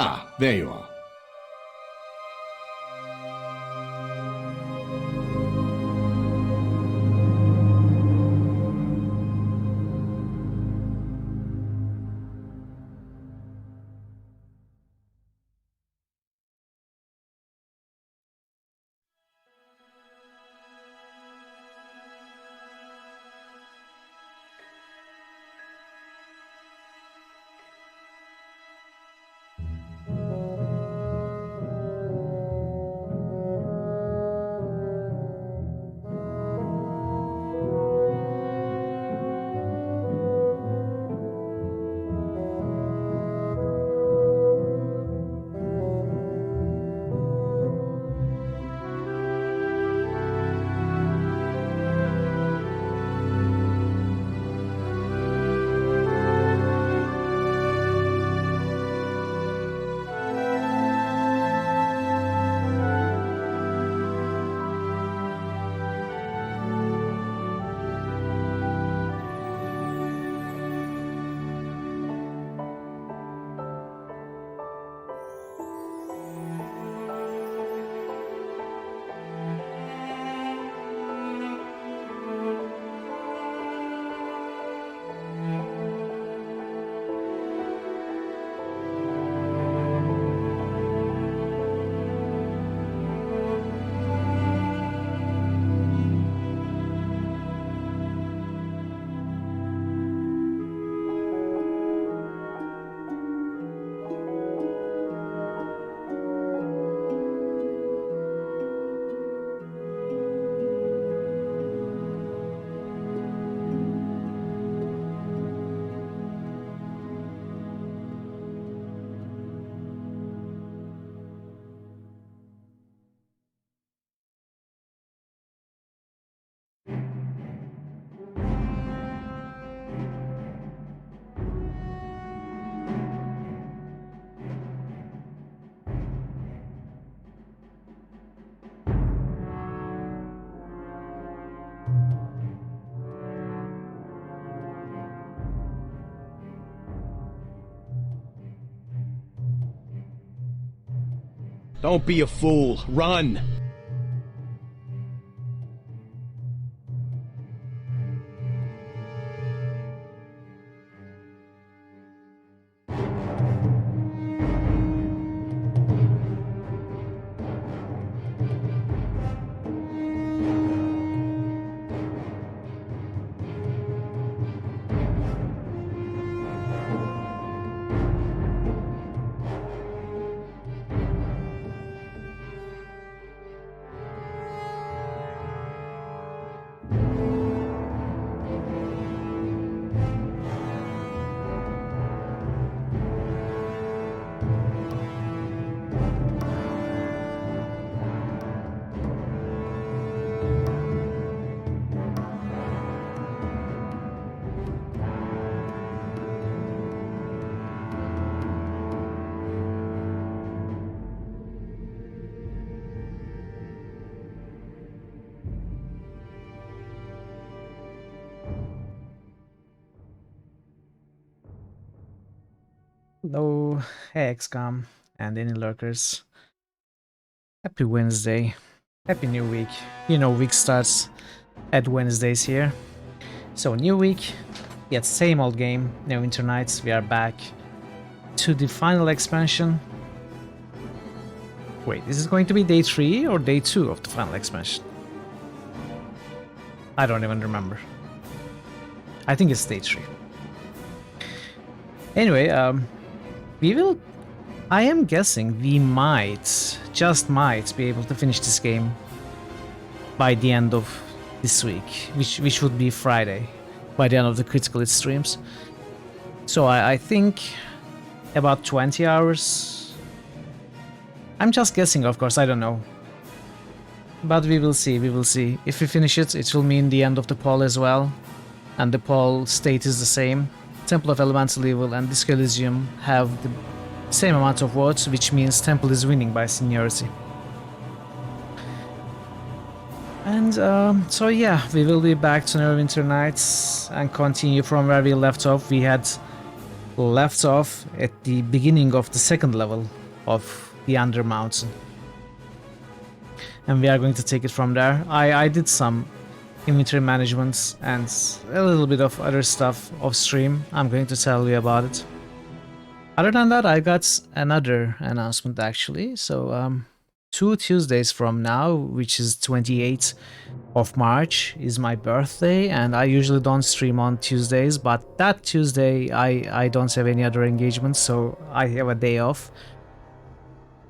Ah, there you are. Don't be a fool. Run! Hello, hey XCOM and any lurkers. Happy Wednesday. Happy new week. You know, week starts at Wednesdays here. So new week, yet same old game, Neverwinter Nights. We are back to the final expansion. Wait, is it going to be day 3 or day 2 of the final expansion? I don't even remember. I think it's day 3. Anyway, I am guessing we might, just might, be able to finish this game by the end of this week, which would be Friday, by the end of the Critical Hit streams. So I think about 20 hours. I'm just guessing, of course, I don't know. But we will see, we will see. If we finish it, it will mean the end of the poll as well. And the poll state is the same. Temple of Elemental Evil and Disco Elysium have the same amount of votes, which means Temple is winning by seniority. And so yeah, we will be back to Neverwinter Nights and continue from where we left off. We had left off at the beginning of the second level of the Under Mountain. And we are going to take it from there. I did some inventory management and a little bit of other stuff off stream. I'm going to tell you about it. Other than that, I got another announcement actually. So 2 Tuesdays from now, which is 28th of March, is my birthday, and I usually don't stream on Tuesdays, but that Tuesday I don't have any other engagements, so I have a day off.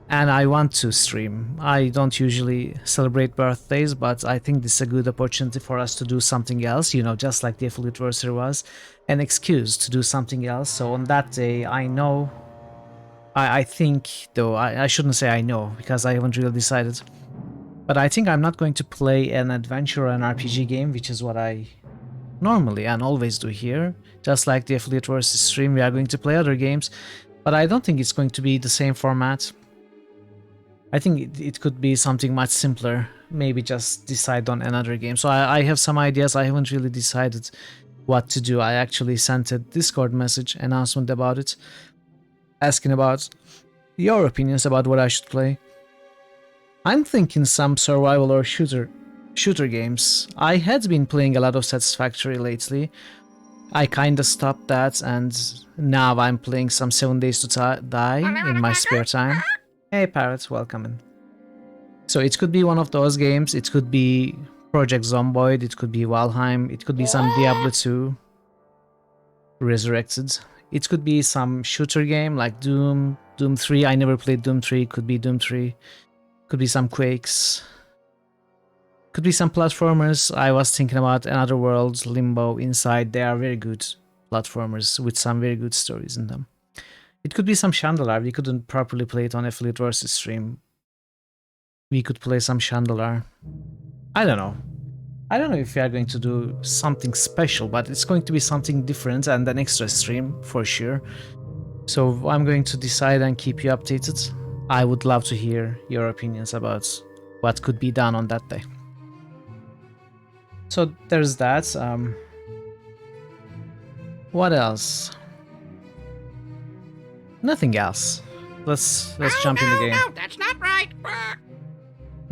And I want to stream. I don't usually celebrate birthdays, but I think this is a good opportunity for us to do something else, you know, just like the affiliate-versary was, an excuse to do something else. So on that day, I know, I think, though, I shouldn't say I know, because I haven't really decided, but I think I'm not going to play an adventure or an RPG game, which is what I normally and always do here. Just like the affiliate-versary stream, we are going to play other games, but I don't think it's going to be the same format. I think it could be something much simpler, maybe just decide on another game. So I have some ideas, I haven't really decided what to do. I actually sent a Discord message announcement about it, asking about your opinions about what I should play. I'm thinking some survival or shooter games. I had been playing a lot of Satisfactory lately. I kinda stopped that, and now I'm playing some 7 Days to Die in my spare time. Hey Parrots, welcome in. So it could be one of those games, it could be Project Zomboid, it could be Valheim, it could be some Diablo 2 Resurrected. It could be some shooter game like Doom 3, I never played Doom 3, could be Doom 3. Could be some Quakes. Could be some platformers. I was thinking about Another World, Limbo, Inside. They are very good platformers with some very good stories in them. It could be some Chandelier. We couldn't properly play it on affiliate-versary stream. We could play some Chandelier. I don't know. I don't know if we are going to do something special, but it's going to be something different and an extra stream for sure. So I'm going to decide and keep you updated. I would love to hear your opinions about what could be done on that day. So there's that. What else? Nothing else. Let's jump in the game. No, that's not right.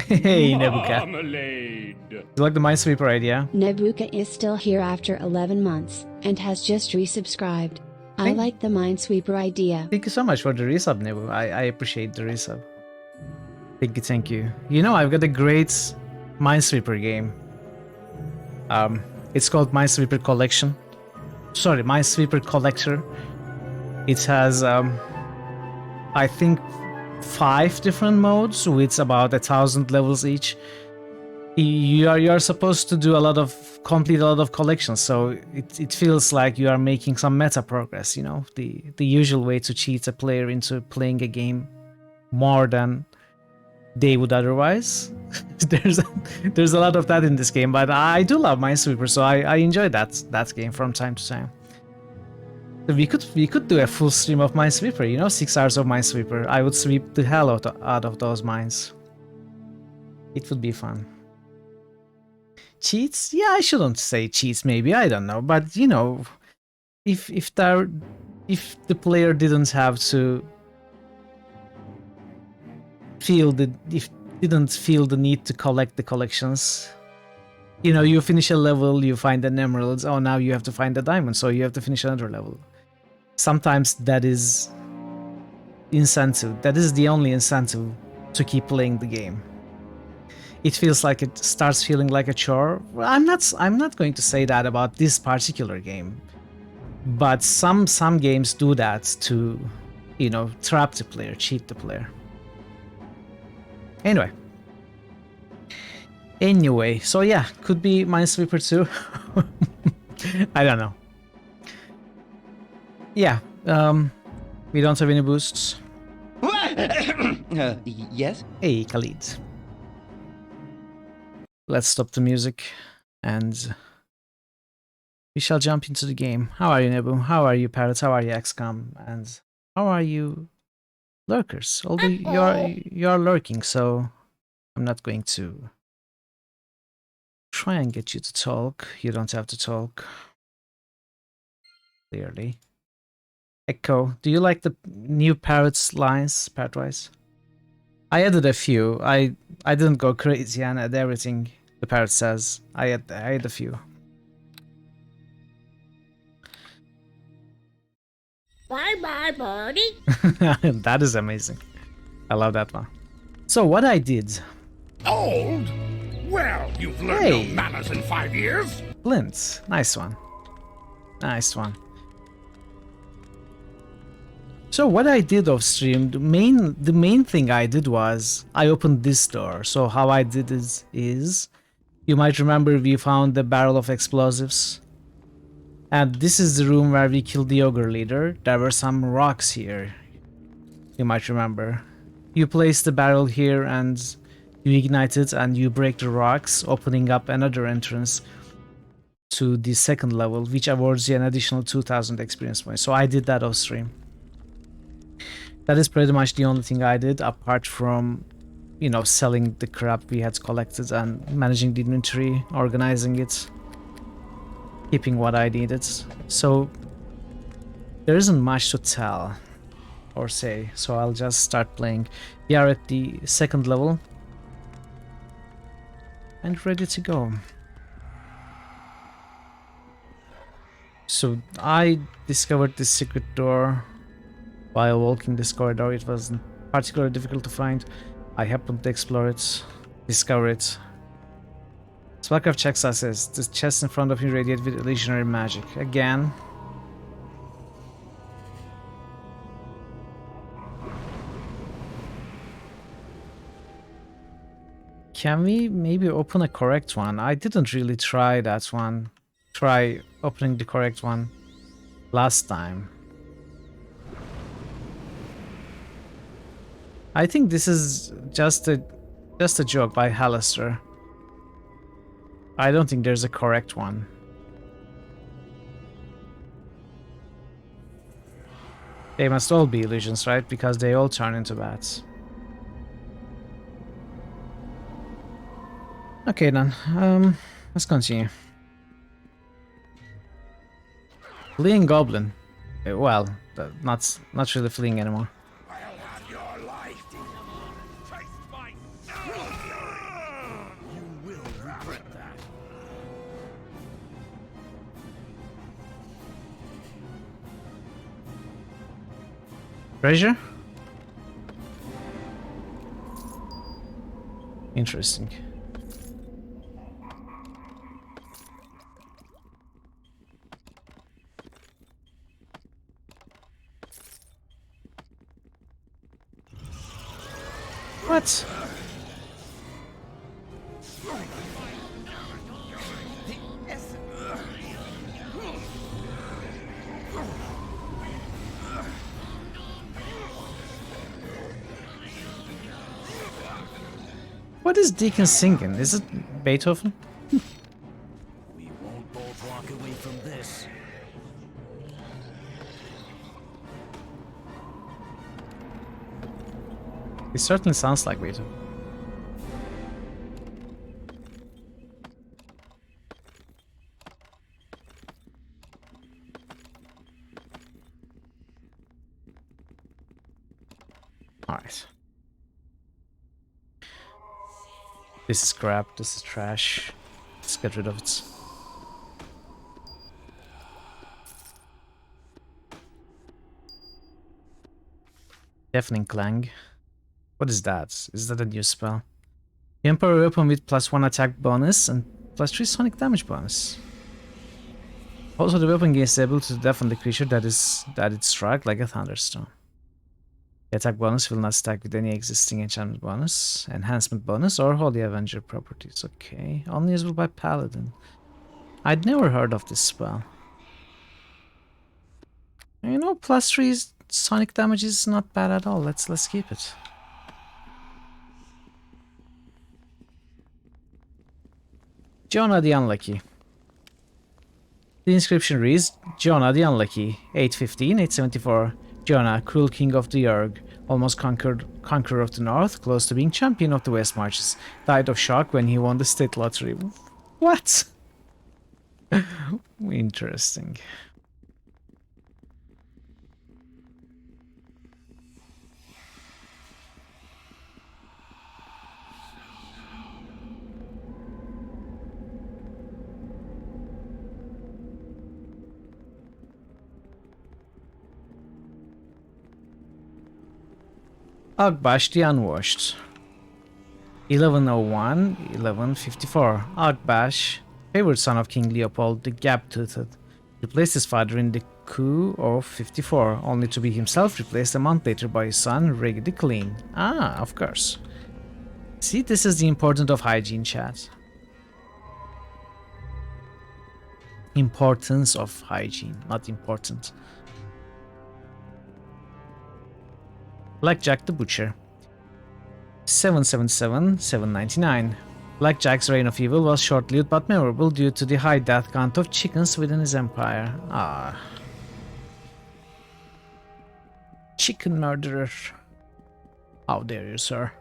Hey, Nebuka. Marmalade. You like the Minesweeper idea? Nebuka is still here after 11 months, and has just resubscribed. I like the Minesweeper idea. Thank you so much for the resub, Nebu. I appreciate the resub. Thank you. You know, I've got a great Minesweeper game. It's called Minesweeper Collection. Sorry, Minesweeper Collector. It has, I think, 5 different modes with about 1,000 levels each. You're supposed to do complete a lot of collections, so it feels like you are making some meta progress, you know, the usual way to cheat a player into playing a game more than they would otherwise. there's a lot of that in this game, but I do love Minesweeper, so I enjoy that game from time to time. So we could do a full stream of Minesweeper, you know, 6 hours of Minesweeper. I would sweep the hell out of those mines. It would be fun. Cheats? Yeah, I shouldn't say cheats, maybe, I don't know, but you know, if the player didn't have to didn't feel the need to collect the collections. You know, you finish a level, you find an emerald, oh now you have to find a diamond, so you have to finish another level. Sometimes that is incentive, that is the only incentive to keep playing the game. It feels like it starts feeling like a chore. I'm not going to say that about this particular game, but some games do that to, you know, trap the player, cheat the player. Anyway, so yeah, could be Minesweeper 2. I don't know. Yeah, we don't have any boosts. Yes? Hey, Khalid. Let's stop the music and we shall jump into the game. How are you, Nebu? How are you, Parrots? How are you, XCOM? And how are you, lurkers? Although you're lurking, so I'm not going to try and get you to talk. You don't have to talk. Clearly. Echo, do you like the new parrots lines, parrot-wise? I added a few. I didn't go crazy and add everything the parrot says. I had a few. Bye bye, buddy. That is amazing. I love that one. So what I did. Old? Well, you've learned Hey. no manners in 5 years. Flint. Nice one. Nice one. So what I did off stream, the main thing I did was I opened this door. So how I did it is you might remember we found the barrel of explosives. And this is the room where we killed the ogre leader. There were some rocks here. You might remember. You place the barrel here and you ignite it and you break the rocks, opening up another entrance to the second level, which awards you an additional 2000 experience points. So I did that off stream. That is pretty much the only thing I did, apart from, you know, selling the crap we had collected and managing the inventory, organizing it, keeping what I needed. So there isn't much to tell or say, so I'll just start playing. We are at the second level and ready to go. So I discovered this secret door while walking this corridor. It wasn't particularly difficult to find. I happened to explore it, discover it. Spellcraft check says the chest in front of you radiate with illusionary magic. Again. Can we maybe open a correct one? I didn't really try that one. Try opening the correct one last time. I think this is just a joke by Hallister. I don't think there's a correct one. They must all be illusions, right? Because they all turn into bats. Okay then, let's continue. Fleeing goblin. Well, not really fleeing anymore. I'll have your life. Taste my... You will regret that. Treasure? Interesting. What? What is Deacon singing? Is it Beethoven? We won't both walk away from this. It certainly sounds like Beethoven. Alright. This is crap, this is trash. Let's get rid of it. Deafening Clang. What is that? Is that a new spell? Emperor weapon with +1 attack bonus and +3 sonic damage bonus. Also, the weapon gains the ability to deafen the creature that it struck like a thunderstorm. The attack bonus will not stack with any existing enchantment bonus, enhancement bonus, or Holy Avenger properties. Okay, only usable by Paladin. I'd never heard of this spell. You know, +3 sonic damage is not bad at all. Let's keep it. Jonah the Unlucky. The inscription reads, Jonah the Unlucky, 815, 874. Jonah, cruel king of the Urg, almost conqueror of the North, close to being champion of the West Marches, died of shock when he won the state lottery. What? Interesting. Agbash the Unwashed. 1101, 1154. Agbash, favored son of King Leopold the Gap-Toothed, replaced his father in the coup of 54, only to be himself replaced a month later by his son, Rig the Clean. Ah, of course. See, this is the importance of hygiene, chat. Importance of hygiene, not important. Blackjack the Butcher. 777, 799. Blackjack's reign of evil was short-lived but memorable due to the high death count of chickens within his empire. Ah. Chicken murderer. How dare you, sir?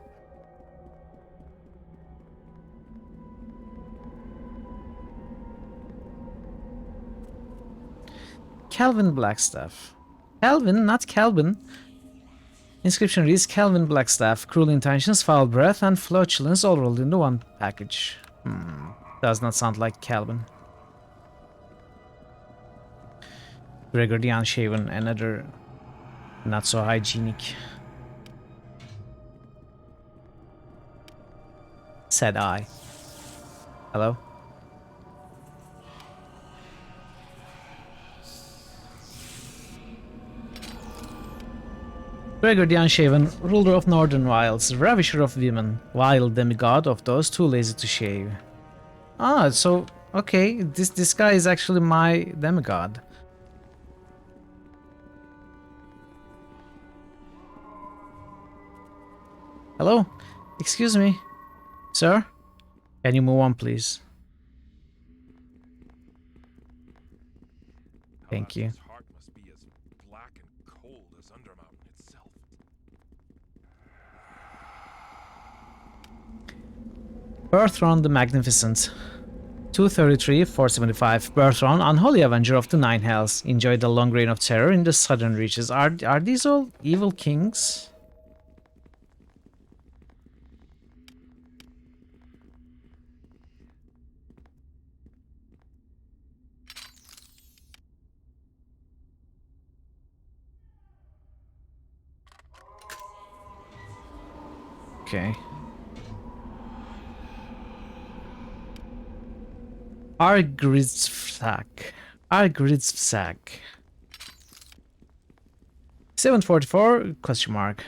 Calvin Blackstaff. Calvin, not Calvin. Inscription reads Calvin Blackstaff, cruel intentions, foul breath, and flatulence all rolled into one package. Does not sound like Calvin. Gregor the Unshaven, another not so hygienic. Said I. Hello? Gregor the Unshaven, ruler of Northern Wilds, ravisher of women, wild demigod of those too lazy to shave. Ah, so okay, this guy is actually my demigod. Hello? Excuse me. Sir? Can you move on, please? Thank you. His heart must be as black and cold as Undermountain itself. Berthron the Magnificent. 233, 475. Berthron, unholy avenger of the Nine Hells, enjoyed the long reign of terror in the southern reaches. Are these all evil kings? Okay. Argridzvsak. 744, question mark.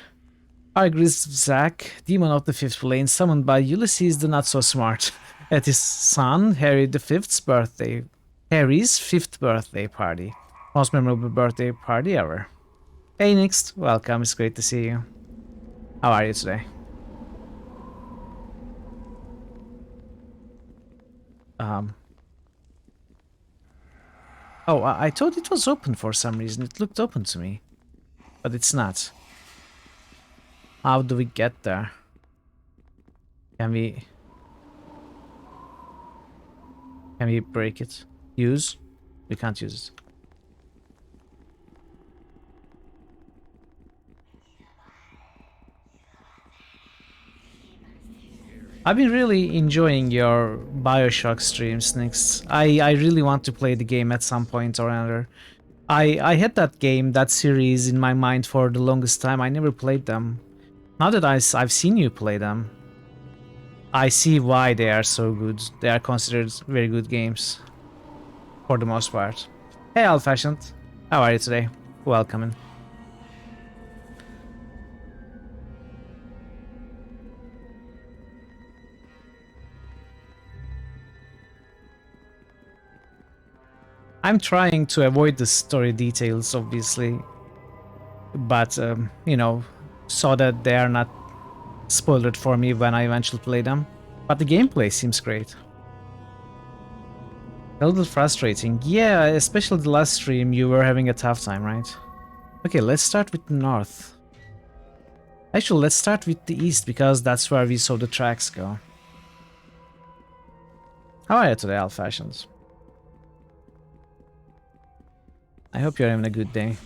Argridzvsak, demon of the fifth plane, summoned by Ulysses the not so smart at his son Harry V's birthday. Harry's 5th birthday party. Most memorable birthday party ever. Hey Next, welcome, it's great to see you. How are you today? Oh, I thought it was open for some reason. It looked open to me. But it's not. How do we get there? Can we break it? Use? We can't use it. I've been really enjoying your BioShock streams, Next. I really want to play the game at some point or another. I had that game, that series in my mind for the longest time. I never played them. Now that I've seen you play them, I see why they are so good. They are considered very good games. For the most part. Hey Old Fashioned, how are you today? Welcome in. I'm trying to avoid the story details, obviously, but, you know, so that they are not spoiled for me when I eventually play them. But the gameplay seems great. A little frustrating. Yeah, especially the last stream, you were having a tough time, right? Okay, let's start with the north. Actually, let's start with the east, because that's where we saw the tracks go. How are you today, Old Fashions? I hope you're having a good day.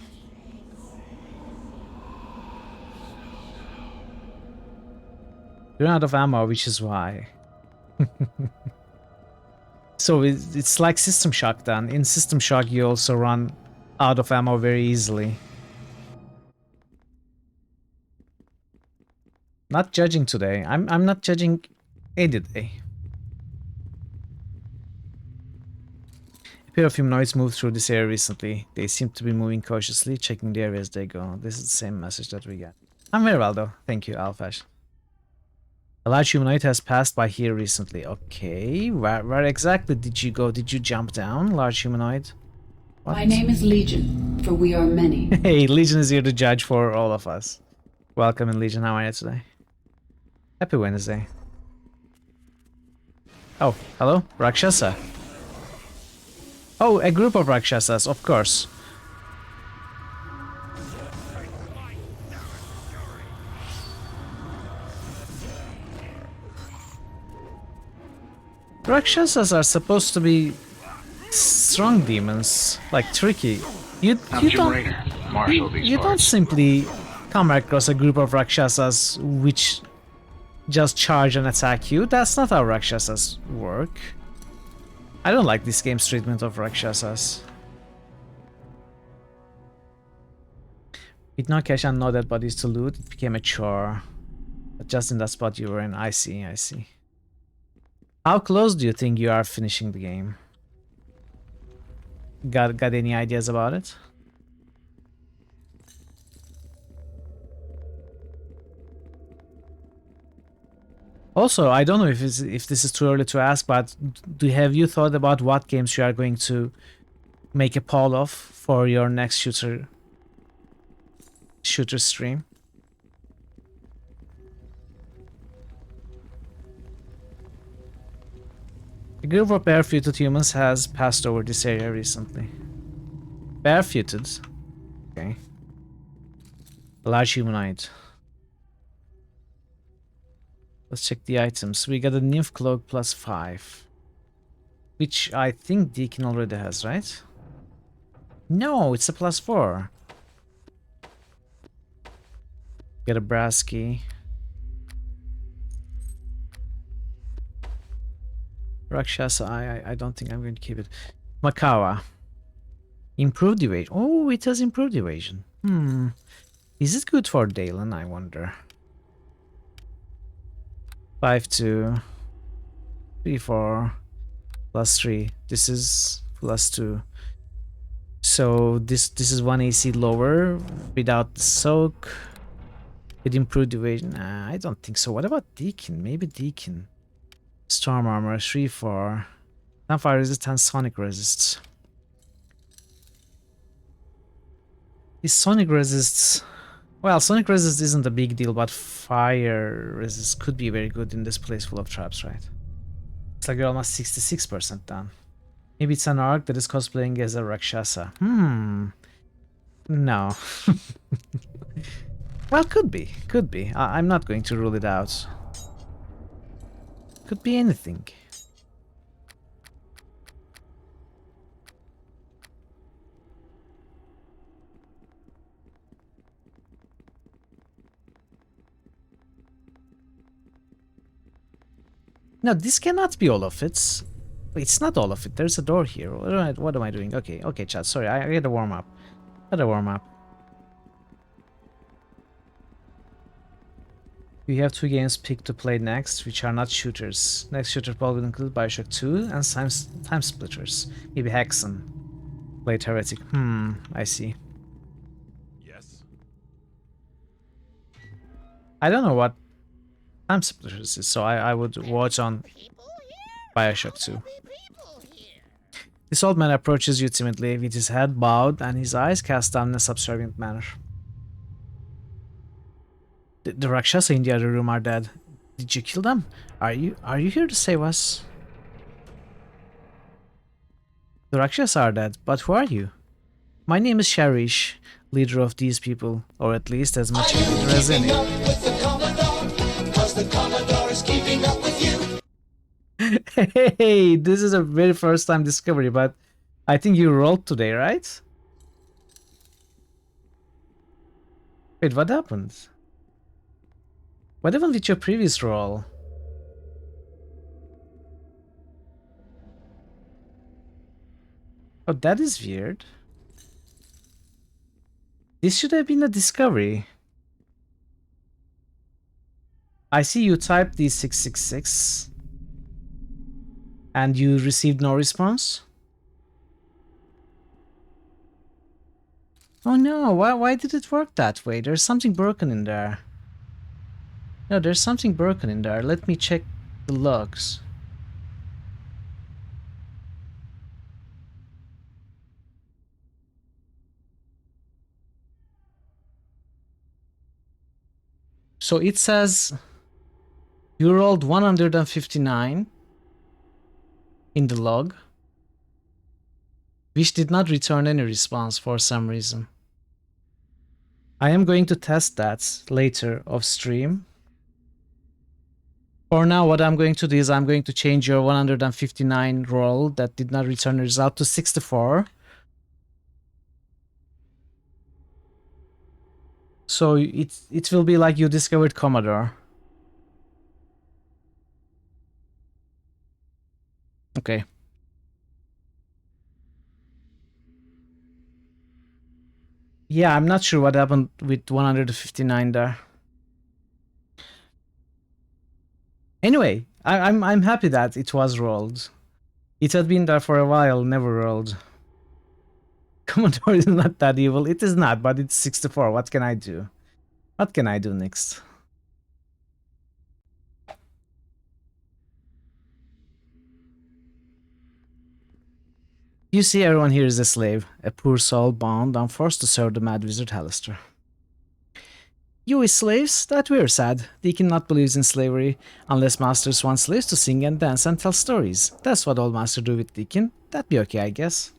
You're out of ammo, which is why. So it's like System Shock then. In System Shock you also run out of ammo very easily. Not judging today. I'm not judging any day. A pair of humanoids moved through this area recently. They seem to be moving cautiously, checking the area as they go. This is the same message that we got. I'm very well though. Thank you, Alfash. A large humanoid has passed by here recently. Okay, where exactly did you go? Did you jump down, large humanoid? What? My name is Legion, for we are many. Hey, Legion is here to judge for all of us. Welcome in, Legion. How are you today? Happy Wednesday. Oh, hello? Rakshasa. Oh, a group of Rakshasas, of course. Rakshasas are supposed to be strong demons, like tricky. You don't simply come across a group of Rakshasas which just charge and attack you. That's not how Rakshasas work. I don't like this game's treatment of Rakshasas. With no cash and no dead bodies to loot, it became a chore. But just in that spot you were in. I see, I see. How close do you think you are finishing the game? Got any ideas about it? Also, I don't know if this is too early to ask, but have you thought about what games you are going to make a poll of for your next shooter stream? A group of barefooted humans has passed over this area recently. Barefooted? Okay. A large humanoid. Let's check the items. We got a nymph cloak plus 5. Which I think Deacon already has, right? No, it's a plus 4. Get a brass key. Rakshasa, I don't think I'm going to keep it. Makawa. Improved evasion. Oh, it has improved evasion. Is it good for Dalen, I wonder? 5, 2, 3, 4, plus 3. This is plus 2. So this is 1 AC lower without the soak. It improved evasion. I don't think so. What about Deacon? Maybe Deacon. Storm armor 3, 4. Fire resist and sonic resists. These sonic resists. Well, sonic resist isn't a big deal, but fire resist could be very good in this place full of traps, right? It's like you're almost 66% done. Maybe it's an arc that is cosplaying as a Rakshasa. No. Well, could be. Could be. I'm not going to rule it out. Could be anything. No, this cannot be all of it. It's not all of it. There's a door here. What am I doing? Okay, okay, chat. Sorry, I gotta warm up. We have 2 games picked to play next, which are not shooters. Next shooter poll will include Bioshock 2 and Time Splitters. Maybe Hexen. Played Heretic. I see. Yes. I don't know what Time Splitters is, so I would watch on Bioshock 2. This old man approaches you timidly, with his head bowed and his eyes cast down in a subservient manner. The Rakshasa in the other room are dead. Did you kill them? Are you here to save us? The Rakshasa are dead, but who are you? My name is Sharish, leader of these people, or at least as much a leader as any. Hey, this is a very first time discovery, but I think you rolled today, right? Wait, what happened? What happened with your previous roll? Oh, that is weird. This should have been a discovery. I see you typed D666 and you received no response. Oh no, why did it work that way? There's something broken in there. No, there's something broken in there. Let me check the logs. So it says you rolled 159 in the log, which did not return any response for some reason. I am going to test that later off stream. For now, what I'm going to do is I'm going to change your 159 roll that did not return a result to 64. So it will be like you discovered Commodore. Okay. Yeah, I'm not sure what happened with 159 there. Anyway, I'm happy that it was rolled. It had been there for a while, never rolled. Commodore is not that evil. It is not, but it's 64. What can I do? What can I do next? You see, everyone here is a slave, a poor soul bound and forced to serve the mad wizard Halaster. You is slaves? That we're sad. Deacon not believes in slavery, unless masters want slaves to sing and dance and tell stories. That's what all master do with Deacon. That'd be okay, I guess.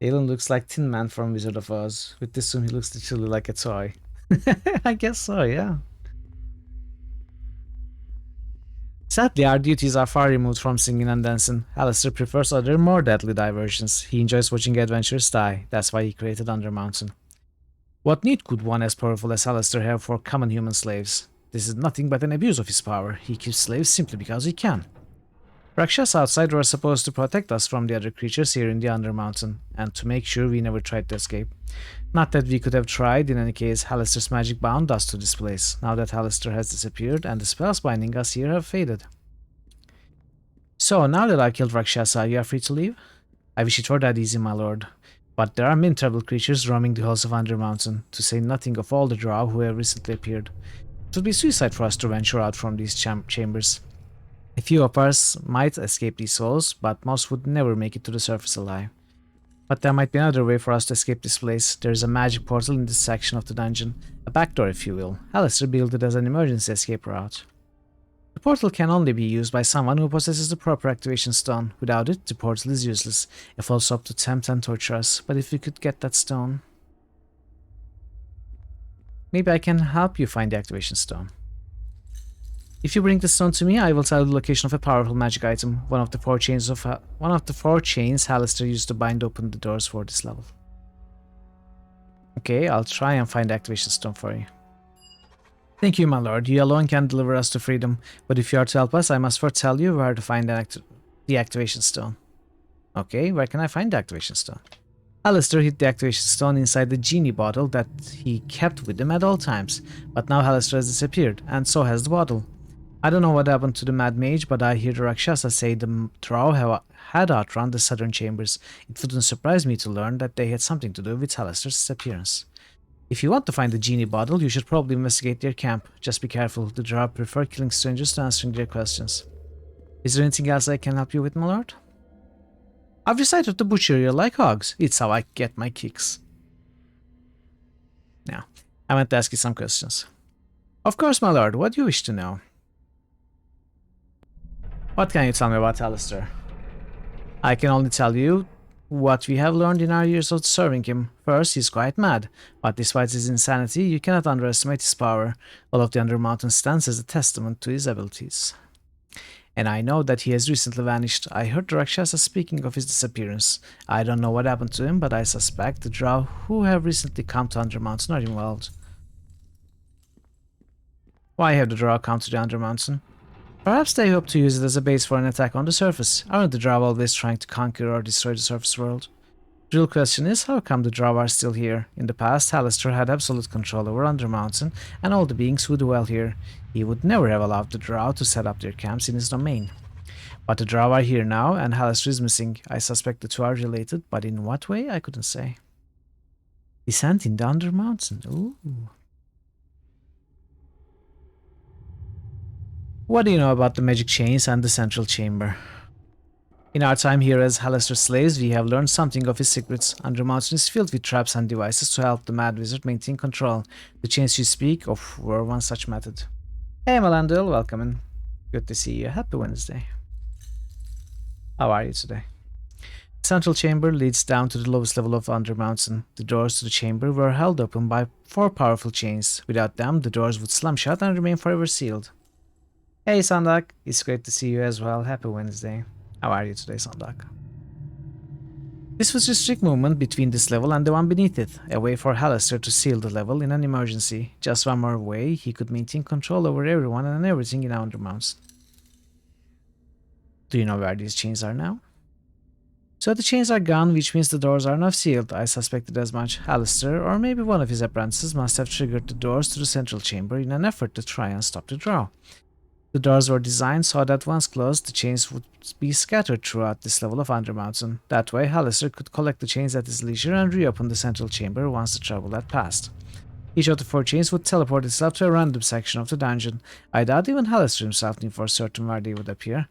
Alan looks like Tin Man from Wizard of Oz. With this one, he looks literally like a toy. I guess so, yeah. Sadly, our duties are far removed from singing and dancing. Alistair prefers other, more deadly diversions. He enjoys watching adventurers die. That's why he created Undermountain. What need could one as powerful as Alistair have for common human slaves? This is nothing but an abuse of his power. He keeps slaves simply because he can. Rakshas outside were supposed to protect us from the other creatures here in the Undermountain, and to make sure we never tried to escape. Not that we could have tried, in any case, Halaster's magic bound us to this place, now that Halaster has disappeared and the spells binding us here have faded. So, now that I killed Rakshasa, you are free to leave? I wish it were that easy, my lord. But there are many terrible creatures roaming the halls of Undermountain, to say nothing of all the drow who have recently appeared. It would be suicide for us to venture out from these chambers. A few of us might escape these halls, but most would never make it to the surface alive. But there might be another way for us to escape this place. There is a magic portal in this section of the dungeon. A backdoor, if you will. Alistair built it as an emergency escape route. The portal can only be used by someone who possesses the proper activation stone. Without it, the portal is useless. It falls up to tempt and torture us. But if we could get that stone... Maybe I can help you find the activation stone. If you bring the stone to me, I will tell you the location of a powerful magic item, one of the four chains Halaster used to bind open the doors for this level. Okay, I'll try and find the activation stone for you. Thank you, my lord. You alone can deliver us to freedom, but if you are to help us, I must first tell you where to find the activation stone. Okay, where can I find the activation stone? Halaster hid the activation stone inside the genie bottle that he kept with him at all times, but now Halaster has disappeared, and so has the bottle. I don't know what happened to the Mad Mage, but I hear the Rakshasa say the drow had outrun the southern chambers. It wouldn't surprise me to learn that they had something to do with Halaster's disappearance. If you want to find the genie bottle, you should probably investigate their camp. Just be careful, the drow prefer killing strangers to answering their questions. Is there anything else I can help you with, my lord? I've decided to butcher you like hogs. It's how I get my kicks. Now, I want to ask you some questions. Of course, my lord, what do you wish to know? What can you tell me about Alistair? I can only tell you what we have learned in our years of serving him. First, he's quite mad, but despite his insanity, you cannot underestimate his power. All of the Undermountain stands as a testament to his abilities. And I know that he has recently vanished. I heard the Rakshasa speaking of his disappearance. I don't know what happened to him, but I suspect the drow who have recently come to Undermountain are involved. Why have the drow come to the Undermountain? Perhaps they hope to use it as a base for an attack on the surface. Aren't the drow always trying to conquer or destroy the surface world? The real question is, how come the Drow are still here? In the past, Alistair had absolute control over Undermountain and all the beings who dwell here. He would never have allowed the Drow to set up their camps in his domain. But the Drow are here now, and Alistair is missing. I suspect the two are related, but in what way, I couldn't say. Descent in the Undermountain. Ooh. What do you know about the magic chains and the central chamber? In our time here as Alistair's slaves, we have learned something of his secrets. Undermountain is filled with traps and devices to help the Mad Wizard maintain control. The chains you speak of were one such method. Hey Melandil, welcome in. Good to see you. Happy Wednesday. How are you today? The central chamber leads down to the lowest level of Undermountain. The doors to the chamber were held open by 4 powerful chains. Without them, the doors would slam shut and remain forever sealed. Hey Sandak, it's great to see you as well. Happy Wednesday. How are you today, Sandak? This was a strict movement between this level and the one beneath it, a way for Alistair to seal the level in an emergency. Just one more way he could maintain control over everyone and everything in Undermountain. Do you know where these chains are now? So the chains are gone, which means the doors are now sealed. I suspected as much. Alistair, or maybe one of his apprentices, must have triggered the doors to the central chamber in an effort to try and stop the Drow. The doors were designed so that once closed, the chains would be scattered throughout this level of Undermountain. That way, Alistair could collect the chains at his leisure and reopen the central chamber once the trouble had passed. Each of the 4 chains would teleport itself to a random section of the dungeon. I doubt even Alistair himself knew for certain where they would appear.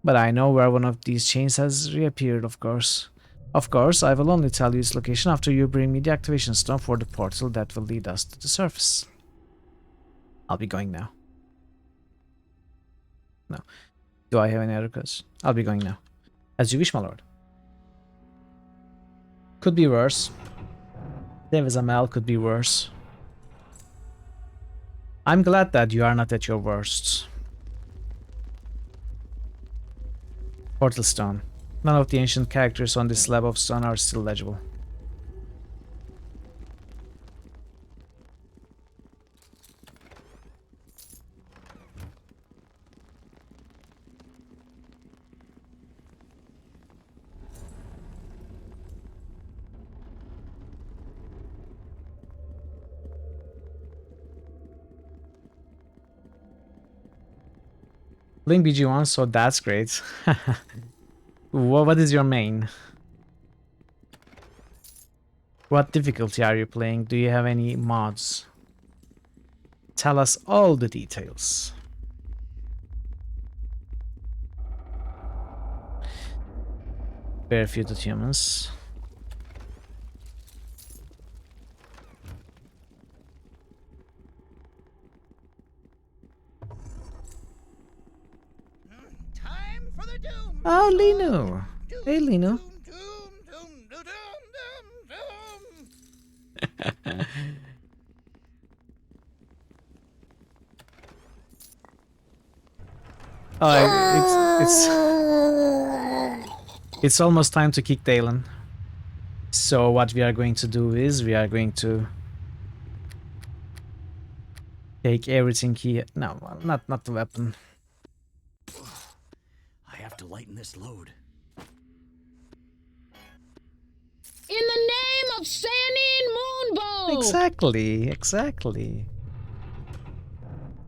But I know where one of these chains has reappeared, of course. Of course, I will only tell you its location after you bring me the activation stone for the portal that will lead us to the surface. I'll be going now. No. Do I have any other questions? I'll be going now. As you wish, my lord. Could be worse. Davis Amal could be worse. I'm glad that you are not at your worst. Portal Stone. None of the ancient characters on this slab of stone are still legible. Playing BG1, so that's great. What is your main? What difficulty are you playing? Do you have any mods? Tell us all the details. Barefooted humans. Oh, Lino. Hey, Lino. It's almost time to kick Dalen. So what we are going to do is we are going to take everything here. No, not the weapon. I have to lighten this load. In the name of Sandy and Moonbow! Exactly.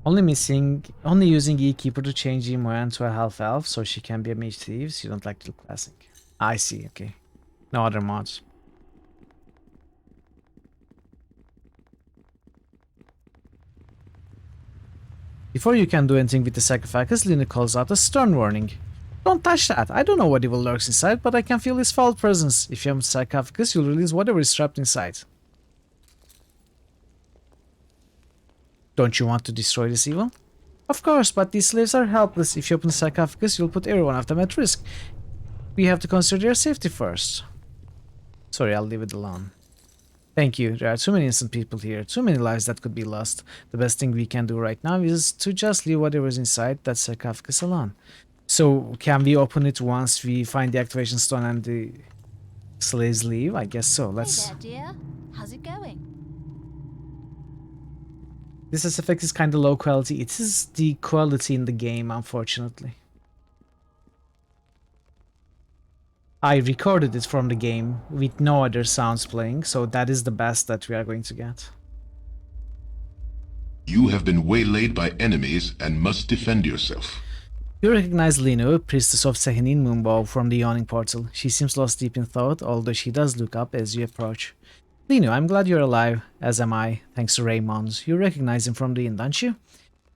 Only using E-Keeper to change Imoyan to a half-elf so she can be a mage thief. You don't like the classic. I see, okay. No other mods. Before you can do anything with the sarcophagus, Lina calls out a stern warning. Don't touch that. I don't know what evil lurks inside, but I can feel his foul presence. If you have a sarcophagus, you'll release whatever is trapped inside. Don't you want to destroy this evil? Of course, but these slaves are helpless. If you open the sarcophagus, you'll put every one of them at risk. We have to consider their safety first. Sorry, I'll leave it alone. Thank you. There are too many innocent people here. Too many lives that could be lost. The best thing we can do right now is to just leave whatever's inside that sarcophagus alone. So, can we open it once we find the activation stone and the slaves leave? I guess so. Let's... Hey there, dear. How's it going? This effect is kind of low quality. It is the quality in the game, unfortunately. I recorded it from the game with no other sounds playing, so that is the best that we are going to get. You have been waylaid by enemies and must defend yourself. You recognize Linu, priestess of Sehenin Moonbow, from the yawning portal. She seems lost deep in thought, although she does look up as you approach. Linu, I'm glad you're alive, as am I, thanks to Raymond. You recognize him from the inn, don't you?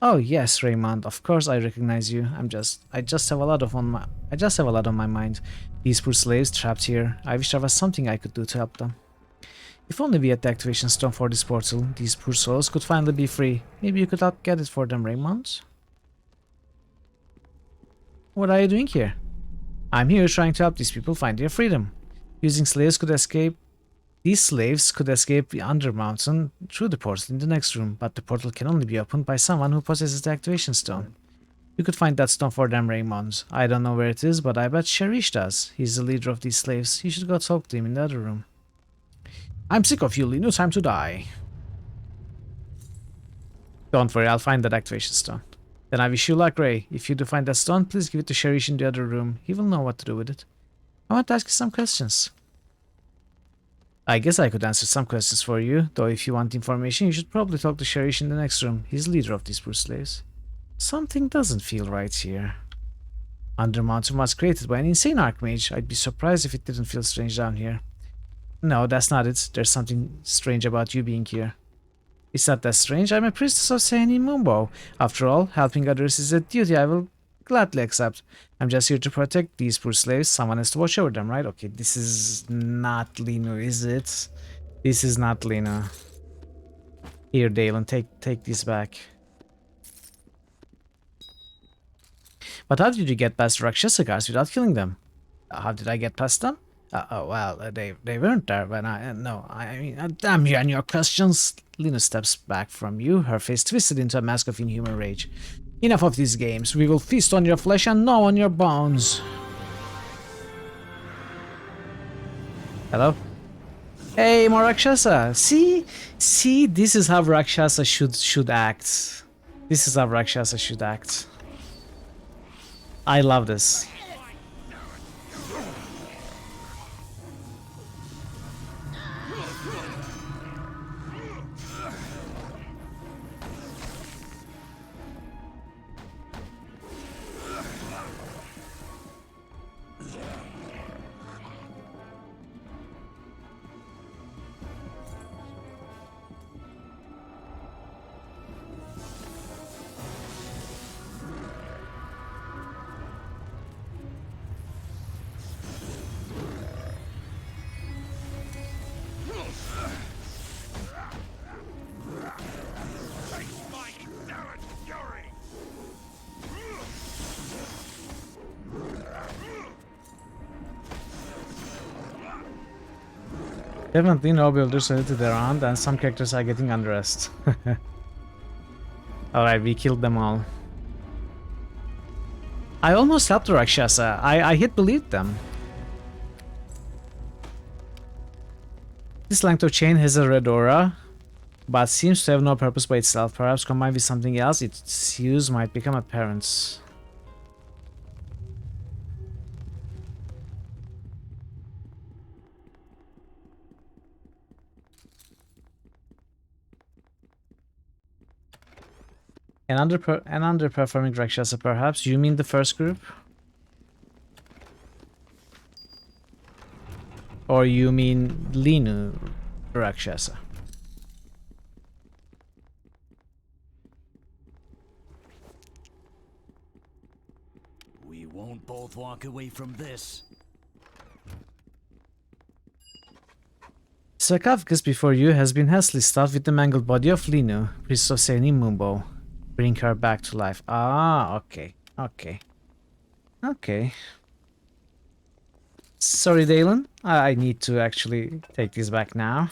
Oh yes, Raymond. Of course I recognize you. I just have a lot on my mind. These poor slaves trapped here. I wish there was something I could do to help them. If only we had the activation stone for this portal, these poor souls could finally be free. Maybe you could help get it for them, Raymond? What are you doing here? I'm here trying to help these people find their freedom. These slaves could escape the Undermountain through the portal in the next room, but the portal can only be opened by someone who possesses the activation stone. You could find that stone for them, Raymond. I don't know where it is, but I bet Sherish does. He's the leader of these slaves. You should go talk to him in the other room. I'm sick of you, Linu. Time to die. Don't worry, I'll find that activation stone. Then I wish you luck, Ray. If you do find that stone, please give it to Sherish in the other room. He will know what to do with it. I want to ask you some questions. I guess I could answer some questions for you, though if you want information, you should probably talk to Sherish in the next room. He's leader of these poor slaves. Something doesn't feel right here. Undermountain was created by an insane archmage. I'd be surprised if it didn't feel strange down here. No, that's not it. There's something strange about you being here. It's not that strange. I'm a priestess of Sehenin Moonbow. After all, helping others is a duty I will gladly accept. I'm just here to protect these poor slaves. Someone has to watch over them, right? Okay, this is not Linu, is it? This is not Linu. Here, Dalen, take this back. But how did you get past Rakshasa guards without killing them? How did I get past them? They weren't there when I mean, damn you and your questions. Lina steps back from you, her face twisted into a mask of inhuman rage. Enough of these games. We will feast on your flesh and gnaw on your bones. Hello? Hey, more Rakshasa. See, this is how Rakshasa should act. This is how Rakshasa should act. I love this. Definitely no builders edited around, and some characters are getting undressed. Alright, we killed them all. I almost helped Rakshasa. I hit believed them. This length of chain has a red aura, but seems to have no purpose by itself. Perhaps combined with something else, its use might become apparent. An underperforming Rakshasa, perhaps? You mean the first group? Or you mean Linu Rakshasa? We won't both walk away from this. Sarcophagus before you has been hastily stuffed with the mangled body of Linu, priest of Sehenin Moonbow. Bring her back to life. Ah, okay. Okay. Sorry, Dalen. I need to actually take this back now.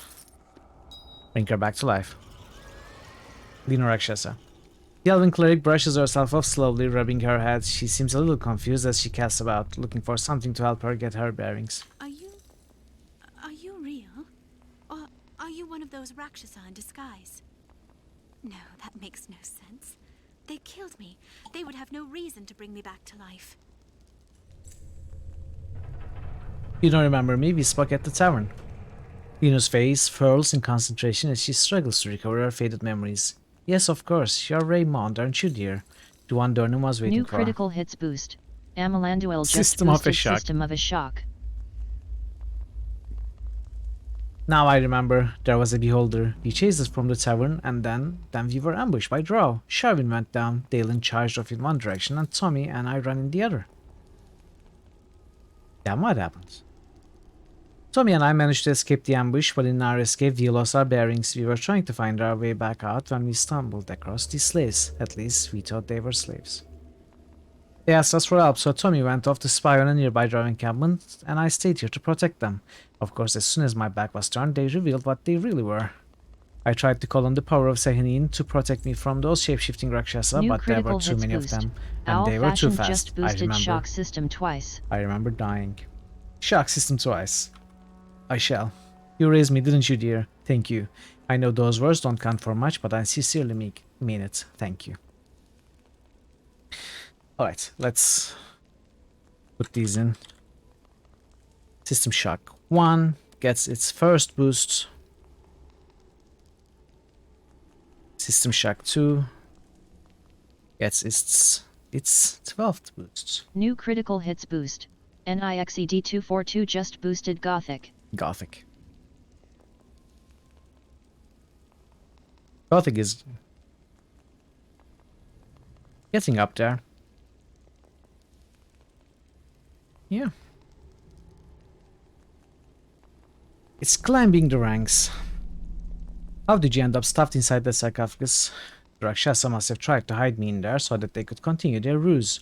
Bring her back to life. Linu Rakshasa. The elven cleric brushes herself off slowly, rubbing her head. She seems a little confused as she casts about, looking for something to help her get her bearings. Are you real? Or are you one of those Rakshasa in disguise? No, that makes no sense. They killed me. They would have no reason to bring me back to life. You don't remember me? We spoke at the tavern. Lino's face furls in concentration as she struggles to recover her faded memories. Yes, of course. You're Raymond, aren't you, dear? The one Durnan was waiting New for. critical hits boost. Amalanduel just System of a boosted shock. System of a Shock. Now I remember, there was a beholder. He chased us from the tavern, and then we were ambushed by Drow. Sharvin went down, Dalen charged off in one direction, and Tommy and I ran in the other. Then what happened? Tommy and I managed to escape the ambush, but in our escape we lost our bearings. We were trying to find our way back out when we stumbled across these slaves. At least we thought they were slaves. They asked us for help, so Tommy went off to spy on a nearby Drow encampment, and I stayed here to protect them. Of course, as soon as my back was turned, they revealed what they really were. I tried to call on the power of Sehanin to protect me from those shape-shifting Rakshasa, but there were too many of them, and they were too fast. Just boosted Shock System twice. I remember dying. Shock System twice. I shall. You raised me, didn't you, dear? Thank you. I know those words don't count for much, but I sincerely mean it. Thank you. Alright, let's put these in. System Shock 1 gets its first boost. System Shock 2 gets its 12th boost. New critical hits boost. NIXED242 just boosted Gothic. Gothic. Gothic is getting up there. Yeah. It's climbing the ranks. How did you end up stuffed inside the sarcophagus? The Rakshasa must have tried to hide me in there so that they could continue their ruse.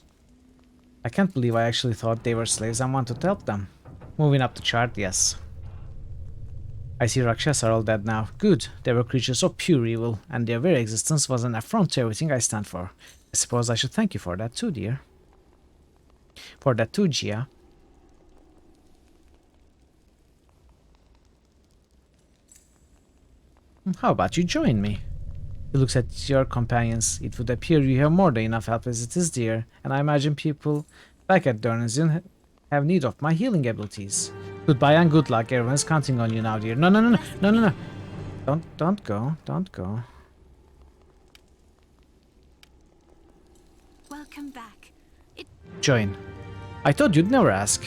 I can't believe I actually thought they were slaves and wanted to help them. Moving up the chart, yes. I see Rakshasa are all dead now. Good. They were creatures of pure evil, and their very existence was an affront to everything I stand for. I suppose I should thank you for that too, dear. For that too, Gia. How about you join me? He looks at your companions. It would appear you have more than enough help as it is, dear, and I imagine people back at Durnazin have need of my healing abilities. Goodbye and good luck. Everyone's counting on you now, dear. No. Don't go. Welcome back. Join. I thought you'd never ask.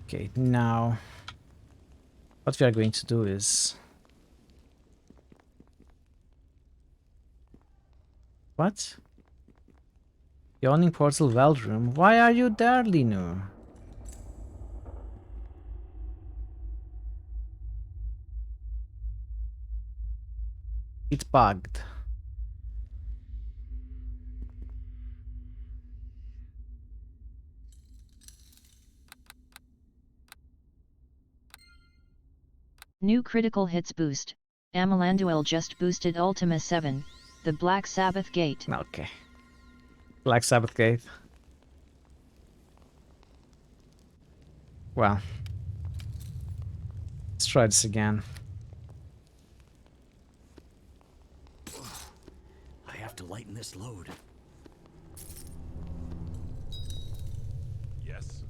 Okay, now what we are going to do is... What? Yawning Portal Well Room. Why are you there, Linu? It bugged. New critical hits boost. Amalanduel just boosted Ultima 7, the Black Sabbath Gate. Okay. Black Sabbath Gate. Well. Let's try this again. I have to lighten this load. Yes.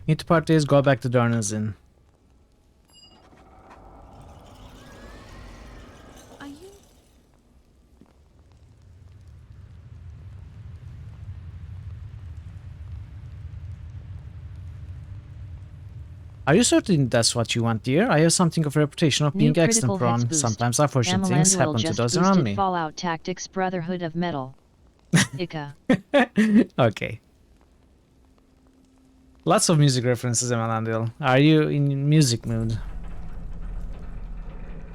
Need to part is go back to Durnazin. Are you? Are you certain that's what you want, dear? I have something of a reputation of being accident prone. Sometimes unfortunate things happen to those around me. Fallout Tactics Brotherhood of Metal. Ika. Okay. Lots of music references, Emalandil. Are you in music mood?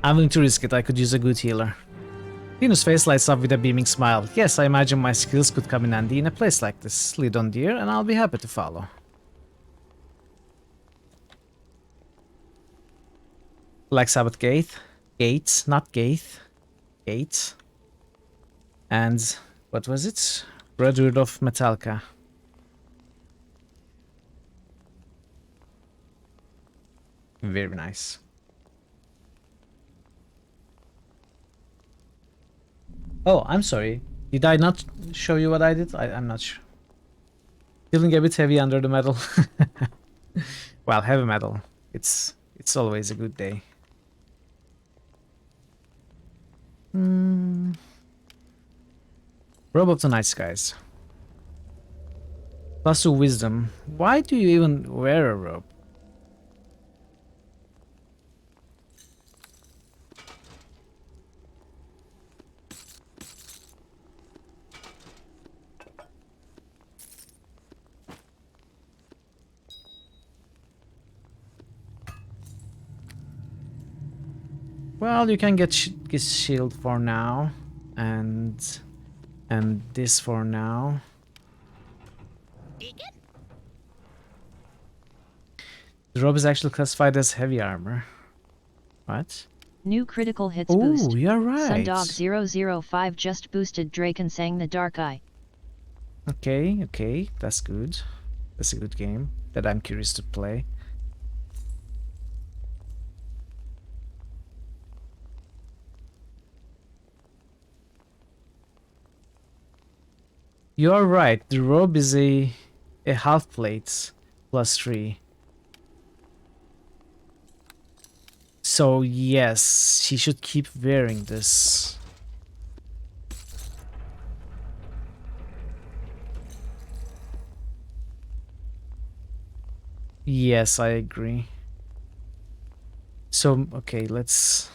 I'm willing to risk it. I could use a good healer. Linus' face lights up with a beaming smile. Yes, I imagine my skills could come in handy in a place like this. Lead on, dear, and I'll be happy to follow. Black Sabbath Gate. Gates, not Gate. Gates. And what was it? Brotherhood of Metallica. Very nice. Oh, I'm sorry. Did I not show you what I did? I'm not sure. Feeling a bit heavy under the metal. Well, heavy metal. It's always a good day. Robe of the Night Skies. Plus 2 wisdom. Why do you even wear a robe? Well, you can get this shield for now, and this for now. The robe is actually classified as heavy armor. What? New critical hits boost. Oh, you're right. Sundog005 just boosted Drake and sang the Dark Eye. Okay, that's good. That's a good game that I'm curious to play. You're right, the robe is a half plate plus 3. So yes, she should keep wearing this. Yes, I agree. So, okay, let's...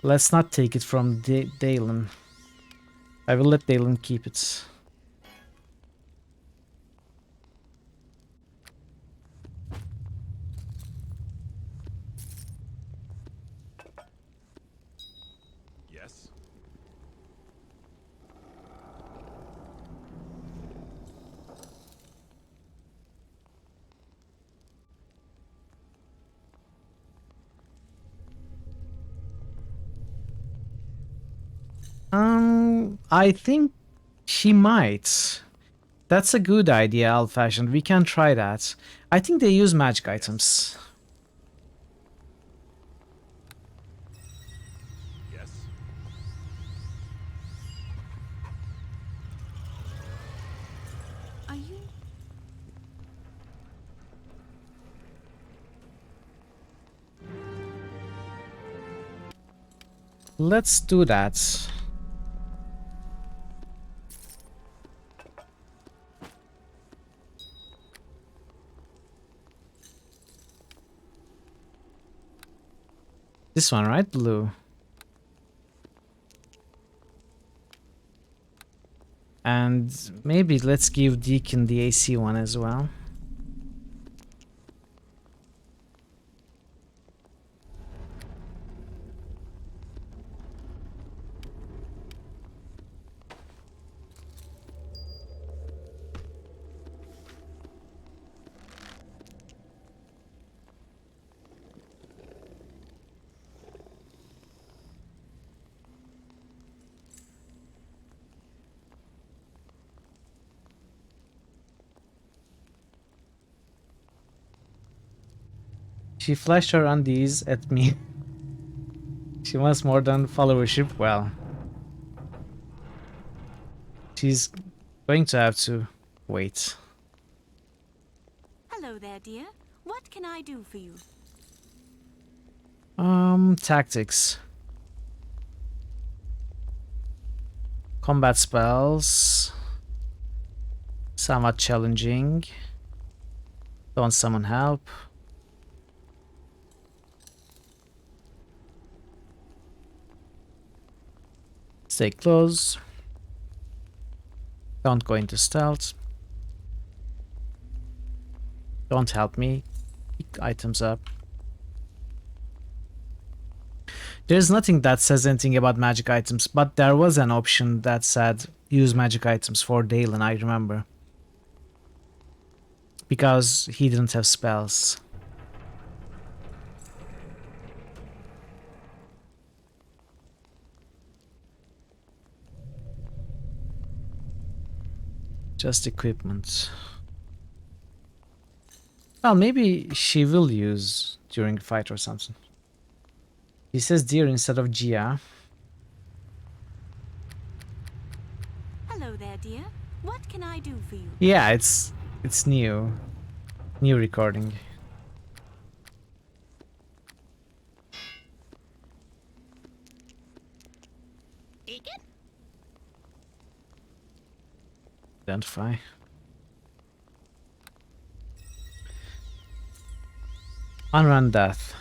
let's not take it from Dalen. I will let Dalen keep it. Yes. I think she might. That's a good idea, old-fashioned. We can try that. I think they use magic items. Yes. Are you... Let's do that. This one, right? Blue. And maybe let's give Deacon the AC one as well. She flashed her undies at me. She wants more than followership. Well, she's going to have to wait. Hello there, dear. What can I do for you? Tactics. Combat spells. Somewhat challenging. Don't summon help. Stay close. Don't go into stealth. Don't help me. Pick items up. There's nothing that says anything about magic items, but there was an option that said use magic items for Dalen, I remember. Because he didn't have spells. Just equipment. Well, maybe she will use during a fight or something. He says dear instead of Gia. Hello there, dear. What can I do for you? Yeah, it's new. New recording. Identify. Unrun death.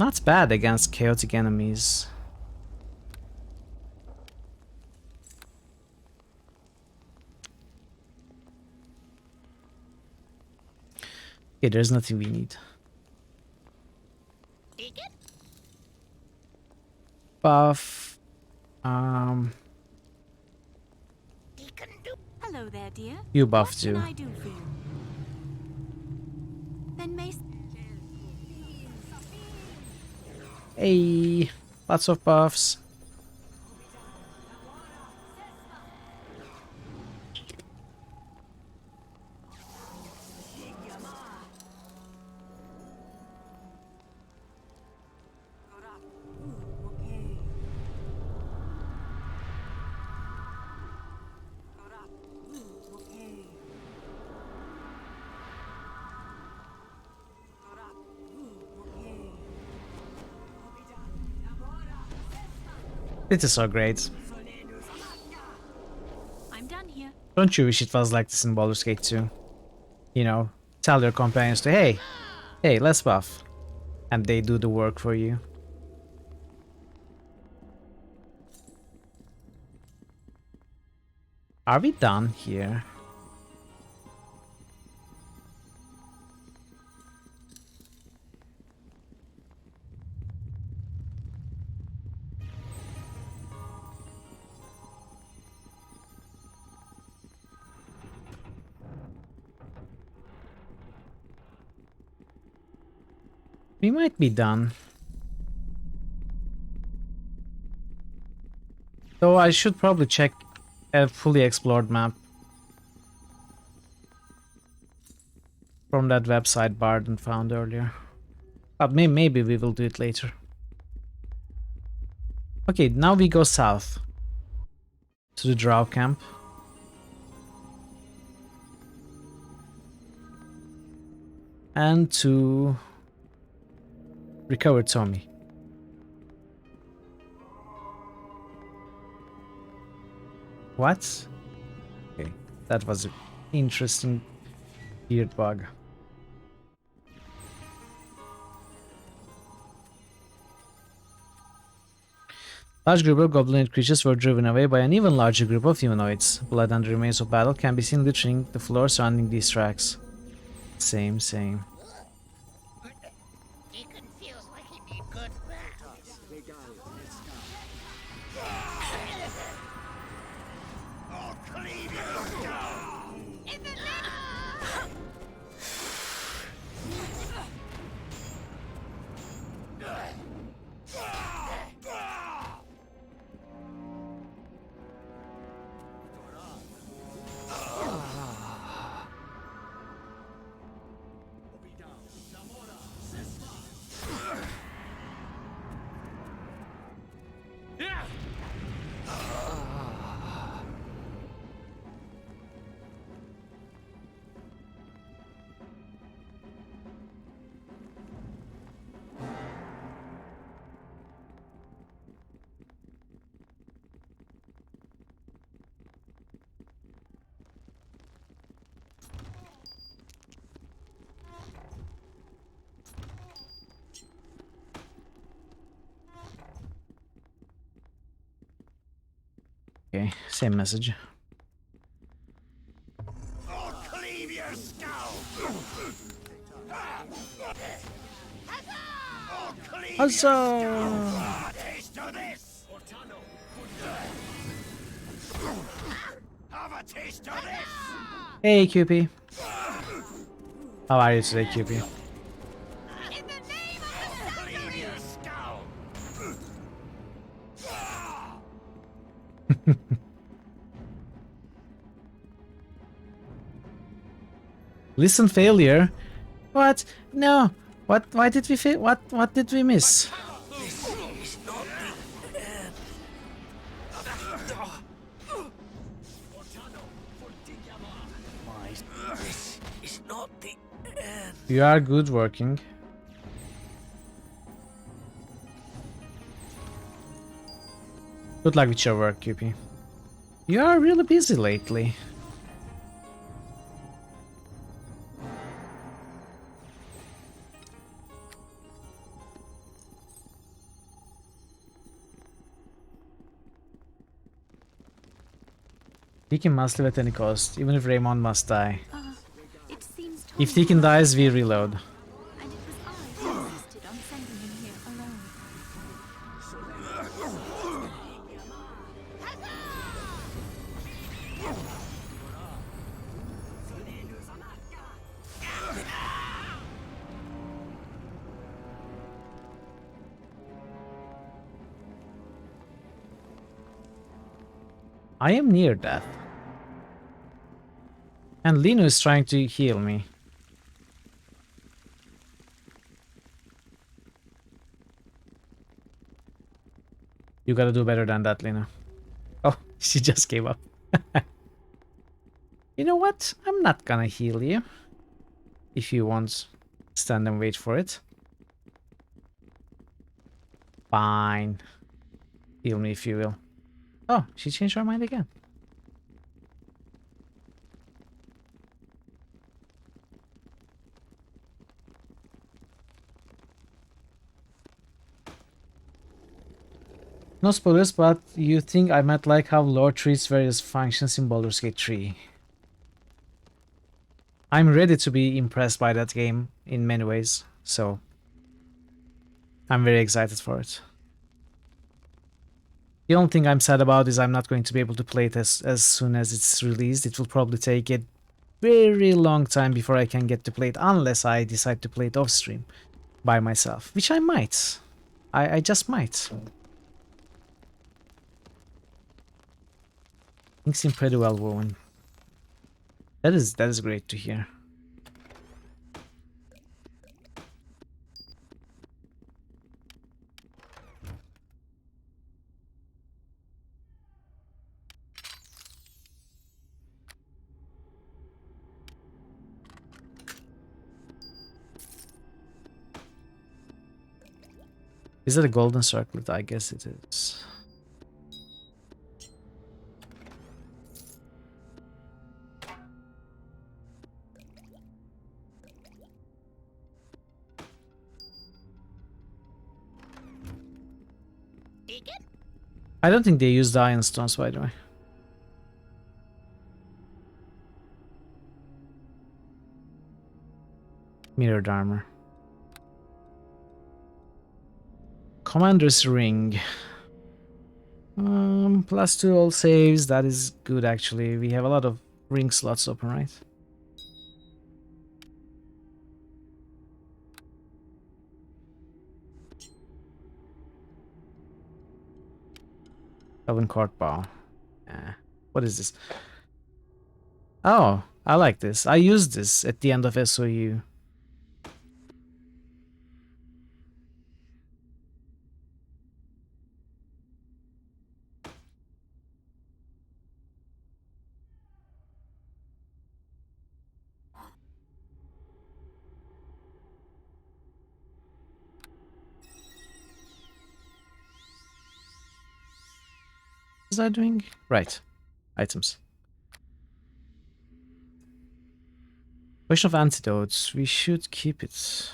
Not bad against chaotic enemies. Okay, there's nothing we need. Buff. Hello there, dear. You buff What too. can I do for you? Then may Hey, lots of buffs. This is so great. I'm done here. Don't you wish it was like this in Baldur's Gate 2? You know, tell your companions to, hey, let's buff. And they do the work for you. Are we done here? We might be done. Though I should probably check a fully explored map from that website Barden found earlier. But maybe we will do it later. Okay, now we go south to the Drow camp. And to recover Tommy. What? Okay, that was an interesting weird bug. Large group of goblinoid creatures were driven away by an even larger group of humanoids. Blood and the remains of battle can be seen littering the floor surrounding these tracks. Same. Okay, same message. I'll cleave your skull! I'll cleave Huzzah! taste of this! Have a taste of this! Hey, QP. How are you today, QP? Cleave your skull! Listen, failure. What? No. What? Why did we what did we miss? It's not the end. You are good working. Good luck with your work, QP. You are really busy lately. Deacon must live at any cost, even if Raymond must die. It seems If Deacon dies, we reload. and it was I who insisted on sending him here alone. I am near death. And Lino is trying to heal me. You gotta do better than that, Lino. Oh, she just gave up. You know what? I'm not gonna heal you. If you want, stand and wait for it. Fine. Heal me if you will. Oh, she changed her mind again. No spoilers, but you think I might like how lore treats various functions in Baldur's Gate 3. I'm ready to be impressed by that game in many ways, so I'm very excited for it. The only thing I'm sad about is I'm not going to be able to play it as soon as it's released. It will probably take a very long time before I can get to play it, unless I decide to play it off stream by myself, which I might. I just might. Things seem pretty well woven. That is great to hear. Is it a golden circlet? I guess it is. I don't think they use the iron stones, by the way. Mirrored armor. Commander's ring. +2 all saves. That is good, actually. We have a lot of ring slots open, right? Elven court bow. What is this? Oh, I like this. I use this at the end of SOU. What was I doing? Right. Items. Potion of antidotes. We should keep it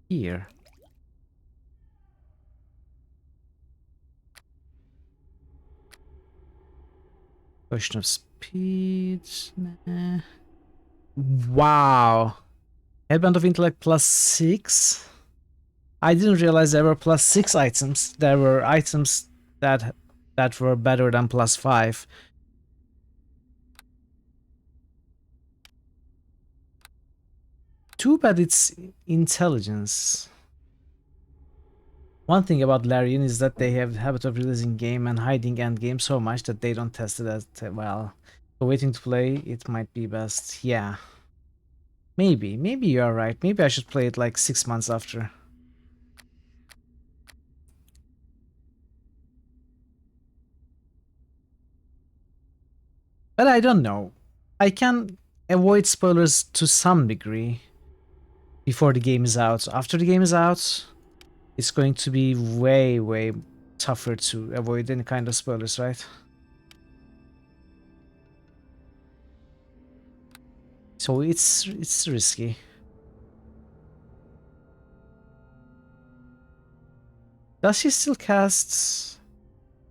here. Potion of speed. Nah. Wow. Headband of intellect +6. I didn't realize there were +6 items. There were items that were better than +5. Too bad it's intelligence. One thing about Larian is that they have the habit of releasing game and hiding end game so much that they don't test it as well. So waiting to play, it might be best. Yeah. Maybe you are right. Maybe I should play it like 6 months after. But I don't know. I can avoid spoilers to some degree before the game is out. After the game is out, it's going to be way tougher to avoid any kind of spoilers, right? So it's risky. Does he still cast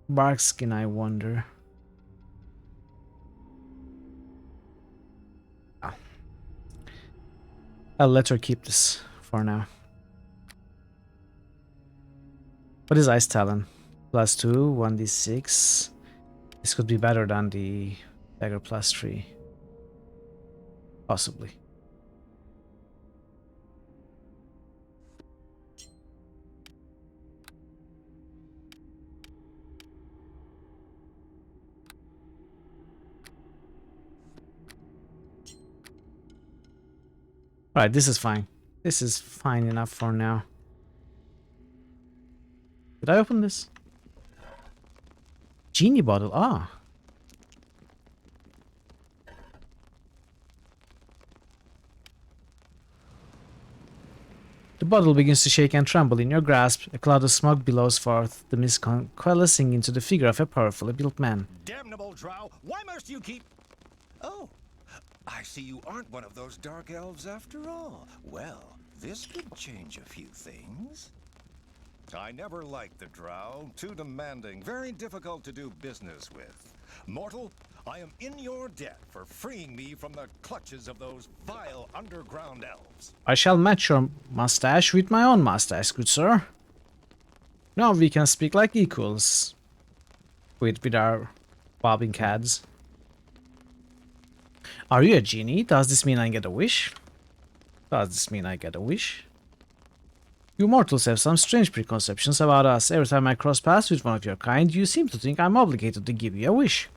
Barkskin, I wonder? Oh. I'll let her keep this for now. What is Ice Talon? +2, 1d6. This could be better than the Dagger +3. Possibly. Alright, this is fine. This is fine enough for now. Did I open this? Genie bottle, ah. The bottle begins to shake and tremble in your grasp. A cloud of smoke billows forth, the mist coalescing into the figure of a powerfully built man. Damnable drow, why must you keep... Oh, I see you aren't one of those dark elves after all. Well, this could change a few things. I never liked the drow. Too demanding, very difficult to do business with. Mortal, I am in your debt for freeing me from the clutches of those vile underground elves. I shall match your mustache with my own mustache, good sir. Now we can speak like equals. With our bobbing heads. Are you a genie? Does this mean I get a wish? Does this mean I get a wish? You mortals have some strange preconceptions about us. Every time I cross paths with one of your kind, you seem to think I'm obligated to give you a wish.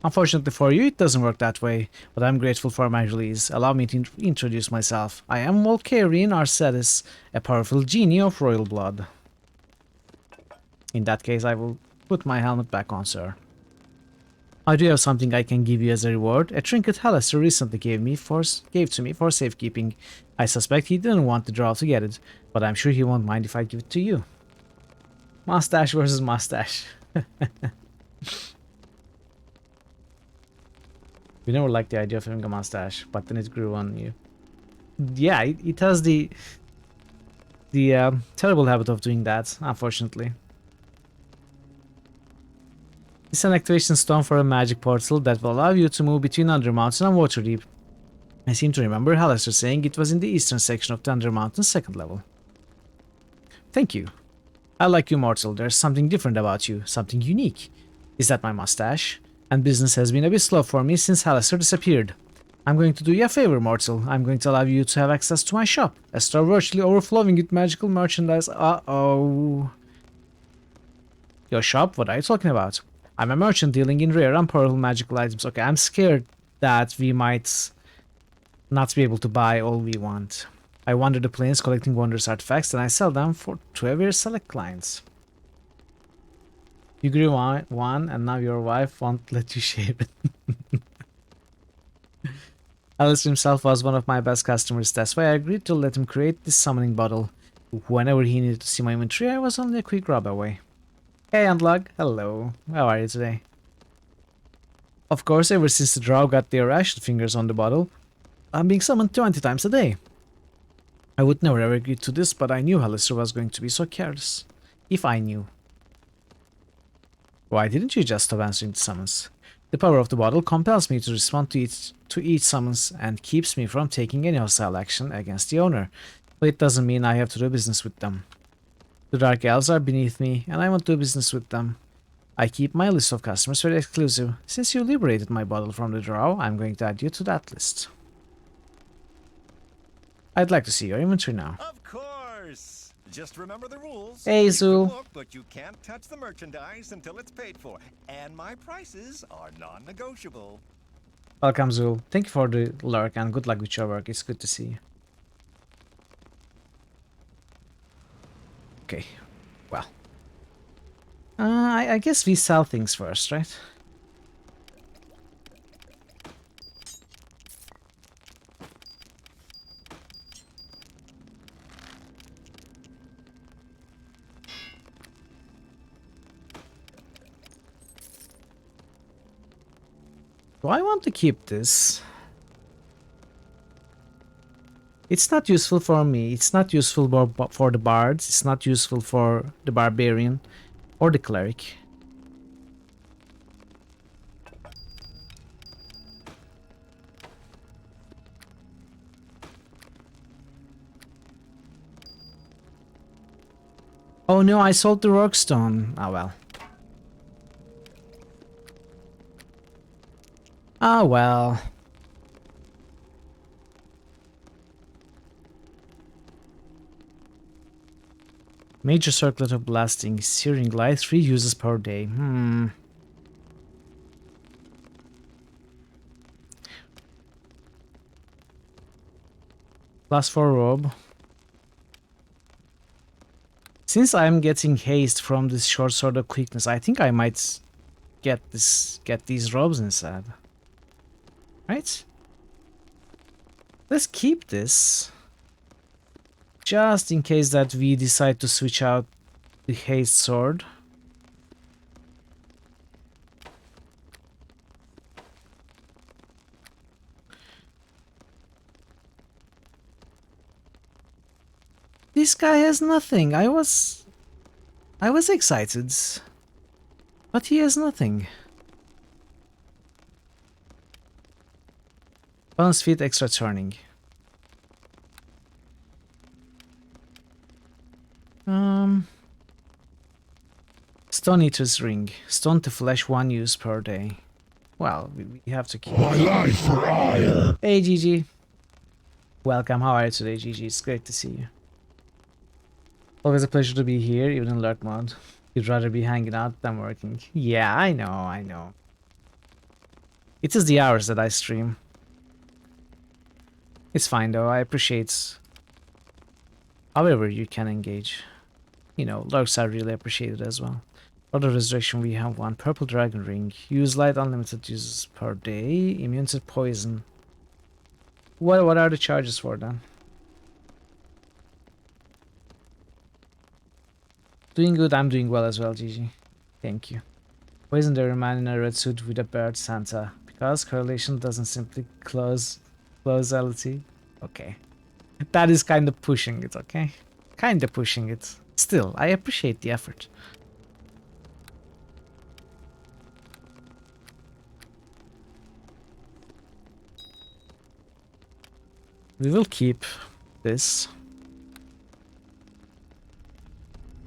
Unfortunately for you, it doesn't work that way, but I'm grateful for my release. Allow me to introduce myself. I am Volkarian Arcetis, a powerful genie of royal blood. In that case, I will put my helmet back on, sir. I do have something I can give you as a reward. A trinket Halaster recently gave to me for safekeeping. I suspect he didn't want the drow to get it, but I'm sure he won't mind if I give it to you. Mustache versus mustache. We never liked the idea of having a mustache, but then it grew on you. Yeah, it has the terrible habit of doing that, unfortunately. It's an activation stone for a magic portal that will allow you to move between Under Mountain and Waterdeep. I seem to remember Halaster saying it was in the eastern section of the Under Mountain's second level. Thank you. I like you, mortal. There's something different about you, something unique. Is that my mustache? And business has been a bit slow for me since Halaster disappeared. I'm going to do you a favor, mortal. I'm going to allow you to have access to my shop, a store virtually overflowing with magical merchandise. Uh-oh. Your shop? What are you talking about? I'm a merchant dealing in rare and powerful magical items. Okay, I'm scared that we might not be able to buy all we want. I wander the plains collecting wondrous artifacts and I sell them to a very select clients. You grew one and now your wife won't let you shave it. Alistair himself was one of my best customers. That's why I agreed to let him create this summoning bottle. Whenever he needed to see my inventory, I was only a quick grab away. Hey Unlug, hello. How are you today? Of course, ever since the drow got their ashen fingers on the bottle, I'm being summoned 20 times a day. I would never ever agree to this, but I knew Halaster was going to be so careless. If I knew. Why didn't you just stop answering the summons? The power of the bottle compels me to respond to each summons and keeps me from taking any hostile action against the owner, but it doesn't mean I have to do business with them. The Dark Elves are beneath me, and I won't do business with them. I keep my list of customers very exclusive. Since you liberated my bottle from the drow, I'm going to add you to that list. I'd like to see your inventory now. Of course! Just remember the rules. Hey, You Zul. can look, but you can't touch the merchandise until it's paid for. And my prices are non-negotiable. Welcome, Zul. Thank you for the lurk and good luck with your work. It's good to see you. Okay, well. I guess we sell things first, right? Do I want to keep this? It's not useful for me. It's not useful for the bards. It's not useful for the barbarian or the cleric. Oh no, I sold the rockstone. Ah well. Ah well. Major circlet of blasting, searing light, 3 uses per day. +4 robe. Since I'm getting haste from this short sword of quickness, I think I might get these robes instead. Right? Let's keep this. Just in case that we decide to switch out the haste sword. This guy has nothing. I was excited. But he has nothing. Balance feet, extra turning. Stone Eater's Ring. Stone to flesh, 1 use per day. Well, we have to keep... My life for hire! Hey, GG. Welcome, how are you today, GG? It's great to see you. Always a pleasure to be here, even in lurk mode. You'd rather be hanging out than working. Yeah, I know. It is the hours that I stream. It's fine though, I appreciate however you can engage. You know, lurks are really appreciated as well. Other resurrection, we have 1 purple dragon ring. Use light unlimited uses per day. Immune to poison. What are the charges for then? Doing good, I'm doing well as well, GG. Thank you. Poison the man in a red suit with a bird Santa. Because correlation doesn't simply causality. Okay. That is kind of pushing it, okay? Kind of pushing it. Still, I appreciate the effort. We will keep this.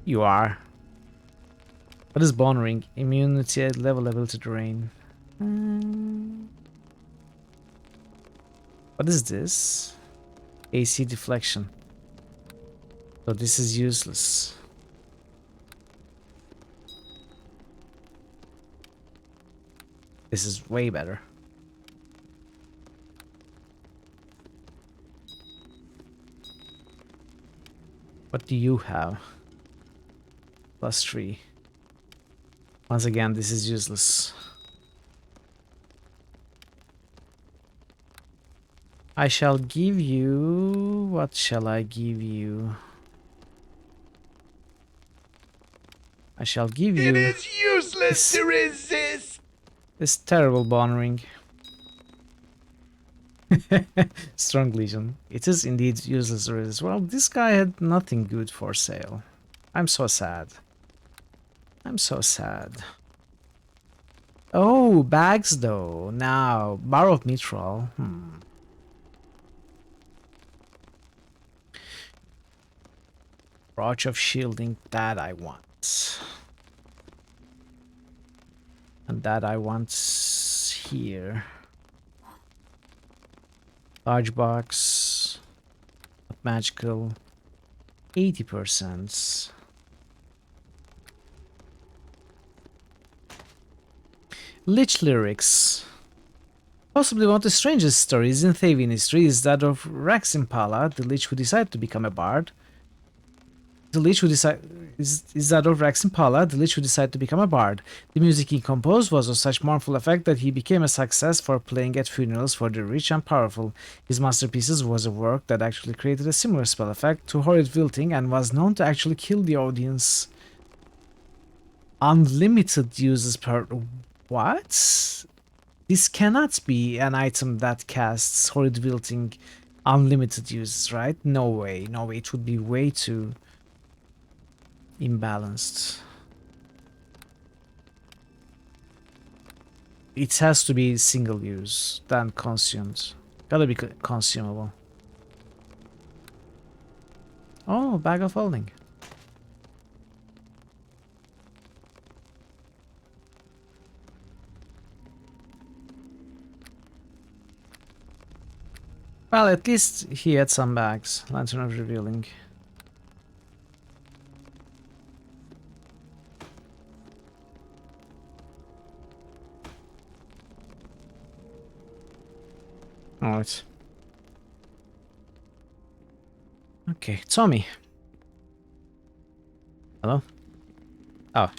You are. What is Bone Ring? Immunity at level ability to rain. What is this? AC deflection. So this is useless. This is way better. What do you have? +3. Once again, this is useless. I shall give you... What shall I give you? I shall give you... It is useless to resist! This terrible bone ring. Strong Legion. It is indeed useless to resist. Well, this guy had nothing good for sale. I'm so sad. I'm so sad. Oh, bags though. Now, bar of mithril. Brooch of shielding. That I want. And that I want here. Large box. Magical. 80%. Lich lyrics. Possibly one of the strangest stories in Thavian history is that of Rex Impala, the lich who decided to become a bard. The lich who is that of Rex Impala, the lich who decided to become a bard. The music he composed was of such mournful effect that he became a success for playing at funerals for the rich and powerful. His masterpieces was a work that actually created a similar spell effect to horrid wilting and was known to actually kill the audience. Unlimited uses per... What? This cannot be an item that casts horrid wilting unlimited uses, right? No way, no way. It would be way too imbalanced. It has to be single use, then consumed. Gotta be consumable. Oh, bag of holding. Well, at least he had some bags. Lantern of Revealing. Alright. Okay, Tommy. Hello? Oh.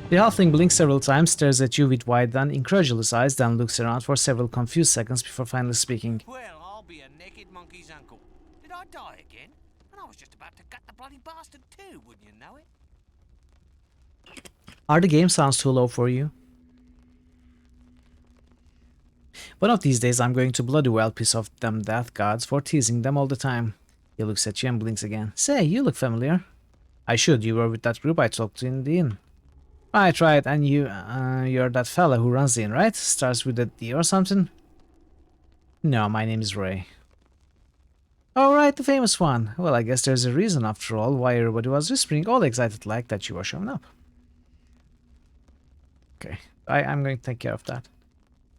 The halfling blinks several times, stares at you with wide and incredulous eyes, then looks around for several confused seconds before finally speaking. Well, I'll be a naked monkey's uncle. Did I die again? And I was just about to gut the bloody bastard too, wouldn't you know it? Are the game sounds too low for you? One of these days I'm going to bloody well piss off them death gods for teasing them all the time. He looks at you and blinks again. Say, you look familiar. I should, you were with that group I talked to in the inn. Right, and you're that fella who runs the inn, right? Starts with a D or something? No, my name is Ray. Oh, right, the famous one. Well, I guess there's a reason, after all, why everybody was whispering all excited like that you were showing up. Okay, I'm going to take care of that.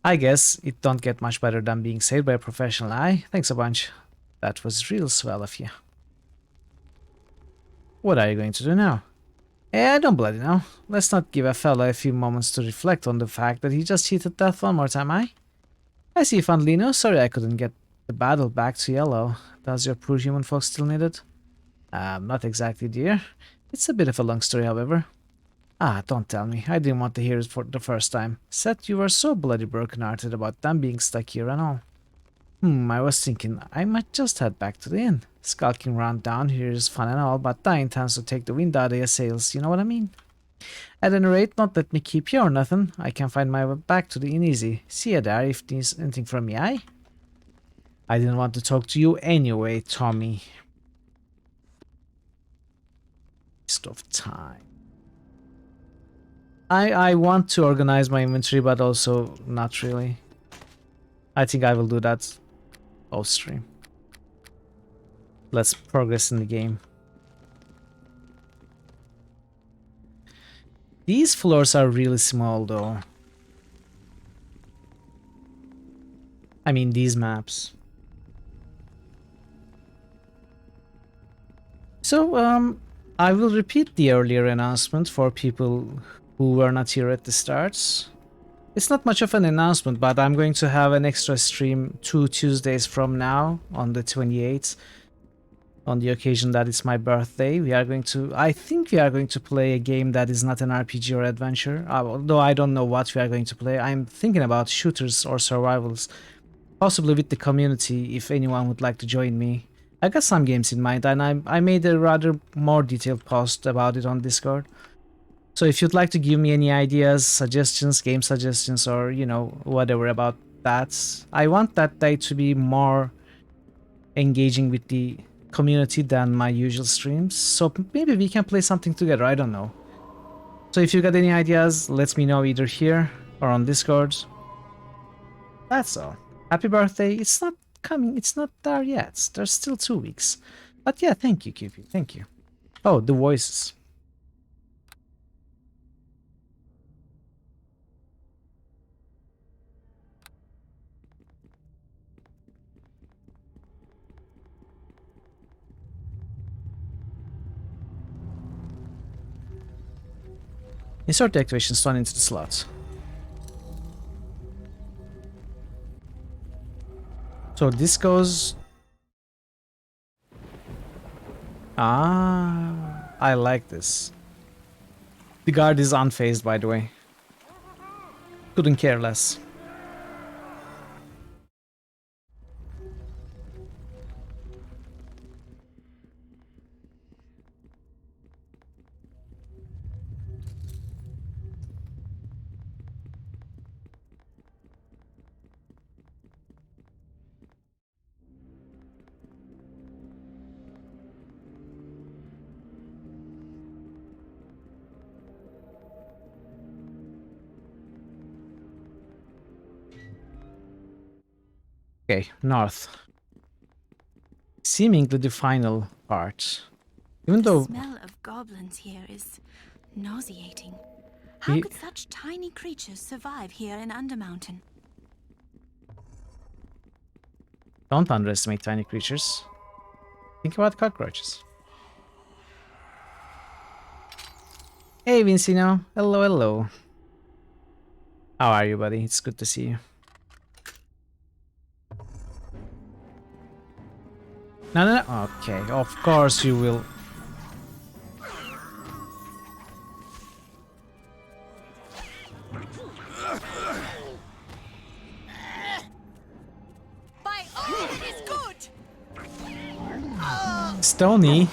I guess it don't get much better than being saved by a professional eye. Thanks a bunch. That was real swell of you. What are you going to do now? I don't bloody know. Let's not give a fella a few moments to reflect on the fact that he just cheated death one more time, I see, Fandlino. Sorry I couldn't get the battle back to yellow. Does your poor human folk still need it? Not exactly, dear. It's a bit of a long story, however. Ah, don't tell me. I didn't want to hear it for the first time. Said you were so bloody broken-hearted about them being stuck here and all. I was thinking I might just head back to the inn. Skulking around down here is fun and all, but I intend to take the wind out of your sails, you know what I mean? At any rate, not let me keep you or nothing. I can find my way back to the inn easy. See you there if needs anything from me, I didn't want to talk to you anyway, Tommy. Waste of time. I want to organize my inventory, but also not really. I think I will do that off stream. Let's progress in the game. These floors are really small though. I mean, these maps. So, I will repeat the earlier announcement for people who were not here at the start. It's not much of an announcement, but I'm going to have an extra stream 2 Tuesdays from now on the 28th. On the occasion that it's my birthday, I think we are going to play a game that is not an RPG or adventure, although I don't know what we are going to play. I'm thinking about shooters or survivals, possibly with the community if anyone would like to join me. I got some games in mind and I made a rather more detailed post about it on Discord. So if you'd like to give me any ideas, suggestions, game suggestions, or you know, whatever about that, I want that day to be more engaging with the community than my usual streams, so maybe we can play something together, I don't know. So if you got any ideas, let me know either here or on Discord. That's all. Happy birthday. It's not coming, it's not there yet. There's still 2 weeks. But yeah, thank you, QP, thank you. Oh, the voices. Insert the activation stone into the slot. So this goes... Ah, I like this. The guard is unfazed, by the way. Couldn't care less. Okay, north. Seemingly the final part. Even The though smell of goblins here is nauseating. How could such tiny creatures survive here in Undermountain? don't underestimate tiny creatures. Think about cockroaches. Hey Vincino, hello, hello. How are you, buddy? It's good to see you. No, no, no. Okay, of course you will. By all that is good! Stony.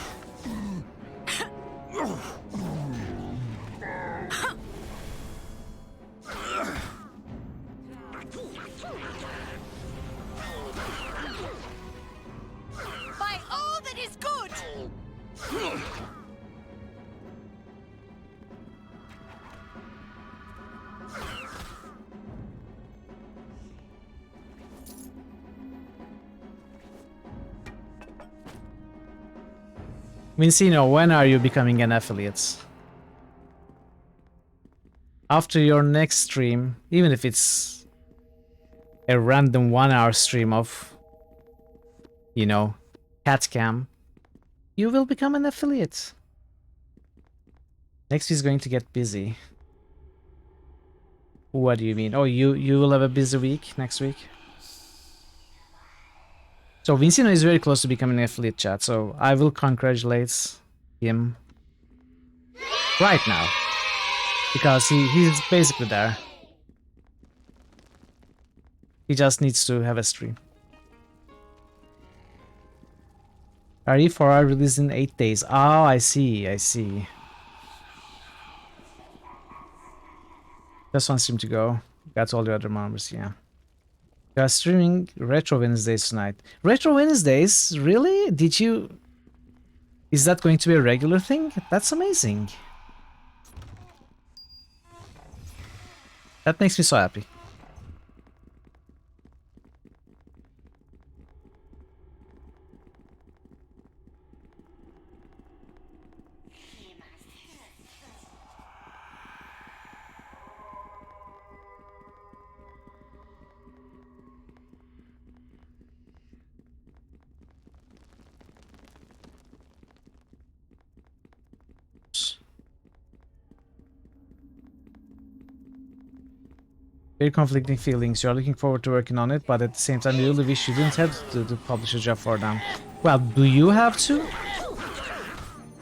By all that is good! Vincino, when are you becoming an affiliate? After your next stream, even if it's a random 1-hour stream of, you know, cat cam, you will become an affiliate. Next is going to get busy. What do you mean? Oh, you will have a busy week next week? So Vincino is very close to becoming an affiliate, chat, so I will congratulate him right now. Because he's basically there. He just needs to have a stream. RE4R released in 8 days. Oh, I see, I see. Just one stream to go. Got all the other members, yeah. You are streaming Retro Wednesdays tonight. Retro Wednesdays? Really? Did you... Is that going to be a regular thing? That's amazing. That makes me so happy. Very conflicting feelings. You're looking forward to working on it, but at the same time, you really wish you didn't have to publish a job for them. Well, do you have to?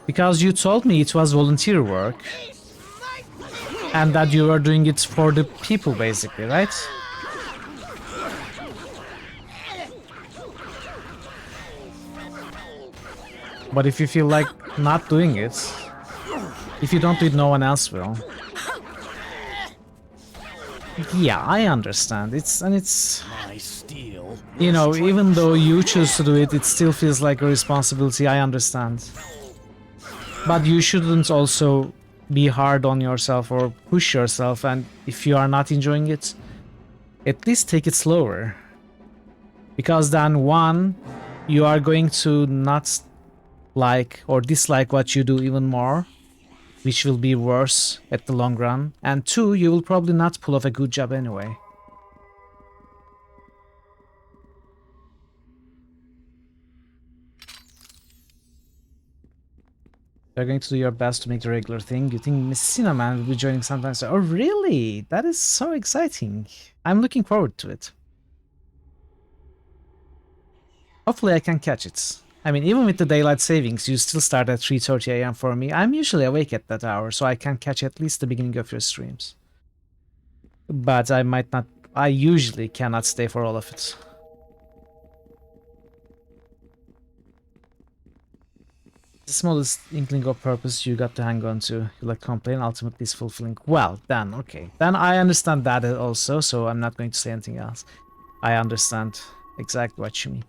Because you told me it was volunteer work. And that you were doing it for the people, basically, right? But if you feel like not doing it, if you don't do it, no one else will. Yeah, I understand. It's you know, even though you choose to do it, it still feels like a responsibility. I understand. But you shouldn't also be hard on yourself or push yourself, and if you are not enjoying it, at least take it slower. Because then, one, you are going to not like or dislike what you do even more, which will be worse at the long run, and two, you will probably not pull off a good job anyway. You're going to do your best to make the regular thing. You think Miss Cinnamon will be joining sometimes? Oh, really? That is so exciting. I'm looking forward to it. Hopefully I can catch it. I mean, even with the daylight savings, you still start at 3:30 a.m. for me. I'm usually awake at that hour, so I can catch at least the beginning of your streams. But I might not... I usually cannot stay for all of it. The smallest inkling of purpose you got to hang on to. You like complain, ultimately is fulfilling. Well, then, okay. Then I understand that also, so I'm not going to say anything else. I understand exactly what you mean.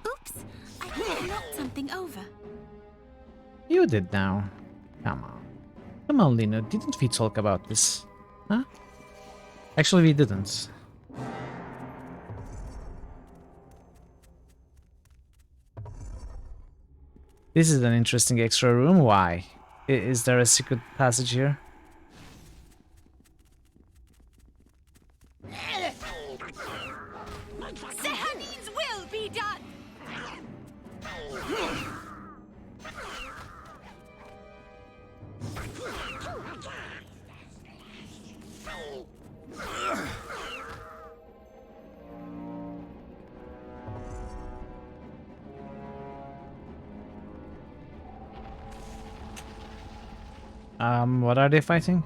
Oops! I think I knocked something over. You did now. Come on. Come on, Lino. Didn't we talk about this? Huh? Actually, we didn't. This is an interesting extra room. Why? Is there a secret passage here? Sehanim's will be done! What are they fighting?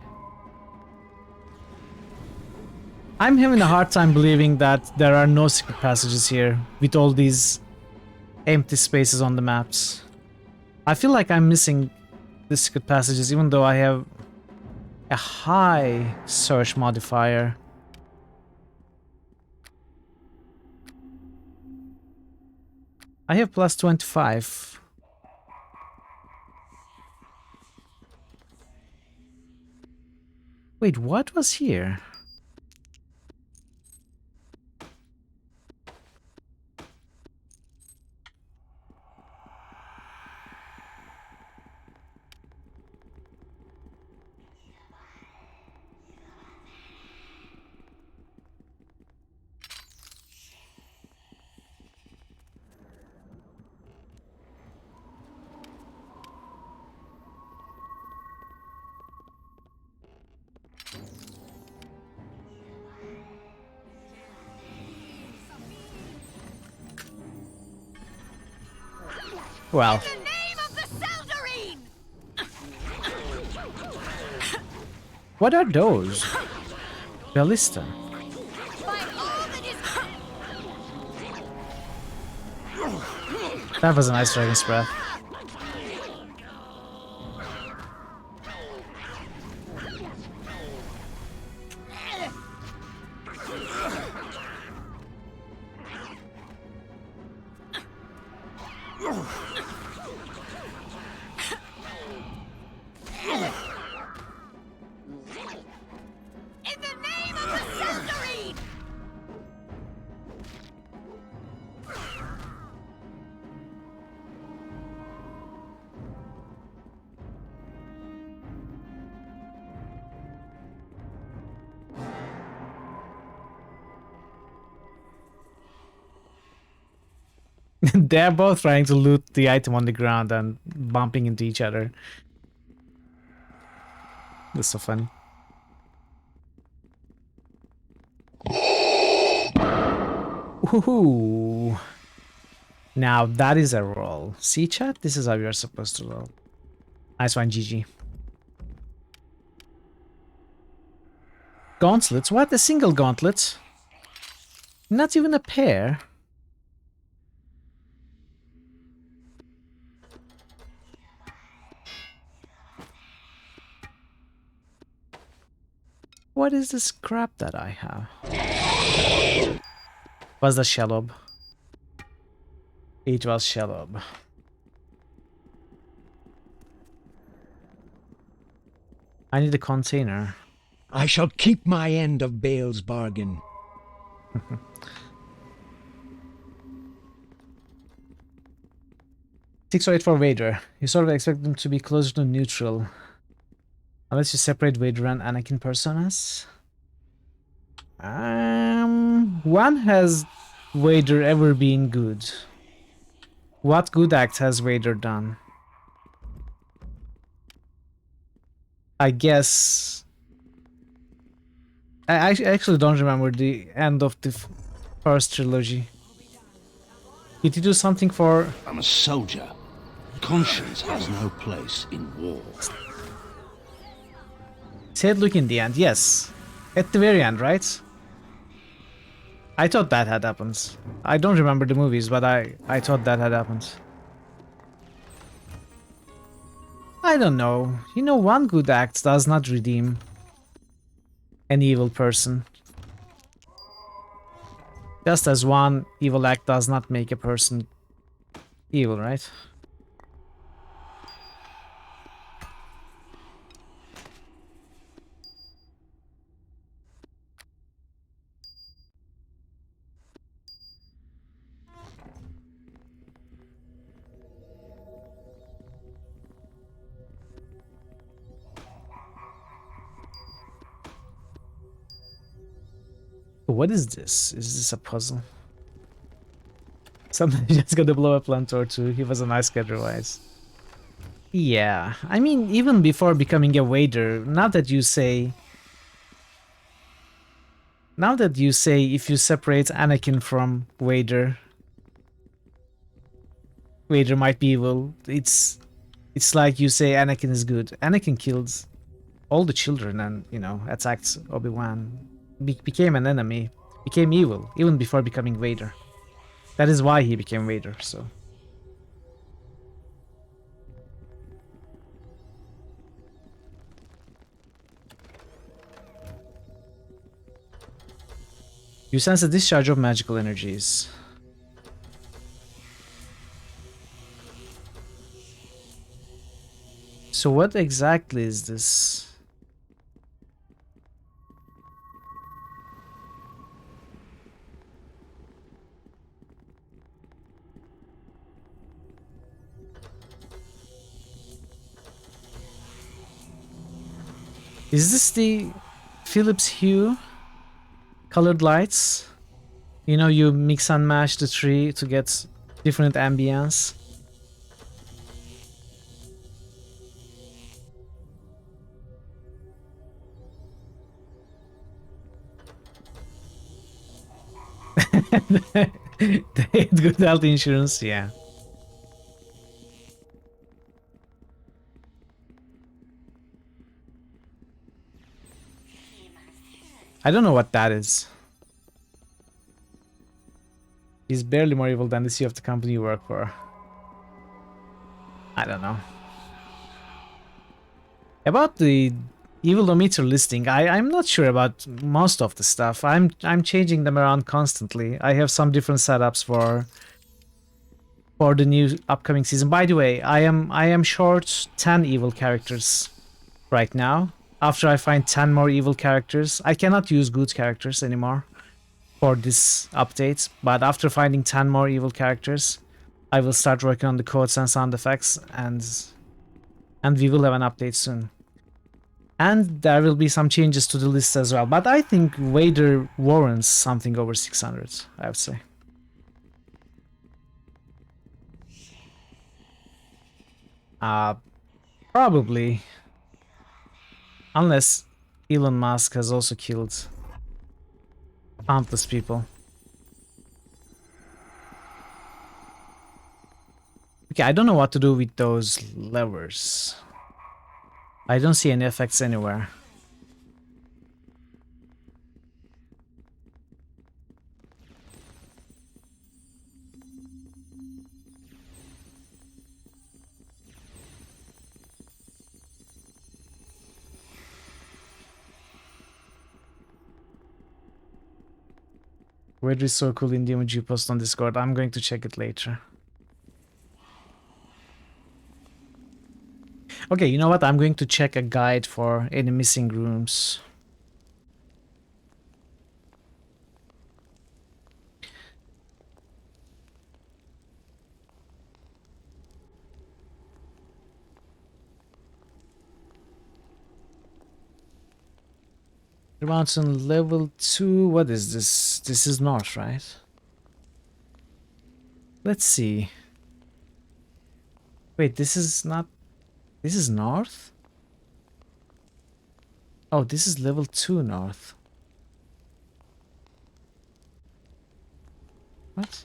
I'm having a hard time believing that there are no secret passages here with all these empty spaces on the maps. I feel like I'm missing the secret passages even though I have a high search modifier. I have plus 25. Wait, what was here? Well, In the name of the Seldarine! what are those? Ballista. By all that is... That was a nice dragon's breath. In the name of the Seldarine! They're both trying to loot the item on the ground and bumping into each other. That's so funny. Woohoo! Now that is a roll. See, chat? This is how you're supposed to roll. Nice one, GG. Gauntlets? What? A single gauntlet? Not even a pair? What is this crap that I have? Was the Shelob? It was Shelob. I need a container. I shall keep my end of Bale's bargain. 608 for Vader. You sort of expect them to be closer to neutral. Unless you separate Vader and Anakin personas. When has Vader ever been good? What good act has Vader done? I guess... I actually don't remember the end of the first trilogy. Did he do something for... I'm a soldier. Conscience has no place in war. Said look in the end, yes. At the very end, right? I thought that had happened. I don't remember the movies, but I thought that had happened. I don't know. You know, one good act does not redeem an evil person. Just as one evil act does not make a person evil, right? What is this? Is this a puzzle? Somebody just got to blow a plant or two. He was a nice guy otherwise. Yeah, I mean, even before becoming a Vader, now that you say if you separate Anakin from Vader, Vader might be evil. It's like you say Anakin is good. Anakin killed all the children and, you know, attacked Obi-Wan. Became an enemy, became evil, even before becoming Vader. That is why he became Vader, so... You sense a discharge of magical energies. So what exactly is this? Is this the Philips Hue colored lights? You know, you mix and match the tree to get different ambience. They had good health insurance, yeah. I don't know what that is. He's barely more evil than the CEO of the company you work for. I don't know. About the evilometer listing, I'm not sure about most of the stuff. I'm changing them around constantly. I have some different setups for the new upcoming season. By the way, I am short 10 evil characters right now. After I find 10 more evil characters, I cannot use good characters anymore for this update, but after finding 10 more evil characters, I will start working on the codes and sound effects, and we will have an update soon. And there will be some changes to the list as well, but I think Vader warrants something over 600, I would say. Probably. Unless Elon Musk has also killed countless people. Okay, I don't know what to do with those levers. I don't see any effects anywhere. Where is so cool in the image you post on Discord? I'm going to check it later. Okay, you know what? I'm going to check a guide for any missing rooms. Mountain level 2. What is this? This is north, right? Let's see. Wait, this is not... This is north? Oh, this is level 2 north. What?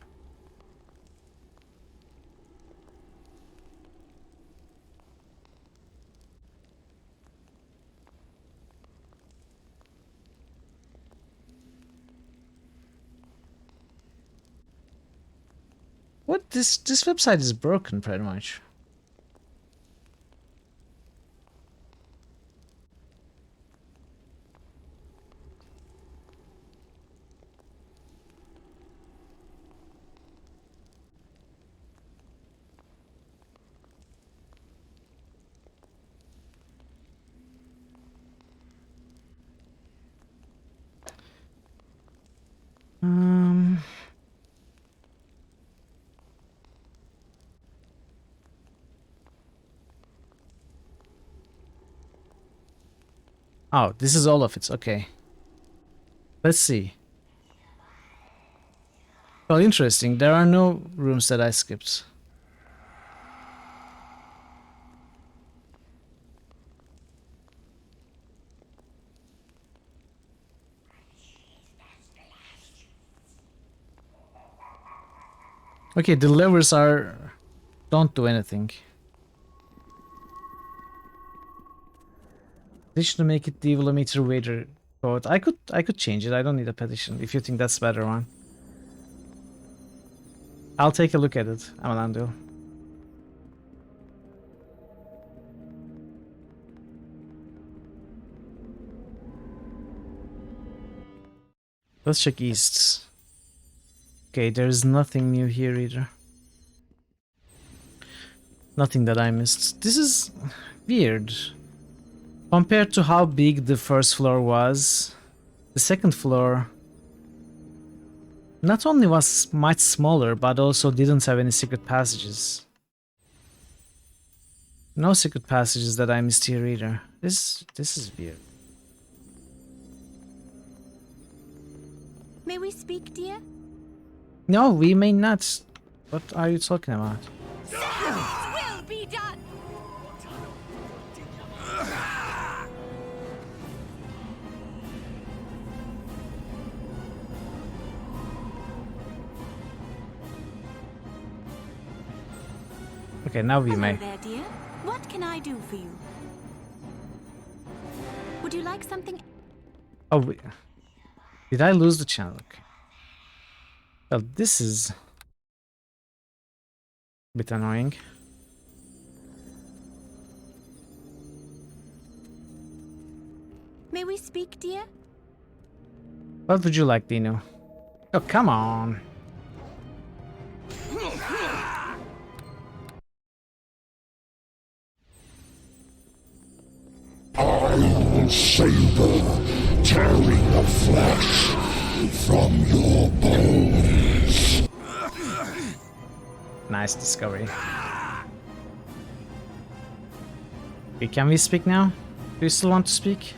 What? This website is broken pretty much. Oh, this is all of it. Okay. Let's see. Well, interesting. There are no rooms that I skipped. Okay, the levers are... don't do anything. Petition to make it the Evilometer wager code. I could change it. I don't need a petition if you think that's a better one. I'll take a look at it, Amalando. Let's check east. Okay, there's nothing new here either. Nothing that I missed. This is weird. Compared to how big the first floor was, the second floor not only was much smaller, but also didn't have any secret passages. No secret passages that I missed here either. This is weird. May we speak, dear? No, we may not. What are you talking about? Will be done. Okay, now we may. Hello there, dear. What can I do for you? Would you like something? Oh, did I lose the channel? Okay. Well, this is a bit annoying. May we speak, dear? What would you like, Dino? Oh, come on. Iron saber, tearing the flesh from your bones. Nice discovery. Okay, can we speak now? Do you still want to speak?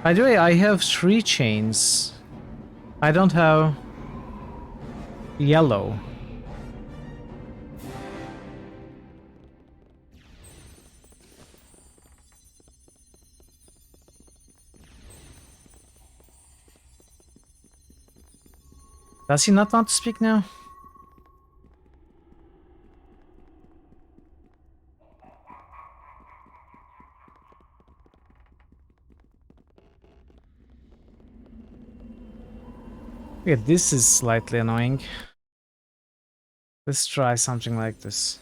By the way, I have 3 chains. I don't have yellow. Does he not want to speak now? Okay, this is slightly annoying. Let's try something like this.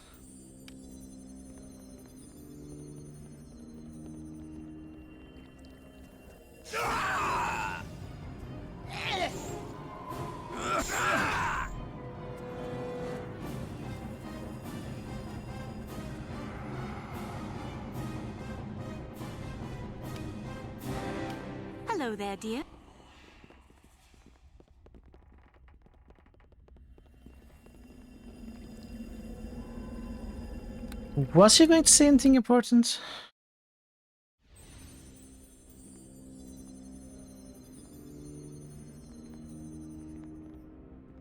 Hello there, dear. Was she going to say anything important?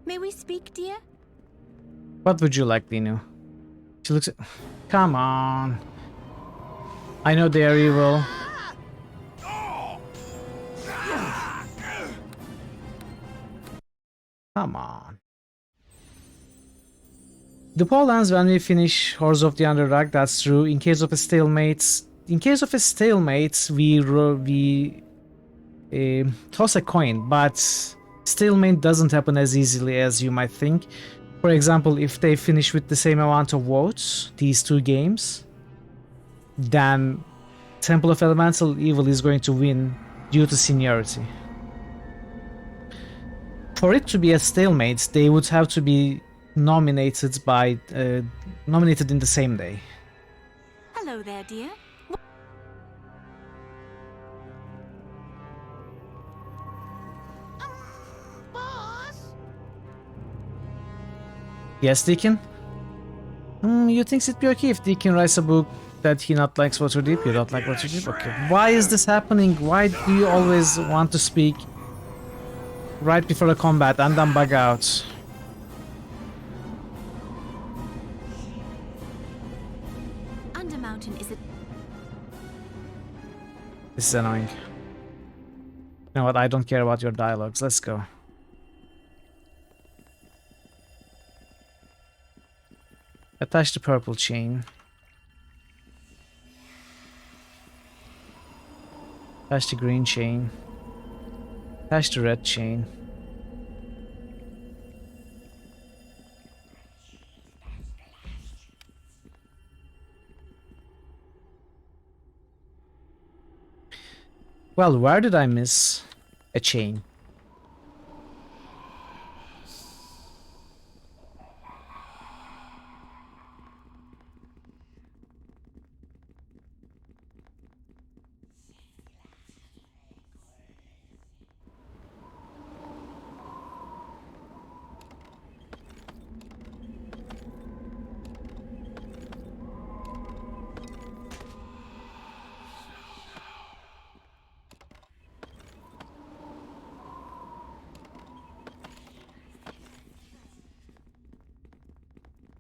May we speak, dear? What would you like, Dinu? She looks at... Come on. I know they are evil. Come on. The poll ends when we finish Horrors of the Underdark, that's true. In case of a stalemate, we toss a coin, but stalemate doesn't happen as easily as you might think. For example, if they finish with the same amount of votes, these two games, then Temple of Elemental Evil is going to win due to seniority. For it to be a stalemate, they would have to be nominated in the same day. Hello there, dear. Yes, Deacon? You think it'd be okay if Deacon writes a book that he not likes Waterdeep? You don't like Waterdeep? Okay. Why is this happening? Why do you always want to speak right before the combat and then bug out? Undermountain is a... This is annoying. You know what? I don't care about your dialogues. Let's go. Attach the purple chain. Attach the green chain. Attach the red chain. Well, where did I miss a chain?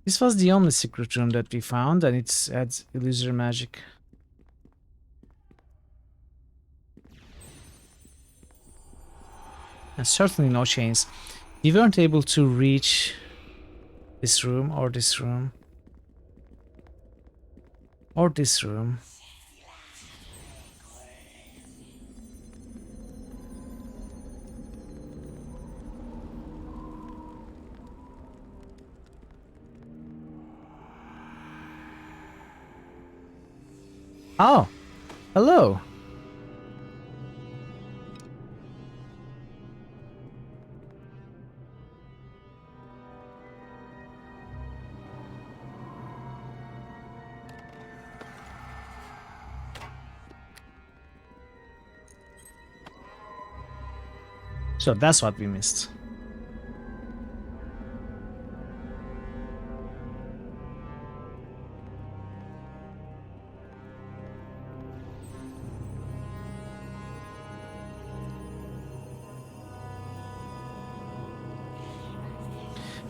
This was the only secret room that we found, and it adds illusory magic. And certainly no chains. We weren't able to reach this room, or this room, or this room. Oh, hello. So that's what we missed.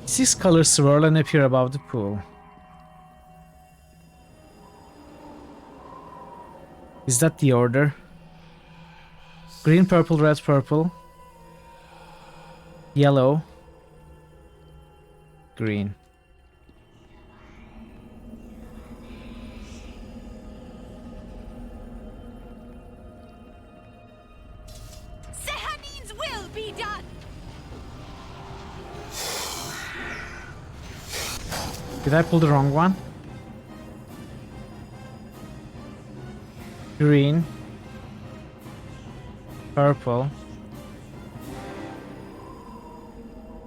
Six colors swirl and appear above the pool. Is that the order? Green, purple, red, purple. Yellow. Green. Sehanin's will be done! Did I pull the wrong one? Green. Purple.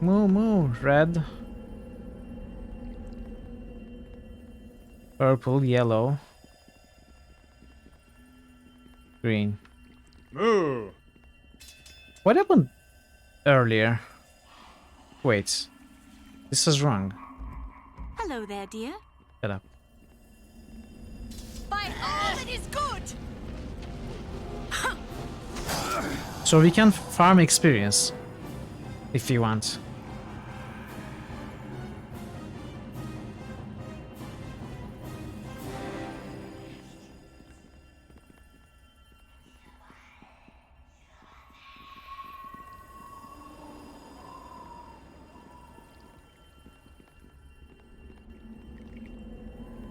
Moo. Red. Purple, yellow. Green. Moo! What happened earlier? Wait. This is wrong. Hello there, dear. Shut up. By all that is good! So we can farm experience. If you want.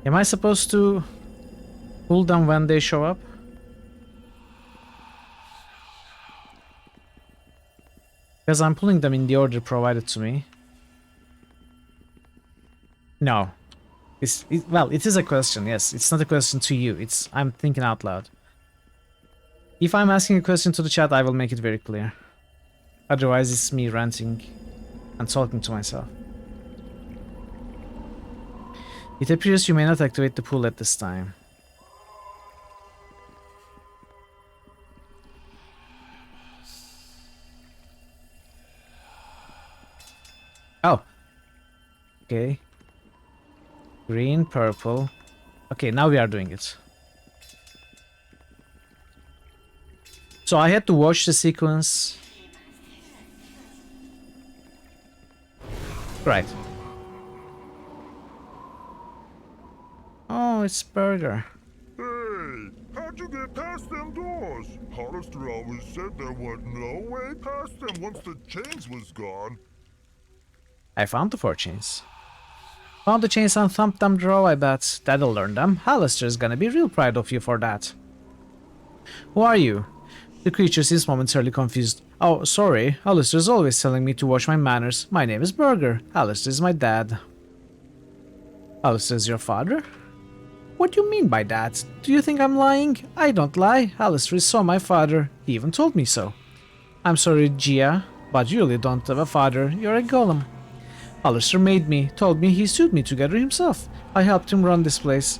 Am I supposed to pull them when they show up? Because I'm pulling them in the order provided to me. No. Well, it is a question, yes. It's not a question to you. I'm thinking out loud. If I'm asking a question to the chat, I will make it very clear. Otherwise, it's me ranting and talking to myself. It appears you may not activate the pool at this time. Oh. Okay. Green, purple. Okay, now we are doing it. So I had to watch the sequence. Right. Oh, it's Burger. Hey, how'd you get past them doors? Hollister always said there wasn't no way past them once the chains was gone. I found the 4 chains. Found the chains and thumped them draw, I bet. That'll learn them. Hollister's gonna be real proud of you for that. Who are you? The creature seems momentarily confused. Oh, sorry. Hollister's always telling me to watch my manners. My name is Burger. Hollister is my dad. Hollister is your father? What do you mean by that? Do you think I'm lying? I don't lie. Hollister is so my father. He even told me so. I'm sorry, Gia, but you really don't have a father. You're a golem. Hollister made me, told me he sewed me together himself. I helped him run this place.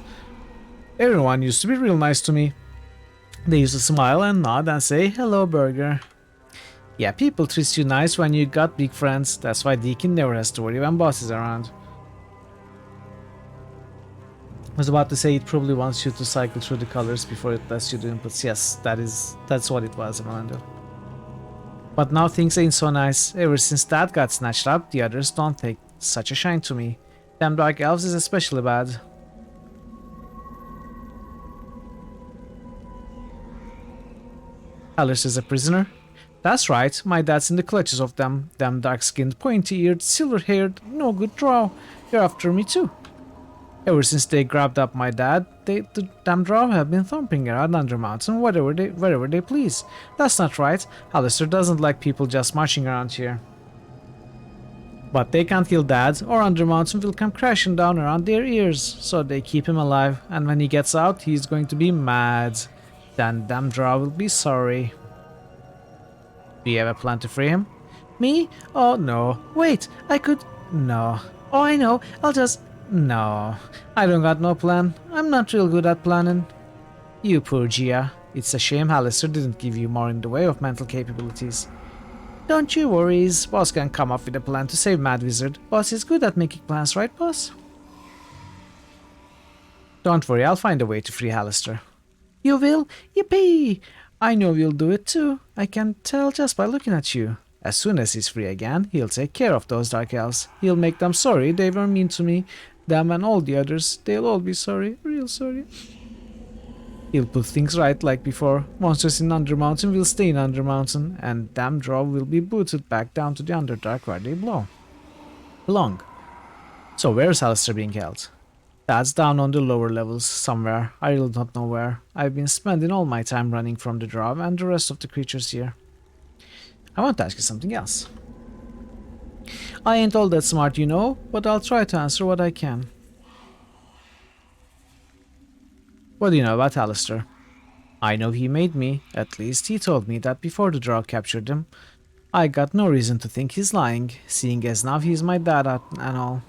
Everyone used to be real nice to me. They used to smile and nod and say, hello, Burger. Yeah, people treat you nice when you got big friends. That's why Deacon never has to worry when boss is around. I was about to say it probably wants you to cycle through the colors before it lets you do inputs. Yes, that's what it was, Emmanuel. But now things ain't so nice. Ever since Dad got snatched up, the others don't take such a shine to me. Them dark elves is especially bad. Alice is a prisoner? That's right, my dad's in the clutches of them. Them dark-skinned, pointy-eared, silver-haired, no good draw. You're after me too. Ever since they grabbed up my dad, the damn drow have been thumping around Undermountain wherever they please. That's not right. Alistair doesn't like people just marching around here. But they can't kill Dad, or Undermountain will come crashing down around their ears, so they keep him alive, and when he gets out, he's going to be mad. Then damn drow will be sorry. Do you have a plan to free him? Me? Oh no. Wait, I could... No. Oh, I know. I'll just... No. I don't got no plan. I'm not real good at planning. You poor Gia. It's a shame Alistair didn't give you more in the way of mental capabilities. Don't you worry, Boss can come up with a plan to save Mad Wizard. Boss is good at making plans, right, Boss? Don't worry, I'll find a way to free Alistair. You will? Yippee! I know you'll do it too. I can tell just by looking at you. As soon as he's free again, he'll take care of those dark elves. He'll make them sorry they were mean to me. Them and all the others, they'll all be sorry, real sorry. He'll put things right like before. Monsters in Undermountain will stay in Undermountain, and damn drow will be booted back down to the Underdark where they belong. So where's Alistair being held? That's down on the lower levels somewhere. I really don't know where. I've been spending all my time running from the drow and the rest of the creatures here. I want to ask you something else. I ain't all that smart, you know, but I'll try to answer what I can. What do you know about Alistair? I know he made me. At least he told me that before the drow captured him. I got no reason to think he's lying, seeing as now he's my dad and all.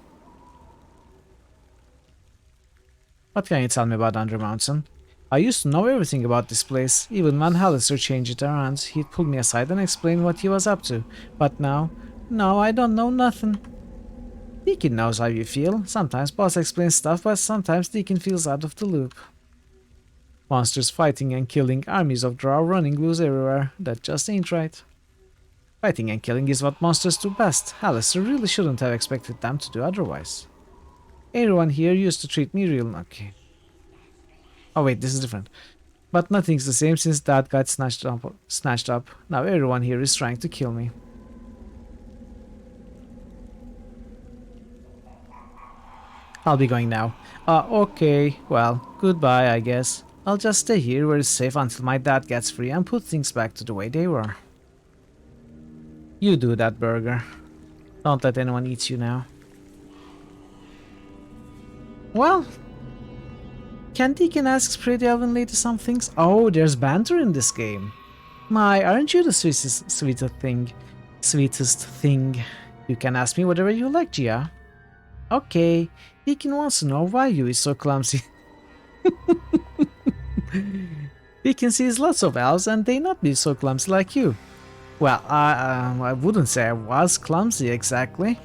What can you tell me about Undermountain? I used to know everything about this place. Even when Hallister changed it around, he'd pull me aside and explain what he was up to. But now, no, I don't know nothing. Deacon knows how you feel. Sometimes boss explains stuff, but sometimes Deacon feels out of the loop. Monsters fighting and killing, armies of drow running loose everywhere. That just ain't right. Fighting and killing is what monsters do best. Hallister really shouldn't have expected them to do otherwise. Everyone here used to treat me real okay. Oh wait, this is different. But nothing's the same since Dad got snatched up. Now everyone here is trying to kill me. I'll be going now. Okay. Well, goodbye, I guess. I'll just stay here where it's safe until my dad gets free and put things back to the way they were. You do that, Burger. Don't let anyone eat you now. Well, can Deacon ask Pretty Elven Lady some things? Oh, there's banter in this game. My, aren't you the sweetest thing? You can ask me whatever you like, Gia. Okay, Deacon wants to know why you is so clumsy. Deacon sees lots of elves and they not be so clumsy like you. Well, I wouldn't say I was clumsy exactly.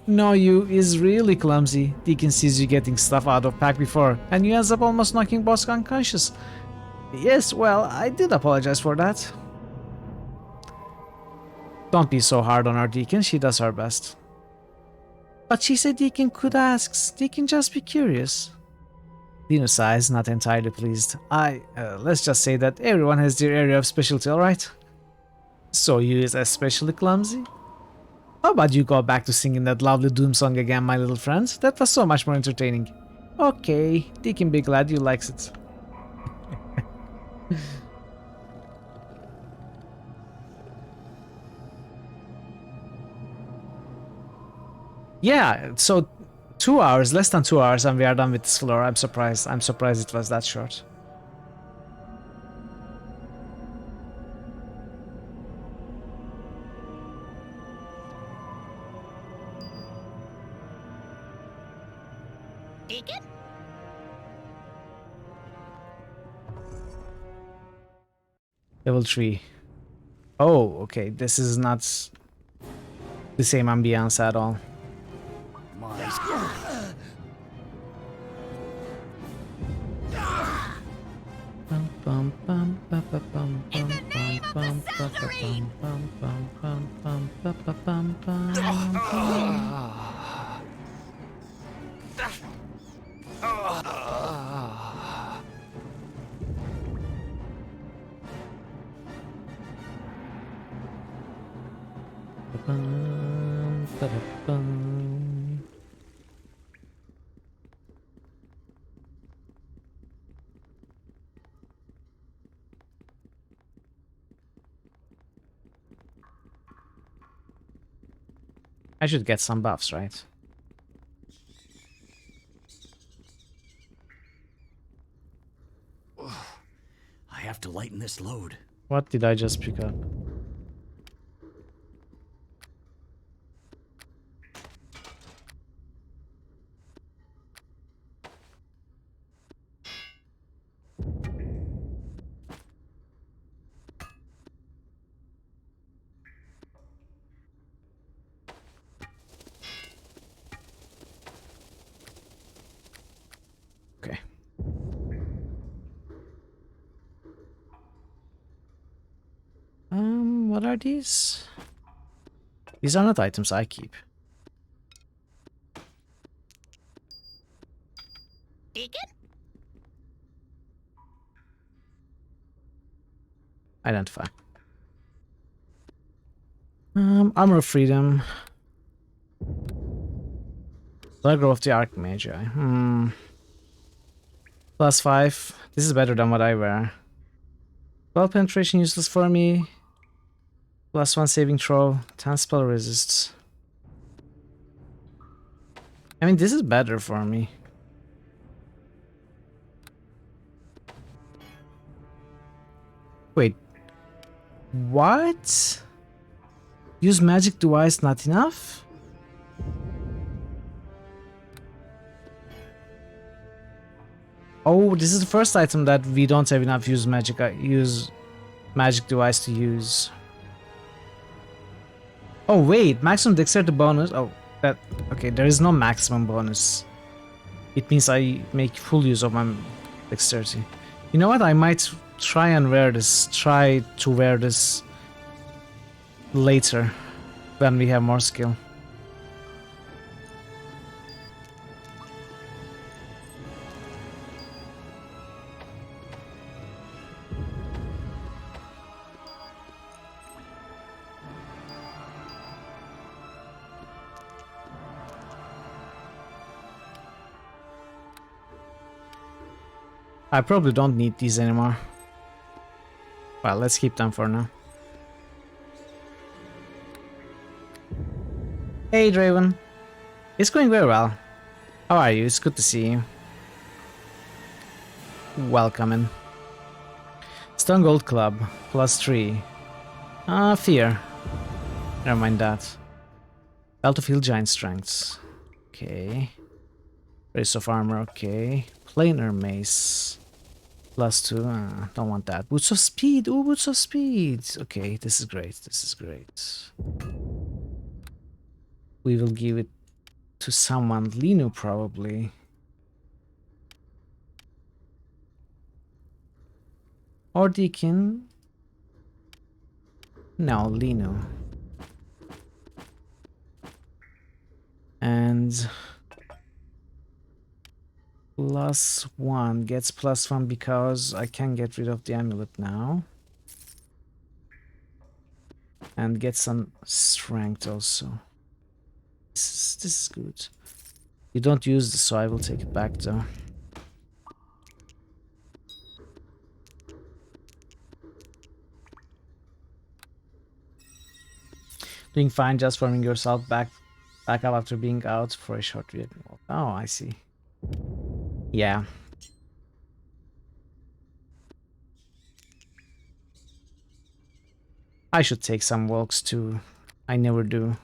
No, you is really clumsy. Deacon sees you getting stuff out of pack before, and you ends up almost knocking Bosk unconscious. Yes, well, I did apologize for that. Don't be so hard on our Deacon, she does her best. But she said Deacon could ask. Deacon just be curious. Dino sighs, not entirely pleased. Let's just say that everyone has their area of specialty, alright? So you is especially clumsy? How about you go back to singing that lovely Doom song again, my little friend? That was so much more entertaining. Okay, Deacon be glad you likes it. Yeah, so 2 hours, less than 2 hours, and we are done with this floor. I'm surprised. I'm surprised it was that short. Deacon? Level 3. Oh, okay. This is not the same ambience at all. I should get some buffs, right? I have to lighten this load. What did I just pick up? Okay. What are these? These are not items I keep. Deacon? Identify. Armor of Freedom. Dagger of the Archmagi. +5. This is better than what I wear. 12 penetration useless for me. +1 saving throw. 10 spell resists. I mean, this is better for me. Wait. What? Use magic device not enough? Oh, this is the first item that we don't have enough use magic device to use. Oh wait, maximum dexterity bonus. Oh, that okay. There is no maximum bonus. It means I make full use of my dexterity. You know what? I might try and wear this. Try to wear this later when we have more skill. I probably don't need these anymore. Well, let's keep them for now. Hey, Draven. It's going very well. How are you? It's good to see you. Welcome in. Stone Gold Club, +3. Fear. Never mind that. Battlefield Giant Strengths. Okay. Race of Armor, okay. Planar Mace. +2, don't want that. Boots of Speed, ooh, Boots of Speed. Okay, this is great, this is great. We will give it to someone, Linu probably. Or Deacon. No, Linu. And +1 gets +1 because I can get rid of the amulet now. And get some strength also. This is good. You don't use this, so I will take it back though. Doing fine, just forming yourself back up after being out for a short vehicle. Oh, I see. Yeah. I should take some walks too. I never do.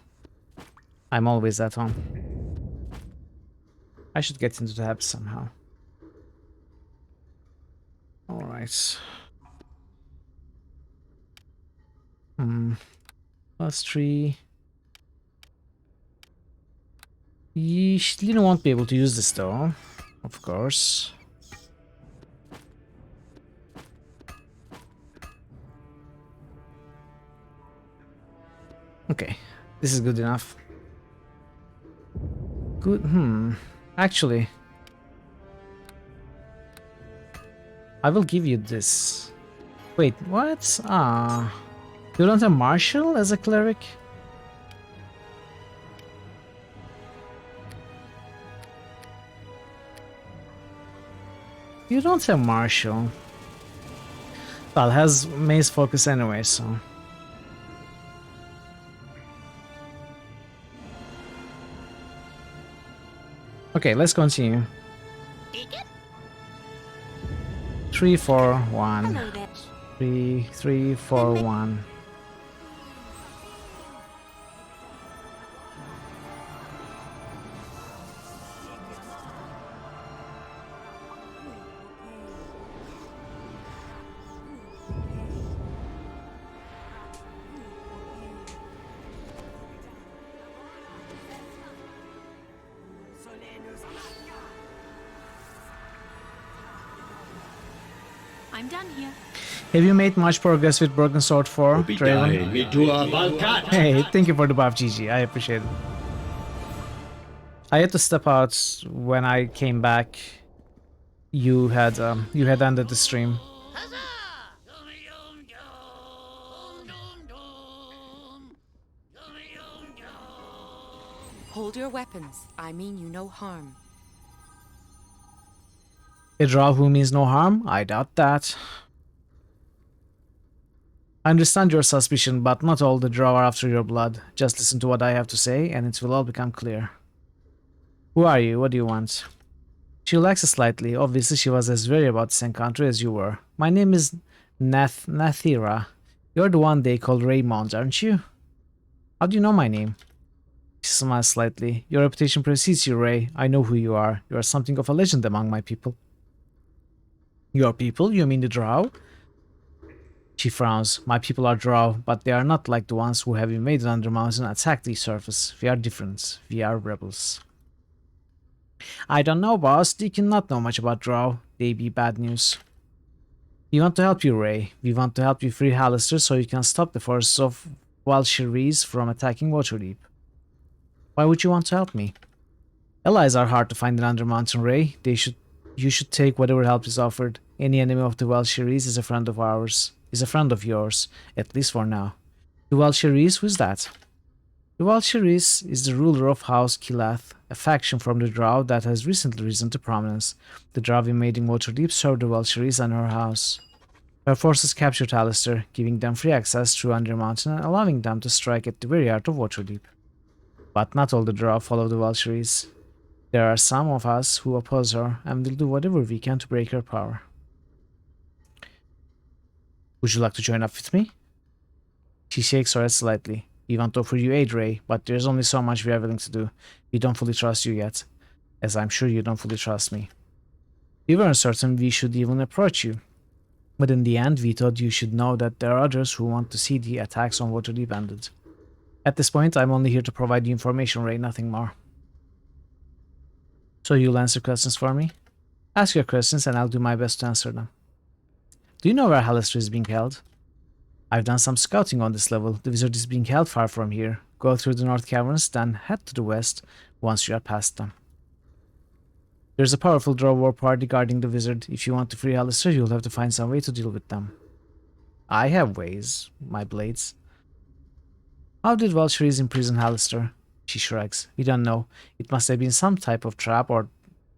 I'm always at home. I should get into the habit somehow. Alright. +3. Lina won't be able to use this though, of course. Okay, this is good enough. Good, actually, I will give you this. Wait, what? You don't have Marshall as a cleric? You don't have Marshall. Well, has Mace focus anyway, so. Okay, let's continue. 3, 4, 1. 3, 4, 1. I'm done here. Have you made much progress with Broken Sword 4, Draven? Hey, thank you for the buff, GG. I appreciate it. I had to step out when I came back. You had ended the stream. Hold your weapons. I mean you no harm. A draw who means no harm? I doubt that. I understand your suspicion, but not all the draw are after your blood. Just listen to what I have to say, and it will all become clear. Who are you? What do you want? She relaxes slightly. Obviously, she was as worried about this encounter as you were. My name is Nathira. You're the one they call Raymond, aren't you? How do you know my name? She smiles slightly. Your reputation precedes you, Ray. I know who you are. You are something of a legend among my people. Your people? You mean the Drow? She frowns. My people are Drow, but they are not like the ones who have invaded Undermountain and attacked the surface. We are different. We are rebels. I don't know, boss. They cannot know much about Drow. They be bad news. We want to help you, Ray. We want to help you free Hallister so you can stop the forces of Valkyries from attacking Waterdeep. Why would you want to help me? Allies are hard to find in Undermountain, Ray. You should take whatever help is offered. Any enemy of the Valkyries is a friend of ours. Is a friend of yours, at least for now. The Valkyries, who's that? The Valkyries is the ruler of House Kilath, a faction from the Drow that has recently risen to prominence. The Drow invading Waterdeep served the Valkyries and her house. Her forces captured Alistair, giving them free access through Undermountain and allowing them to strike at the very heart of Waterdeep. But not all the Drow follow the Valkyries. There are some of us who oppose her and will do whatever we can to break her power. Would you like to join up with me? She shakes her head slightly. We want to offer you aid, Ray, but there's only so much we are willing to do. We don't fully trust you yet, as I'm sure you don't fully trust me. We weren't certain we should even approach you, but in the end we thought you should know that there are others who want to see the attacks on Waterdeep ended. At this point, I'm only here to provide you information, Ray, nothing more. So you'll answer questions for me? Ask your questions and I'll do my best to answer them. Do you know where Hallister is being held? I've done some scouting on this level. The wizard is being held far from here. Go through the north caverns, then head to the west once you are past them. There's a powerful Drow war party guarding the wizard. If you want to free Hallister, you'll have to find some way to deal with them. I have ways, my blades. How did Valkyries imprison Hallister? She shrugs. We don't know. It must have been some type of trap or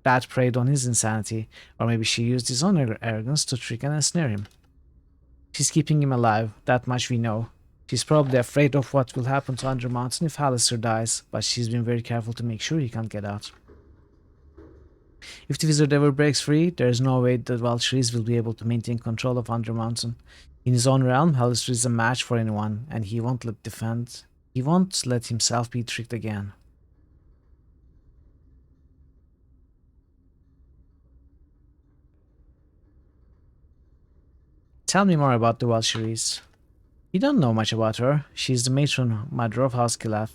that preyed on his insanity, or maybe she used his own arrogance to trick and ensnare him. She's keeping him alive, that much we know. She's probably afraid of what will happen to Undermountain if Hallister dies, but she's been very careful to make sure he can't get out. If the wizard ever breaks free, there is no way the Valkyries will be able to maintain control of Undermountain. In his own realm, Hallister is a match for anyone, and he won't let himself be tricked again. Tell me more about the Valkyries. You don't know much about her. She is the matron mother of House Kilath.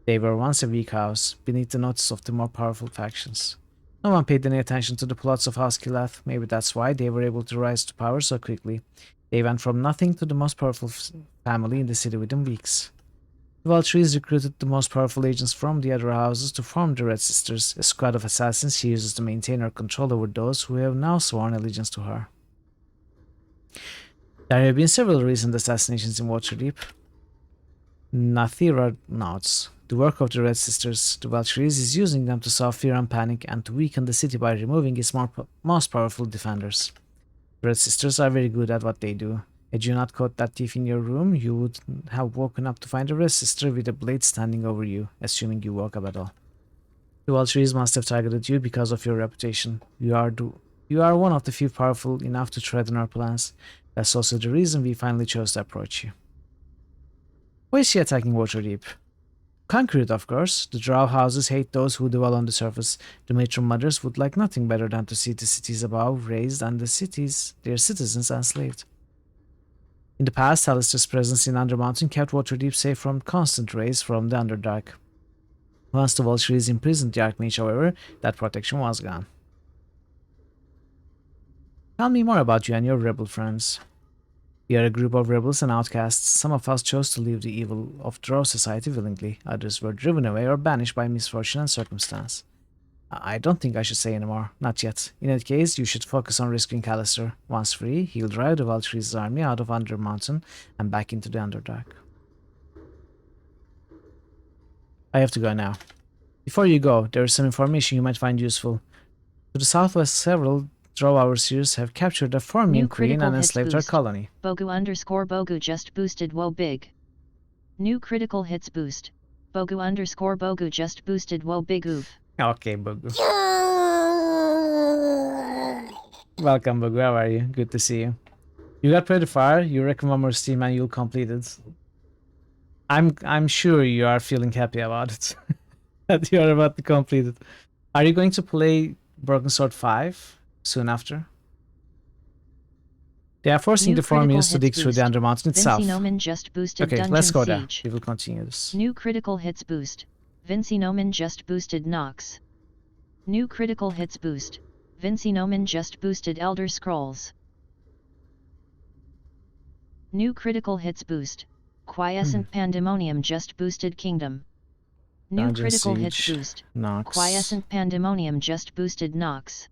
They were once a weak house, beneath the notice of the more powerful factions. No one paid any attention to the plots of House Kilath. Maybe that's why they were able to rise to power so quickly. They went from nothing to the most powerful family in the city within weeks. The Valkyries recruited the most powerful agents from the other houses to form the Red Sisters, a squad of assassins she uses to maintain her control over those who have now sworn allegiance to her. There have been several recent assassinations in Waterdeep. Nathira nods. The work of the Red Sisters, the Valkyries, is using them to sow fear and panic and to weaken the city by removing its most powerful defenders. The Red Sisters are very good at what they do. Had you not caught that thief in your room, you would have woken up to find a Red Sister with a blade standing over you, assuming you woke up at all. The Valkyries must have targeted you because of your reputation. You are one of the few powerful enough to tread on our plans. That's also the reason we finally chose to approach you. Why is she attacking Waterdeep? Conquer it, of course. The Drow houses hate those who dwell on the surface. The matron mothers would like nothing better than to see the cities above raised and their citizens enslaved. In the past, Alistair's presence in Undermountain kept Waterdeep safe from constant raids from the Underdark. Once the Valkyries imprisoned the Archmage, however, that protection was gone. Tell me more about you and your rebel friends. We are a group of rebels and outcasts. Some of us chose to leave the evil of Drow society willingly. Others were driven away or banished by misfortune and circumstance. I don't think I should say anymore. Not yet. In that case, you should focus on rescuing Alistair. Once free, he'll drive the Valkyries' army out of Undermountain and back into the Underdark. I have to go now. Before you go, there is some information you might find useful. To the southwest, several Drow overseers have captured a Formian queen and enslaved her colony. Bogu just boosted whoa big. New critical hits boost. Bogu just boosted whoa big oof. Okay, Bogu. Welcome, Bogu. How are you? Good to see you. You got pretty far. You reckon one more steam and you'll complete it. I'm sure you are feeling happy about it. That you are about to complete it. Are you going to play Broken Sword 5 soon after? They are forcing New the Formians to critical dig hits through the boost. Undermountain itself. Vinci Nomen just boosted Okay, Dungeon let's go there. Siege. We will continue this. New critical hits boost. Vinci Nomen just boosted Nox. New critical hits boost. Vinci Nomen just boosted Elder Scrolls. New critical hits boost. Quiescent Pandemonium just boosted Kingdom. New Dungeon critical Siege, hits boost. Nox. Quiescent Pandemonium just boosted Nox.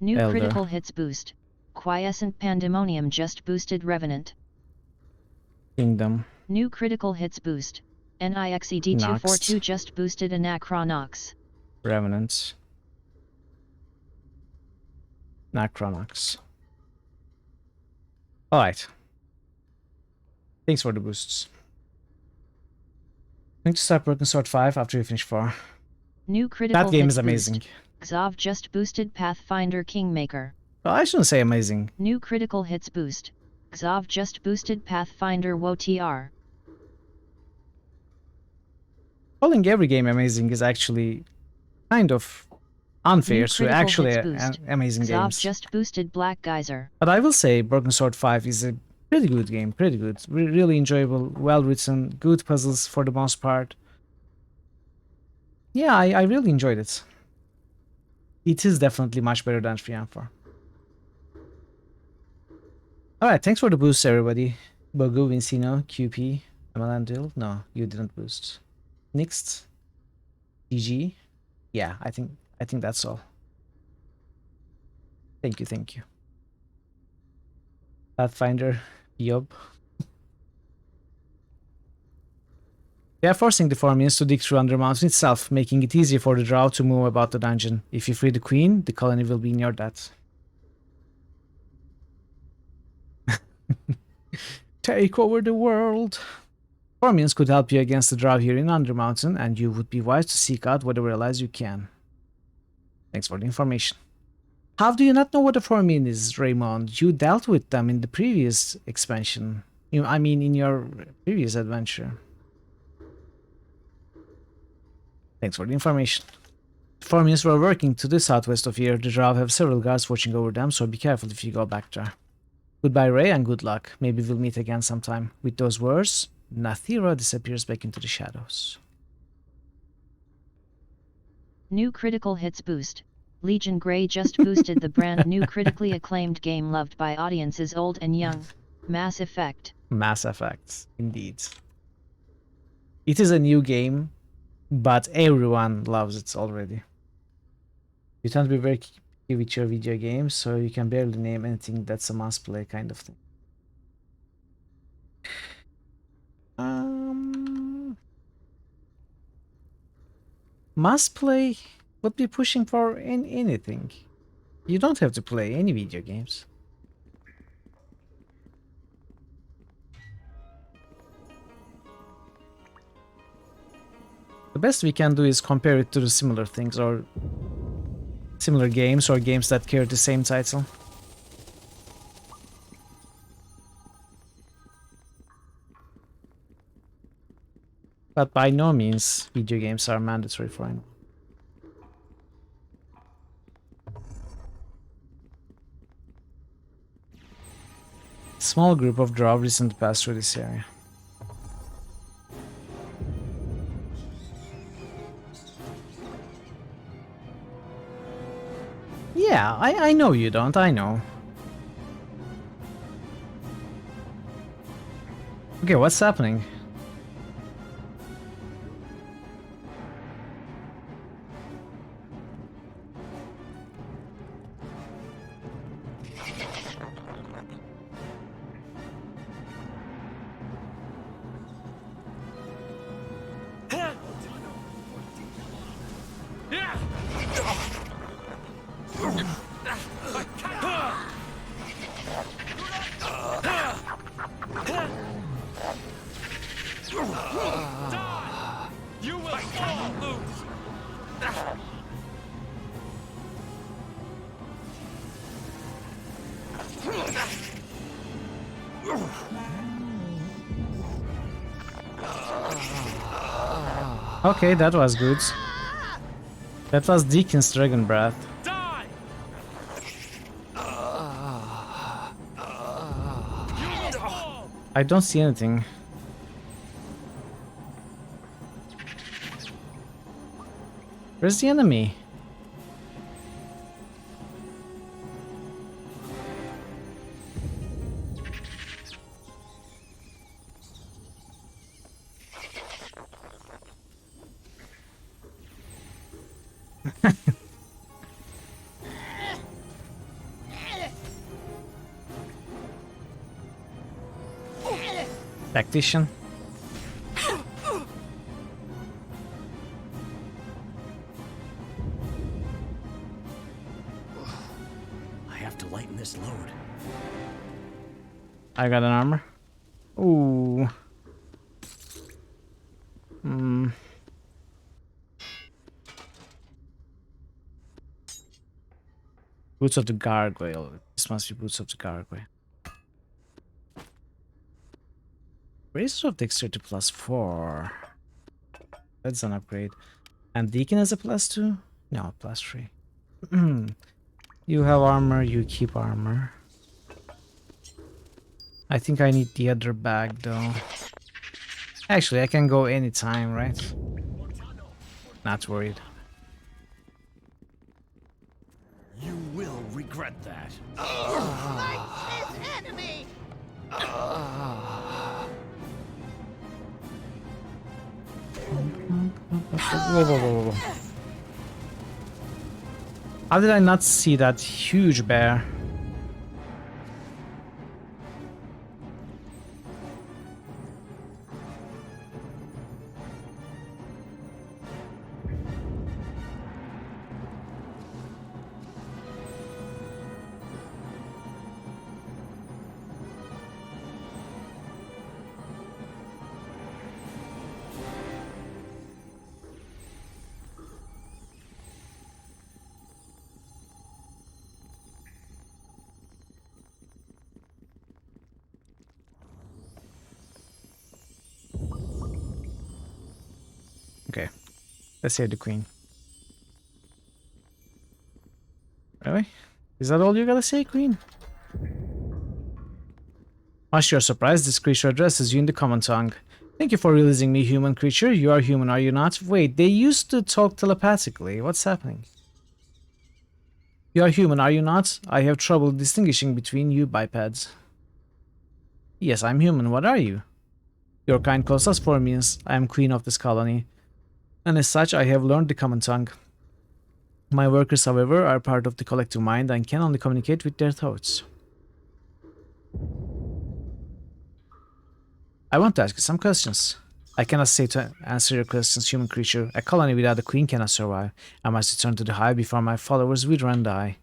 New Elder. critical hits boost. Quiescent Pandemonium just boosted Revenant. Kingdom. New critical hits boost. NIXED242 just boosted Anachronox. Revenant. Necronox. Alright. Thanks for the boosts. I'm going to start Broken Sword 5 after you finish 4. New critical That game hits is amazing. Boost. Xov just boosted Pathfinder Kingmaker. Well, I shouldn't say amazing. New critical hits boost. Xov just boosted Pathfinder WoTR. Calling every game amazing is actually kind of unfair to actually amazing Xov games. just boosted Black Geyser. But I will say Broken Sword 5 is a pretty good game, pretty good. Really enjoyable, well written, good puzzles for the most part. Yeah, I really enjoyed it. It is definitely much better than 3 and 4. Alright, thanks for the boost, everybody. Bogu, Vincino, QP, Amalandil. No, you didn't boost. Next. GG. Yeah, I think that's all. Thank you. Pathfinder, Yob. They are forcing the Formians to dig through Undermountain itself, making it easier for the Drow to move about the dungeon. If you free the Queen, the colony will be in your debt. Take over the world. Formians could help you against the Drow here in Undermountain, and you would be wise to seek out whatever allies you can. Thanks for the information. How do you not know what a Formian is, Raymond? You dealt with them in the previous expansion. I mean, in your previous adventure. Thanks for the information. The Formians were working to the southwest of here. The Drow have several guards watching over them, so be careful if you go back there. Goodbye, Ray, and good luck. Maybe we'll meet again sometime. With those words, Nathira disappears back into the shadows. New critical hits boost. Legion Grey just boosted the brand new critically acclaimed game loved by audiences old and young, Mass Effect. Mass Effect, indeed. It is a new game, but everyone loves it already. You tend to be very picky with your video games, so you can barely name anything that's a must-play kind of thing. Must-play would be pushing for anything. You don't have to play any video games. The best we can do is compare it to the similar things or similar games or games that carry the same title. But by no means video games are mandatory for anyone. Small group of Drow recently passed through this area. Yeah, I know you don't, I know. Okay, what's happening? Okay, that was good. That was Deacon's Dragon Breath. I don't see anything. Where's the enemy? Tactician. I have to lighten this load. I got an armor. Ooh. Boots of the Gargoyle. This must be Boots of the Gargoyle. Razor of Dexterity +4. That's an upgrade. And Deacon has a +2? No, +3. You have armor, you keep armor. I think I need the other bag though. Actually, I can go anytime, right? Not worried. You will regret that. Enemy! Whoa. How did I not see that huge bear? Okay, let's save the queen. Really? Is that all you gotta say, queen? Much to your surprise, this creature addresses you in the common tongue. Thank you for releasing me, human creature. You are human, are you not? Wait, they used to talk telepathically. What's happening? You are human, are you not? I have trouble distinguishing between you bipeds. Yes, I'm human. What are you? Your kind calls us Formians. I am queen of this colony. And as such, I have learned the common tongue. My workers, however, are part of the collective mind and can only communicate with their thoughts. I want to ask you some questions. I cannot say to answer your questions, human creature. A colony without a queen cannot survive. I must return to the hive before my followers wither and die.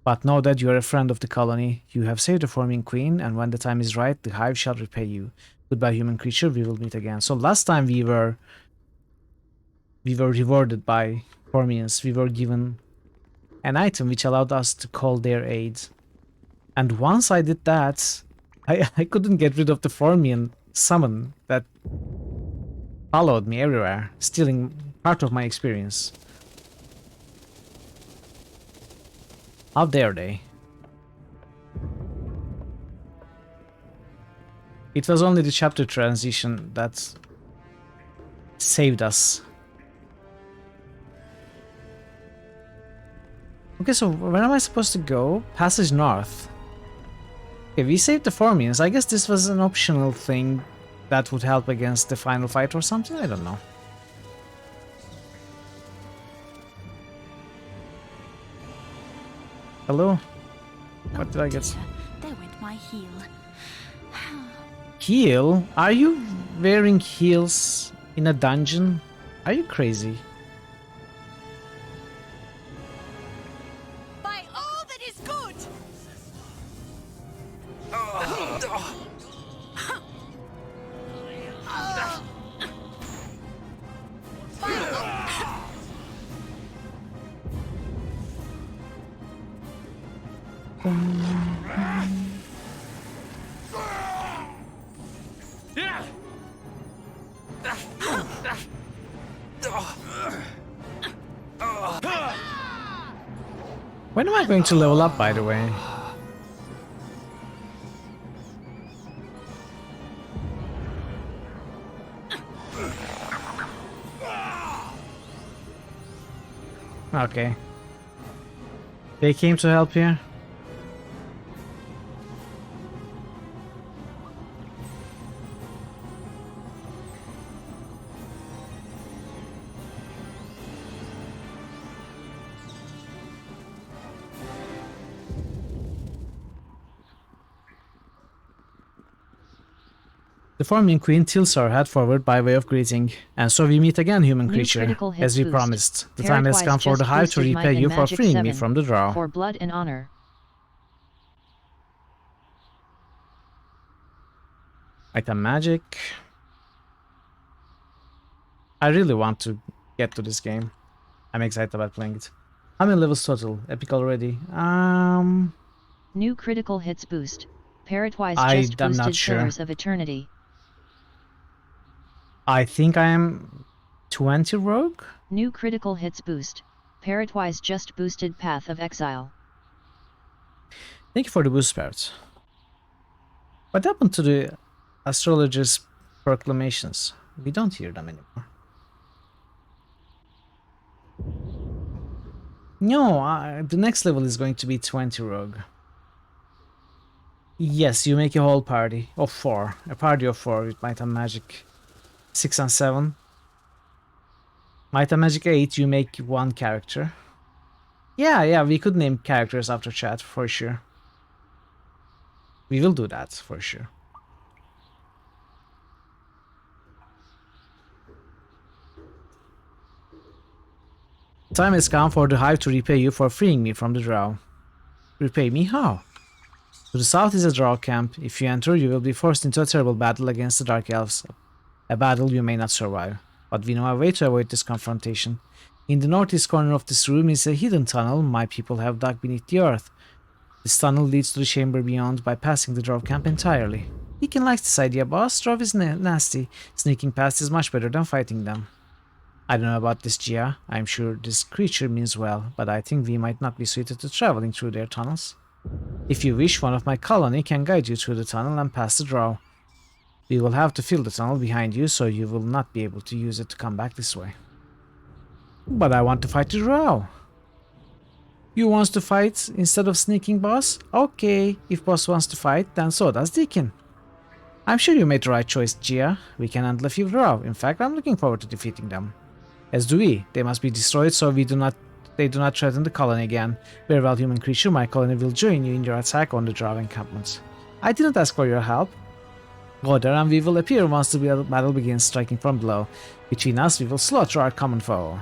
But know that you are a friend of the colony. You have saved the Formian queen, and when the time is right, the hive shall repay you. Goodbye, human creature. We will meet again. So last time we were rewarded by Formians. We were given an item which allowed us to call their aid. And once I did that, I couldn't get rid of the Formian summon that followed me everywhere, stealing part of my experience. How dare they? It was only the chapter transition that saved us. Okay, so where am I supposed to go? Passage north. Okay, we saved the Formians. I guess this was an optional thing that would help against the final fight or something? I don't know. Hello? What did I get? There went my heel. Heel? Are you wearing heels in a dungeon? Are you crazy? By all that is good! When am I going to level up, by the way? Okay. They came to help here. The Forming Queen tilts our head forward by way of greeting, and so we meet again, human creature, as we promised. The time has come for the Hive to repay you for freeing me from the draw. For blood and honor. Item magic. I really want to get to this game. I'm excited about playing it. How many levels total? Epic already. New critical hits boost. Parrotwise I'm just not boosted sure. Pillars of Eternity. I think I am 20 rogue? New critical hits boost. Parrotwise just boosted Path of Exile. Thank you for the boost, Parrot. What happened to the astrologer's proclamations? We don't hear them anymore. No, the next level is going to be 20 rogue. Yes, you make a whole party of 4. A party of 4 with Might and Magic 6 and 7. Might and Magic 8, you make 1 character. Yeah, we could name characters after chat, for sure. We will do that, for sure. Time has come for the Hive to repay you for freeing me from the Drow. Repay me how? To the south is a Drow camp. If you enter, you will be forced into a terrible battle against the Dark Elves. A battle you may not survive. But we know a way to avoid this confrontation. In the northeast corner of this room is a hidden tunnel my people have dug beneath the earth. This tunnel leads to the chamber beyond, bypassing the Drow camp entirely. Deacon likes this idea, boss. Drow is nasty. Sneaking past is much better than fighting them. I don't know about this, Gia. I'm sure this creature means well, but I think we might not be suited to traveling through their tunnels. If you wish, one of my colony can guide you through the tunnel and past the Drow. We will have to fill the tunnel behind you, so you will not be able to use it to come back this way. But I want to fight the Drow. You wants to fight instead of sneaking, boss? Okay, if boss wants to fight, then so does Deacon. I'm sure you made the right choice, Gia. We can handle a few Drow. In fact, I'm looking forward to defeating them. As do we. They must be destroyed so they do not threaten the colony again. Very well, human creature, my colony will join you in your attack on the Drow encampment. I didn't ask for your help. Go there and we will appear once the battle begins, striking from below. Between us, we will slaughter our common foe.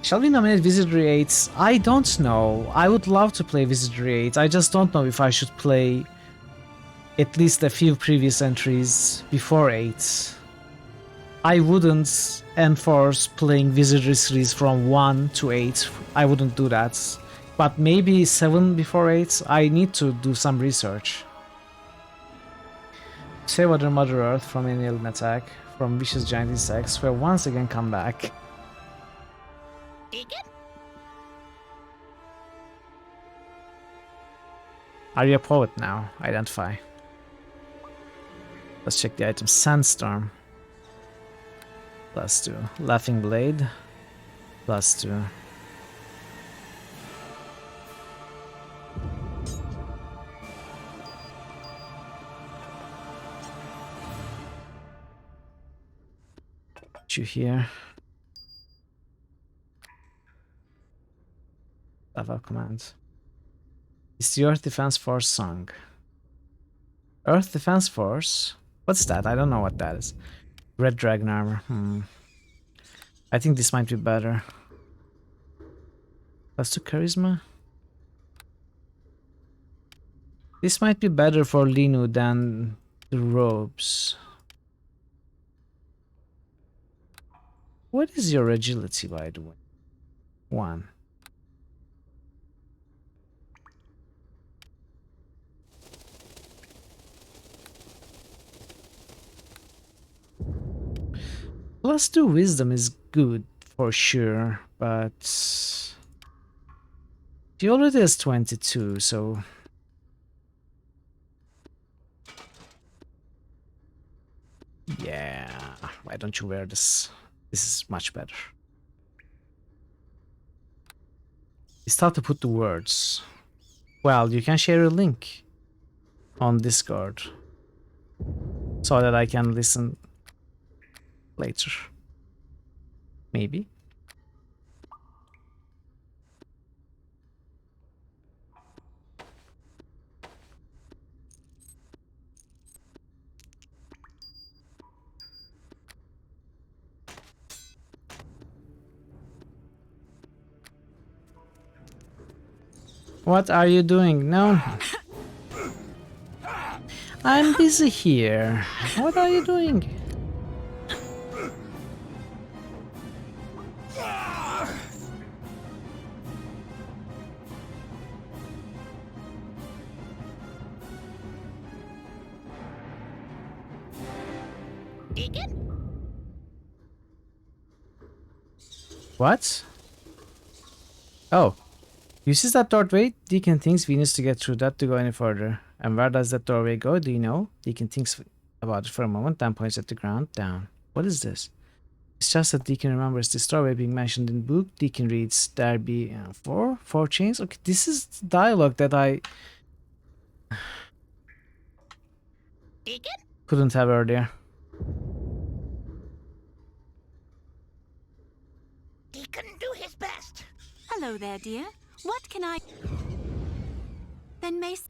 Shall we nominate Wizardry 8? I don't know. I would love to play Wizardry 8. I just don't know if I should play at least a few previous entries before 8. I wouldn't enforce playing Wizardry series from 1 to 8. I wouldn't do that. But maybe 7 before 8. I need to do some research. Save other Mother Earth from any alien attack from vicious giant insects who have once again come back. Are you a poet now? Identify. Let's check the item. Sandstorm. +2. Laughing Blade. +2. You here. Level command. It's the Earth Defense Force song. Earth Defense Force? What's that? I don't know what that is. Red Dragon Armor. I think this might be better. +2 Charisma. This might be better for Linu than the robes. What is your agility, by the way? 1. +2 wisdom is good for sure, but he already has 22, so yeah, why don't you wear this? This is much better. It's tough to put the words. Well, you can share a link on Discord so that I can listen later. Maybe. What are you doing? No. I'm busy here. What are you doing? What? Oh. Uses that doorway? Deacon thinks we need to get through that to go any further. And where does that doorway go? Do you know? Deacon thinks about it for a moment, then points at the ground. Down. What is this? It's just that Deacon remembers this doorway being mentioned in the book. Deacon reads, there be four chains? Okay, this is dialogue that I couldn't have earlier. Deacon do his best. Hello there, dear. What can I... Then Mace...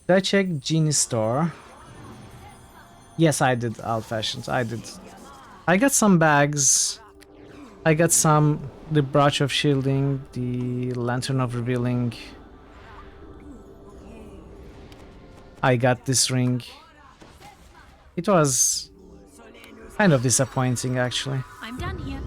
Did I check Genie's store? Yes, I did, Old Fashions. I did. I got some bags. I got the Brooch of Shielding, the Lantern of Revealing. I got this ring. It was kind of disappointing, actually. I'm done here.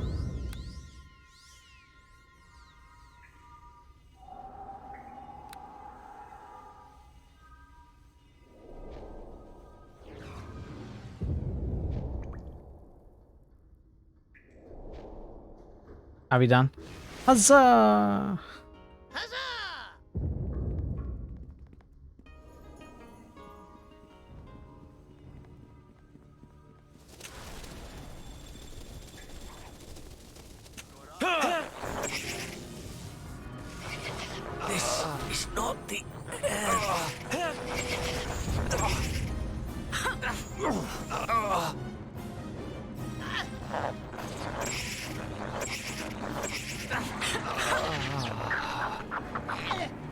Are we done? Huzzah! This is not the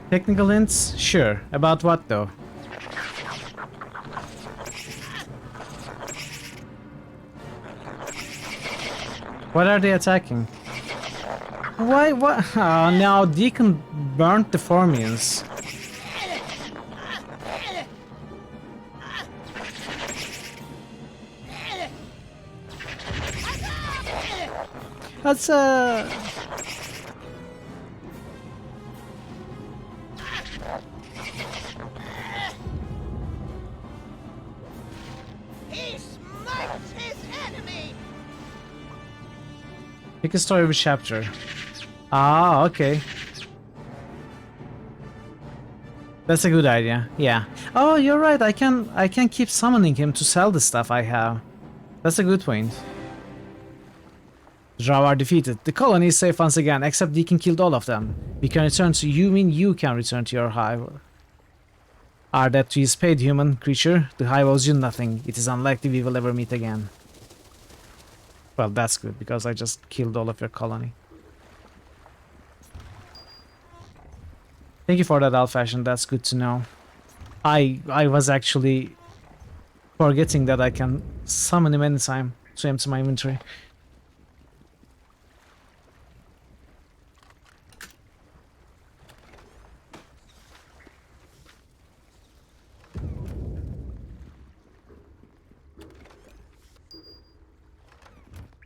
Technical hints? Sure. About what though? What are they attacking? Why? What? Oh, now Deacon burnt the Formians. That's He smites his enemy. Pick a story of a chapter. Ah, okay. That's a good idea. Yeah. Oh, you're right. I can keep summoning him to sell the stuff I have. That's a good point. The Drow are defeated. The colony is safe once again, except Deacon killed all of them. We can return to you mean you can return to your hive. Are that to his paid human creature? The hive owes you nothing. It is unlikely we will ever meet again. Well, that's good, because I just killed all of your colony. Thank you for that, Old Fashion. That's good to know. I was actually forgetting that I can summon him anytime to empty my inventory.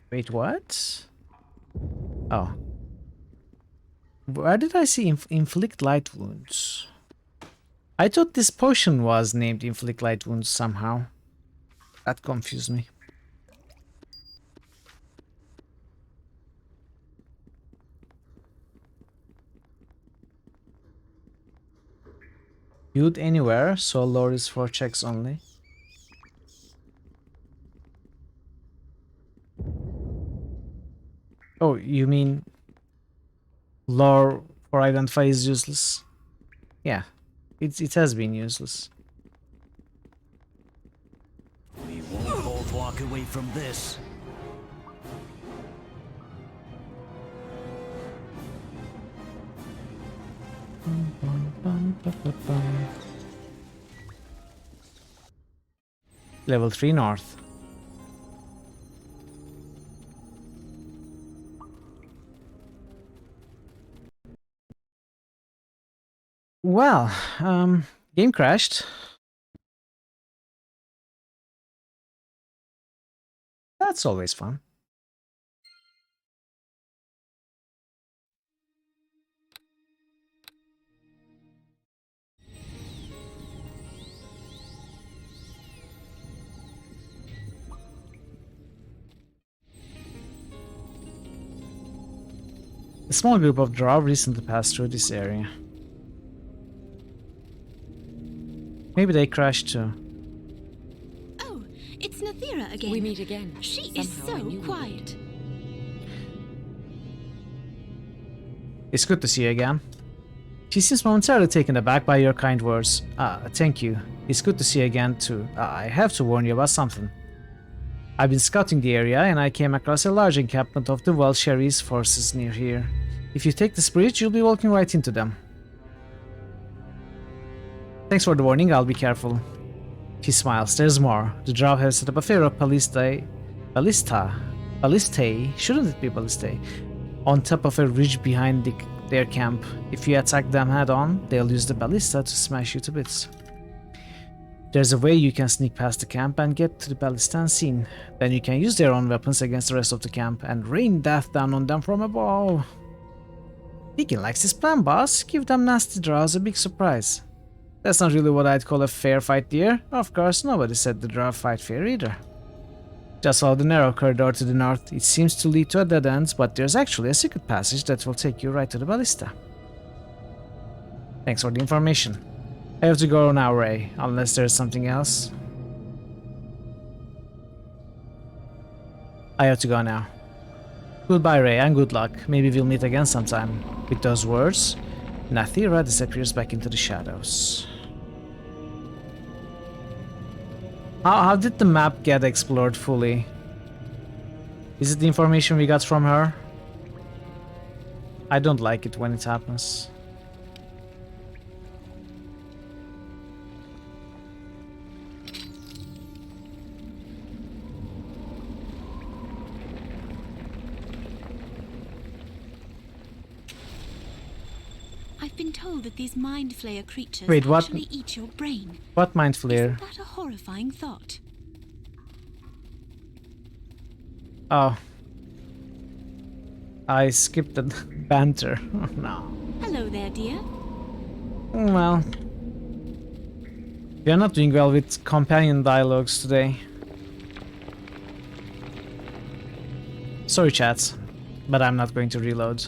Wait, what? Oh. Where did I see inflict light wounds? I thought this potion was named inflict light wounds somehow. That confused me. Viewed anywhere, so lore is for checks only. Oh, you mean lore for identify is useless. Yeah, it has been useless. We won't both walk away from this. Level 3 north. Well, game crashed. That's always fun. A small group of drow recently passed through this area. Maybe they crashed too. Oh, it's Nathira again. We meet again. She is so quiet. It's good to see you again. She seems momentarily taken aback by your kind words. Thank you. It's good to see you again too. I have to warn you about something. I've been scouting the area and I came across a large encampment of the Welsheri's forces near here. If you take this bridge, you'll be walking right into them. Thanks for the warning, I'll be careful. She smiles. There's more. The drow have set up a fair of ballistae, shouldn't it be ballistae? On top of a ridge behind their camp. If you attack them head on, they'll use the ballista to smash you to bits. There's a way you can sneak past the camp and get to the ballista unseen. Then you can use their own weapons against the rest of the camp and rain death down on them from above. Deacon likes his plan, boss. Give them nasty drows a big surprise. That's not really what I'd call a fair fight, dear. Of course, nobody said the drow fight fair either. Just follow the narrow corridor to the north. It seems to lead to a dead end, but there's actually a secret passage that will take you right to the ballista. Thanks for the information. I have to go now, Ray, unless there's something else. I have to go now. Goodbye, Ray, and good luck. Maybe we'll meet again sometime. With those words, Nathira disappears back into the shadows. How did the map get explored fully? Is it the information we got from her? I don't like it when it happens. I've been told that these mind flayer creatures what? actually eat your brain. What mind flayer? Isn't that a horrifying thought? Oh. I skipped the banter. Oh, no. Hello there, dear. Well. You're not doing well with companion dialogues today. Sorry, chats, but I'm not going to reload.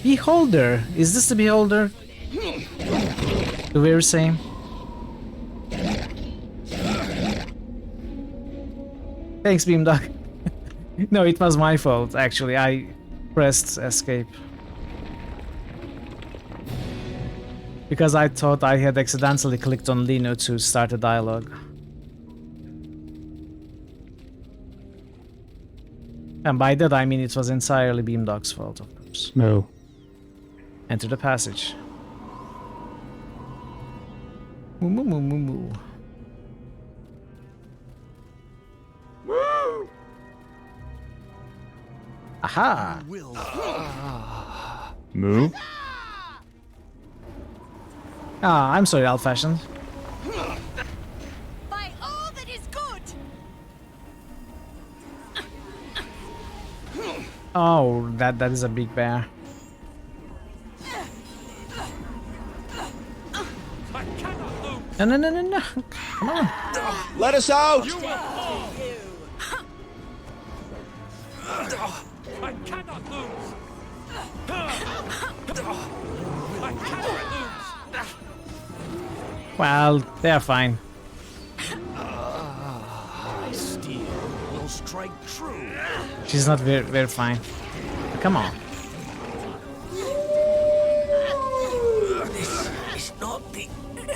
Beholder! Is this the Beholder? The very same? Thanks, Beamdog. No, it was my fault, actually. I pressed escape. Because I thought I had accidentally clicked on Lino to start a dialogue. And by that I mean it was entirely Beamdog's fault, of course. No. Enter the passage. Moo moo moo moo moo. Woo! Aha! Moo? Ah, I'm sorry, old-fashioned. By all that is good! Oh, that is a big bear. No, no, no, no, no. Come on. Let us out! You will fall! I cannot lose! I cannot lose! Well, they're fine. My steel will strike break true. She's not very fine. Come on. This is not the end.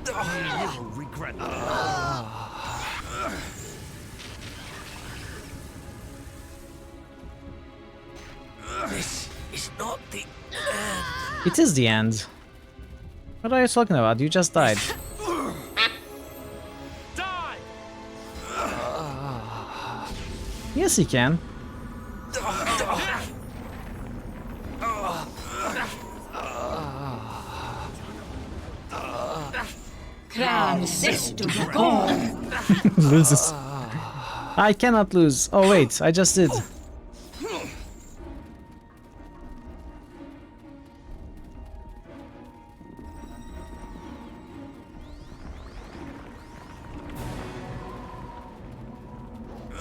You will regret This is not the end. It is the end. What are you talking about? You just died. Die! Yes, he can. Loses. I cannot lose. Oh wait, I just did.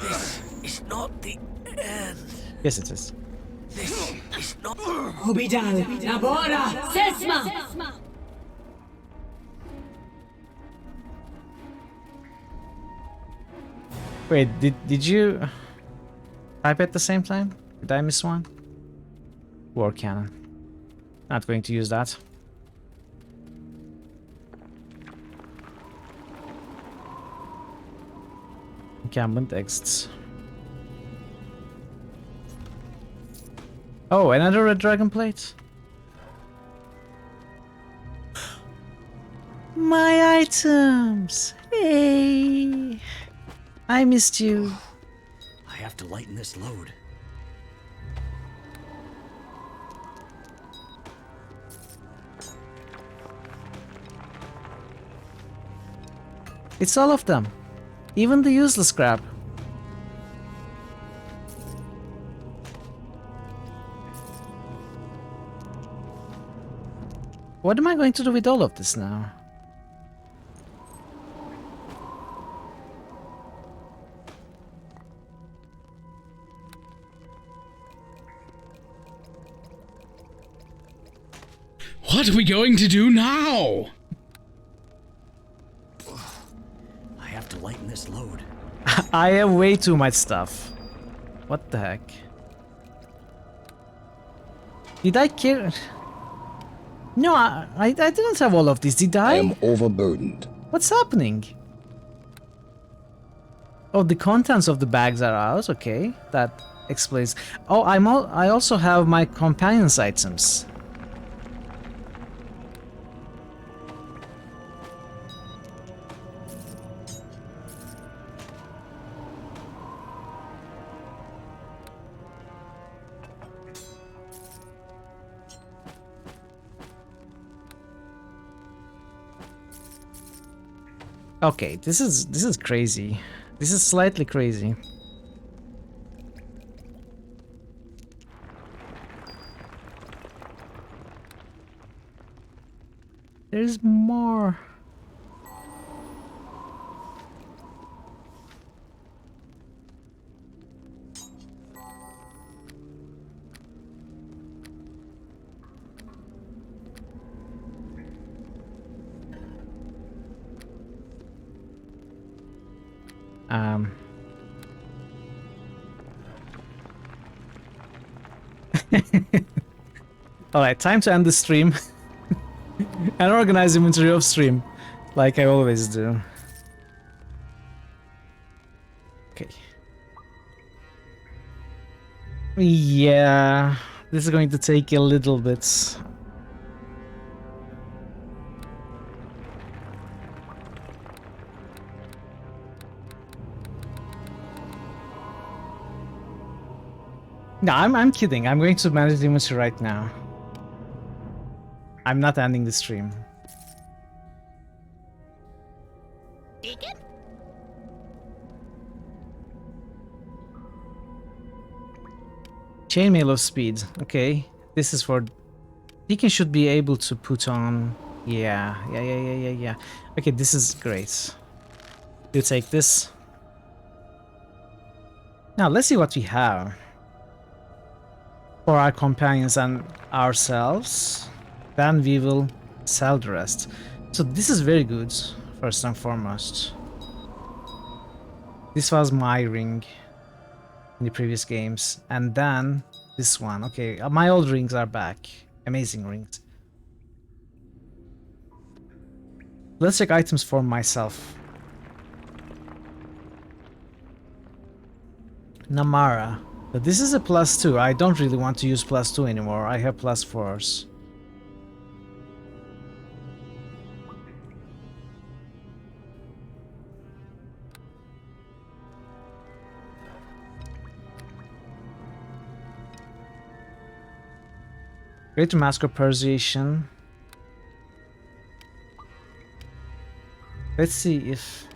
This is not the end. Yes, it is. This is not. Hubidal, Labora, Sesma! Wait, did you type at the same time? Did I miss one? War cannon. Not going to use that. Encampment exits. Oh, another red dragon plate. My items! Hey! I missed you. I have to lighten this load. It's all of them. Even the useless crap. What am I going to do with all of this now? What are we going to do now? I have to lighten this load. I have way too much stuff. What the heck? Did I kill? No, I didn't have all of this, did I? I am overburdened. What's happening? Oh, the contents of the bags are out. Okay, that explains. Oh, I also have my companion's items. Okay, this is crazy. This is slightly crazy. There's more. Alright, time to end the stream and organize inventory off stream, like I always do. Okay. Yeah, this is going to take a little bit. No, I'm kidding. I'm going to manage the inventory right now. I'm not ending the stream. Deacon? Chainmail of speed. Okay, this is for. Deacon should be able to put on. Yeah. Okay, this is great. You take this. Now let's see what we have. for our companions and ourselves. Then we will sell the rest. So this is very good, first and foremost. This was my ring in the previous games. And then this one. Okay, my old rings are back. Amazing rings. Let's check items for myself. Namara. But this is a +2. I don't really want to use +2 anymore. I have +4s. Greater Mask of Persuasion. Let's see if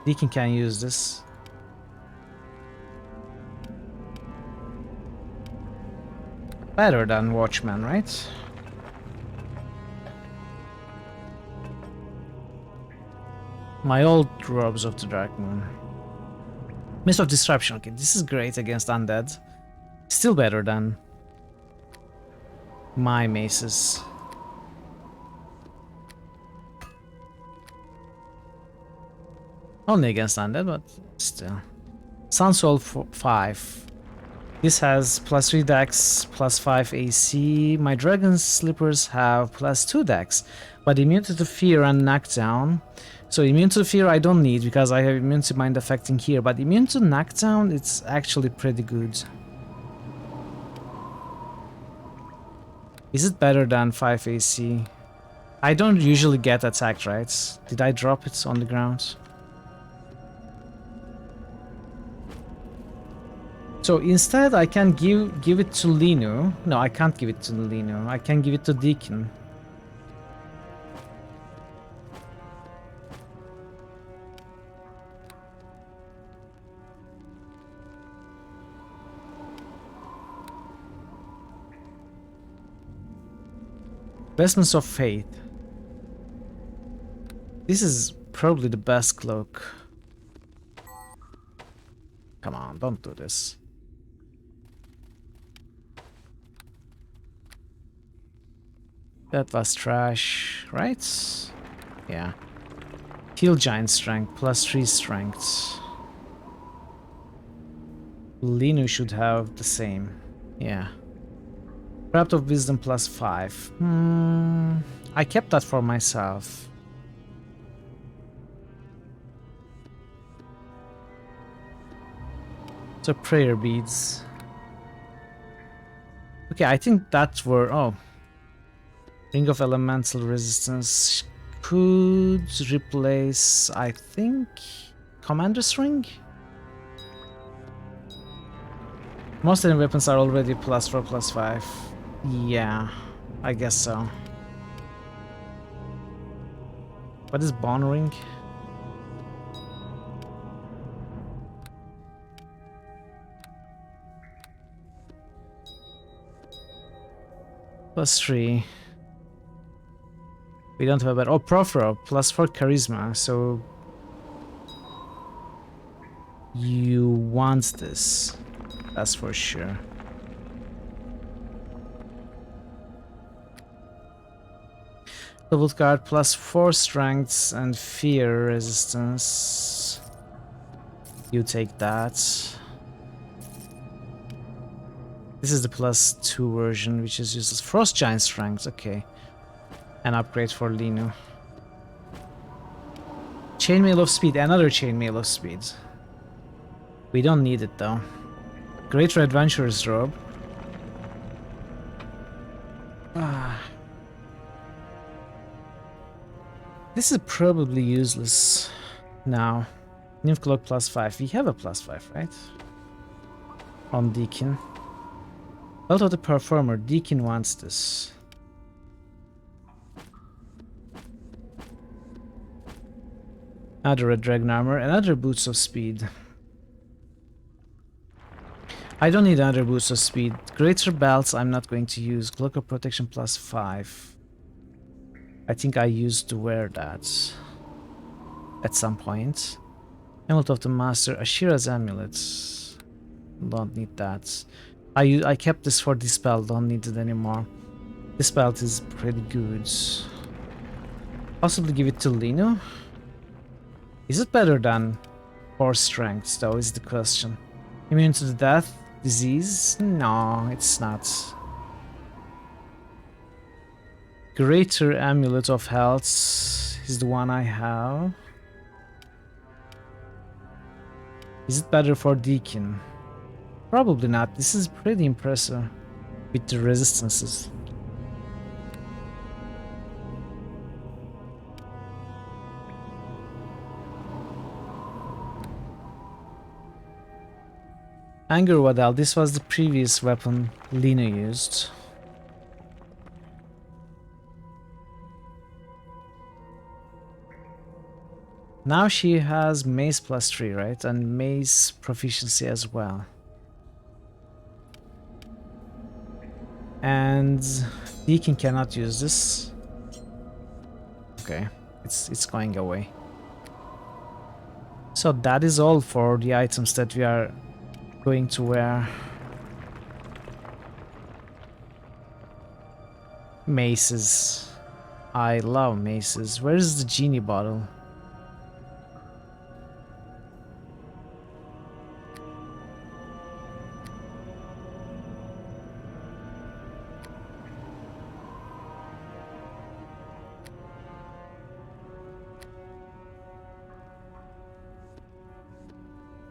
Deacon can use this. Better than Watchman, right? My old robes of the Dark Moon. Mist of Disruption. Okay, this is great against undead. Still better than my maces. Only against undead, but still. Sunsoul 5. This has +3 dex, +5 AC. My dragon slippers have +2 dex, but immunity to fear and knockdown. So immune to fear I don't need because I have immune to mind affecting here, but immune to knockdown it's actually pretty good. Is it better than 5 AC? I don't usually get attacked, right? Did I drop it on the ground? So instead I can give it to Linu. No, I can't give it to Linu. I can give it to Deacon. Vestments of Faith. This is probably the best cloak. Come on, don't do this. That was trash, right? Yeah. Heal Giant Strength, +3 strength. Linu should have the same. Yeah. Craft of Wisdom +5. I kept that for myself. So prayer beads. Okay, I think that were... Oh. Ring of Elemental Resistance could replace, I think, Commander's Ring? Most enemy weapons are already +4, +5. Yeah, I guess so. What is Bone Ring? +3. We don't have a better. Oh, Profro, +4 Charisma, so you want this. That's for sure. Double card +4 strengths and fear resistance. You take that. This is the +2 version, which is useless. Frost Giant Strength, okay. An upgrade for Linu. Chainmail of Speed, another Chainmail of Speed. We don't need it though. Greater Adventurer's Robe. This is probably useless now. Nymph Cloak +5. We have a +5, right? On Deacon. Belt of the Performer. Deacon wants this. Another Red Dragon Armor. Another Boots of Speed. I don't need another Boots of Speed. Greater Belts I'm not going to use. Cloak of Protection +5. I think I used to wear that at some point. Amulet of the Master, Ashira's Amulet. Don't need that. I kept this for this belt, don't need it anymore. This belt is pretty good. Possibly give it to Lino? Is it better than 4 strength though, is the question. Immune to the death? Disease? No, it's not. Greater Amulet of Health is the one I have. Is it better for Deacon? Probably not. This is pretty impressive with the resistances. Anger Waddell, this was the previous weapon Lena used. Now she has mace plus 3, right? And mace proficiency as well. And Deacon cannot use this. Okay, it's going away. So that is all for the items that we are going to wear. Maces. I love maces. Where is the genie bottle?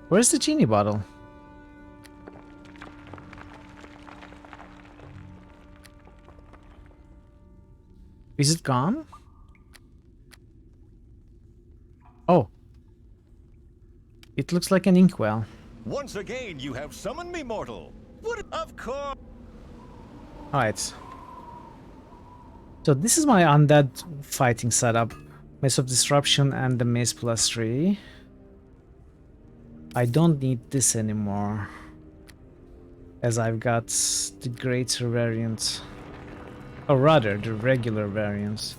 Where's the genie bottle? Is it gone? Oh. It looks like an inkwell. Once again, you have summoned me, mortal. What? Of course. Alright. So this is my undead fighting setup. Mace of Disruption and the Mace plus 3. I don't need this anymore, as I've got the greater variant, or rather the regular variant.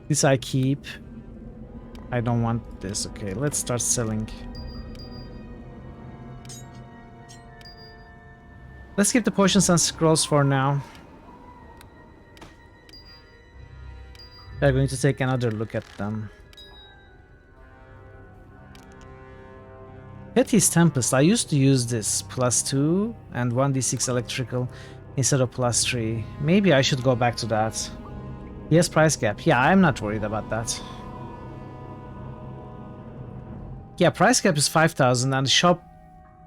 This I keep. I don't want this. Okay, let's start selling. Let's keep the potions and scrolls for now. We're going to take another look at them. Hetty's Tempest, I used to use this plus 2 and 1d6 electrical instead of plus 3. Maybe I should go back to that. Yes, price gap. Yeah, I'm not worried about that. Yeah, price gap is 5,000 and shop,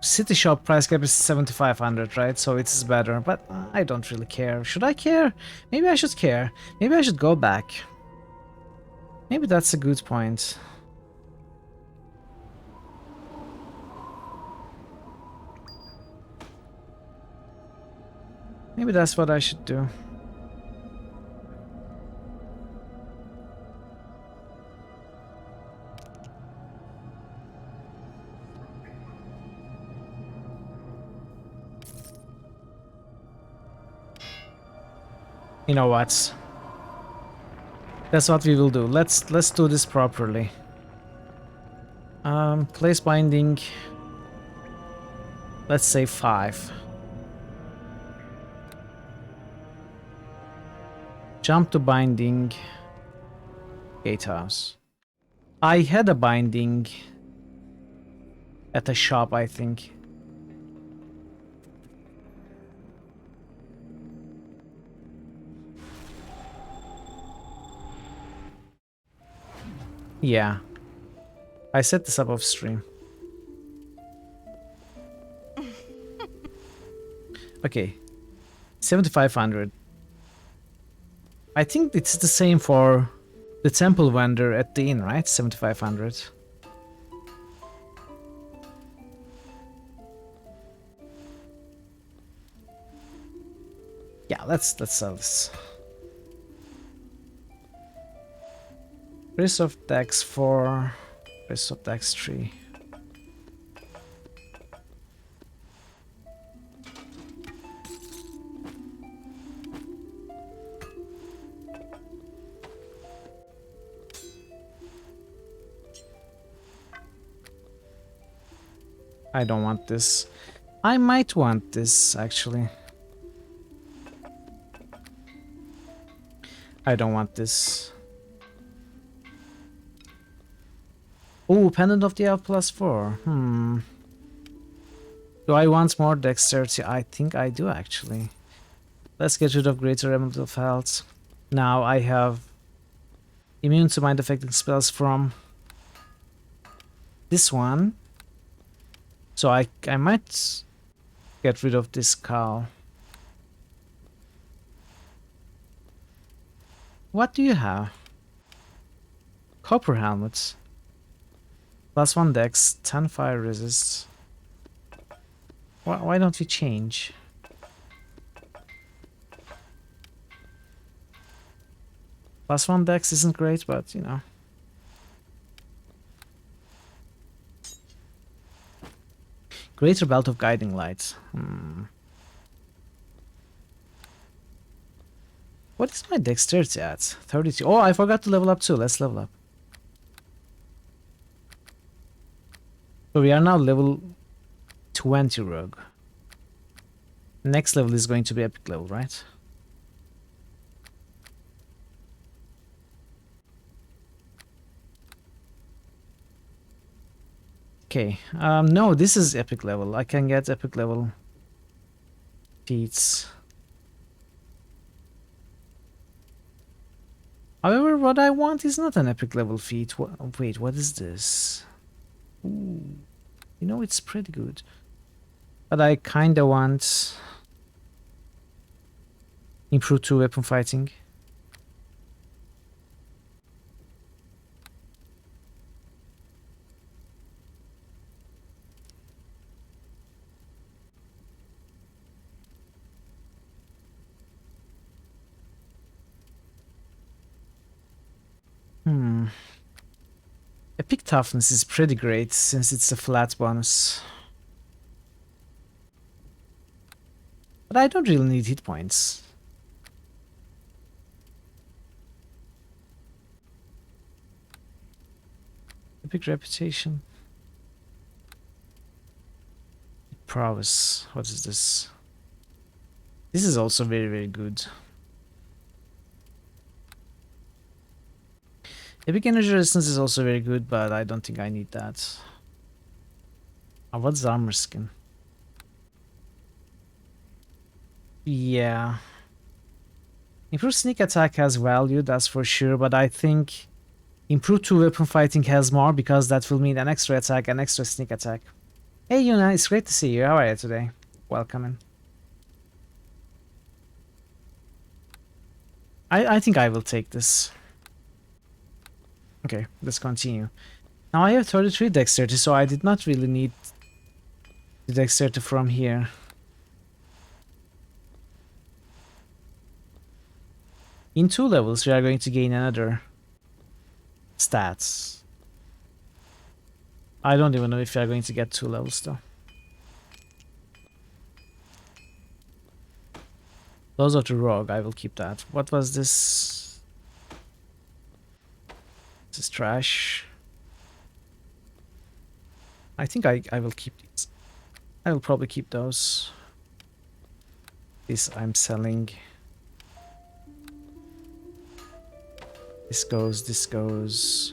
city shop price gap is 7,500, right? So it's better, but I don't really care. Should I care? Maybe I should care. Maybe I should go back. Maybe that's a good point. Maybe that's what I should do. You know what? That's what we will do. Let's do this properly. Place binding. Let's say 5. Jump to binding. Gatehouse. I had a binding at a shop, I think. Yeah. I set this up off stream. Okay. 7,500. I think it's the same for the temple vendor at the inn, right? 7,500. Yeah, let's sell this. Race of Dex 4, Race of Dex 3. I don't want this. I might want this, actually. I don't want this. Oh, Pendant of the Elf +4. Do I want more dexterity? I think I do, actually. Let's get rid of Greater Remnant of Health. Now I have immune to mind affecting spells from this one. So I might get rid of this cow. What do you have? Copper helmets. +1 dex, 10 fire resist. Why don't we change? +1 dex isn't great, but you know. Greater Belt of Guiding Light. What is my dexterity at? 32. Oh, I forgot to level up too. Let's level up. So we are now level 20 rogue. Next level is going to be epic level, right? Okay. No, this is epic level. I can get epic level feats. However, what I want is not an epic level feat. Wait, what is this? Ooh, you know, it's pretty good. But I kinda want improved 2 weapon fighting. Epic toughness is pretty great since it's a flat bonus. But I don't really need hit points. Epic reputation. Prowess. What is this? This is also very, very good. Epic energy resistance is also very good, but I don't think I need that. Oh, what's armor skin? Yeah. Improved sneak attack has value, that's for sure, but I think improved 2 weapon fighting has more because that will mean an extra attack, an extra sneak attack. Hey Yuna, it's great to see you. How are you today? Welcome in. I think I will take this. Okay, let's continue. Now I have 33 dexterity, so I did not really need the dexterity from here. In 2 levels, we are going to gain another stats. I don't even know if we are going to get 2 levels though. Those of the rogue, I will keep that. What was this? This is trash. I think I will keep these. I will probably keep those. This I'm selling. This goes, this goes.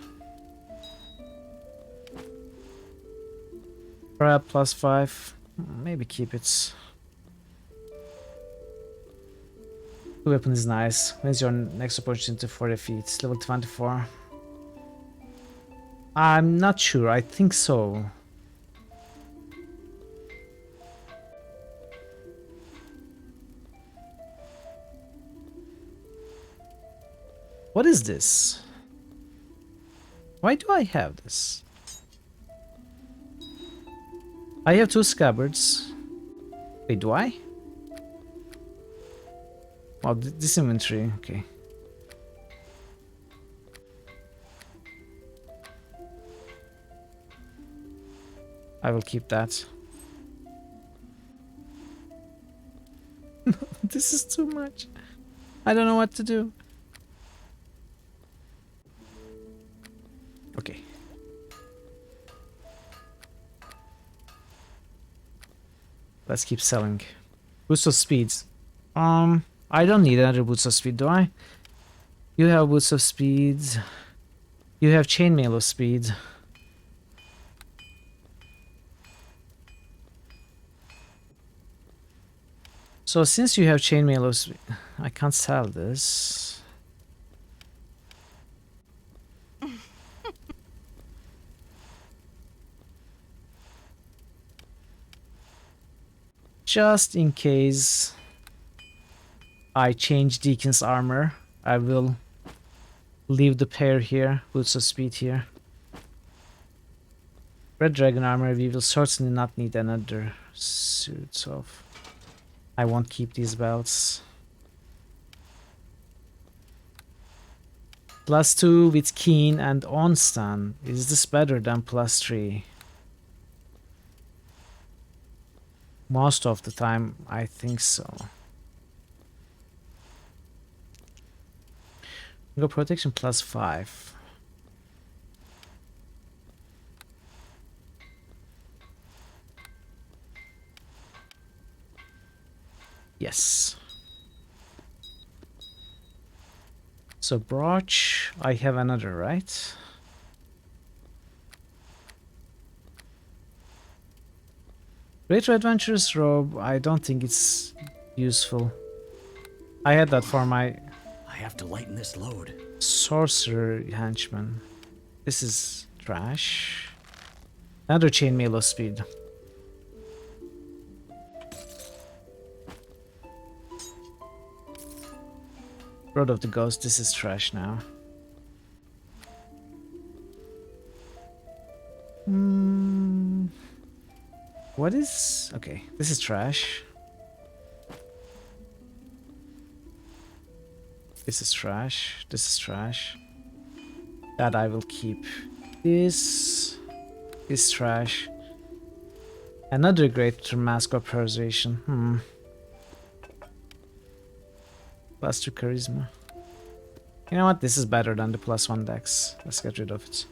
Perhaps +5. Maybe keep it. The weapon is nice. When's your next opportunity for defeat? Level 24. I'm not sure. I think so. What is this? Why do I have this? I have 2 scabbards. Wait, do I? Oh, this inventory. Okay. I will keep that. This is too much. I don't know what to do. Okay. Let's keep selling. Boost of speed. I don't need another boost of speed, do I? You have boost of speed. You have chainmail of speed. So since you have chainmail of speed, I can't sell this. Just in case I change Deacon's armor, I will leave the pair here, boots of speed here. Red dragon armor, we will certainly not need another suit of. I won't keep these belts. +2 with keen and on stun. Is this better than +3? Most of the time, I think so. Go protection +5. Yes. So brooch, I have another, right? Greater Adventurous Robe, I don't think it's useful. I had that for my... I have to lighten this load. Sorcerer henchman. This is trash. Another chainmail of speed. Road of the Ghost, this is trash now. What is... Okay, this is trash. This is trash. This is trash. That I will keep. This is trash. Another greater mask of persuasion. +2 charisma. You know what? This is better than the +1 dex. Let's get rid of it.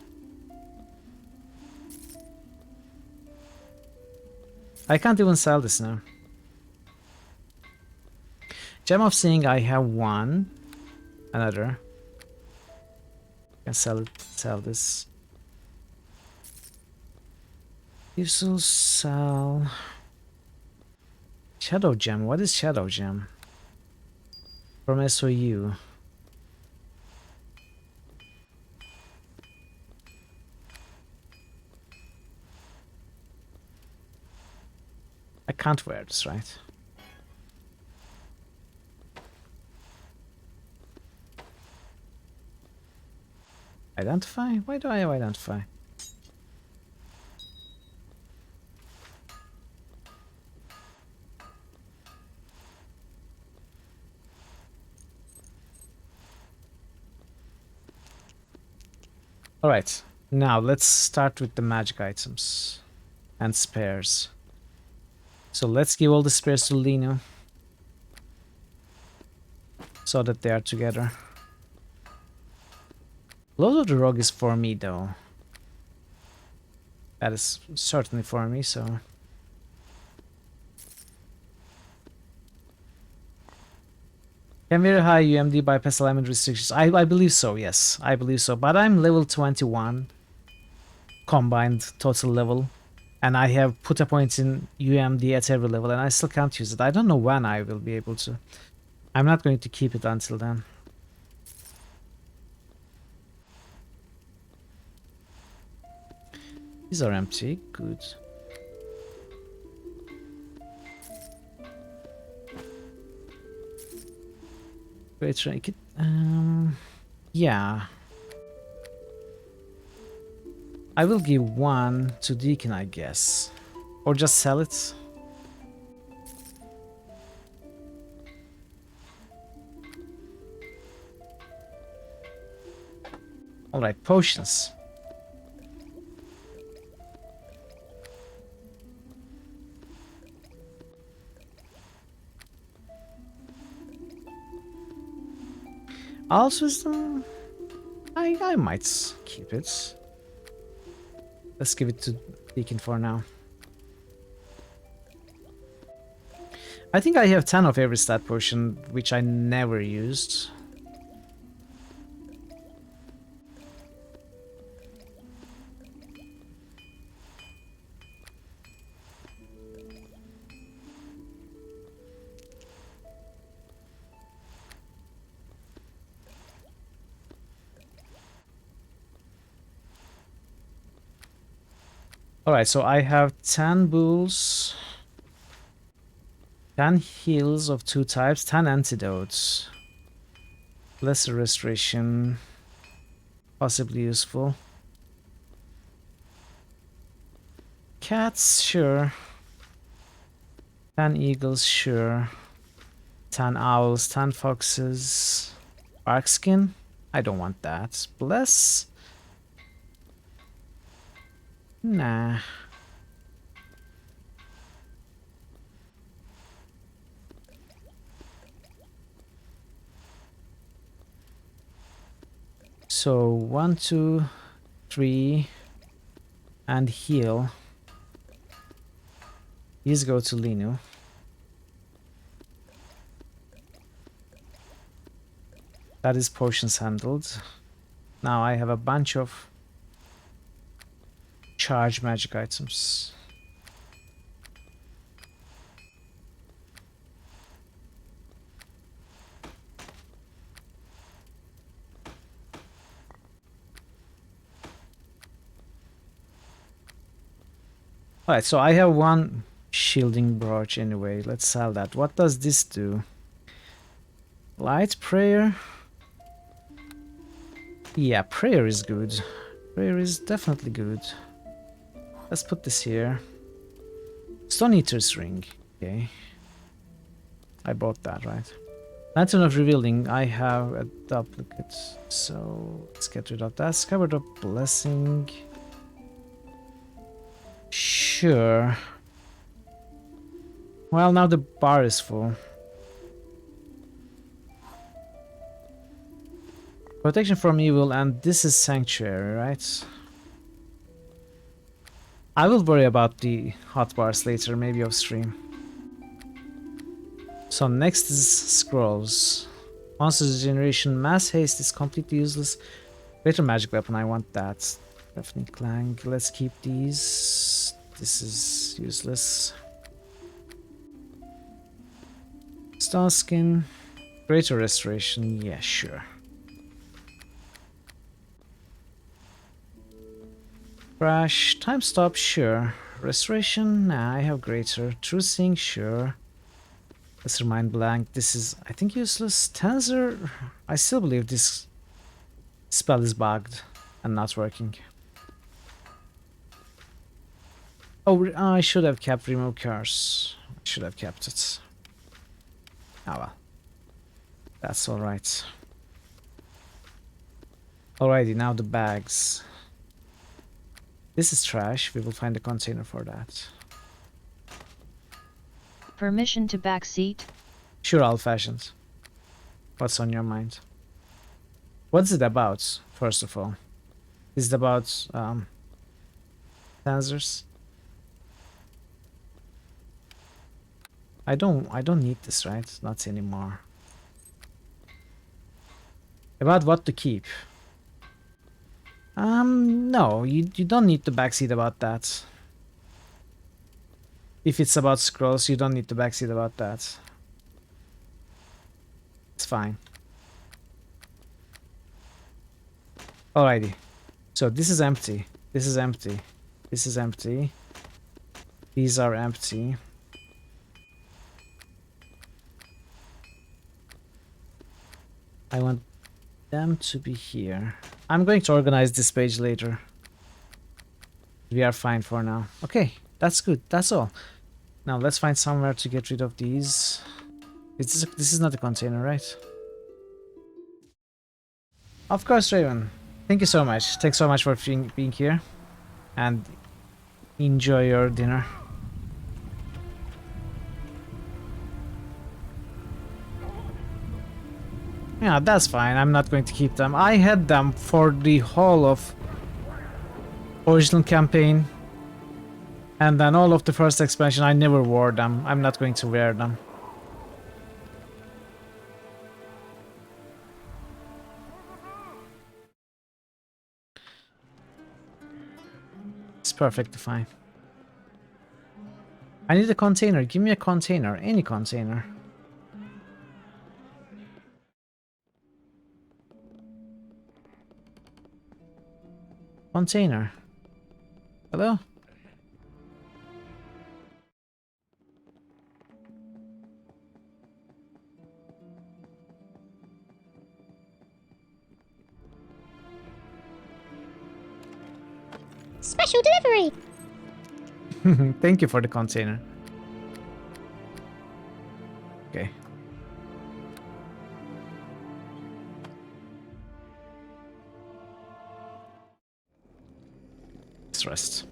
I can't even sell this now. Gem of Seeing, I have one. Another. Can sell it. Sell this. You will sell. Shadow Gem. What is Shadow Gem? From SOU. I can't wear this, right? Identify? Why do I have identify? Alright, now let's start with the magic items and spares. So let's give all the spares to Lino so that they are together. Load of the Rogue is for me though. That is certainly for me, so... Can very high UMD bypass alignment restrictions? I believe so, yes. I believe so. But I'm level 21 combined total level. And I have put a point in UMD at every level and I still can't use it. I don't know when I will be able to. I'm not going to keep it until then. These are empty. Good. Great trinket. Yeah. I will give one to Deacon, I guess. Or just sell it. Alright, potions. Also, wisdom. I might keep it. Let's give it to Deacon for now. I think I have 10 of every stat potion, which I never used. Alright, so I have 10 bulls, 10 heals of 2 types, 10 antidotes. Lesser restoration, possibly useful. Cats, sure. 10 eagles, sure. 10 owls, 10 foxes. Bark skin? I don't want that. Bless? Nah. So 1, 2, 3, and heal. These go to Linu. That is potions handled. Now I have a bunch of charge magic items. Alright, so I have one shielding brooch anyway. Let's sell that. What does this do? Light prayer? Yeah, prayer is good. Prayer is definitely good. Let's put this here. Stone Eater's ring. Okay. I bought that, right? Lantern of Revealing. I have a duplicate. So let's get rid of that. Scabbard of Blessing. Sure. Well, now the bar is full. Protection from evil, and this is Sanctuary, right? I will worry about the hot bars later, maybe off stream. So next is Scrolls. Monster Generation, Mass Haste is completely useless. Greater Magic Weapon, I want that. Definitely Clank. Let's keep these. This is useless. Star Skin. Greater Restoration, yeah, sure. Crash, Time Stop, sure. Restoration, nah, I have Greater. True Seeing, sure. Let's remind Blank, this is, I think, useless. Tensor, I still believe this spell is bugged and not working. Oh, I should have kept Remove Curse. I should have kept it. Ah well. That's alright. Alrighty, now the bags. This is trash. We will find a container for that. Permission to backseat? Sure, old-fashioned. What's on your mind? What's it about, first of all? Is it about sensors? I don't need this, right? Not anymore. About what to keep? No, you don't need to backseat about that. If it's about scrolls, you don't need to backseat about that. It's fine. Alrighty. So this is empty. This is empty. This is empty. These are empty. I want them to be here. I'm going to organize this page later. We are fine for now. Okay, that's good. That's all. Now let's find somewhere to get rid of these. This is not a container, right? Of course, Raven. Thank you so much. Thanks so much for being here. And enjoy your dinner. Yeah, that's fine. I'm not going to keep them. I had them for the whole of original campaign. And then all of the first expansion, I never wore them. I'm not going to wear them. perfectly fine. I need a container. Give me a container. Any container. Container. Hello? Special delivery! Thank you for the container. Okay. Let's rest.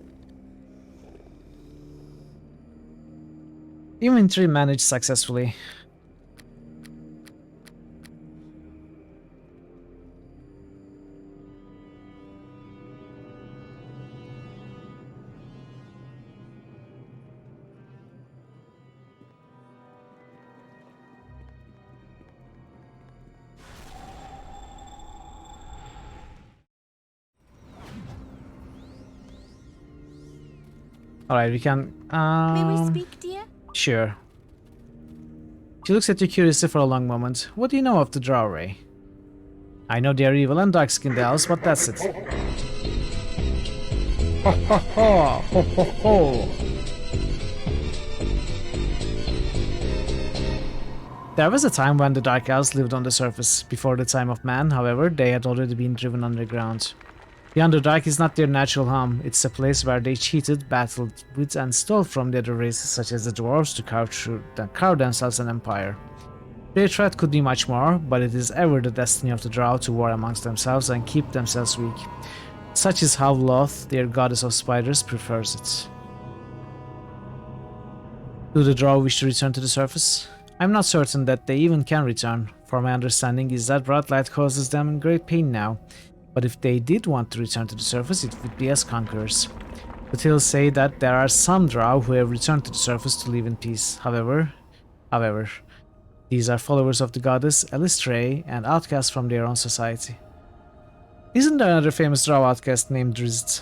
Inventory managed successfully. Alright, we can... May we speak, dear? Sure. She looks at you curiously for a long moment. What do you know of the Drow Ray? I know they are evil and dark-skinned elves, but that's it. Ho ho ho! Ho ho ho! There was a time when the Dark Elves lived on the surface. Before the time of man, however, they had already been driven underground. The Underdark is not their natural home. It's a place where they cheated, battled with, and stole from the other races, such as the dwarves, to carve themselves an empire. Their threat could be much more, but it is ever the destiny of the Drow to war amongst themselves and keep themselves weak. Such is how Loth, their goddess of spiders, prefers it. Do the Drow wish to return to the surface? I'm not certain that they even can return, for my understanding is that bright light causes them great pain now. But if they did want to return to the surface, it would be as conquerors. The tales say that there are some Drow who have returned to the surface to live in peace. However, these are followers of the goddess Elistray and outcasts from their own society. Isn't there another famous Drow outcast named Drizzt?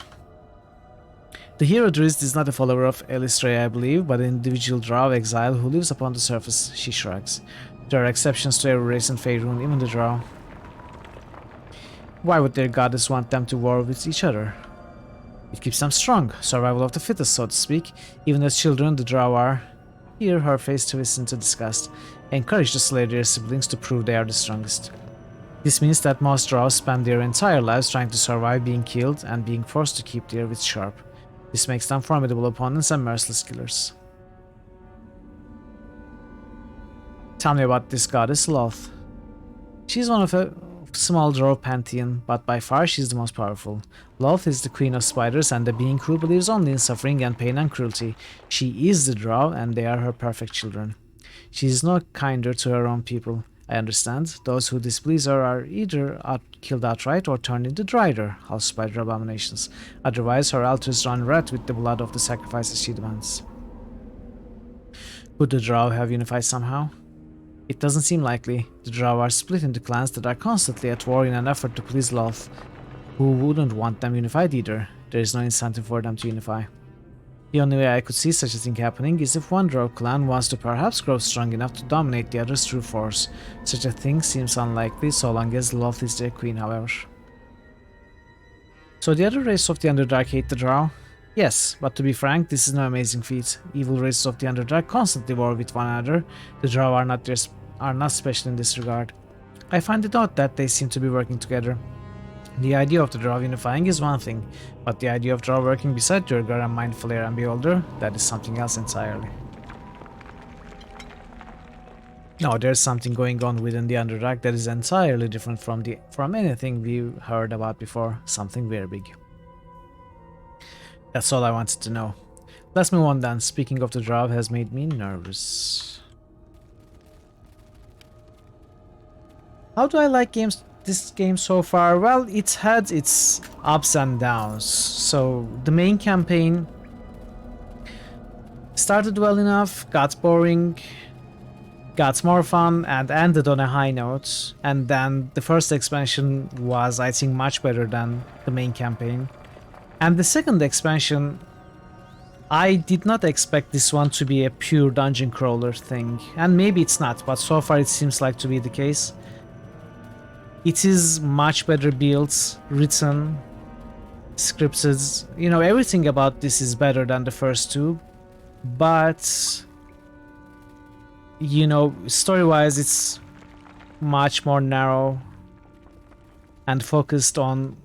The hero Drizzt is not a follower of Elistray, I believe, but an individual Drow exile who lives upon the surface. She shrugs. There are exceptions to every race in Faerun, even the Drow. Why would their goddess want them to war with each other? It keeps them strong, survival of the fittest, so to speak. Even as children, the Drow are, here her face twists into disgust, encouraged to slay their siblings to prove they are the strongest. This means that most Drow spend their entire lives trying to survive being killed and being forced to keep their wits sharp. This makes them formidable opponents and merciless killers. Tell me about this goddess, Loth. She's one of a small Drow pantheon, but by far she's the most powerful. Loth is the queen of spiders and the being who believes only in suffering and pain and cruelty. She is the Drow and they are her perfect children. She is no kinder to her own people. I understand. Those who displease her are either killed outright or turned into drider, house spider abominations. Otherwise, her altars run red with the blood of the sacrifices she demands. Could the Drow have unified somehow? It doesn't seem likely. The Drow are split into clans that are constantly at war in an effort to please Loth, who wouldn't want them unified either. There is no incentive for them to unify. The only way I could see such a thing happening is if one Drow clan wants to perhaps grow strong enough to dominate the others through force. Such a thing seems unlikely so long as Loth is their queen, however. So the other race of the Underdark hate the Drow? Yes, but to be frank, this is no amazing feat. Evil races of the Underdark constantly war with one another. The Drow are not special in this regard. I find it odd that they seem to be working together. The idea of the Drow unifying is one thing, but the idea of Drow working beside Durgar and Mindful Air and Beholder, that is something else entirely. No, there's something going on within the Underdark that is entirely different from anything we heard about before, something very big. That's all I wanted to know. Let's move on then. Speaking of the Drow has made me nervous. How do I like this game so far? Well, it's had its ups and downs. So the main campaign started well enough, got boring, got more fun, and ended on a high note. And then the first expansion was, I think, much better than the main campaign. And the second expansion, I did not expect this one to be a pure dungeon crawler thing. And maybe it's not, but so far it seems like to be the case. It is much better built, written, scripted. You know, everything about this is better than the first two. But, you know, story-wise, it's much more narrow and focused on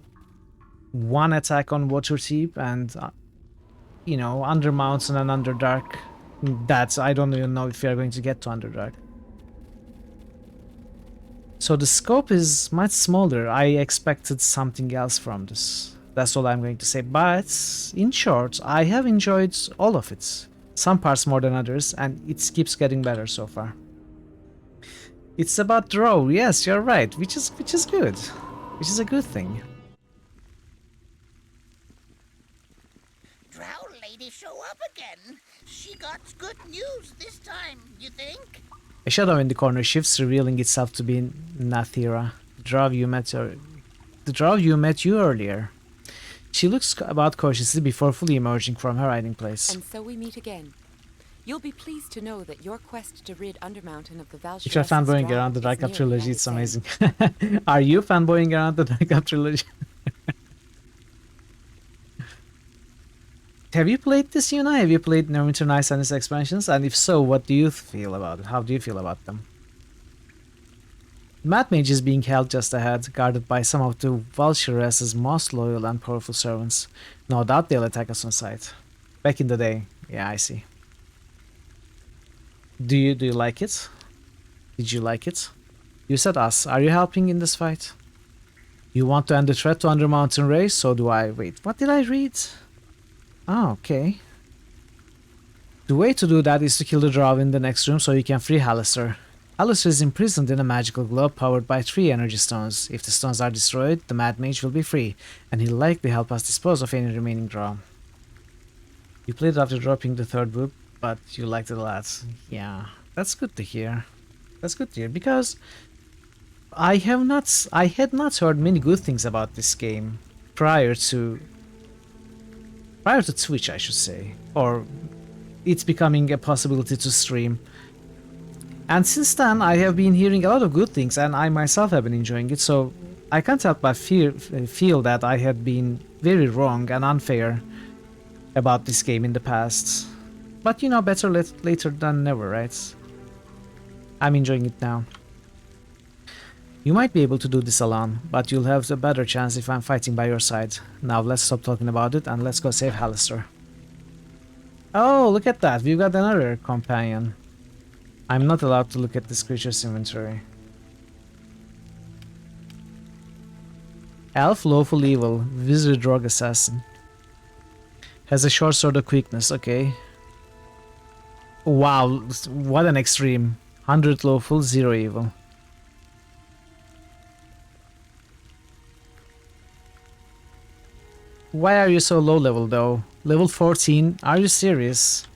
one attack on Waterdeep and, you know, Under Mountain and Underdark. That's, I don't even know if we are going to get to Underdark. So the scope is much smaller. I expected something else from this. That's all I'm going to say. But, in short, I have enjoyed all of it. Some parts more than others, and it keeps getting better so far. It's about Drow, yes, you're right, which is good. Which is a good thing. Drow lady show up again. She got good news this time, you think? A shadow in the corner shifts, revealing itself to be Nathira, the Drow you met earlier. She looks about cautiously before fully emerging from her hiding place. And so we meet again. You'll be pleased to know that your quest to rid Undermountain of the Valsharess If you're fanboying around the Dark Up trilogy, it's amazing. Are you fanboying around the Dark Up trilogy? Have you played this, Yuna? Have you played Neverwinter Nights and its expansions? And if so, what do you feel about it? How do you feel about them? The Mad Mage is being held just ahead, guarded by some of the Valsharess's most loyal and powerful servants. No doubt they'll attack us on sight. Back in the day. Yeah, I see. Do you like it? Did you like it? You said us. Are you helping in this fight? You want to end the threat to Undermountain Race? So do I. Wait, what did I read? Oh, okay. The way to do that is to kill the Drow in the next room so you can free Hallister. Hallister is imprisoned in a magical globe powered by 3 energy stones. If the stones are destroyed, the Mad Mage will be free, and he'll likely help us dispose of any remaining Drow. You played it after dropping the 3rd book, but you liked it a lot. Yeah, that's good to hear. That's good to hear, because I had not heard many good things about this game prior to Twitch, I should say, or it's becoming a possibility to stream. And since then, I have been hearing a lot of good things, and I myself have been enjoying it, so I can't help but feel that I had been very wrong and unfair about this game in the past. But you know, better later than never, right? I'm enjoying it now. You might be able to do this alone, but you'll have a better chance if I'm fighting by your side. Now let's stop talking about it and let's go save Hallister. Oh, look at that, we've got another companion. I'm not allowed to look at this creature's inventory. Elf, Lawful Evil, Wizard Rogue Assassin. Has a short sword of quickness, okay. Wow, what an extreme. 100 Lawful, 0 Evil. Why are you so low level though? Level 14? Are you serious?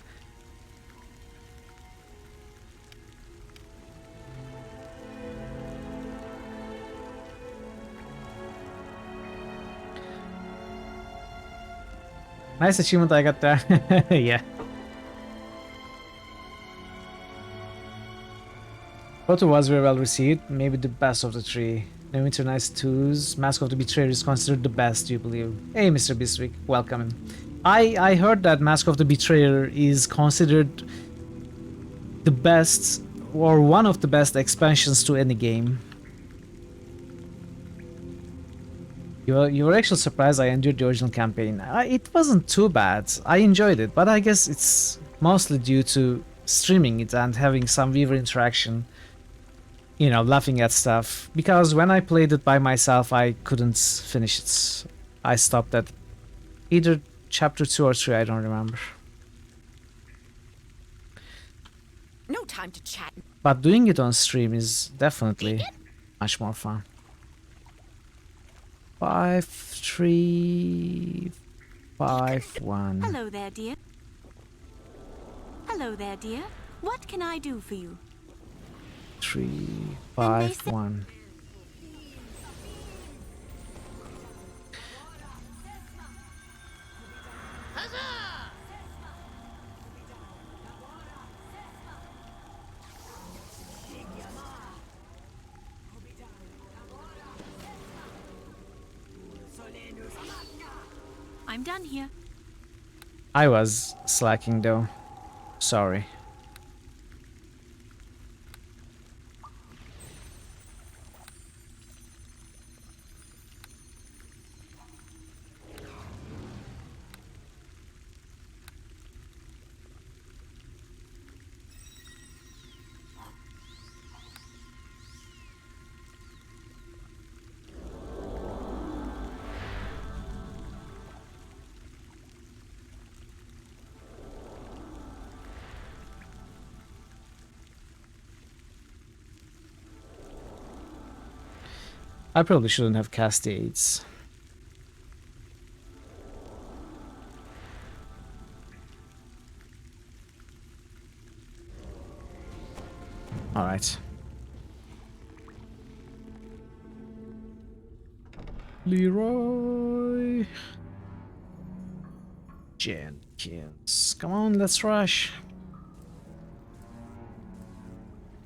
Nice achievement I got there. Yeah. Photo was very well received, maybe the best of the 3. Neverwinter Nights 2's Mask of the Betrayer is considered the best, do you believe? Hey Mr. Biswick, welcome. I heard that Mask of the Betrayer is considered the best, or one of the best expansions to any game. You were actually surprised I endured the original campaign. It wasn't too bad, I enjoyed it, but I guess it's mostly due to streaming it and having some viewer interaction. You know, laughing at stuff. Because when I played it by myself, I couldn't finish it. I stopped at either chapter 2 or 3, I don't remember. No time to chat. But doing it on stream is definitely much more fun. 5, 3, 5, 1. Hello there, dear. Hello there, dear. What can I do for you? 3, 5, 1. I'm done here. I was slacking though. Sorry. I probably shouldn't have cast the aids. Alright. Leroy Jenkins. Come on, let's rush.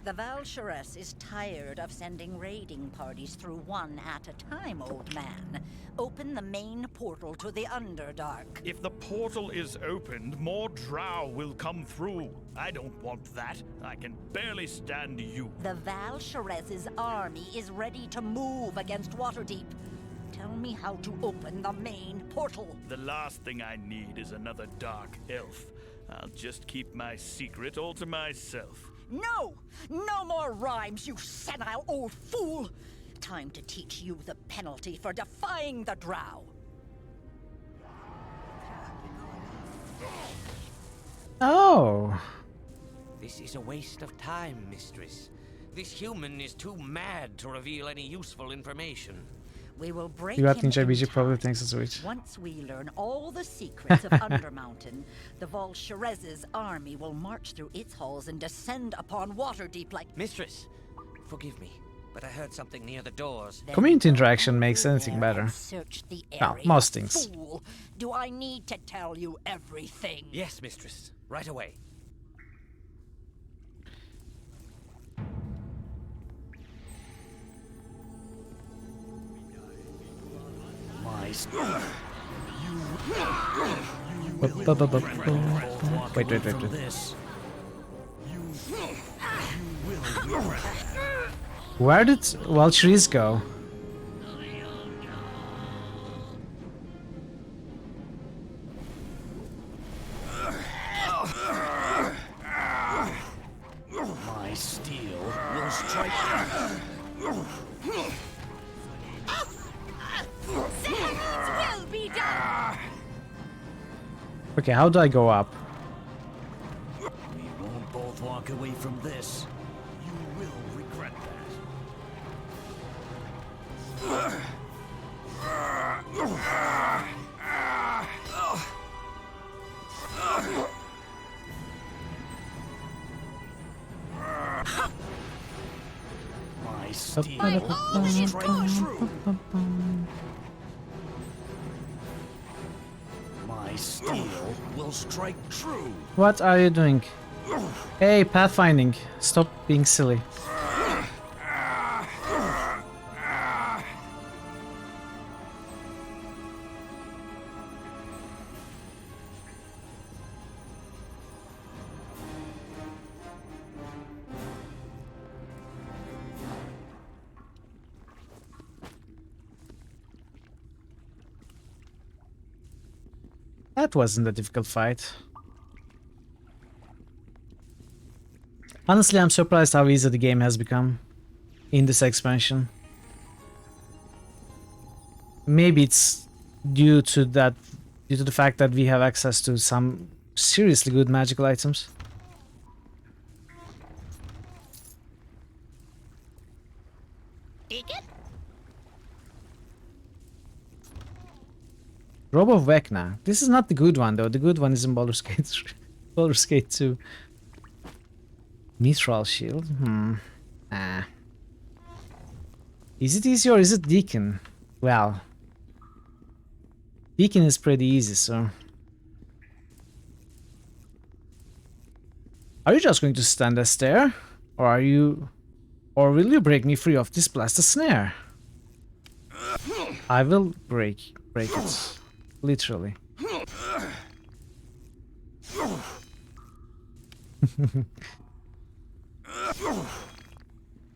The Valsharess is tired of sending raiding parties through one at a time, old man. Open the main portal to the Underdark. If the portal is opened, more drow will come through. I don't want that. I can barely stand you. The Valsharess's army is ready to move against Waterdeep. Tell me how to open the main portal. The last thing I need is another dark elf. I'll just keep my secret all to myself. No! No more rhymes, you senile old fool! Time to teach you the penalty for defying the drow. Oh. This is a waste of time, mistress. This human is too mad to reveal any useful information. We will break You him think JBG in probably time. thinks it's sweet. Once we learn all the secrets of Undermountain, the Valsharess's army will march through its halls and descend upon Waterdeep like... Mistress, forgive me, but I heard something near the doors. Community interaction makes anything better. Search the Well, area. most things. Fool. Do I need to tell you everything? Yes, mistress. Right away. My Wait. Where did Valkyries go? My steel will strike. Sentence will be done. Okay, how do I go up? We won't both walk away from this. You will regret that. My steel will strike true. My steel will strike true. What are you doing? Hey, pathfinding. Stop being silly. That wasn't a difficult fight. Honestly, I'm surprised how easy the game has become in this expansion. Maybe it's due to the fact that we have access to some seriously good magical items. Deacon? Robe of Vecna. This is not the good one though. The good one is in Baldur's Gate 3. Baldur's Gate 2. Mithril shield. Is it easy or is it Deacon? Well, Deacon is pretty easy, so Are you just going to stand and stare? Or will you break me free of this blasted snare? I will break it. Literally.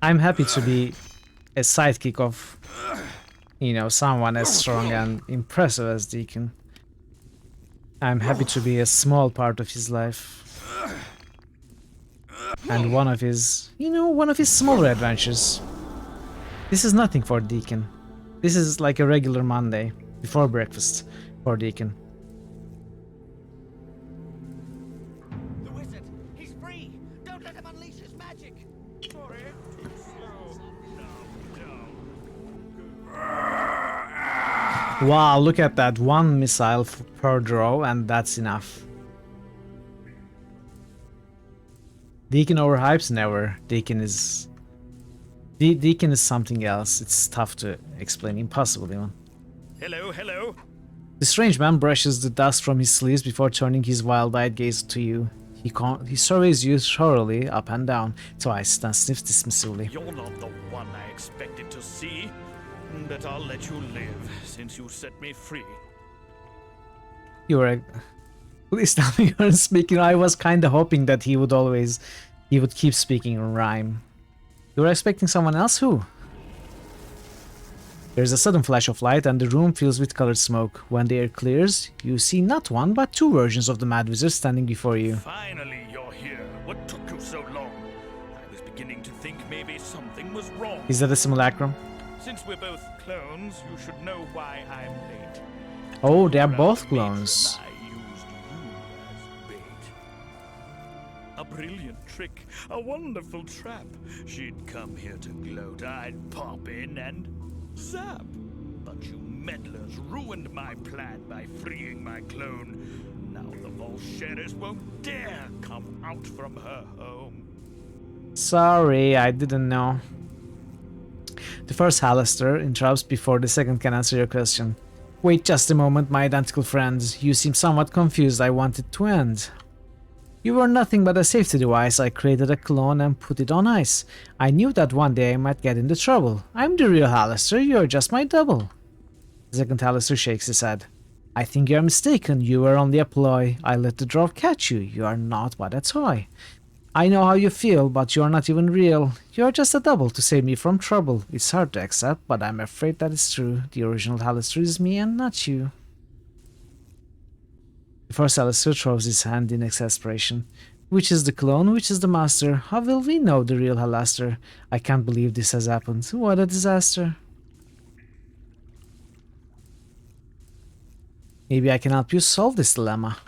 I'm happy to be a sidekick of, you know, someone as strong and impressive as Deacon. I'm happy to be a small part of his life. And one of his, you know, one of his smaller adventures. This is nothing for Deacon. This is like a regular Monday before breakfast for Deacon. The wizard! He's free! Don't let him unleash his magic! For it? Wow, look at that. One missile per draw, and that's enough. Deacon overhypes? Never. Deacon is something else. It's tough to explain. Impossible even. Hello, hello. The strange man brushes the dust from his sleeves before turning his wild-eyed gaze to you. He surveys you thoroughly, up and down, twice, then sniffs dismissively. You're not the one I expected to see, but I'll let you live since you set me free. You're a... Please tell me you're speaking. I was kinda hoping that he would keep speaking in rhyme. You were expecting someone else? Who? There's a sudden flash of light and the room fills with colored smoke. When the air clears, you see not one but two versions of the Mad Wizard standing before you. Finally, you're here. What took you so long? I was beginning to think maybe something was wrong. Is that a simulacrum? Since we're both clones, you should know why I'm late. Oh, they're both clones. A brilliant trick, a wonderful trap. She'd come here to gloat, I'd pop in and zap. But you meddlers ruined my plan by freeing my clone. Now the Volsheris won't dare come out from her home. Sorry, I didn't know. The first Hallister interrupts before the second can answer your question. Wait just a moment, my identical friends. You seem somewhat confused. I want it to end. You were nothing but a safety device. I created a clone and put it on ice. I knew that one day I might get into trouble. I'm the real Hallister, you're just my double. The second Hallister shakes his head. I think you're mistaken. You were only a ploy. I let the dwarf catch you. You are not but a toy. I know how you feel, but you're not even real. You're just a double to save me from trouble. It's hard to accept, but I'm afraid that it's true. The original Hallister is me and not you. The first Hallister throws his hand in exasperation. Which is the clone? Which is the master? How will we know the real Hallister? I can't believe this has happened. What a disaster. Maybe I can help you solve this dilemma.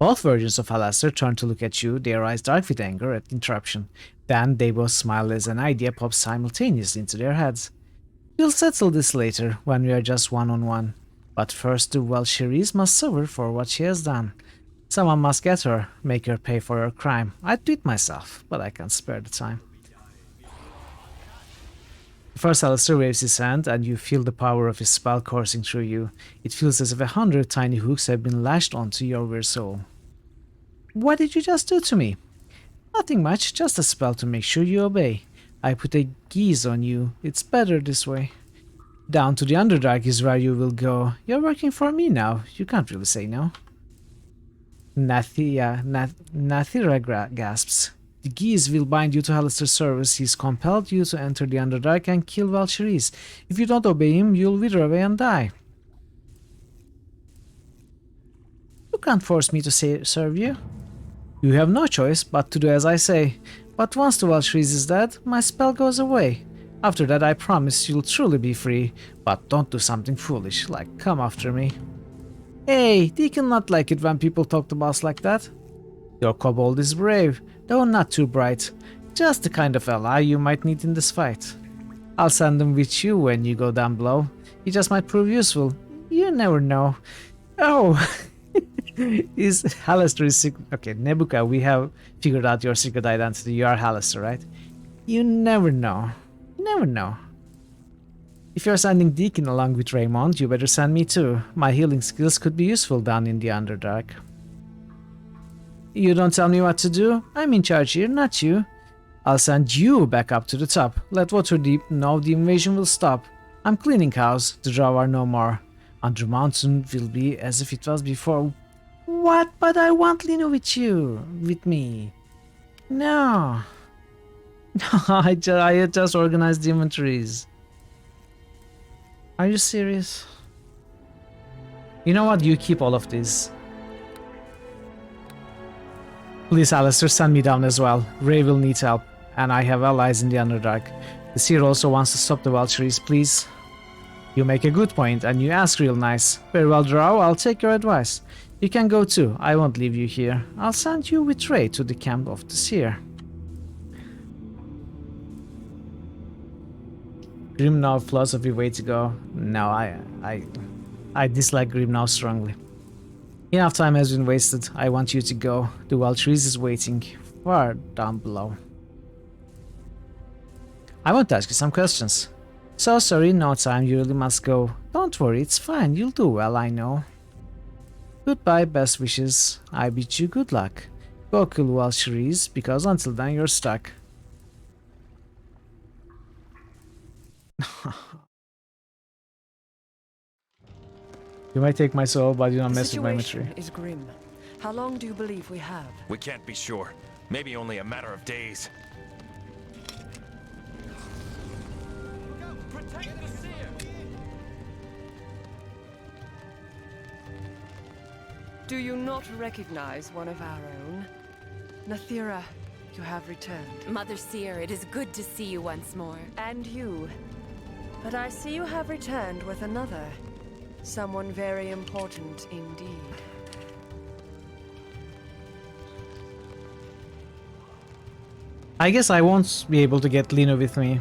Both versions of Hallister turn to look at you, their eyes dark with anger at interruption. Then they both smile as an idea pops simultaneously into their heads. We'll settle this later, when we are just one-on-one. But first the Volsheris must suffer for what she has done. Someone must get her, make her pay for her crime. I'd do it myself, but I can't spare the time. The first Hallister waves his hand, and you feel the power of his spell coursing through you. It feels as if 100 tiny hooks have been lashed onto your weird soul. What did you just do to me? Nothing much, just a spell to make sure you obey. I put a geese on you. It's better this way. Down to the Underdark is where you will go. You're working for me now. You can't really say no. Nathira gasps. The geese will bind you to Hallister's service. He's compelled you to enter the Underdark and kill Volsheris. If you don't obey him, you'll wither away and die. You can't force me to serve you. You have no choice but to do as I say. But once the Volsheris is dead, my spell goes away. After that, I promise you'll truly be free, but don't do something foolish, like come after me. Hey, Deacon not like it when people talk to boss like that. Your kobold is brave, though not too bright. Just the kind of ally you might need in this fight. I'll send him with you when you go down below. He just might prove useful. You never know. Oh, is Hallister secret? Okay, Nebuka, we have figured out your secret identity. You are Hallister, right? You never know. Never know. If you're sending Deacon along with Raymond, you better send me too. My healing skills could be useful down in the Underdark. You don't tell me what to do. I'm in charge here, not you. I'll send you back up to the top. Let Waterdeep know the invasion will stop. I'm cleaning house. The Drow are no more. Undermountain will be as if it was before. What? But I want Lino with you. With me. No. No, I just organized the inventories. Are you serious? You know what? You keep all of these. Please, Alistair, send me down as well. Ray will need help, and I have allies in the Underdark. The Seer also wants to stop the Vultures, please. You make a good point, and you ask real nice. Very well, Drow, I'll take your advice. You can go too, I won't leave you here. I'll send you with Ray to the camp of the Seer. Grim now philosophy way to go. No, I dislike Grim now strongly. Enough time has been wasted. I want you to go. The Vultures is waiting far down below. I want to ask you some questions. So sorry, no time, you really must go. Don't worry, it's fine, you'll do well, I know. Goodbye, best wishes. I bid you good luck. Go kill Vultures, because until then you're stuck. You might take my soul, but you don't mess with my imagery. The situation is grim. How long do you believe we have? We can't be sure. Maybe only a matter of days. Protect the seer! Do you not recognize one of our own? Nathira, you have returned. Mother Seer, it is good to see you once more. And you. But I see you have returned with another. Someone very important indeed. I guess I won't be able to get Lino with me.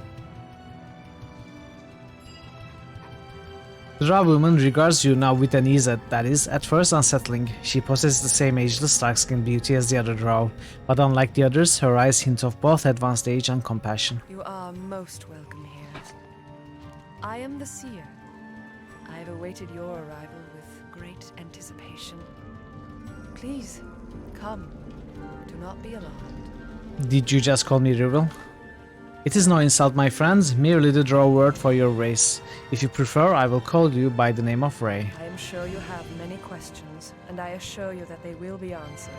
The Drow woman regards you now with an ease that is at first unsettling. She possesses the same ageless dark-skinned beauty as the other Drow, but unlike the others, her eyes hint of both advanced age and compassion. You are most welcome here. I am the Seer. I have awaited your arrival with great anticipation. Please, come. Do not be alarmed. Did you just call me Rivel? It is no insult, my friends, merely the Drow word for your race. If you prefer, I will call you by the name of Ray. I am sure you have many questions, and I assure you that they will be answered.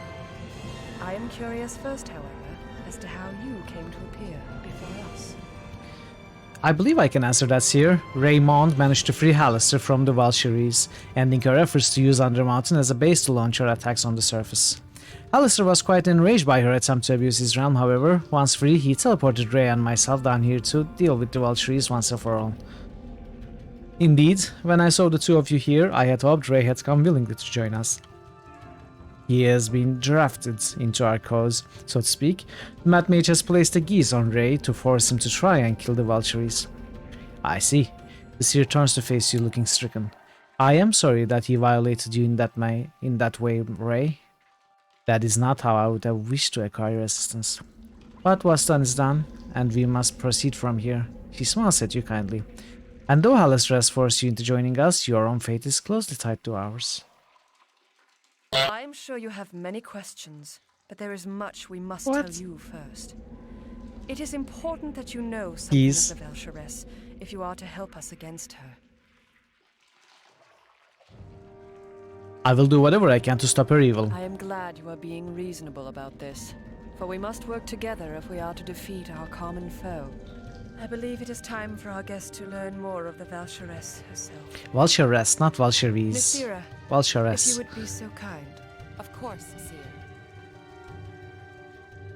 I am curious first, however, as to how you came to appear before us. I believe I can answer that here. Raymond managed to free Alistair from the Vultures, ending her efforts to use Undermountain as a base to launch her attacks on the surface. Alistair was quite enraged by her attempt to abuse his realm, however. Once free, he teleported Ray and myself down here to deal with the Vultures once and for all. Indeed, when I saw the two of you here, I had hoped Ray had come willingly to join us. He has been drafted into our cause, so to speak. The Mad Mage has placed a geese on Ray to force him to try and kill the Vultures. I see. The Seer turns to face you looking stricken. I am sorry that he violated you in that way, Ray. That is not how I would have wished to acquire your assistance. But what's done is done, and we must proceed from here. She smiles at you kindly. And though Alistair has forced you into joining us, your own fate is closely tied to ours. I am sure you have many questions, but there is much we must tell you first. It is important that you know something of the Vultures if you are to help us against her. I will do whatever I can to stop her evil. I am glad you are being reasonable about this, for we must work together if we are to defeat our common foe. I believe it is time for our guest to learn more of the Vulturess herself. Vulturess, not Vultures. Nathira, Vulturess. if you would be so kind. Of course, Seer.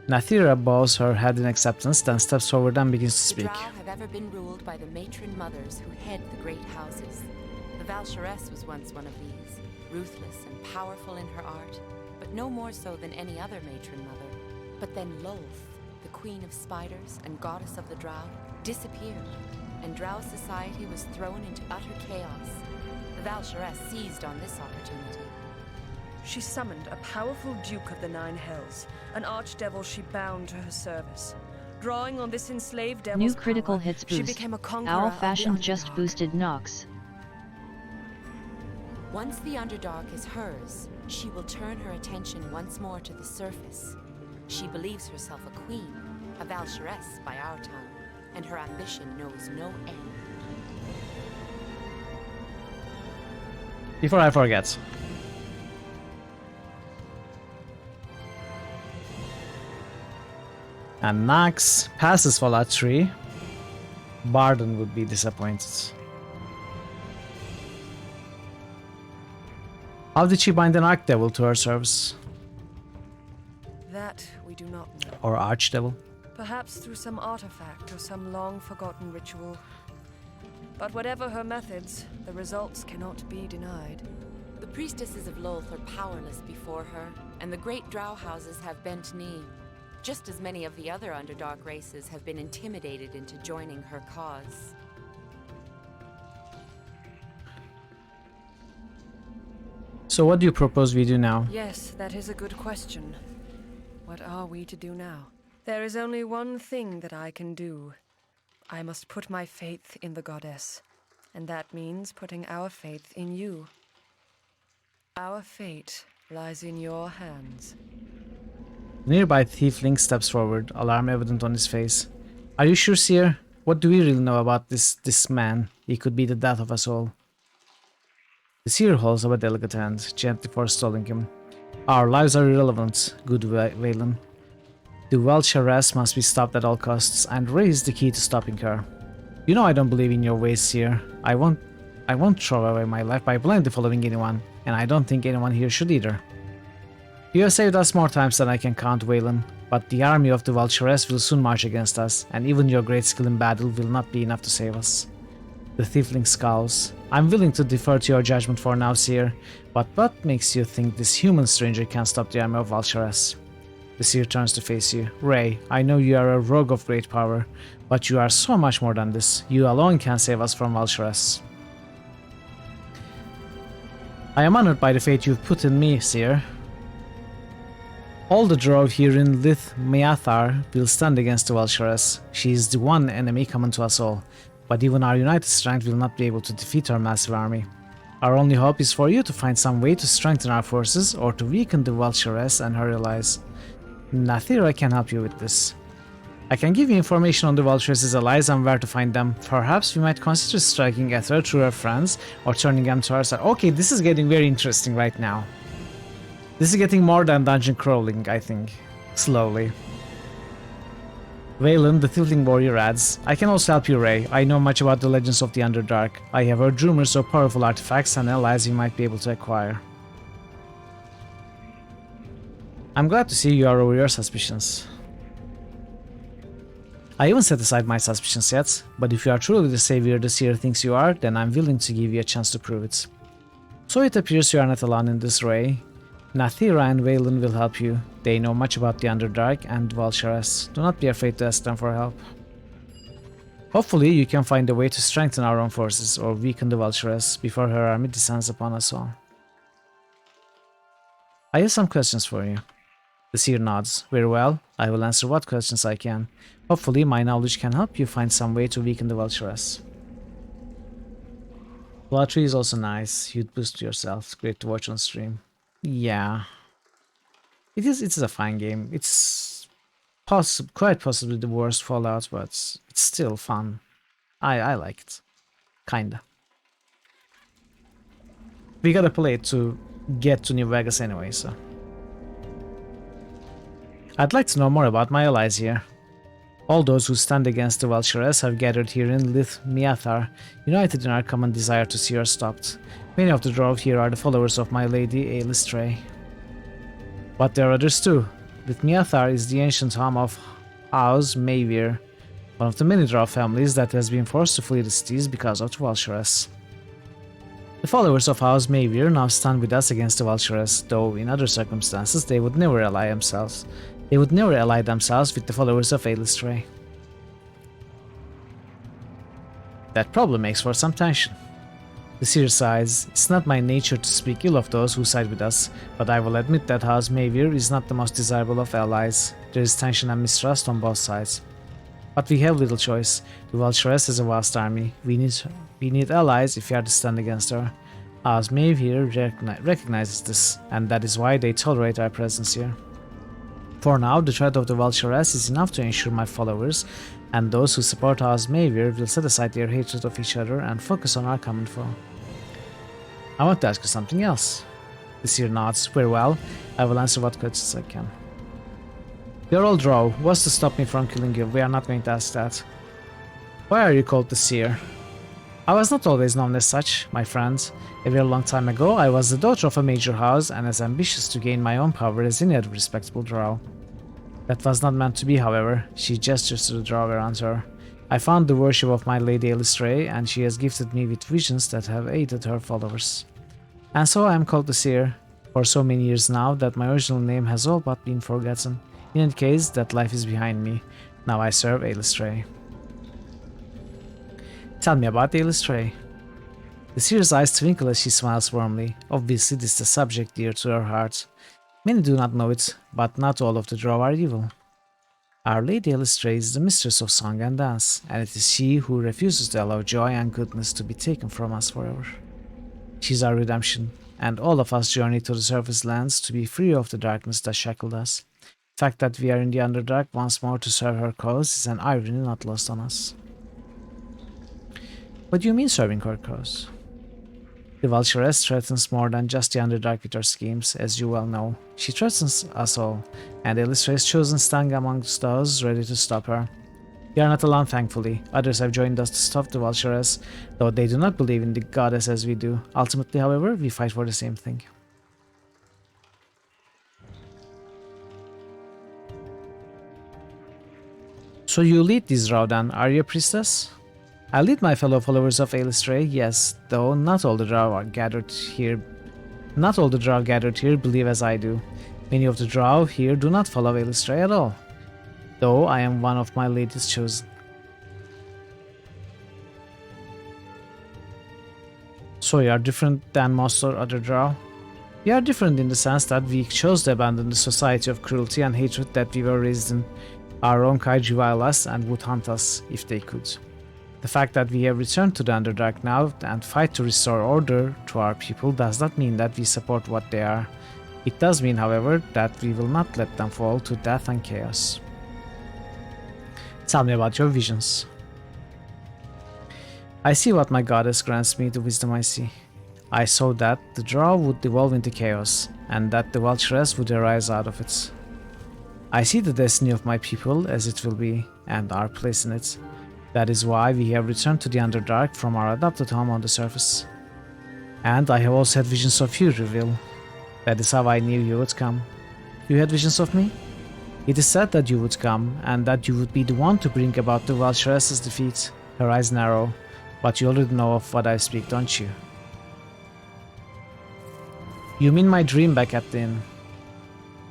Nathira bows her head in acceptance, then steps forward and begins to speak. The Drow have ever been ruled by the matron mothers who head the great houses. The Vulturess was once one of these, ruthless and powerful in her art, but no more so than any other matron mother. But then Lolth, the queen of spiders and goddess of the Drow, disappeared, and Drow society was thrown into utter chaos. The Vulturess seized on this opportunity. She summoned a powerful Duke of the Nine Hells, an archdevil she bound to her service. Drawing on this enslaved devil's New critical power, hits she boost. became a conqueror Owl of the Fashion Underdark. just boosted Nox. Once the Underdark is hers, she will turn her attention once more to the surface. She believes herself a queen, a Valshiress by our tongue, and her ambition knows no end. Before I forget. And Nax passes Fallout 3. Barden would be disappointed. How did she bind an Archdevil to her service? That we do not know. Or Archdevil? Perhaps through some artifact or some long-forgotten ritual. But whatever her methods, the results cannot be denied. The priestesses of Lolth are powerless before her, and the great drow houses have bent knee. Just as many of the other Underdark races have been intimidated into joining her cause. So what do you propose we do now? Yes, that is a good question. What are we to do now? There is only one thing that I can do. I must put my faith in the goddess. And that means putting our faith in you. Our fate lies in your hands. Nearby tiefling steps forward, alarm evident on his face. Are you sure, Seer? What do we really know about this man? He could be the death of us all. The Seer holds up a delicate hand, gently forestalling him. Our lives are irrelevant, good Valen. The Valshiress must be stopped at all costs, and Ray is the key to stopping her. You know I don't believe in your ways, Seer. I won't throw away my life by blindly following anyone, and I don't think anyone here should either. You have saved us more times than I can count, Valen, but the army of the Valshiress will soon march against us, and even your great skill in battle will not be enough to save us. The tiefling scowls. I'm willing to defer to your judgment for now, Seer, but what makes you think this human stranger can stop the army of Valshiress? The Seer turns to face you. Ray, I know you are a rogue of great power, but you are so much more than this. You alone can save us from Valshiress. I am honored by the faith you've put in me, Seer. All the drow here in Lith Meathar will stand against the Valshiress. She is the one enemy common to us all, but even our united strength will not be able to defeat her massive army. Our only hope is for you to find some way to strengthen our forces or to weaken the Valshiress and her allies. Nathira can help you with this. I can give you information on the Valshiress's allies and where to find them. Perhaps we might consider striking at her through her friends or turning them to our side. Okay, this is getting very interesting right now. This is getting more than dungeon crawling, I think. Slowly. Valen, the tiefling warrior, adds, I can also help you, Ray. I know much about the legends of the Underdark. I have heard rumors of powerful artifacts and allies you might be able to acquire. I'm glad to see you are over your suspicions. I haven't set aside my suspicions yet, but if you are truly the savior the Seer thinks you are, then I'm willing to give you a chance to prove it. So it appears you are not alone in this, Ray. Nathira and Valen will help you. They know much about the Underdark and Valshiress. Do not be afraid to ask them for help. Hopefully you can find a way to strengthen our own forces or weaken the Valshiress before her army descends upon us all. I have some questions for you. The Seer nods. Very well, I will answer what questions I can. Hopefully my knowledge can help you find some way to weaken the Valshiress. Fallout 3 is also nice. You'd boost yourself. Great to watch on stream. Yeah. It is a fine game. It's quite possibly the worst Fallout, but it's still fun. I like it. Kinda. We gotta play it to get to New Vegas anyway, so. I'd like to know more about my allies here. All those who stand against the Valshiress have gathered here in Lith Meathar, united in our common desire to see her stopped. Many of the drow here are the followers of my lady Aelistray. But there are others too. Lith Meathar is the ancient home of House Mavir, one of the many drow families that has been forced to flee the cities because of the Valshiress. The followers of House Mavir now stand with us against the Valshiress, though in other circumstances they would never ally themselves. with the followers of Aelistray. That probably makes for some tension. The Seer sighs. It's not my nature to speak ill of those who side with us, but I will admit that House Mavir is not the most desirable of allies. There is tension and mistrust on both sides. But we have little choice. The Valshiress is a vast army. We need allies if we are to stand against her. Osmaeve here recognizes this, and that is why they tolerate our presence here. For now, the threat of the Vulturess is enough to ensure my followers and those who support Osmaeve here will set aside their hatred of each other and focus on our common foe. I want to ask you something else. The seer nods. Very well, I will answer what questions I can. You're all drow. What's to stop me from killing you? We are not going to ask that. Why are you called the seer? I was not always known as such, my friends. A very long time ago, I was the daughter of a major house and as ambitious to gain my own power as any other respectable drow. That was not meant to be, however. She gestures to the drow around her. I found the worship of my lady Elistray, and she has gifted me with visions that have aided her followers. And so I am called the seer, for so many years now that my original name has all but been forgotten. In any case, that life is behind me. Now I serve Elistray. Tell me about Elistray. The seer's eyes twinkle as she smiles warmly. Obviously, this is a subject dear to her heart. Many do not know it, but not all of the drow are evil. Our Lady Elistray is the mistress of song and dance, and it is she who refuses to allow joy and goodness to be taken from us forever. She is our redemption, and all of us journey to the surface lands to be free of the darkness that shackled us. The fact that we are in the Underdark once more to serve her cause is an irony not lost on us. What do you mean serving her cause? The Vulturess threatens more than just the Underdark with her schemes, as you well know. She threatens us all, and Elistray's chosen stand amongst those ready to stop her. We are not alone, thankfully. Others have joined us to stop the Vulturess, though they do not believe in the goddess as we do. Ultimately, however, we fight for the same thing. So you lead these drow then, are you a priestess? I lead my fellow followers of Elistray, yes, though not all the drow are gathered here. Not all the drow gathered here believe as I do. Many of the drow here do not follow Elistray at all, though I am one of my lady's chosen. So you are different than most other drow? We are different in the sense that we chose to abandon the society of cruelty and hatred that we were raised in. Our own kind revile us and would hunt us if they could. The fact that we have returned to the Underdark now and fight to restore order to our people does not mean that we support what they are. It does mean, however, that we will not let them fall to death and chaos. Tell me about your visions. I see what my goddess grants me, the wisdom I see. I saw that the drow would devolve into chaos, and that the Vulturess would arise out of it. I see the destiny of my people as it will be, and our place in it. That is why we have returned to the Underdark from our adopted home on the surface. And I have also had visions of you, Reveal. That is how I knew you would come. You had visions of me? It is said that you would come, and that you would be the one to bring about the Vulturess's defeat. Her eyes narrow, but you already know of what I speak, don't you? You mean my dream back at the inn?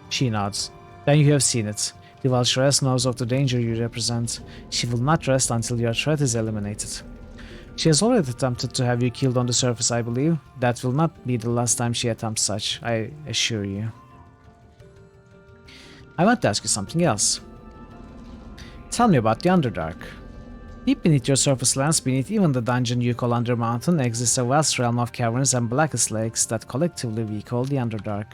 She nods. Then you have seen it. The Vulturess knows of the danger you represent. She will not rest until your threat is eliminated. She has already attempted to have you killed on the surface, I believe. That will not be the last time she attempts such, I assure you. I want to ask you something else. Tell me about the Underdark. Deep beneath your surface lands, beneath even the dungeon you call Undermountain, exists a vast realm of caverns and blackest lakes that collectively we call the Underdark.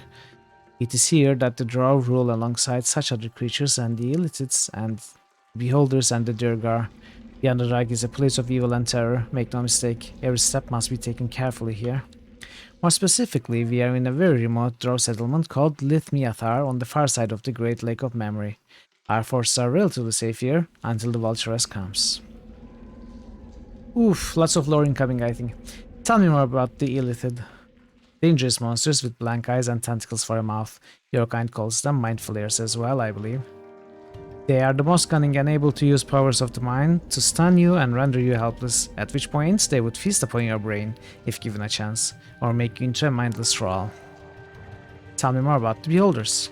It is here that the drow rule alongside such other creatures and the Illithids and Beholders and the Durgar. The Underdark is a place of evil and terror, make no mistake, every step must be taken carefully here. More specifically, we are in a very remote drow settlement called Lithmiathar on the far side of the Great Lake of Memory. Our forces are relatively safe here until the Vulturess comes. Oof, lots of lore incoming, I think. Tell me more about the Illithid. Dangerous monsters with blank eyes and tentacles for a mouth. Your kind calls them mind flayers as well, I believe. They are the most cunning and able to use powers of the mind to stun you and render you helpless, at which point they would feast upon your brain, if given a chance, or make you into a mindless thrall. Tell me more about the Beholders.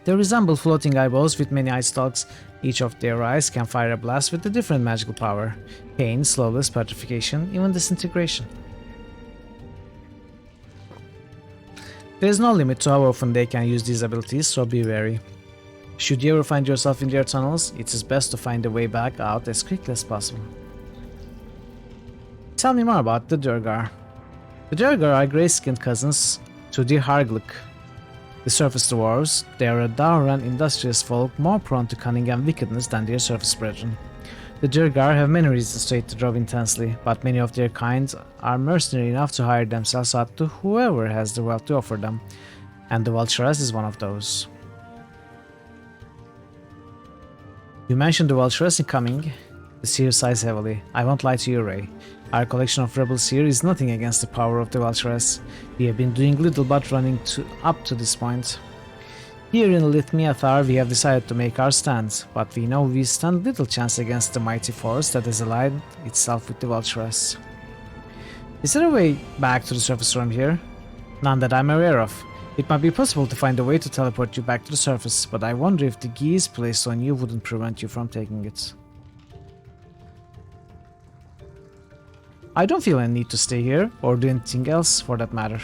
They resemble floating eyeballs with many eye stalks. Each of their eyes can fire a blast with a different magical power. Pain, slowness, petrification, even disintegration. There is no limit to how often they can use these abilities, so be wary. Should you ever find yourself in their tunnels, it is best to find a way back out as quickly as possible. Tell me more about the Durgar. The Durgar are grey-skinned cousins to the Hargluk, the surface dwarves. They are a dour and industrious folk, more prone to cunning and wickedness than their surface brethren. The Durgar have many reasons to hate the Drov intensely, but many of their kind are mercenary enough to hire themselves out to whoever has the wealth to offer them, and the Vulturess is one of those. You mentioned the Vulturess incoming. The Seer sighs heavily. I won't lie to you, Ray. Our collection of rebels here is nothing against the power of the Vulturess. We have been doing little but running up to this point. Here in Lithmiathar we have decided to make our stand, but we know we stand little chance against the mighty force that has allied itself with the Vulturess. Is there a way back to the surface from here? None that I'm aware of. It might be possible to find a way to teleport you back to the surface, but I wonder if the geese placed on you wouldn't prevent you from taking it. I don't feel any need to stay here, or do anything else for that matter.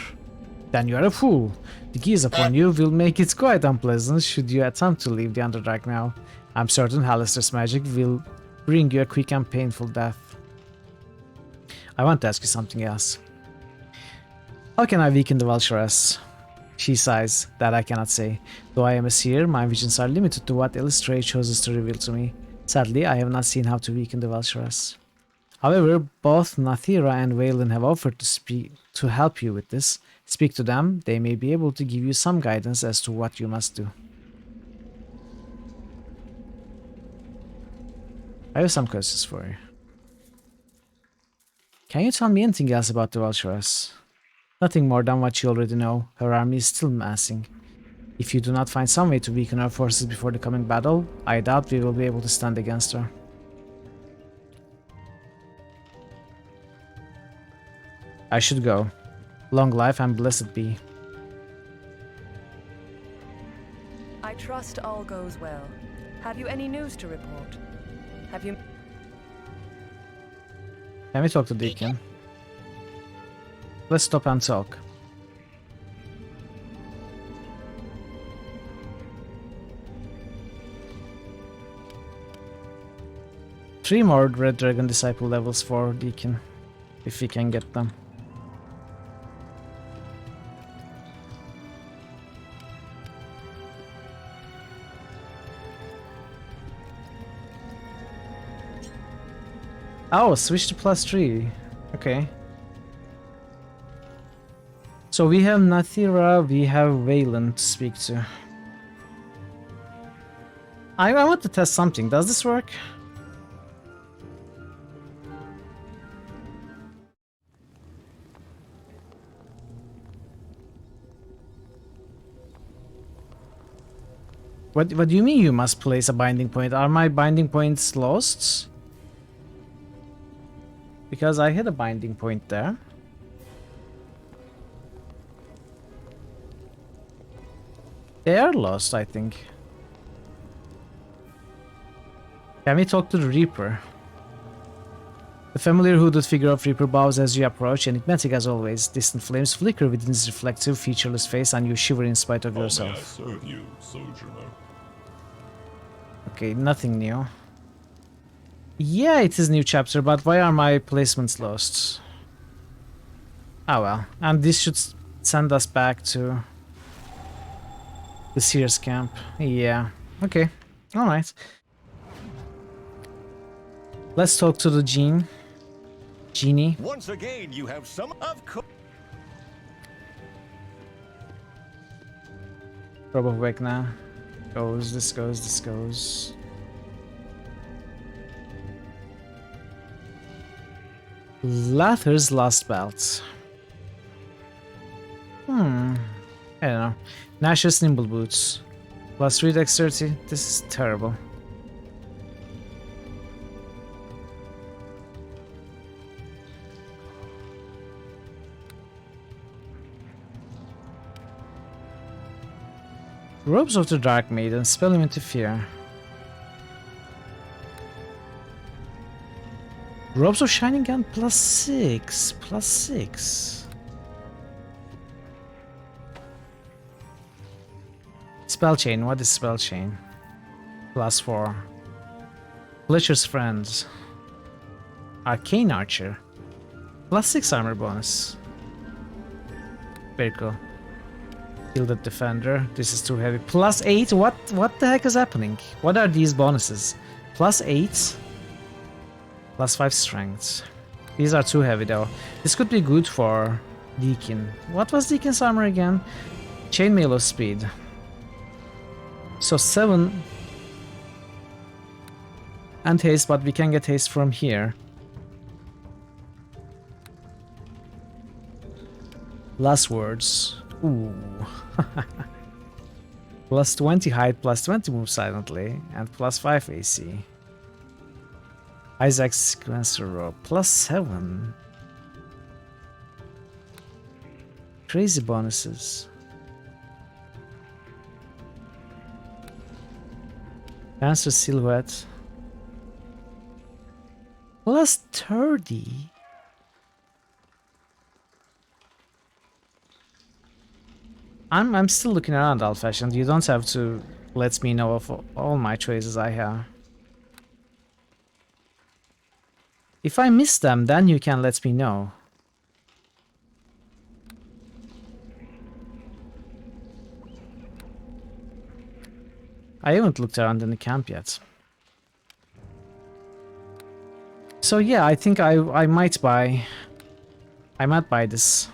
Then you are a fool. The geese upon you will make it quite unpleasant should you attempt to leave the Underdark now. I'm certain Hallister's magic will bring you a quick and painful death. I want to ask you something else. How can I weaken the Vulturess? She sighs. That I cannot say. Though I am a seer, my visions are limited to what Illustrate chooses to reveal to me. Sadly, I have not seen how to weaken the Vulturess. However, both Nathira and Waylon have offered to help you with this. Speak to them, they may be able to give you some guidance as to what you must do. I have some questions for you. Can you tell me anything else about the Vulturess? Nothing more than what you already know. Her army is still massing. If you do not find some way to weaken her forces before the coming battle, I doubt we will be able to stand against her. I should go. Long life and blessed be. I trust all goes well. Have you any news to report? Have you... Can we talk to Deacon? Let's stop and talk. Three more Red Dragon Disciple levels for Deacon, if we can get them. Oh, switch to +3. Okay. So we have Nathira, we have Waylon to speak to. I want to test something. Does this work? What do you mean you must place a binding point? Are my binding points lost? Because I hit a binding point there. They are lost, I think. Can we talk to the Reaper? The familiar hooded figure of Reaper bows as you approach, enigmatic as always. Distant flames flicker within his reflective, featureless face, and you shiver in spite of yourself. How may I serve you, sojourner? Okay, nothing new. Yeah, it is new chapter, but why are my placements lost? Oh well, and this should send us back to the Sears camp. Yeah, okay, alright. Let's talk to the Genie. Once again, you have some of Robe of Wegna. This goes. Lather's Last Belt. I don't know. Nash's Nimble Boots. +3 dexterity. This is terrible. Robes of the Dark Maiden. Spell him into fear. Robes of Shining Gun +6. Spell Chain. What is Spell Chain? +4. Fletcher's Friends. Arcane Archer. +6 armor bonus. Very cool. Kill the defender. This is too heavy. +8? What the heck is happening? What are these bonuses? +8? +5 strength. These are too heavy though. This could be good for Deacon. What was Deacon's armor again? Chainmail of speed. So 7 and haste, but we can get haste from here. Last words. Ooh. +20 height, +20 move silently, and +5 AC. Isaac's sequencer rope, +7. Crazy bonuses. Dancer silhouette. +30. I'm still looking around, old-fashioned. You don't have to let me know of all my choices I have. If I miss them, then you can let me know. I haven't looked around in the camp yet. So yeah, I think I might buy this.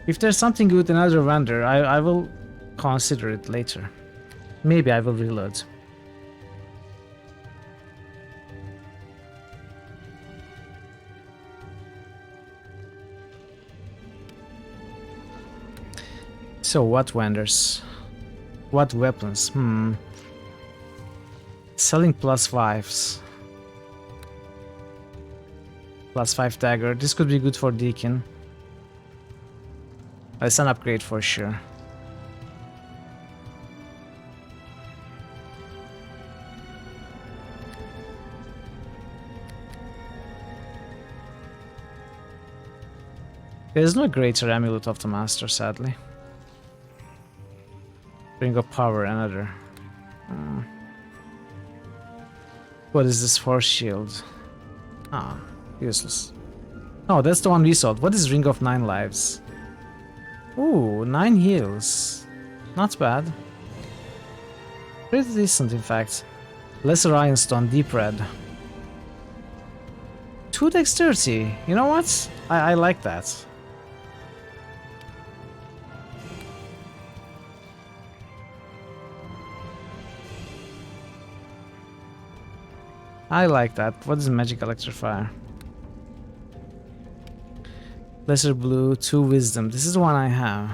If there's something good in another vendor, I will consider it later. Maybe I will reload. So what vendors? What weapons? Selling +5s. +5 dagger. This could be good for Deacon. It's an upgrade for sure. There's no greater amulet of the master, sadly. Ring of power, another. What is this force shield? Ah, useless. Oh, that's the one we sold. What is Ring of 9 lives? Ooh, 9 heals. Not bad. Pretty decent, in fact. Lesser Ironstone, deep red. 2 dexterity. You know what? I like that. I like that. What is magic electrifier? Lesser blue, 2 wisdom. This is the one I have.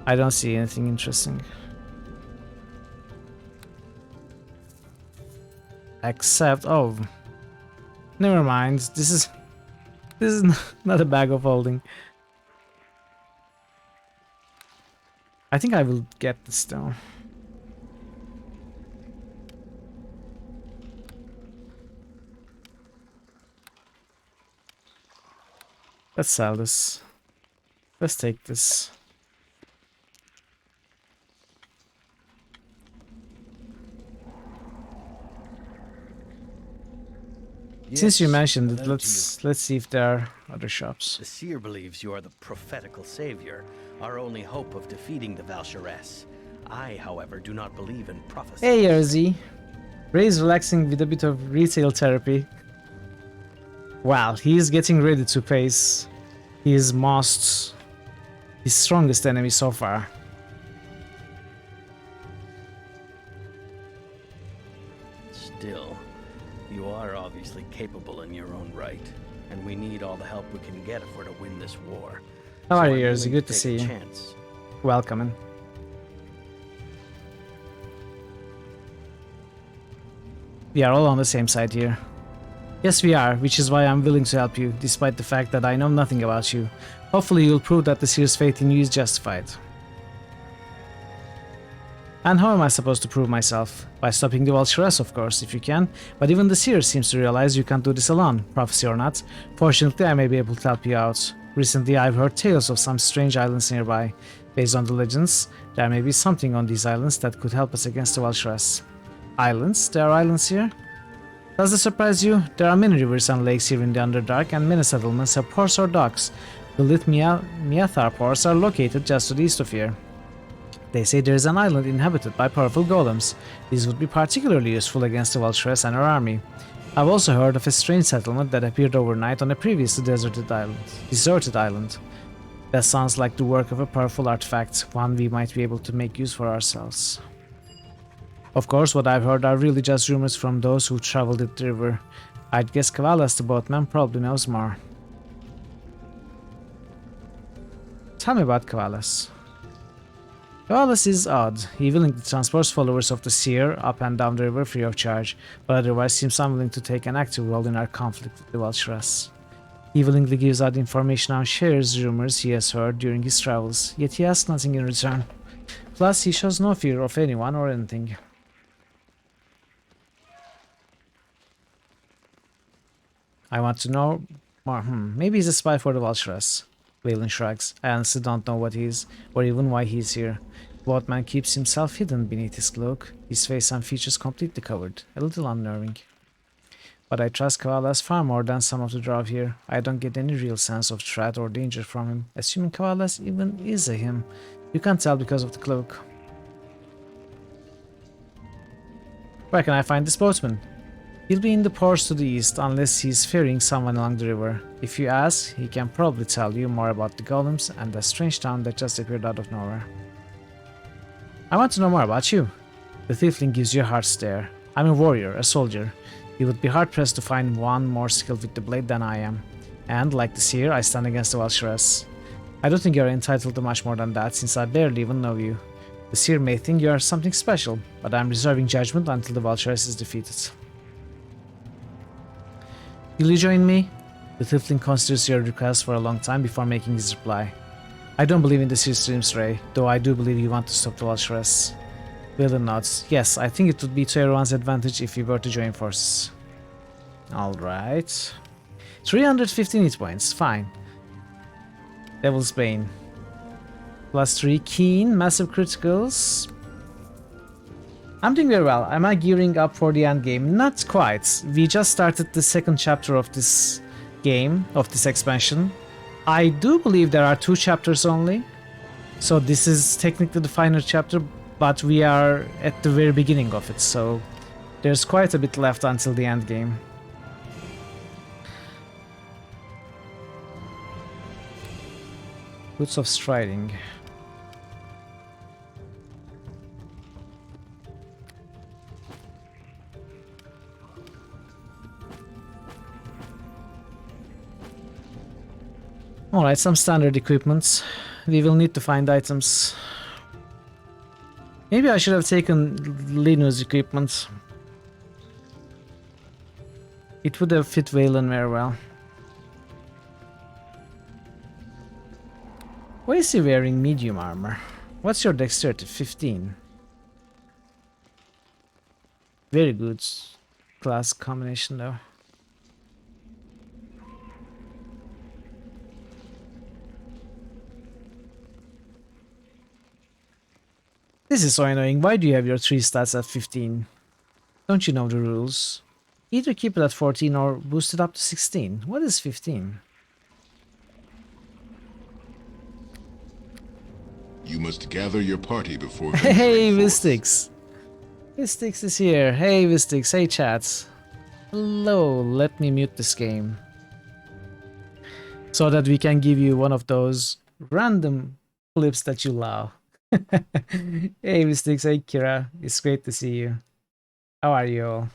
I don't see anything interesting. Except, oh, never mind. This is not a bag of holding. I think I will get this though. Let's sell this. Let's take this. Since you mentioned it, let's see if there are other shops. The seer believes you are the prophetical savior, our only hope of defeating the Valsharess. I, however, do not believe in prophecy. Hey, Yerzy. Ray is relaxing with a bit of retail therapy. Wow, he is getting ready to face his strongest enemy so far. Still, you are obviously capable in your own right, and we need all the help we can get if we're to win this war. How are you, Yerzy? Good to see you. Chance. Welcome. We are all on the same side here. Yes, we are, which is why I'm willing to help you, despite the fact that I know nothing about you. Hopefully you'll prove that the Seer's faith in you is justified. And how am I supposed to prove myself? By stopping the Valsharess, of course, if you can, but even the Seer seems to realize you can't do this alone, prophecy or not. Fortunately, I may be able to help you out. Recently, I've heard tales of some strange islands nearby. Based on the legends, there may be something on these islands that could help us against the Valsharess. Islands? There are islands here? Does this surprise you? There are many rivers and lakes here in the Underdark, and many settlements have ports or docks. The Miathar ports are located just to the east of here. They say there is an island inhabited by powerful golems. These would be particularly useful against the Valkyries and her army. I've also heard of a strange settlement that appeared overnight on a previously deserted island. That sounds like the work of a powerful artifact, one we might be able to make use for ourselves. Of course, what I've heard are really just rumors from those who traveled the river. I'd guess Kavalas the boatman probably knows more. Tell me about Kavalas. Kavalas is odd. He willingly transports followers of the Seer up and down the river free of charge, but otherwise seems unwilling to take an active role in our conflict with the Valkyries. He willingly gives out information and shares rumors he has heard during his travels, yet he asks nothing in return. Plus, he shows no fear of anyone or anything. I want to know more. Maybe he's a spy for the Valkyries. Valen shrugs. I honestly don't know what he is, or even why he is here. Boatman keeps himself hidden beneath his cloak, his face and features completely covered. A little unnerving. But I trust Kavalas far more than some of the Drow here. I don't get any real sense of threat or danger from him, assuming Kavalas even is a him. You can't tell because of the cloak. Where can I find this boatman? He'll be in the ports to the east unless he's ferrying someone along the river. If you ask, he can probably tell you more about the golems and the strange town that just appeared out of nowhere. I want to know more about you. The tiefling gives you a hard stare. I'm a warrior, a soldier. You would be hard-pressed to find one more skilled with the blade than I am. And, like the seer, I stand against the Valkyries. I don't think you're entitled to much more than that, since I barely even know you. The seer may think you are something special, but I'm reserving judgment until the Valkyries is defeated. Will you join me? The tiefling considers your request for a long time before making his reply. I don't believe in the seer's dreams, Ray, though I do believe you want to stop the Valkyries. Willen nods. Yes, I think it would be to everyone's advantage if we were to join forces. Alright. 315 hit points, fine. Devil's Bane. Plus 3 keen, massive criticals. I'm doing very well. Am I gearing up for the end game? Not quite. We just started the second chapter of this game, of this expansion. I do believe there are 2 chapters only. So this is technically the final chapter, but we are at the very beginning of it, so there's quite a bit left until the end game. Boots of Striding. Alright, some standard equipment. We will need to find items. Maybe I should have taken Linu's equipment. It would have fit Valen very well. Why is he wearing medium armor? What's your dexterity? 15. Very good class combination though. This is so annoying. Why do you have your 3 stats at 15? Don't you know the rules? Either keep it at 14 or boost it up to 16. What is 15? You must gather your party before... Hey, Vistix! Vistix is here. Hey, Vistix. Hey, chats. Hello. Let me mute this game. So that we can give you one of those random clips that you love. Hey, Vistix. Hey, Kira. It's great to see you. How are you all?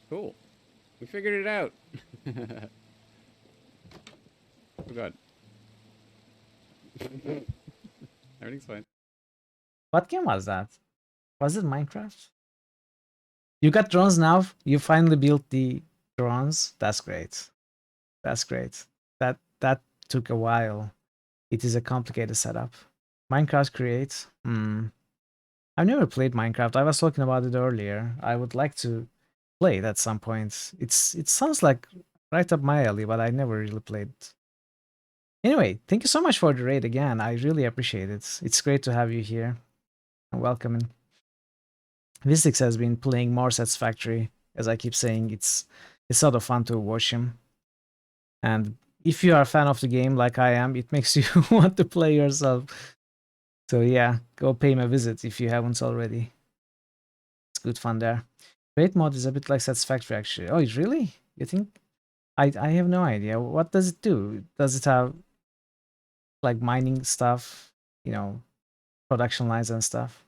Cool. We figured it out. Oh god. Everything's fine. What game was that? Was it Minecraft? You got drones now? You finally built the drones? That's great. That's great. That took a while. It is a complicated setup. Minecraft Create? I've never played Minecraft. I was talking about it earlier. I would like to play it at some point. It sounds like right up my alley, but I never really played. Anyway, thank you so much for the raid again. I really appreciate it. It's great to have you here. And welcome. Vistix has been playing more Satisfactory, as I keep saying. It's sort of fun to watch him. And if you are a fan of the game like I am, it makes you want to play yourself. So yeah, go pay him a visit if you haven't already. It's good fun there. Raid mod is a bit like Satisfactory actually. Oh, it really? You think? I have no idea. What does it do? Does it have like mining stuff? You know, production lines and stuff?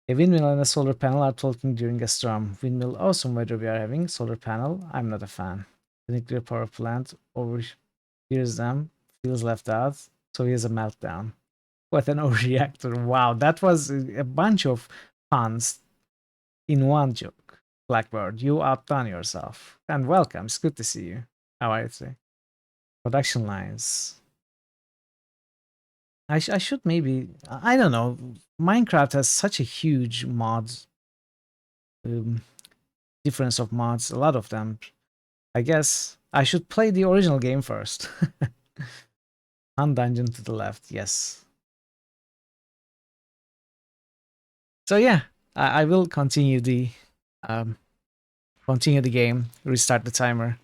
A windmill and a solar panel are talking during a storm. Windmill, awesome weather we are having. Solar panel, I'm not a fan. The nuclear power plant overhears them, feels left out, so he has a meltdown. What an overreactor. Wow, that was a bunch of puns in one joke. Blackbird, you outdone yourself. And welcome, it's good to see you. How are you today? Production lines. I should maybe, I don't know. Minecraft has such a huge mods, difference of mods, a lot of them. I guess I should play the original game first. On dungeon to the left, yes. So yeah, I will continue the game, restart the timer.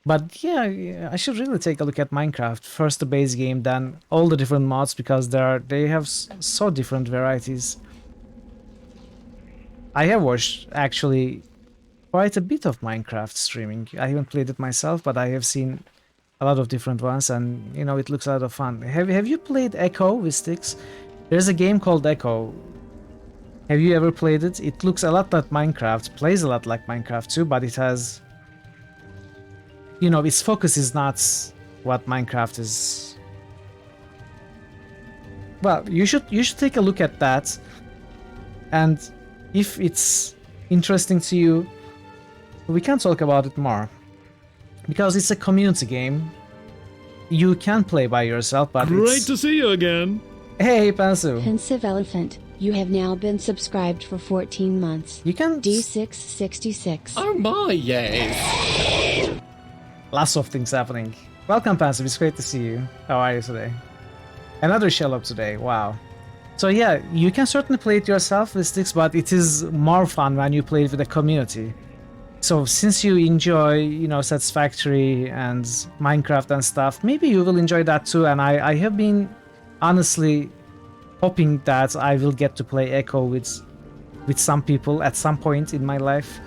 But yeah, I should really take a look at Minecraft. First the base game, then all the different mods, because they have so different varieties. I have watched actually quite a bit of Minecraft streaming. I haven't played it myself, but I have seen a lot of different ones, and you know, it looks a lot of fun. Have you played Echo with sticks? There's a game called Echo. Have you ever played it? It looks a lot like Minecraft, plays a lot like Minecraft too, but it has, you know, its focus is not what Minecraft is. Well, you should take a look at that, and if it's interesting to you, we can talk about it more, because it's a community game. You can play by yourself, but Great to see you again. Hey, Pansu. Pensive Elephant, you have now been subscribed for 14 months. You can D666. Oh my, yes. Lots of things happening. Welcome, Pansive. It's great to see you. How are you today? Another shell up today. Wow. So yeah, you can certainly play it yourself with sticks, but it is more fun when you play it with a community. So since you enjoy, you know, Satisfactory and Minecraft and stuff, maybe you will enjoy that too. And I have been honestly hoping that I will get to play Echo with some people at some point in my life.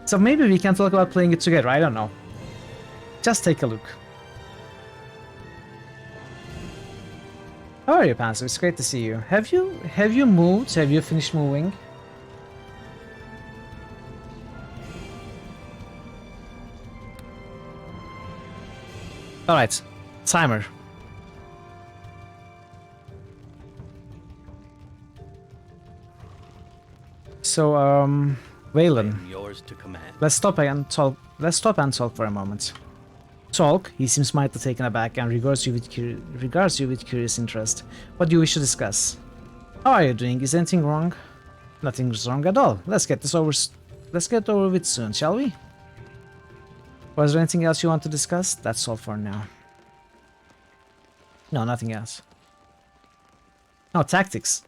So maybe we can talk about playing it together. I don't know. Just take a look. How are you, Panzer? It's great to see you. Have you moved? Have you finished moving? All right, timer. So, Waylon, yours to command. Let's stop and talk for a moment. Talk. He seems mightily taken aback and regards you with curious interest. What do you wish to discuss? How are you doing? Is anything wrong? Nothing's wrong at all. Let's get this over. Let's get over with soon, shall we? Was there anything else you want to discuss? That's all for now. No, nothing else. No, tactics.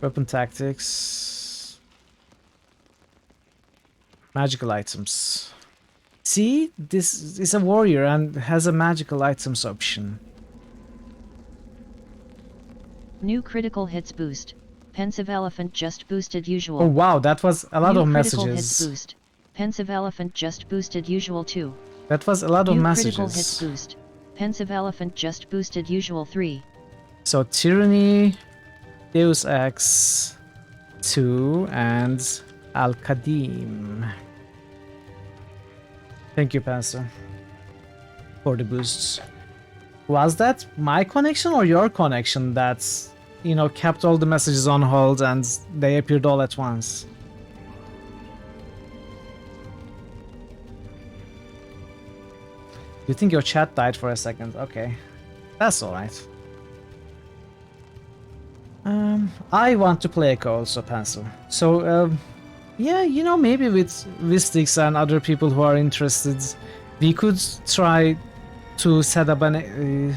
Weapon tactics. Magical items. See, this is a warrior and has a magical items option. New critical hits boost. Pensive Elephant just boosted usual. Oh wow, that was a lot of messages. New critical hits boost. Pensive Elephant just boosted usual 2. That was a lot of New messages. Critical hits boost. Pensive Elephant just boosted usual 3. So Tyranny, Deus Ex 2, and Al-Qadim. Thank you, Pastor, for the boosts. Was that my connection or your connection that's, you know, kept all the messages on hold and they appeared all at once? You think your chat died for a second? Okay. That's alright. I want to play Echo also, Pencil. So, yeah, you know, maybe with Vistix and other people who are interested, we could try to set up a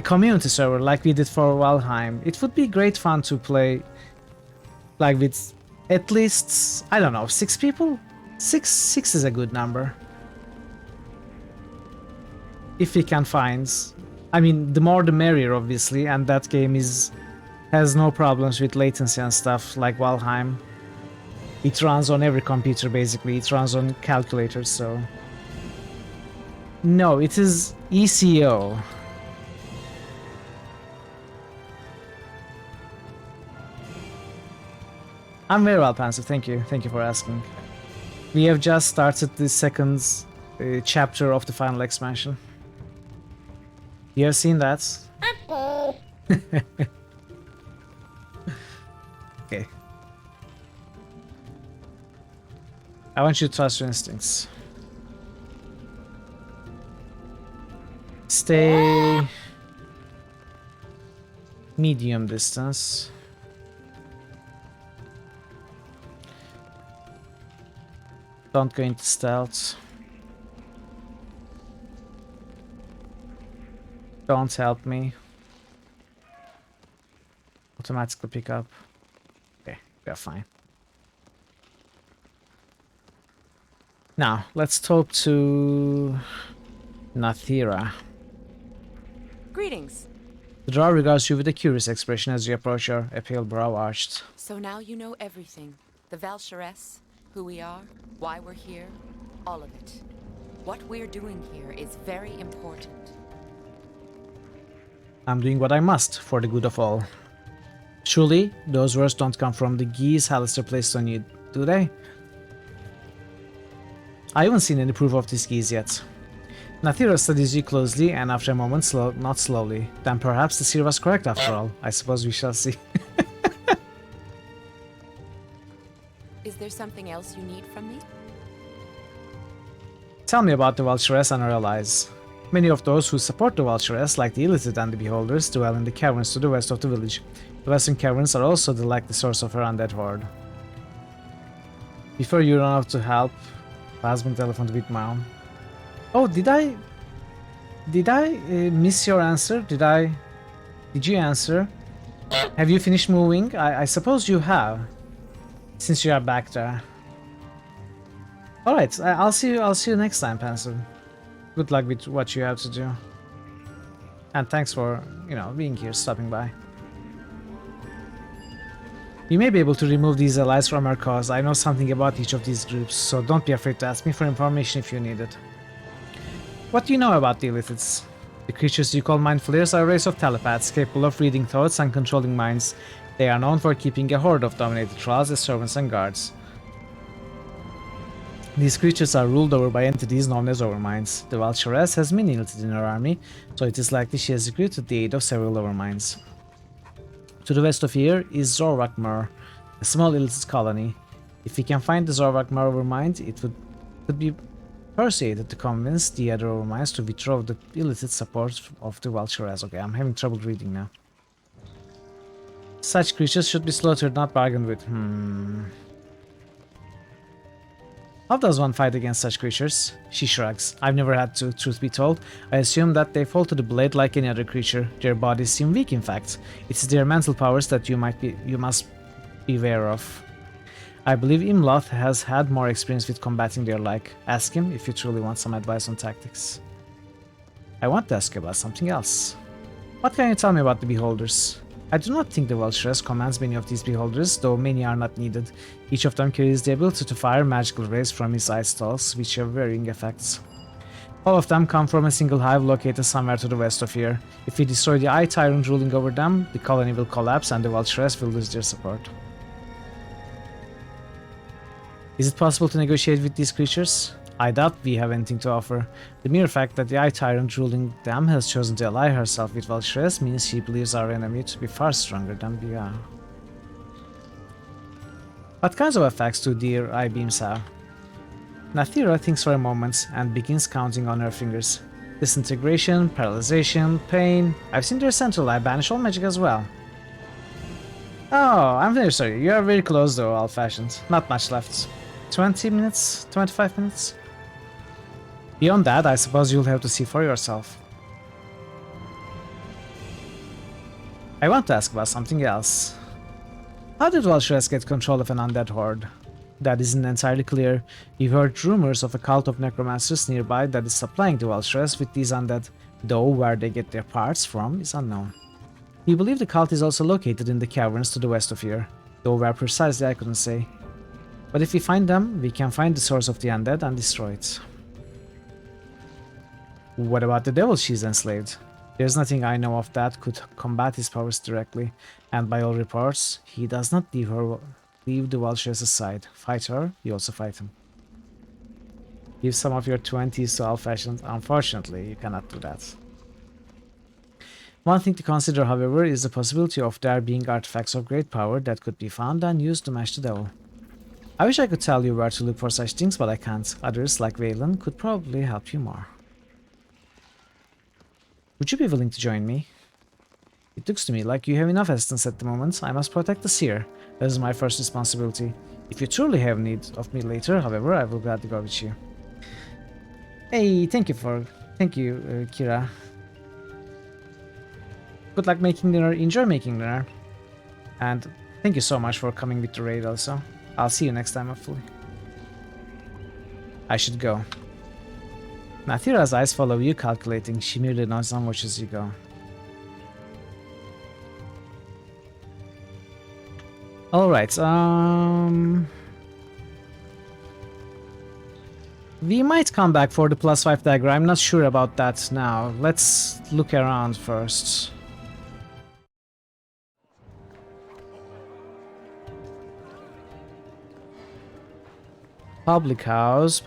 community server like we did for Valheim. It would be great fun to play like with at least, I don't know, 6 people? Six is a good number. If we can find, I mean, the more the merrier, obviously, and that game has no problems with latency and stuff like Valheim. It runs on every computer basically, it runs on calculators, so... No, it is ECO. I'm very well, Panzer, thank you for asking. We have just started the second chapter of the final expansion. You have seen that? Okay. I want you to trust your instincts. Stay medium distance. Don't go into stealth. Don't help me. Automatically pick up. Okay, we are fine. Now, let's talk to Nathira. Greetings. The drawer regards you with a curious expression as you approach her, a pale brow arched. So now you know everything. The Valsharess, who we are, why we're here, all of it. What we're doing here is very important. I'm doing what I must for the good of all. Surely, those words don't come from the geese Hallister placed on you, do they? I haven't seen any proof of this geese yet. Nathira studies you closely, and after a moment, not slowly. Then perhaps the seer was correct after all. I suppose we shall see. Is there something else you need from me? Tell me about the Valsharess and her allies. Many of those who support the Valsharess, like the Illithid and the Beholders, dwell in the caverns to the west of the village. The western caverns are also the likely source of her undead horde. Before you run off to help, Phasmic Elephant with Mom. Oh, did I miss your answer? Did you answer? Have you finished moving? I suppose you have, since you are back there. All right, I'll see you next time, Pencil. Good luck with what you have to do. And thanks for, you know, being here, stopping by. You may be able to remove these allies from our cause. I know something about each of these groups, so don't be afraid to ask me for information if you need it. What do you know about the Illithids? The creatures you call Mind Flayers are a race of telepaths capable of reading thoughts and controlling minds. They are known for keeping a horde of dominated trolls as servants and guards. These creatures are ruled over by entities known as Overminds. The Valsharess has many Illithid in her army, so it is likely she has recruited the aid of several Overminds. To the west of here is Zorvak Mur, a small Illithid colony. If we can find the Zorvak Mur Overmind, it could be persuaded to convince the other Overminds to withdraw the Illithid support of the Valsharess. Okay, I'm having trouble reading now. Such creatures should be slaughtered, not bargained with. How does one fight against such creatures? She shrugs. I've never had to, truth be told. I assume that they fall to the blade like any other creature. Their bodies seem weak, in fact. It's their mental powers that you must be aware of. I believe Imloth has had more experience with combating their like. Ask him if you truly want some advice on tactics. I want to ask you about something else. What can you tell me about the Beholders? I do not think the Valsharess commands many of these Beholders, though many are not needed. Each of them carries the ability to fire magical rays from his eye stalks, which have varying effects. All of them come from a single hive located somewhere to the west of here. If we destroy the Eye Tyrant ruling over them, the colony will collapse and the Valsharess will lose their support. Is it possible to negotiate with these creatures? I doubt we have anything to offer. The mere fact that the Eye Tyrant ruling them has chosen to ally herself with Valsharess means she believes our enemy to be far stronger than we are. What kinds of effects do their eye beams have? Nathira thinks for a moment and begins counting on her fingers. Disintegration, paralyzation, pain. I've seen their central eye banish all magic as well. Oh, I'm very sorry. You are very close though, old-fashioned. Not much left. 20 minutes? 25 minutes? Beyond that, I suppose you'll have to see for yourself. I want to ask about something else. How did Valshrez get control of an undead horde? That isn't entirely clear. We've heard rumors of a cult of necromancers nearby that is supplying the Valshrez with these undead, though where they get their parts from is unknown. We believe the cult is also located in the caverns to the west of here, though where precisely I couldn't say. But if we find them, we can find the source of the undead and destroy it. What about the devil she's enslaved? There's nothing I know of that could combat his powers directly, and by all reports, he does not leave the Valshrez aside. Fight her, you also fight him. Give some of your 20s to old-fashioned. Unfortunately, you cannot do that. One thing to consider, however, is the possibility of there being artifacts of great power that could be found and used to match the devil. I wish I could tell you where to look for such things, but I can't. Others, like Valen, could probably help you more. Would you be willing to join me? It looks to me like you have enough assistance at the moment. I must protect the seer. That is my first responsibility. If you truly have need of me later, however, I will gladly go with you. Hey, thank you, Kira. Good luck making dinner. Enjoy making dinner. And thank you so much for coming with the raid also. I'll see you next time, hopefully. I should go. Nathira's eyes follow you, calculating. She merely nods and watches you go. Alright, we might come back for the +5 dagger. I'm not sure about that now. Let's look around first. Public house,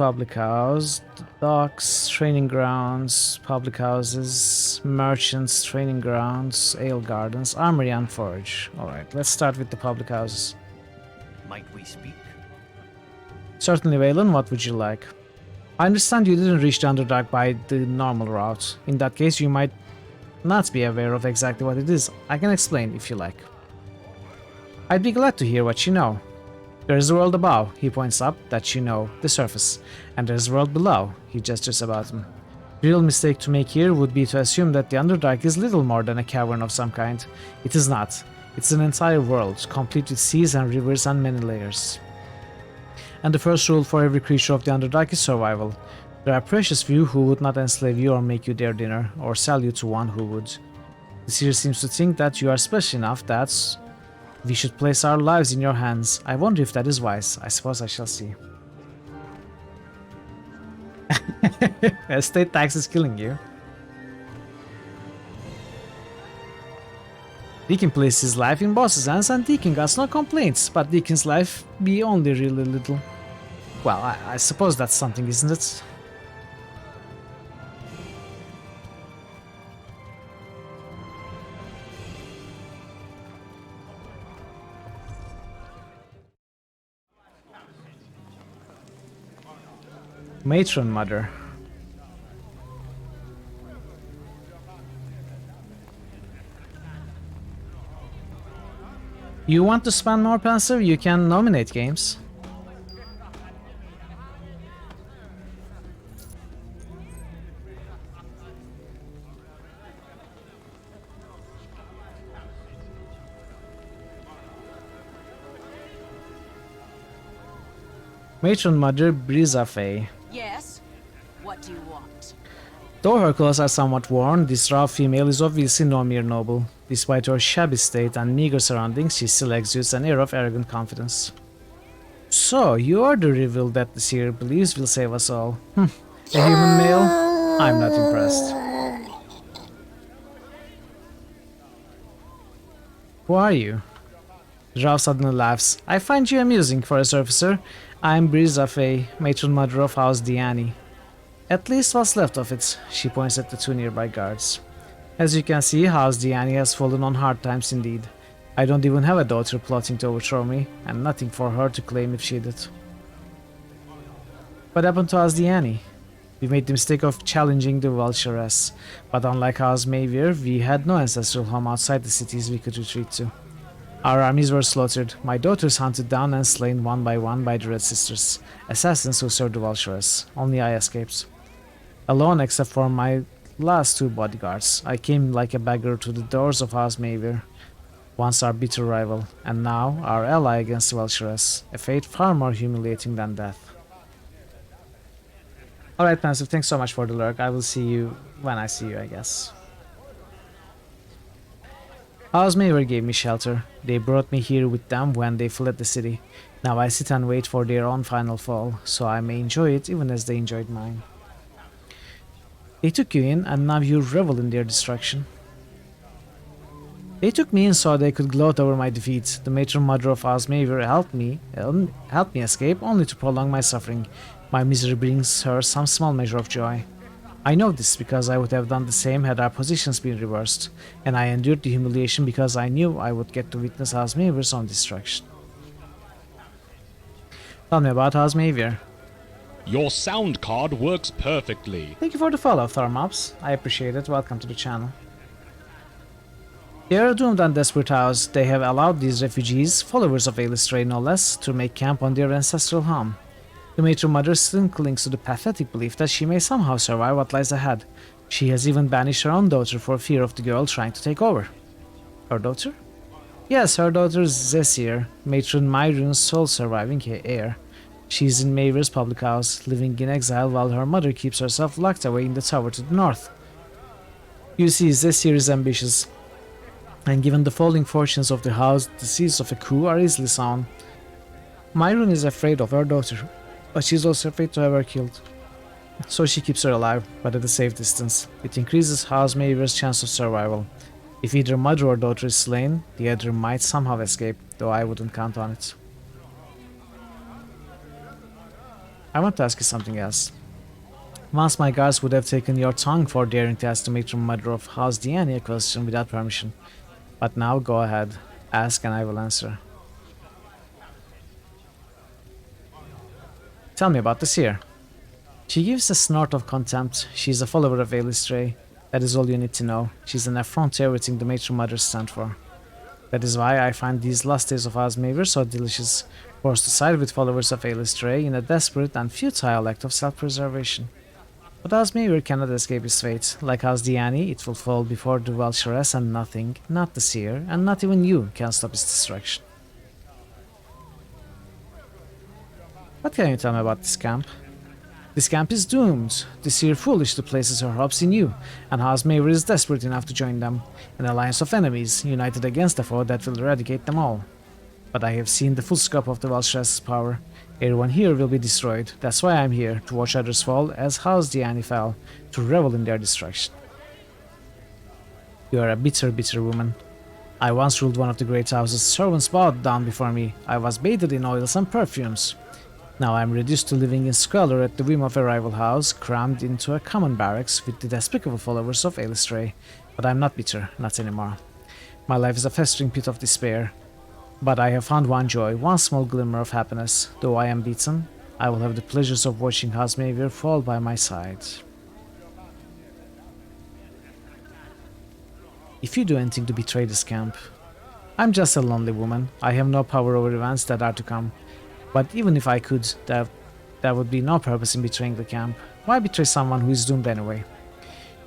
docks, training grounds, public houses, merchants, training grounds, ale gardens, armory and forge. Alright, let's start with the public houses. Might we speak? Certainly, Valen, what would you like? I understand you didn't reach the Underdark by the normal route. In that case, you might not be aware of exactly what it is. I can explain if you like. I'd be glad to hear what you know. There's the world above, he points up, that you know, the surface. And there's the world below, he gestures about him. The real mistake to make here would be to assume that the Underdark is little more than a cavern of some kind. It is not. It's an entire world, complete with seas and rivers and many layers. And the first rule for every creature of the Underdark is survival. There are precious few who would not enslave you or make you their dinner, or sell you to one who would. The seer seems to think that you are special enough that we should place our lives in your hands. I wonder if that is wise. I suppose I shall see. Estate tax is killing you. Deacon placed his life in boss's hands and Deacon got no complaints, but Deacon's life be only really little. Well, I suppose that's something, isn't it? Matron Mother. You want to spend more, Panzer? You can nominate games. Matron Mother Brizafe. Yes? What do you want? Though her clothes are somewhat worn, this raw female is obviously no mere noble. Despite her shabby state and meager surroundings, she still exudes an air of arrogant confidence. So, you are the reveal that the seer believes will save us all. A human male? I'm not impressed. Who are you? Rav suddenly laughs. I find you amusing for a surfacer. I'm Brizafe, matron mother of House Diani. At least what's left of it, she points at the two nearby guards. As you can see, House Diani has fallen on hard times indeed. I don't even have a daughter plotting to overthrow me, and nothing for her to claim if she did. What happened to House Diani? We made the mistake of challenging the Valshrez, but unlike House Mayweir, we had no ancestral home outside the cities we could retreat to. Our armies were slaughtered, my daughters hunted down and slain one by one by the Red Sisters, assassins who served the Vulturess. Only I escaped. Alone except for my last 2 bodyguards, I came like a beggar to the doors of House Mavir, once our bitter rival, and now our ally against the Vulturess, a fate far more humiliating than death. Alright, Pensive, thanks so much for the lurk. I will see you when I see you, I guess. House Mavir gave me shelter. They brought me here with them when they fled the city. Now I sit and wait for their own final fall, so I may enjoy it even as they enjoyed mine. They took you in, and now you revel in their destruction. They took me in so they could gloat over my defeat. The matron mother of House Mavir helped me escape, only to prolong my suffering. My misery brings her some small measure of joy. I know this because I would have done the same had our positions been reversed, and I endured the humiliation because I knew I would get to witness House Mavir's own destruction. Tell me about House Mavir. Your sound card works perfectly. Thank you for the follow, Thormops. I appreciate it. Welcome to the channel. They are a doomed and desperate house. They have allowed these refugees, followers of Ailistray no less, to make camp on their ancestral home. The matron mother still clings to the pathetic belief that she may somehow survive what lies ahead. She has even banished her own daughter for fear of the girl trying to take over. Her daughter? Yes, her daughter Zesir, matron Myrun's sole surviving heir. She is in Mavir's public house, living in exile while her mother keeps herself locked away in the tower to the north. You see, Zesir is ambitious, and given the falling fortunes of the house, the seeds of a coup are easily sown. Myrun is afraid of her daughter, but she is also afraid to have her killed. So she keeps her alive, but at a safe distance. It increases House Mavir's chance of survival. If either mother or daughter is slain, the other might somehow escape, though I wouldn't count on it. I want to ask you something else. Once my guards would have taken your tongue for daring to ask the matron mother of House Diani a question without permission. But now go ahead, ask and I will answer. Tell me about the seer. She gives a snort of contempt. She is a follower of Ailistray. That is all you need to know. She's an affront to everything the matron mother stand for. That is why I find these last days of House Mavir so delicious, forced to side with followers of Ailistray in a desperate and futile act of self-preservation. But House Mavir cannot escape its fate. Like House Diani, it will fall before the Vulturess, and nothing, not the seer, and not even you, can stop its destruction. What can you tell me about this camp? This camp is doomed. The seer foolishly places her hopes in you, and House Mavir is desperate enough to join them. An alliance of enemies, united against a foe that will eradicate them all. But I have seen the full scope of the Vulturess's power. Everyone here will be destroyed. That's why I'm here, to watch others fall as House Diani fell, to revel in their destruction. You are a bitter, bitter woman. I once ruled one of the great houses. Servants bowed down before me. I was bathed in oils and perfumes. Now I am reduced to living in squalor at the whim of a rival house, crammed into a common barracks with the despicable followers of Ailistray. But I am not bitter, not anymore. My life is a festering pit of despair. But I have found one joy, one small glimmer of happiness. Though I am beaten, I will have the pleasures of watching House Mavir fall by my side. If you do anything to betray this camp, I'm just a lonely woman. I have no power over events that are to come. But even if I could, there would be no purpose in betraying the camp. Why betray someone who is doomed anyway?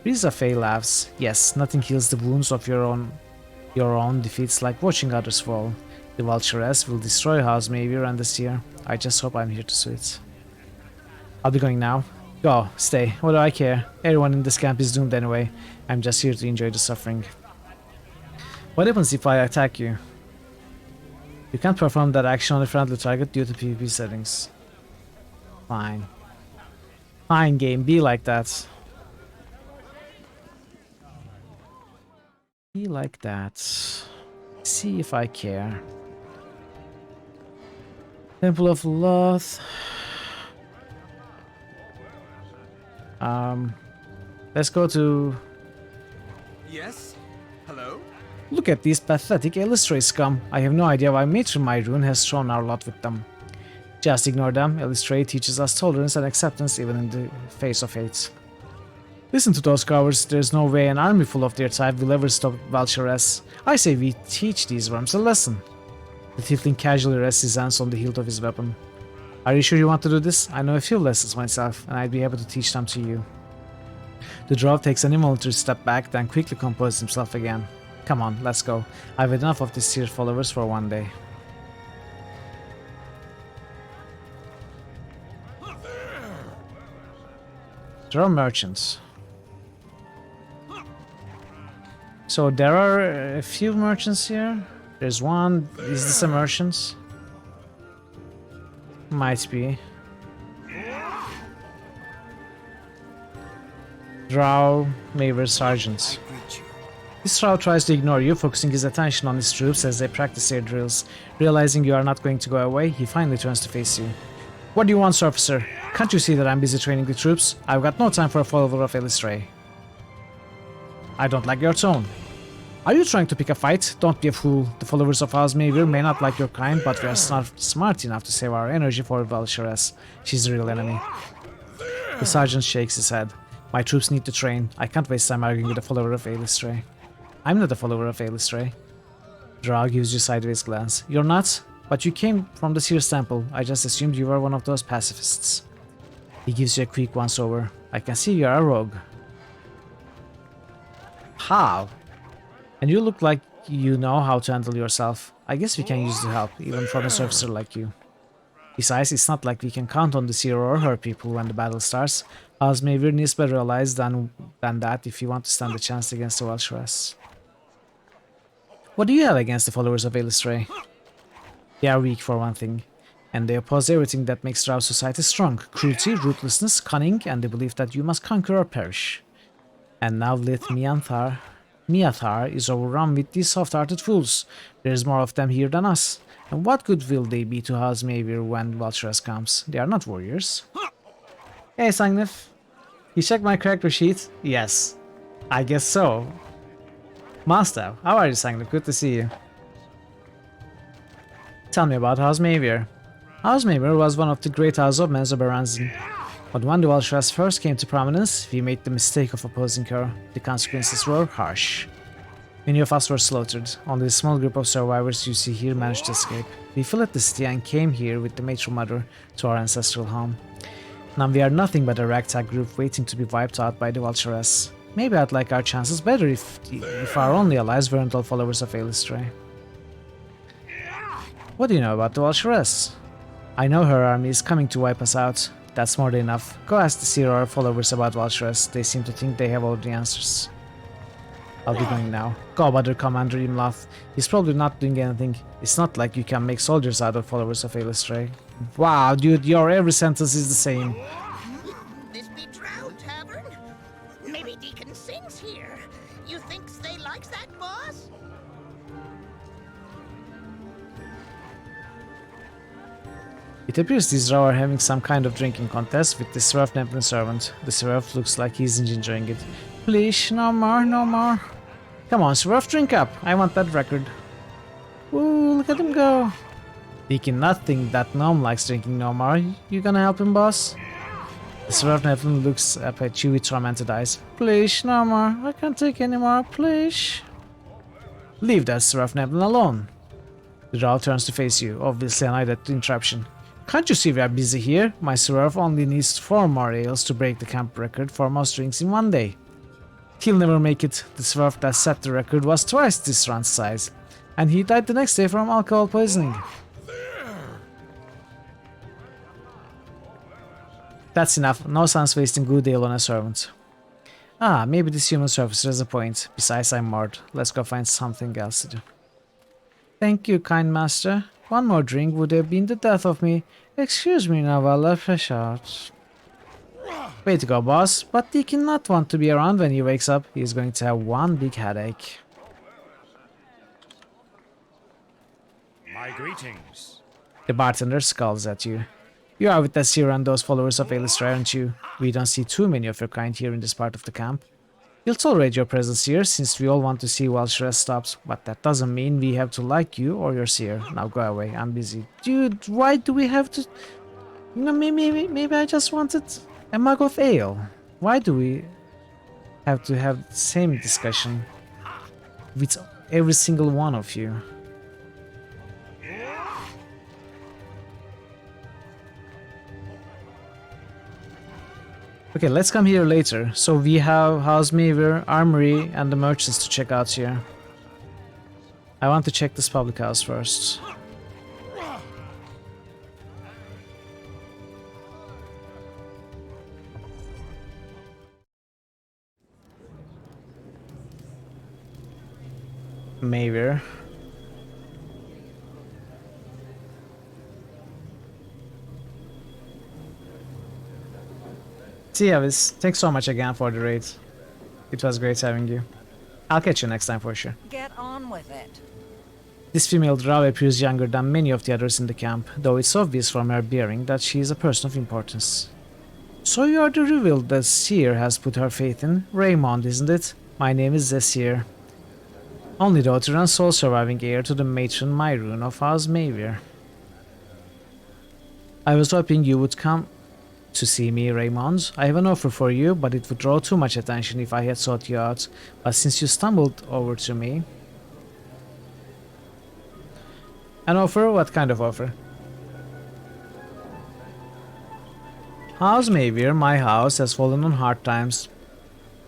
Risa Faye laughs. Yes, nothing heals the wounds of your own defeats like watching others fall. The Vulturess will destroy House Mavir and the seer. I just hope I'm here to see it. I'll be going now. Go, stay. What do I care? Everyone in this camp is doomed anyway. I'm just here to enjoy the suffering. What happens if I attack you? You can't perform that action on a friendly target due to PvP settings. Fine. Fine, game. Be like that. Be like that. See if I care. Temple of Loth. Let's go to... Yes? Hello? Look at these pathetic Ailistray scum. I have no idea why Matron Myrun has thrown our lot with them. Just ignore them. Ailistray teaches us tolerance and acceptance even in the face of hate. Listen to those cowards, there's no way an army full of their type will ever stop Valchores. I say we teach these worms a lesson. The tiefling casually rests his hands on the hilt of his weapon. Are you sure you want to do this? I know a few lessons myself, and I'd be able to teach them to you. The dwarf takes an involuntary step back, then quickly composes himself again. Come on, let's go. I've had enough of these seer followers for one day. There are merchants. So there are a few merchants here. There's one. Is this a merchant? Might be. Drow, Maver, Sergeant. This Drow tries to ignore you, focusing his attention on his troops as they practice their drills. Realizing you are not going to go away, he finally turns to face you. What do you want, sir, officer? Can't you see that I'm busy training the troops? I've got no time for a follower of Elistray. I don't like your tone. Are you trying to pick a fight? Don't be a fool. The followers of Osmavir may not like your kind, but we are smart enough to save our energy for Valchores. She's the real enemy. The sergeant shakes his head. My troops need to train. I can't waste time arguing with a follower of Elistray. I'm not a follower of Elistray. Drow gives you a sideways glance. You're not? But you came from the Seer's Temple. I just assumed you were one of those pacifists. He gives you a quick once-over. I can see you're a rogue. How? And you look like you know how to handle yourself. I guess we can use the help, even from a surfacer like you. Besides, it's not like we can count on the Seer or her people when the battle starts. Osmavir needs better allies than that if you want to stand a chance against the Valchores. What do you have against the followers of Elistray? They are weak for one thing, and they oppose everything that makes Drow society strong. Cruelty, ruthlessness, cunning, and the belief that you must conquer or perish. And now Lith Miathar is overrun with these soft-hearted fools. There's more of them here than us. And what good will they be to Osmavir when Valchores comes? They are not warriors. Hey, Sangnif. You checked my character sheet? Yes. I guess so. Must have. How are you, Sangnif? Good to see you. Tell me about Osmavir. Osmavir was one of the great house of Menzoberranzan. But when the Valchores first came to prominence, we made the mistake of opposing her. The consequences were harsh. Many of us were slaughtered. Only a small group of survivors you see here managed to escape. We fled the city and came here with the Matron Mother to our ancestral home. Now we are nothing but a ragtag group waiting to be wiped out by the Valchores. Maybe I'd like our chances better if our only allies weren't all followers of Elistray. What do you know about the Valchores? I know her army is coming to wipe us out. That's more than enough. Go ask the Seer or followers about Valchores. They seem to think they have all the answers. I'll be going now. Go bother Commander Imloth. He's probably not doing anything. It's not like you can make soldiers out of followers of Elistray. Wow, dude, your every sentence is the same. This be Drow Tavern? Maybe Deacon Sing's here. You think they likes that, boss? It appears these Drow are having some kind of drinking contest with the Swerve Neblin servant. The Swerve looks like he's enjoying it. Please, no more, no more. Come on, Swerve, drink up. I want that record. Ooh, look at him go. Deacon not think that Gnome likes drinking no more. You gonna help him, boss? The Swerve Neblin looks up at you with tormented eyes. Please, no more. I can't take any more, please. Leave that Swerve Neblin alone. The Drow turns to face you, obviously annoyed at the interruption. Can't you see we are busy here? My Swerve only needs 4 more ales to break the camp record for most drinks in one day. He'll never make it. The Swerve that set the record was twice this run's size, and he died the next day from alcohol poisoning. That's enough. No sense wasting good ale on a servant. Ah, maybe this human service has a point. Besides, I'm Mord. Let's go find something else to do. Thank you, kind master. One more drink would have been the death of me. Excuse me, Navalla, fresh out. Way to go, boss. But he cannot want to be around when he wakes up. He is going to have one big headache. My greetings. The bartender scolds at you. You are with the Seer and those followers of Elistray, aren't you? We don't see too many of your kind here in this part of the camp. We'll tolerate your presence here, since we all want to see Valchores stops, but that doesn't mean we have to like you or your Seer. Now go away, I'm busy. Dude, why do we have to... You know, maybe I just wanted a mug of ale. Why do we... have to have the same discussion with every single one of you. Okay, let's come here later. So we have House Maver, Armory, and the merchants to check out here. I want to check this public house first. Maver. See Avis, thanks so much again for the raid. It was great having you. I'll catch you next time for sure. Get on with it. This female drow appears younger than many of the others in the camp, though it's obvious from her bearing that she is a person of importance. So you are the reveal that Seer has put her faith in? Raymond, isn't it? My name is Zesir. Only daughter and sole surviving heir to the matron Myrune of House Maver. I was hoping you would come to see me, Raymond. I have an offer for you, but it would draw too much attention if I had sought you out. But since you stumbled over to me... An offer? What kind of offer? House Maver, my house, has fallen on hard times.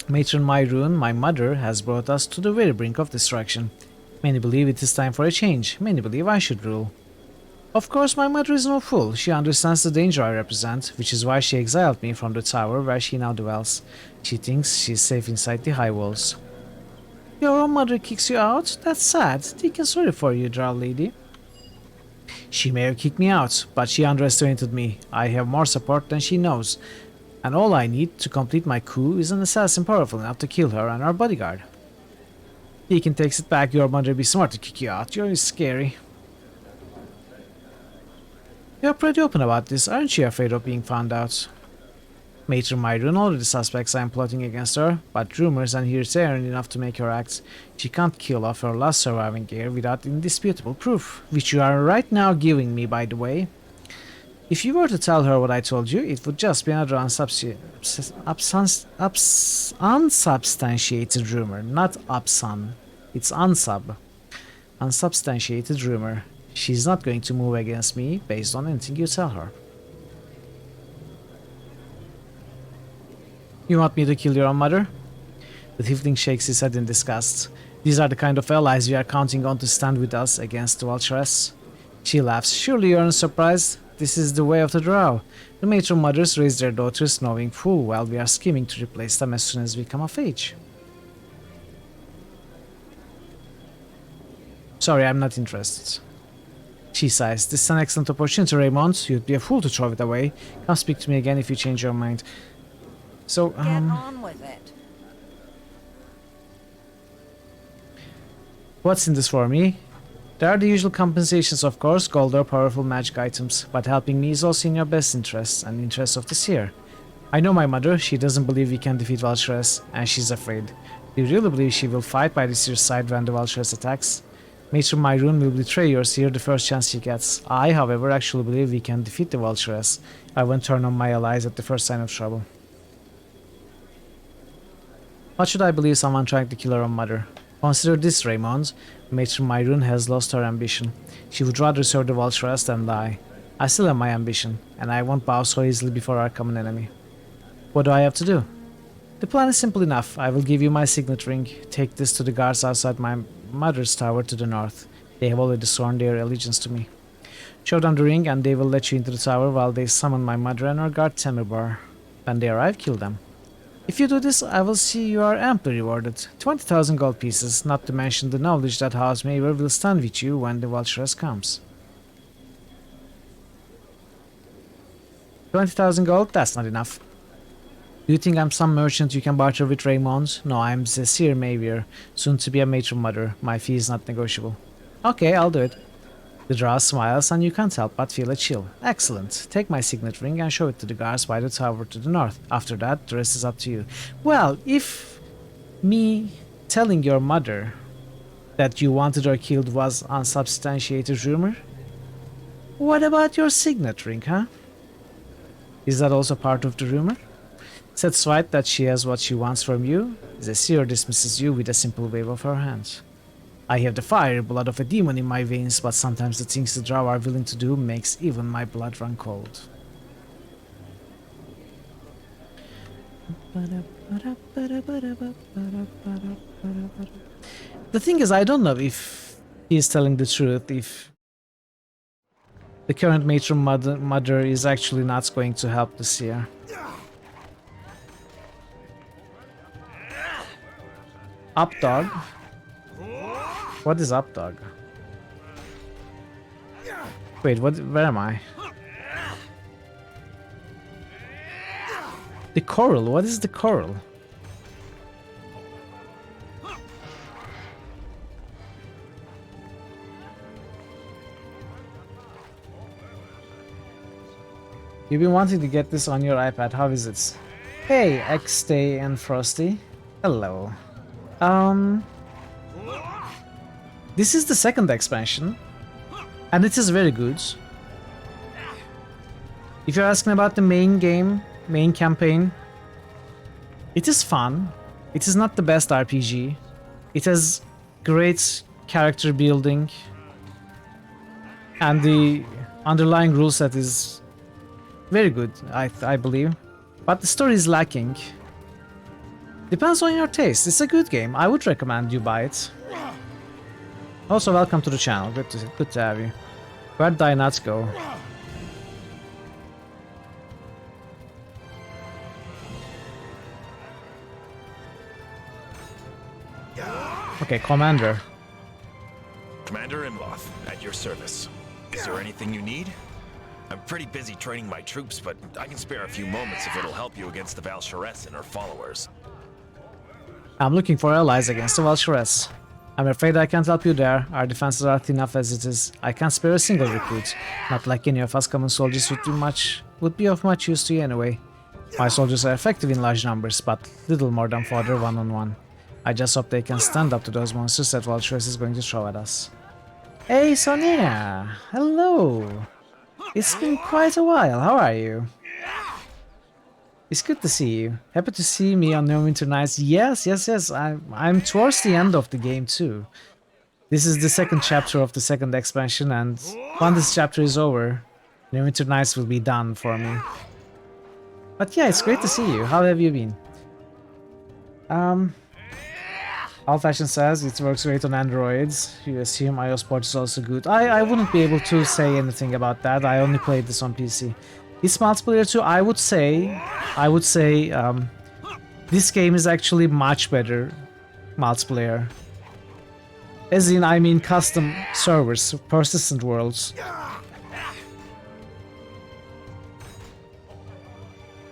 Matron Myrune, my mother, has brought us to the very brink of destruction. Many believe it is time for a change. Many believe I should rule. Of course, my mother is no fool. She understands the danger I represent, which is why she exiled me from the tower where she now dwells. She thinks she's safe inside the high walls. Your own mother kicks you out? That's sad. Taken sorry for you, drow lady. She may have kicked me out, but she underestimated me. I have more support than she knows, and all I need to complete my coup is an assassin powerful enough to kill her and her bodyguard. Deacon takes it back. Your mother be smart to kick you out. You're scary. You're pretty open about this, aren't you afraid of being found out? Matron Myrune already suspects I am plotting against her, but rumors and hearsay aren't enough to make her act. She can't kill off her last surviving heir without indisputable proof, which you are right now giving me, by the way. If you were to tell her what I told you, it would just be another unsubstantiated rumor, not upsun. It's unsub. Unsubstantiated rumor. She's not going to move against me based on anything you tell her. You want me to kill your own mother? The tiefling shakes his head in disgust. These are the kind of allies we are counting on to stand with us against the vulturess. She laughs. Surely you aren't surprised? This is the way of the drow. The matron mothers raise their daughters knowing full well we are scheming to replace them as soon as we come of age. Sorry, I'm not interested. She sighs. This is an excellent opportunity, Raymond. You'd be a fool to throw it away. Come speak to me again if you change your mind. So, Get on with it. What's in this for me? There are the usual compensations, of course, gold or powerful magic items, but helping me is also in your best interests and the interests of the Seer. I know my mother. She doesn't believe we can defeat vulturess, and she's afraid. Do you really believe she will fight by the Seer's side when the vulturess attacks? Matron Myrune will betray your Seer the first chance she gets. I, however, actually believe we can defeat the vulturess. I won't turn on my allies at the first sign of trouble. What should I believe someone trying to kill her own mother? Consider this, Raymond. Matron Myrune has lost her ambition. She would rather serve the vulturess than die. I still have my ambition, and I won't bow so easily before our common enemy. What do I have to do? The plan is simple enough. I will give you my signet ring. Take this to the guards outside my mother's tower to the north. They have already sworn their allegiance to me. Show them the ring and they will let you into the tower while they summon my mother and her guard Temirbar. When they arrive, kill them. If you do this, I will see you are amply rewarded. 20,000 gold pieces, not to mention the knowledge that House Maver will stand with you when the vulturess comes. 20,000 gold? That's not enough. Do you think I'm some merchant you can barter with, Raymond? No, I'm Zesir Maver, soon to be a matron mother. My fee is not negotiable. Okay, I'll do it. The drow smiles and you can't help but feel a chill. Excellent. Take my signet ring and show it to the guards by the tower to the north. After that, the rest is up to you. Well, if me telling your mother that you wanted her killed was unsubstantiated rumor, what about your signet ring, huh? Is that also part of the rumor? Satisfied that she has what she wants from you, the seer dismisses you with a simple wave of her hand. I have the fire blood of a demon in my veins, but sometimes the things the drow are willing to do makes even my blood run cold. The thing is, I don't know if he is telling the truth, if the current matron mother is actually not going to help the seer. Up dog? What is up dog? Wait, where am I? The coral, what is the coral? You've been wanting to get this on your iPad, how is it? Hey, Xday and Frosty. Hello. This is the second expansion, and it is very good. If you're asking about the main game, main campaign, it is fun. It is not the best RPG. It has great character building, and the underlying rule set is very good, I believe. But the story is lacking. Depends on your taste. It's a good game. I would recommend you buy it. Also, welcome to the channel. Good to have you. Where'd thy nuts go? Okay, Commander. Commander Imloth, at your service. Is there anything you need? I'm pretty busy training my troops, but I can spare a few moments if it'll help you against the Val'Sharess and her followers. I'm looking for allies against the Val'Sharess. I'm afraid I can't help you there. Our defenses are thin enough as it is. I can't spare a single recruit. Not like any of us common soldiers would be of much use to you anyway. My soldiers are effective in large numbers, but little more than fodder one-on-one. I just hope they can stand up to those monsters that Val'Sharess is going to throw at us. Hey Sonia! Hello! It's been quite a while, how are you? It's good to see you. Happy to see me on Neverwinter Nights. Yes. I'm towards the end of the game too. This is the second chapter of the second expansion, and when this chapter is over, Neverwinter Nights will be done for me. But yeah, it's great to see you. How have you been? Old Fashion says it works great on Androids. You assume iOS port is also good. I wouldn't be able to say anything about that. I only played this on PC. It's multiplayer too. I would say this game is actually much better multiplayer. As in, I mean custom servers, persistent worlds.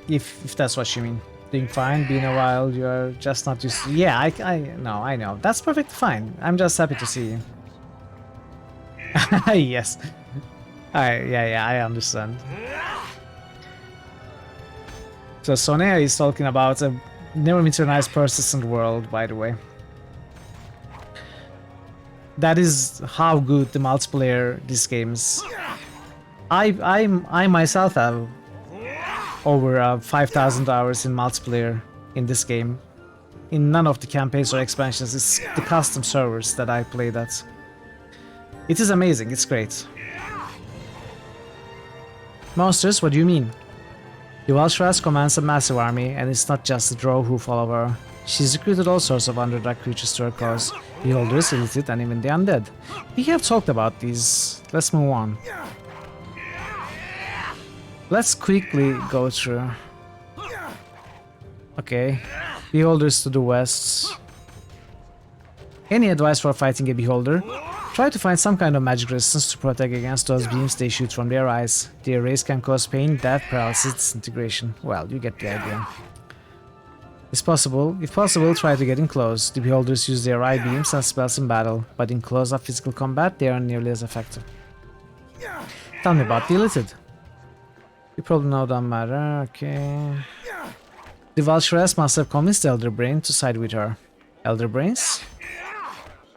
If that's what you mean. Doing fine, been a while, you're just not used to... Yeah, I know. That's perfectly fine. I'm just happy to see you. Yes. I understand. So Sonia is talking about a Neverwinter Nights persistent world, by the way. That is how good the multiplayer this game is. I myself have over 5,000 hours in multiplayer in this game. In none of the campaigns or expansions, it's the custom servers that I played at. It is amazing, it's great. Monsters, what do you mean? The Val'Sharess commands a massive army, and it's not just the drow who follow her. She's recruited all sorts of underdark creatures to her cause. Beholders, illithid, and even the undead. We have talked about these. Let's move on. Let's quickly go through. Okay. Beholders to the west. Any advice for fighting a beholder? Try to find some kind of magic resistance to protect against those beams they shoot from their eyes. Their rays can cause pain, death, paralysis, disintegration. Well, you get the idea. If possible, try to get in close. The beholders use their eye beams and spells in battle, but in close-up physical combat they aren't nearly as effective. Tell me about the illithid. You probably know that matter, okay. The Val'Sharess must have convinced the Elder Brain to side with her. Elder Brains?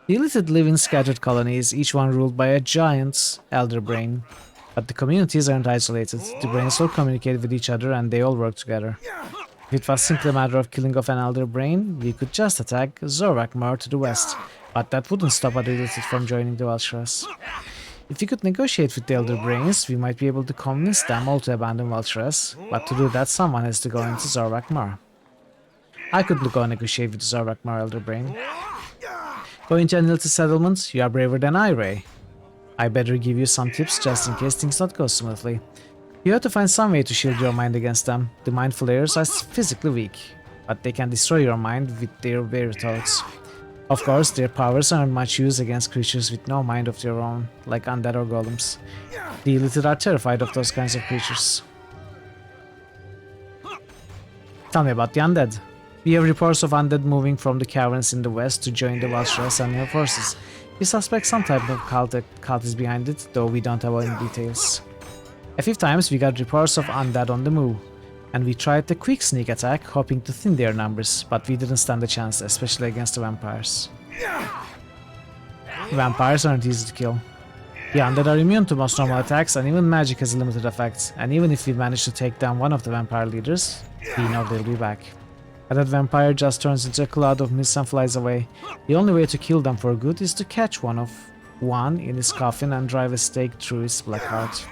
The illithid live in scattered colonies, each one ruled by a giant Elder Brain. But the communities aren't isolated. The brains all communicate with each other and they all work together. If it was simply a matter of killing off an elder brain, we could just attack Zorakmar to the west, but that wouldn't stop other illithid from joining the Valsharess. If we could negotiate with the elder brains, we might be able to convince them all to abandon Valsharess, but to do that someone has to go into Zorakmar. I could go negotiate with the Zorakmar elder brain. Going to an illithid settlement, you are braver than I, Ray. I better give you some tips just in case things don't go smoothly. You have to find some way to shield your mind against them. The mind flayers are physically weak, but they can destroy your mind with their very thoughts. Of course, their powers aren't much use against creatures with no mind of their own, like undead or golems. The illithid are terrified of those kinds of creatures. Tell me about the undead. We have reports of undead moving from the caverns in the west to join the Valsharess and their forces. We suspect some type of cult is behind it, though we don't have any details. A few times we got reports of undead on the move, and we tried a quick sneak attack, hoping to thin their numbers, but we didn't stand a chance, especially against the vampires. Vampires aren't easy to kill. The undead are immune to most normal attacks, and even magic has a limited effect, and even if we manage to take down one of the vampire leaders, we know they'll be back. But that vampire just turns into a cloud of mist and flies away. The only way to kill them for good is to catch one in his coffin and drive a stake through his black heart.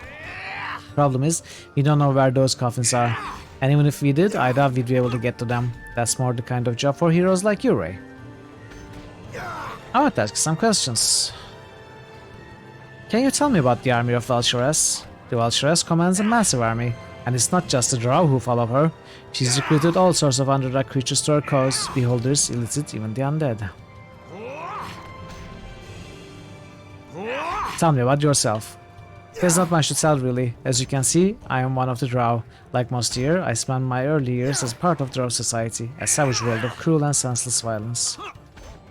Problem is, we don't know where those coffins are, and even if we did, I doubt we'd be able to get to them. That's more the kind of job for heroes like you, Ray. I want to ask some questions. Can you tell me about the army of Valsharess? The Valsharess commands a massive army, and it's not just the drow who follow her. She's recruited all sorts of underdark creatures to her cause, beholders, illithid, even the undead. Tell me about yourself. There's not much to tell really. As you can see, I am one of the drow. Like most here, I spent my early years as part of drow society, a savage world of cruel and senseless violence.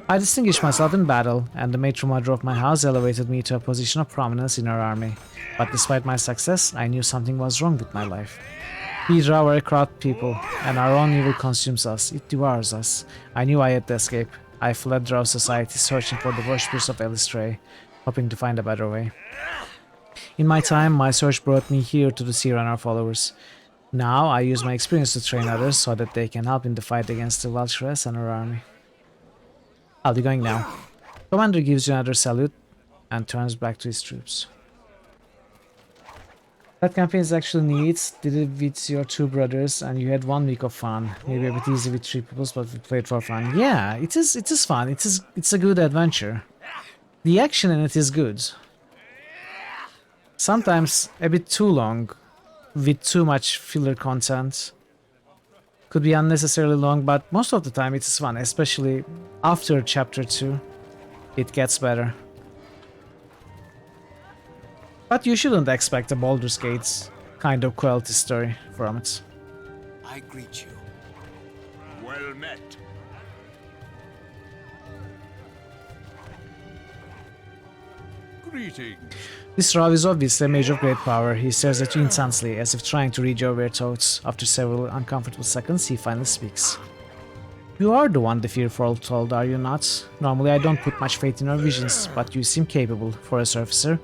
I distinguished myself in battle, and the matron mother of my house elevated me to a position of prominence in her army. But despite my success, I knew something was wrong with my life. We drow are a corrupt people, and our own evil consumes us. It devours us. I knew I had to escape. I fled drow society, searching for the worshippers of Elistray, hoping to find a better way. In my time, my search brought me here to the Seer and our followers. Now, I use my experience to train others so that they can help in the fight against the Valsharess and her army. I'll be going now. Commander gives you another salute and turns back to his troops. That campaign is actually neat. Did it with your two brothers and you had 1 week of fun. Maybe a bit easy with 3 people, but we played for fun. Yeah, it is fun. It's a good adventure. The action in it is good. Sometimes a bit too long, with too much filler content. Could be unnecessarily long, but most of the time it is fun, especially after chapter 2. It gets better. But you shouldn't expect a Baldur's Gate kind of quality story from it. I greet you. Well met. Greetings. This Rav is obviously a mage of great power. He stares at you intensely, as if trying to read your weird thoughts. After several uncomfortable seconds, he finally speaks. You are the one the Fearful told, are you not? Normally I don't put much faith in your visions, but you seem capable for a surfacer.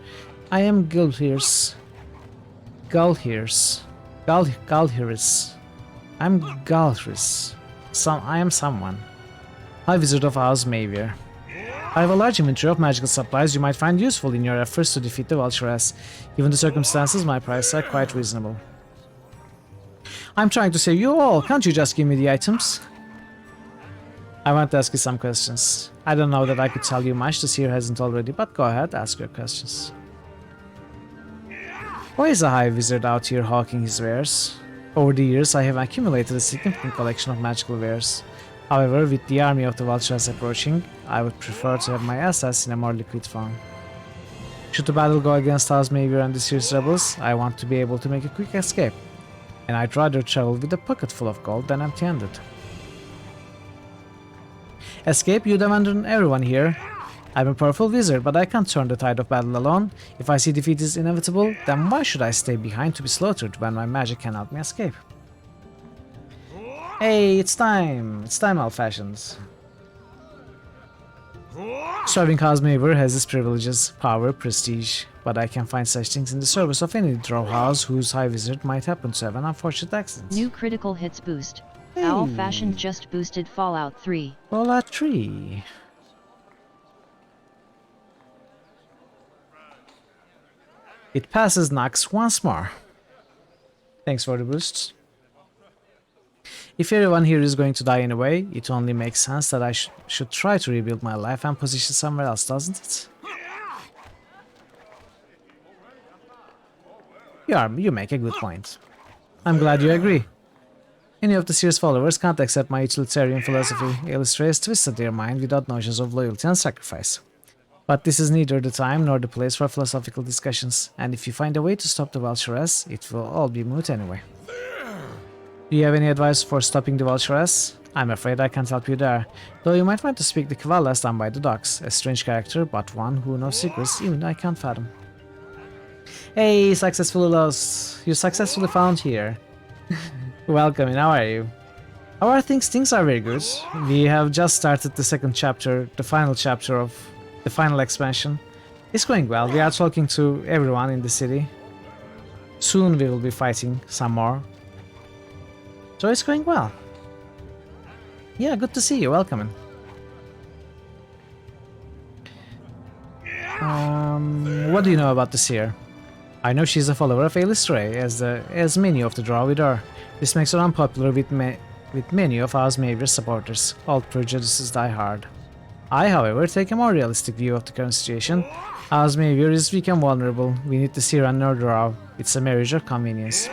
I am Gulhirs. I'm Galhris. I am someone. High Wizard of House Mavier. I have a large inventory of magical supplies you might find useful in your efforts to defeat the Valsharess. Given the circumstances, my prices are quite reasonable. I'm trying to save you all, can't you just give me the items? I want to ask you some questions. I don't know that I could tell you much, the Seer hasn't already, but go ahead, ask your questions. Why is a High Wizard out here hawking his wares? Over the years, I have accumulated a significant collection of magical wares. However, with the army of the Valsharess approaching, I would prefer to have my assets in a more liquid form. Should the battle go against House Mavier and the Seer's rebels, I want to be able to make a quick escape, and I'd rather travel with a pocket full of gold than empty-handed. Escape, you'd abandon everyone here. I'm a powerful wizard, but I can't turn the tide of battle alone. If I see defeat is inevitable, then why should I stay behind to be slaughtered when my magic can help me escape? Hey, it's time! It's time, old-fashioned. Serving House Mavier has its privileges, power, prestige, but I can find such things in the service of any drow house whose High Wizard might happen to have an unfortunate accident. New critical hits boost. Owl Fashion just boosted Fallout 3. Fallout 3. It passes Nox once more. Thanks for the boost. If everyone here is going to die anyway, it only makes sense that I should try to rebuild my life and position somewhere else, doesn't it? You make a good point. I'm glad you agree. Many of the Seer's followers can't accept my utilitarian philosophy. Illustrator has twisted their mind without notions of loyalty and sacrifice. But this is neither the time nor the place for philosophical discussions, and if you find a way to stop the Valsharess, it will all be moot anyway. Do you have any advice for stopping the Valsharess? I'm afraid I can't help you there, though you might want to speak the Kvalas down by the docks, a strange character, but one who knows secrets even I can't fathom. Hey, successfully lost. You successfully found here. Welcome, and how are you? How are things? Things are very good. We have just started the second chapter, the final chapter of the final expansion. It's going well. We are talking to everyone in the city. Soon we will be fighting some more. So it's going well. Yeah, good to see you. Welcome. What do you know about the Seer? I know she's a follower of Aelistray, as many of the draw with her. This makes her unpopular with many of House Maver's supporters. All prejudices die hard. I, however, take a more realistic view of the current situation. House Maver is weak and vulnerable. We need the Seer and no draw. It's a marriage of convenience.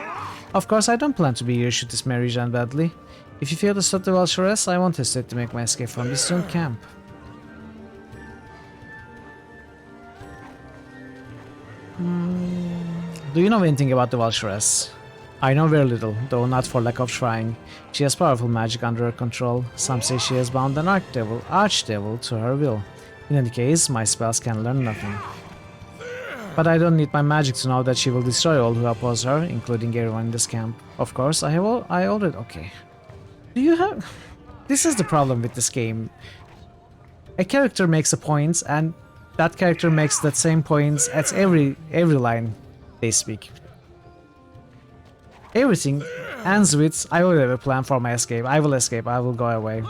Of course, I don't plan to be here should this marriage end badly. If you fail to stop the Valsharess, I won't hesitate to make my escape from this doomed camp. Do you know anything about the Valsharess? I know very little, though not for lack of trying. She has powerful magic under her control. Some say she has bound an archdevil to her will. In any case, my spells can learn nothing. But I don't need my magic to know that she will destroy all who oppose her, including everyone in this camp. Of course, I already... Okay. Do you have... This is the problem with this game. A character makes a point, and that character makes that same point at every line they speak. Everything ends with, I will have a plan for my escape, I will go away.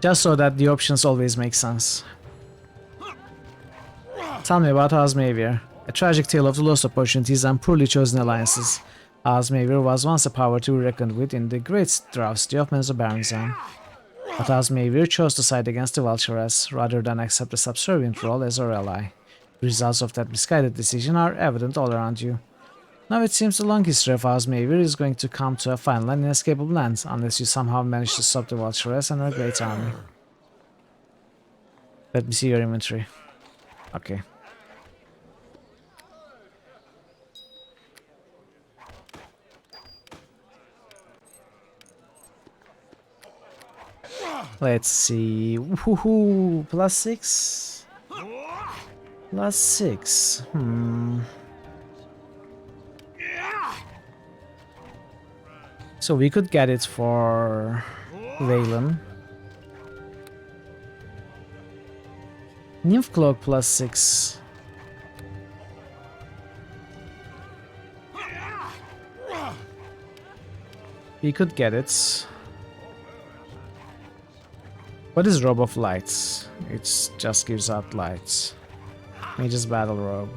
Just so that the options always make sense. Tell me about Osmavier. A tragic tale of the lost opportunities and poorly chosen alliances. Osmavier was once a power to be reckoned with in the great drowsy of Mesobaranzan. But Osmavier chose to side against the Valsharess rather than accept a subservient role as her ally. The results of that misguided decision are evident all around you. Now it seems the long history of Osmavier is going to come to a final and inescapable end, unless you somehow manage to stop the Valsharess and her great army. Let me see your inventory. Okay. Let's see. Woohoo! +6? +6. So we could get it for Valen. Nymph Cloak +6. We could get it. What is Robe of Lights? It just gives out lights. Mage's Battle Robe.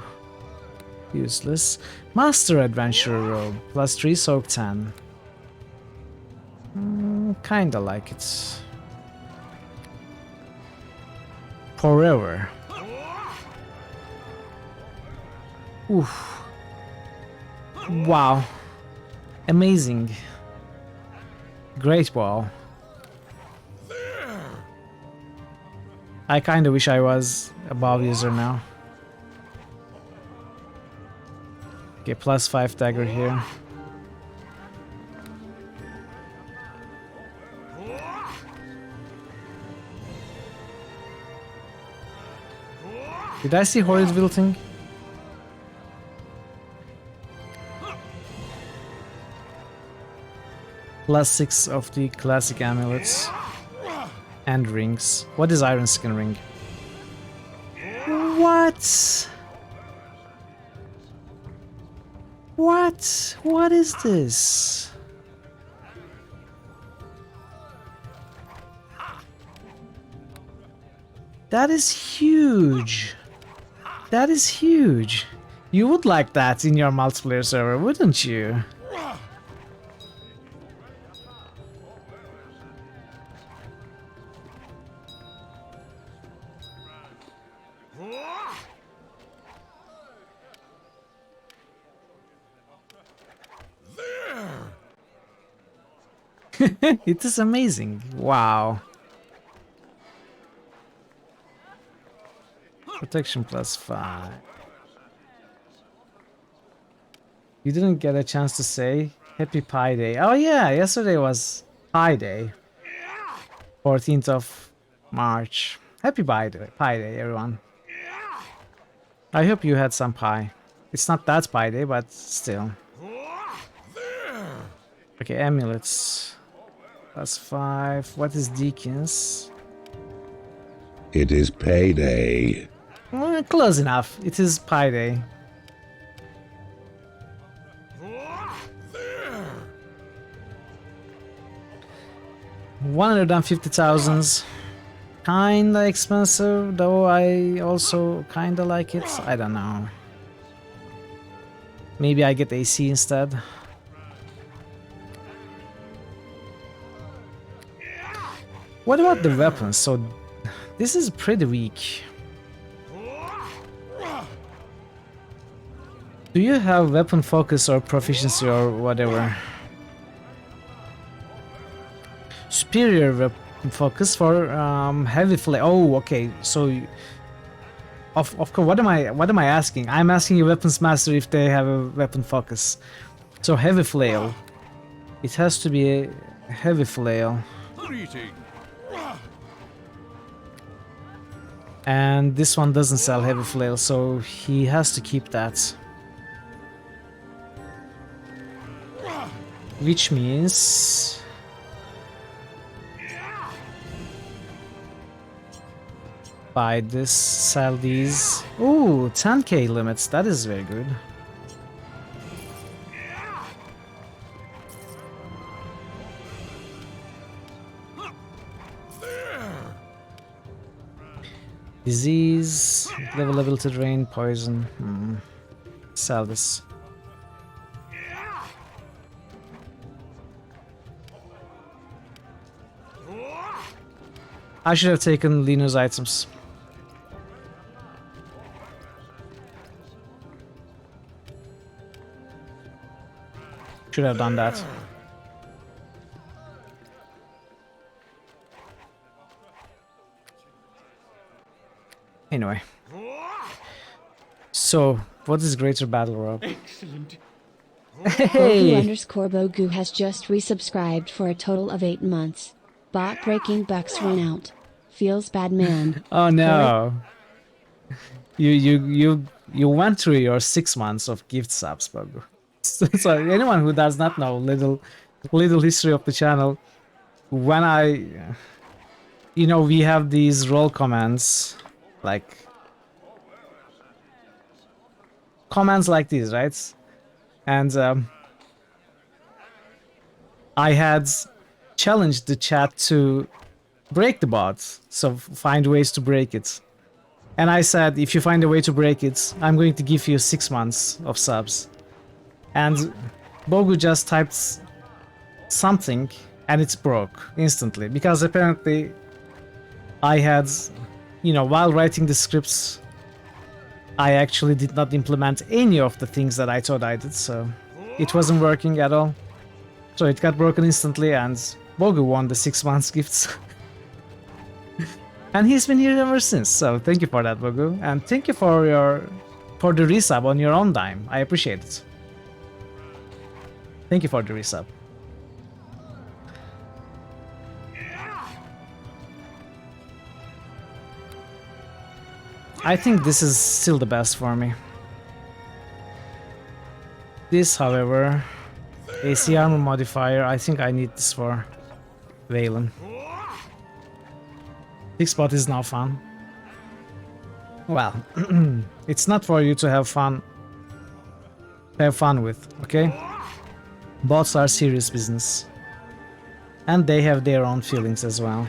Useless. Master Adventurer Robe. +3 Soak 10. Kinda like it. Forever. Oof. Wow. Amazing. Great ball. I kinda wish I was a bow user now. Okay, +5 dagger here. Did I see Horrid Wilting? +6 of the classic amulets. And rings. What is Iron Skin Ring? What? What? What is this? That is huge. That is huge. You would like that in your multiplayer server, wouldn't you? It is amazing. Wow. Protection +5. You didn't get a chance to say Happy Pi Day. Oh yeah, yesterday was Pi Day. 14th of March. Happy Pi Day, everyone. I hope you had some pie. It's not that Pi Day, but still. Okay, amulets. +5. What is Deacons? It is payday. Close enough. It is Pi Day. $150,000. Kinda expensive, though I also kinda like it. I don't know. Maybe I get AC instead. What about the weapons? So this is pretty weak. Do you have weapon focus or proficiency or whatever? Superior weapon focus for heavy flail. Oh, okay. So of course, what am I asking? I'm asking a weapons master if they have a weapon focus. So heavy flail. It has to be a heavy flail. And this one doesn't sell heavy flail, so he has to keep that. Which means buy this, sell these. Ooh, 10k limits, that is very good. Disease, level ability drain, poison. Sell this. I should have taken Lino's items. Should have done that. Anyway. So, what is Greater Battle Rob? Excellent. Hey! Bogu_Bogu has just resubscribed for a total of 8 months. Bot breaking bucks run out. Feels bad, man. Oh no. You went through your 6 months of gift subs, Bogu. So anyone who does not know little history of the channel, when we have these role commands, like commands like these, right? And I had challenged the chat to break the bot, so find ways to break it. And I said, if you find a way to break it, I'm going to give you 6 months of subs. And Bogu just typed something and it's broke instantly, because apparently I had, while writing the scripts, I actually did not implement any of the things that I thought I did, so it wasn't working at all. So it got broken instantly and Bogu won the 6 months gifts. And he's been here ever since, so thank you for that, Bogu. And thank you for the resub on your own dime. I appreciate it. Thank you for the resub. I think this is still the best for me. This, however, AC armor modifier, I think I need this for Valen. 6 spot is now fun. Well, it's not for you to have fun with, okay? Bots are serious business. And they have their own feelings as well.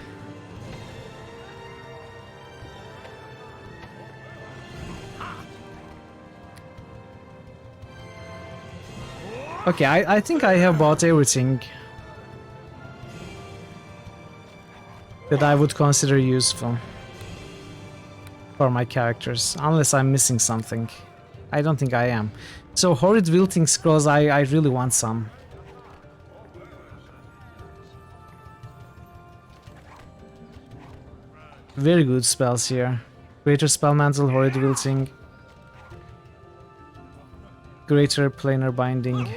Okay, I think I have bought everything that I would consider useful for my characters, unless I'm missing something. I don't think I am. So horrid wilting scrolls, I really want some. Very good spells here. Greater Spell Mantle, Horrid Wilting. Greater Planar Binding.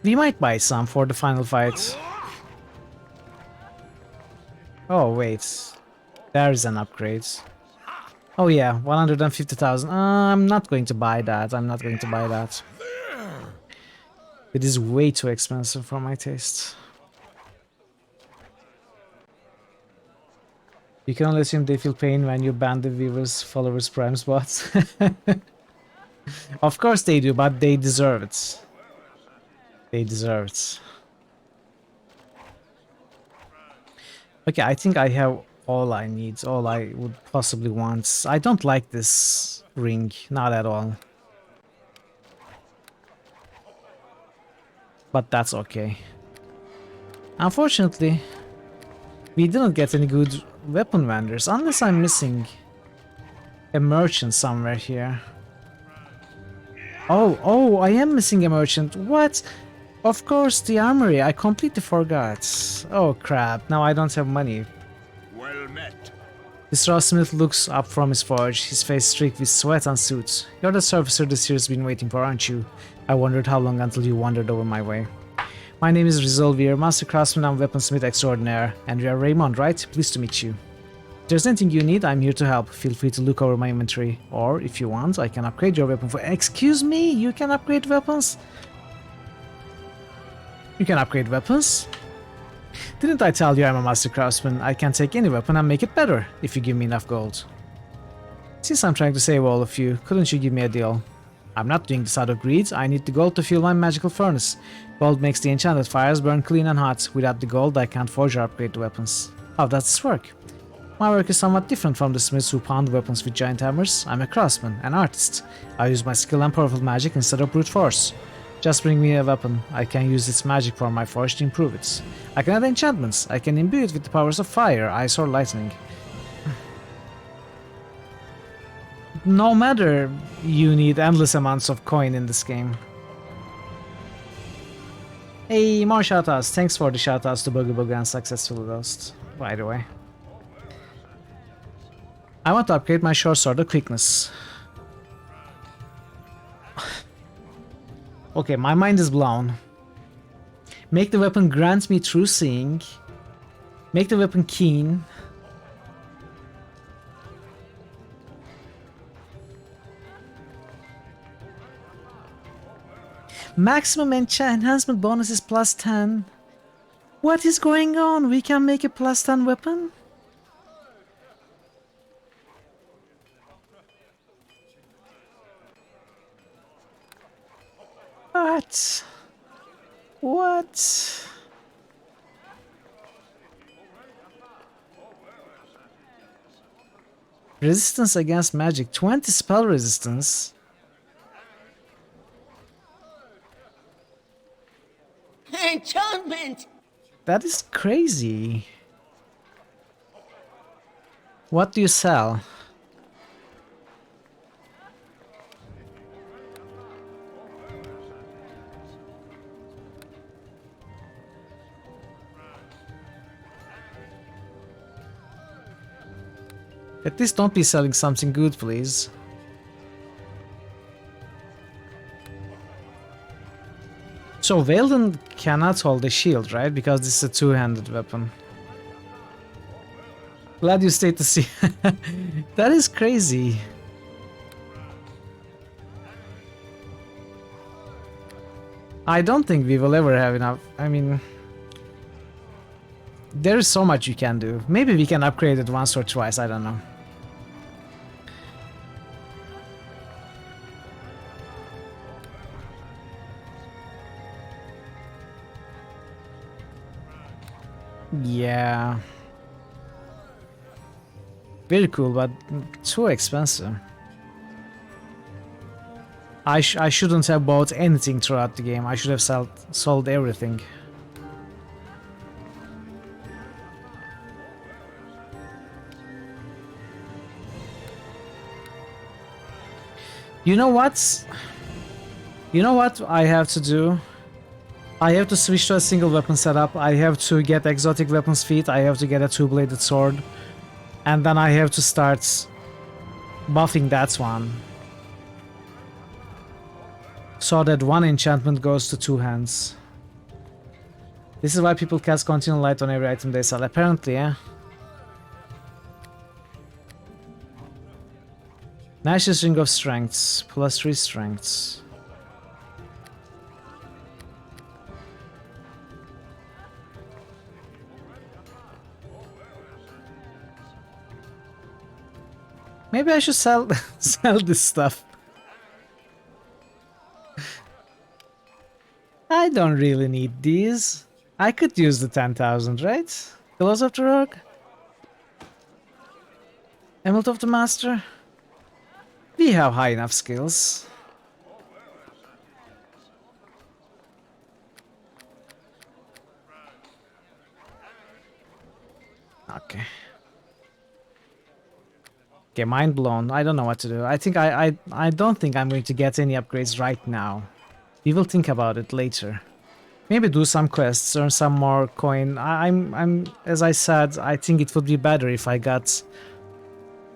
We might buy some for the final fight. Oh wait, there is an upgrade. Oh yeah, 150,000. I'm not going to buy that. I'm not going to buy that. It is way too expensive for my taste. You can only assume they feel pain when you ban the viewers, followers, prime spots. Of course they do, but they deserve it. They deserve it. Okay, I think I have all I need, all I would possibly want. I don't like this ring, not at all. But that's okay. Unfortunately, we didn't get any good weapon vendors, unless I'm missing a merchant somewhere here. Oh, I am missing a merchant. What? Of course, the armory. I completely forgot. Oh crap, now I don't have money. Well met. This raw smith looks up from his forge, his face streaked with sweat and soot. You're the surfacer this year's been waiting for, aren't you? I wondered how long until you wandered over my way. My name is Resolvier, Master Craftsman and Weaponsmith Extraordinaire, and you are Raymond, right? Pleased to meet you. If there's anything you need, I'm here to help. Feel free to look over my inventory, or if you want, I can upgrade your weapon for— Excuse me? You can upgrade weapons? You can upgrade weapons? Didn't I tell you I'm a Master Craftsman? I can take any weapon and make it better, if you give me enough gold. Since I'm trying to save all of you, couldn't you give me a deal? I'm not doing this out of greed, I need the gold to fuel my magical furnace. Gold makes the enchanted fires burn clean and hot. Without the gold, I can't forge or upgrade the weapons. How does this work? My work is somewhat different from the smiths who pound weapons with giant hammers. I'm a craftsman, an artist. I use my skill and powerful magic instead of brute force. Just bring me a weapon. I can use its magic for my forge to improve it. I can add enchantments. I can imbue it with the powers of fire, ice or lightning. No matter, you need endless amounts of coin in this game. Hey, more shoutouts. Thanks for the shoutouts to Boogie Boogie and Successful Ghost, by the way. I want to upgrade my short sword to quickness. Okay, my mind is blown. Make the weapon grant me true seeing. Make the weapon keen. Maximum enhancement bonus is plus 10. What is going on? We can make a plus 10 weapon? What? What? Resistance against magic. 20 spell resistance. Enchantment! That is crazy. What do you sell? At least don't be selling something good, please. So Valen cannot hold a shield, right? Because this is a two-handed weapon. Glad you stayed to see. That is crazy. I don't think we will ever have enough. I mean, there is so much you can do. Maybe we can upgrade it once or twice, I don't know. Yeah. Very cool, but too expensive. I shouldn't have bought anything throughout the game. I should have sold everything. You know what? You know what I have to do? I have to switch to a single weapon setup. I have to get exotic weapons feat. I have to get a two-bladed sword. And then I have to start buffing that one. So that one enchantment goes to two hands. This is why people cast continual light on every item they sell. Apparently, yeah. Nash's Ring of Strengths. +3 strengths. Maybe I should sell this stuff. I don't really need these. I could use the 10,000, right? Close of the Rogue? Emerald of the Master? We have high enough skills. Okay. Okay, mind blown. I don't know what to do. I think I don't think I'm going to get any upgrades right now. We will think about it later. Maybe do some quests, earn some more coin. I'm as I said, I think it would be better if I got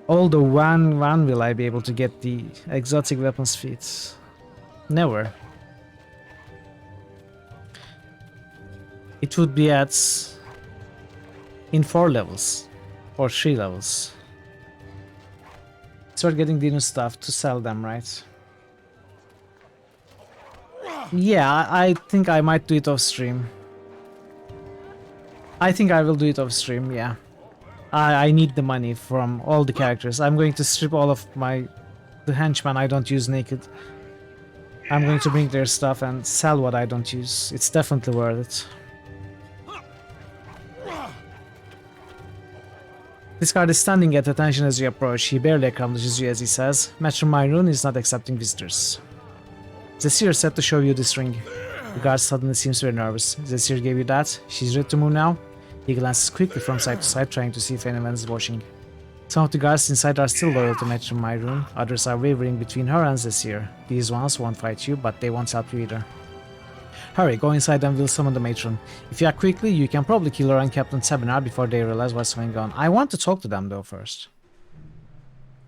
all the when will I be able to get the exotic weapons feats? Never. It would be in 4 levels or 3 levels. Start getting the new stuff to sell them, right? Yeah, I think I might do it off stream. I think I will do it off stream, yeah. I need the money from all the characters. I'm going to strip all of the henchmen I don't use naked. I'm going to bring their stuff and sell what I don't use. It's definitely worth it. This card is standing at attention as you approach. He barely acknowledges you as he says, Matron Myron is not accepting visitors. Zesir said to show you this ring. The guard suddenly seems very nervous. Zesir gave you that? She's ready to move now? He glances quickly from side to side, trying to see if anyone is watching. Some of the guards inside are still loyal to Matron Myron, others are wavering between her and Zesir. These ones won't fight you, but they won't help you either. Hurry, go inside and we'll summon the matron. If you act quickly, you can probably kill her and Captain Sabinar before they realize what's going on. I want to talk to them though first.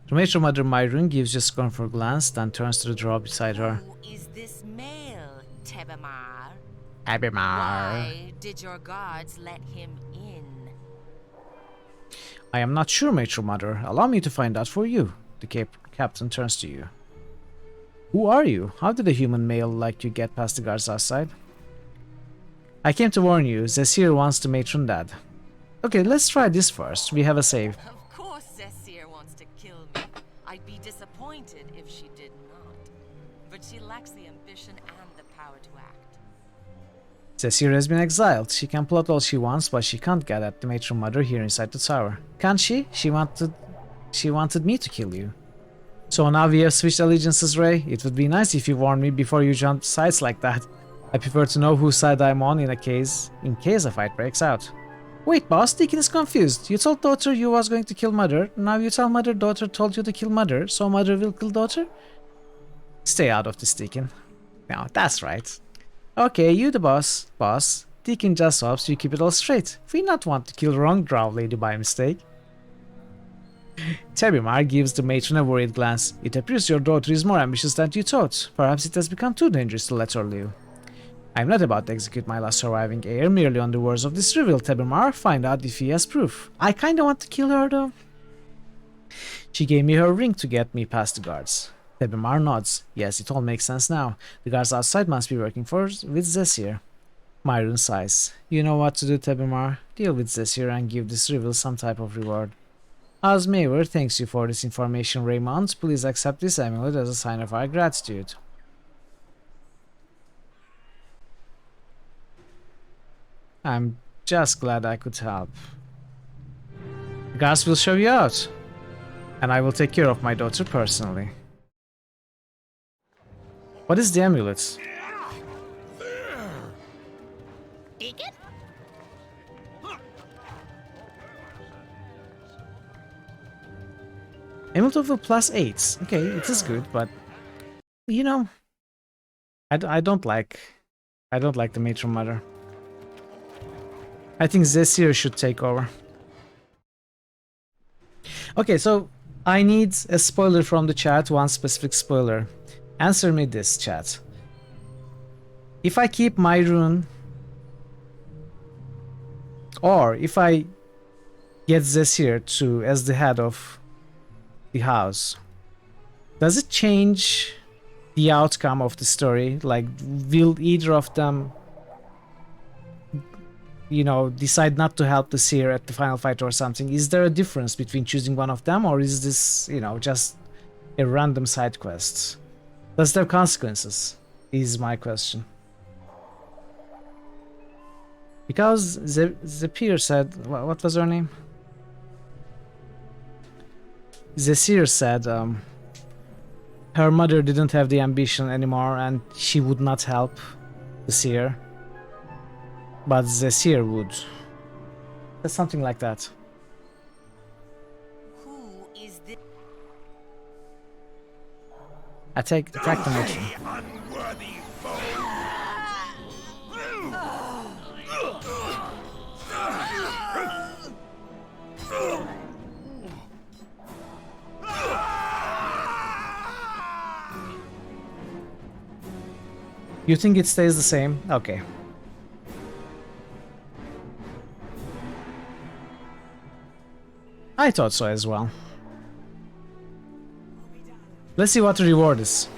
The matron Mother Myron gives you a scornful glance, then turns to the drawer beside her. Who is this male, Tebamar? Tebamar. Why did your guards let him in? I am not sure, Matron Mother. Allow me to find out for you. The captain turns to you. Who are you? How did a human male like you get past the guards outside? I came to warn you. Zesir wants the matron dead. Okay, let's try this first. We have a save. Of course Zesir wants to kill me. I'd be disappointed if she did not. But she lacks the ambition and the power to act. Zesir has been exiled. She can plot all she wants, but she can't get at the matron mother here inside the tower. Can't she? She wanted me to kill you. So now we have switched allegiances, Ray. It would be nice if you warned me before you jumped sides like that. I prefer to know whose side I'm on in case a fight breaks out. Wait, boss, Deacon is confused. You told daughter you was going to kill mother. Now you tell mother daughter told you to kill mother, so mother will kill daughter? Stay out of this, Deacon. No, that's right. Okay, you the boss. Boss, Deacon just hopes you keep it all straight. We not want to kill wrong drow lady by mistake. Tebimar gives the matron a worried glance. It appears your daughter is more ambitious than you thought. Perhaps it has become too dangerous to let her live. I'm not about to execute my last surviving heir merely on the words of this reveal, Tebimar. Find out if he has proof. I kinda want to kill her though. She gave me her ring to get me past the guards. Tebimar nods. Yes, it all makes sense now. The guards outside must be working with Zesir. Myron sighs. You know what to do, Tebimar. Deal with Zesir and give this reveal some type of reward. Osmaver thanks you for this information, Raymond. Please accept this amulet as a sign of our gratitude. I'm just glad I could help. Gus will show you out. And I will take care of my daughter personally. What is the amulet? Deacon? Amulet of the +8. Okay, it is good, but you know, I don't like the Matron Mother. I think Zesir should take over. Okay, so I need a spoiler from the chat, one specific spoiler. Answer me this, chat. If I keep my rune, or if I get Zesir to as the head of the house, does it change the outcome of the story? Like, will either of them, you know, decide not to help the seer at the final fight or something? Is there a difference between choosing one of them, or is this, you know, just a random side quest? Does there have consequences? Is my question. Because Zephyr said, what was her name? Zesir said her mother didn't have the ambition anymore and she would not help the seer, but Zesir would. That's something like that. Who is this? Attack the matron. Unworthy foe! You think it stays the same? Okay. I thought so as well. Let's see what the reward is.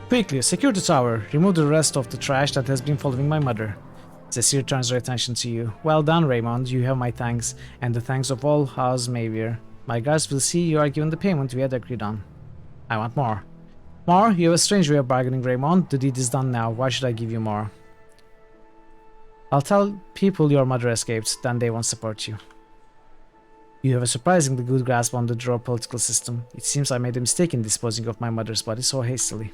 Quickly, secure the tower. Remove the rest of the trash that has been following my mother. Zesir turns her attention to you. Well done, Raymond. You have my thanks, and the thanks of all House Mayweir. My guards will see you are given the payment we had agreed on. I want more. More? You have a strange way of bargaining, Raymond. The deed is done now. Why should I give you more? I'll tell people your mother escaped, then they won't support you. You have a surprisingly good grasp on the Draw political system. It seems I made a mistake in disposing of my mother's body so hastily.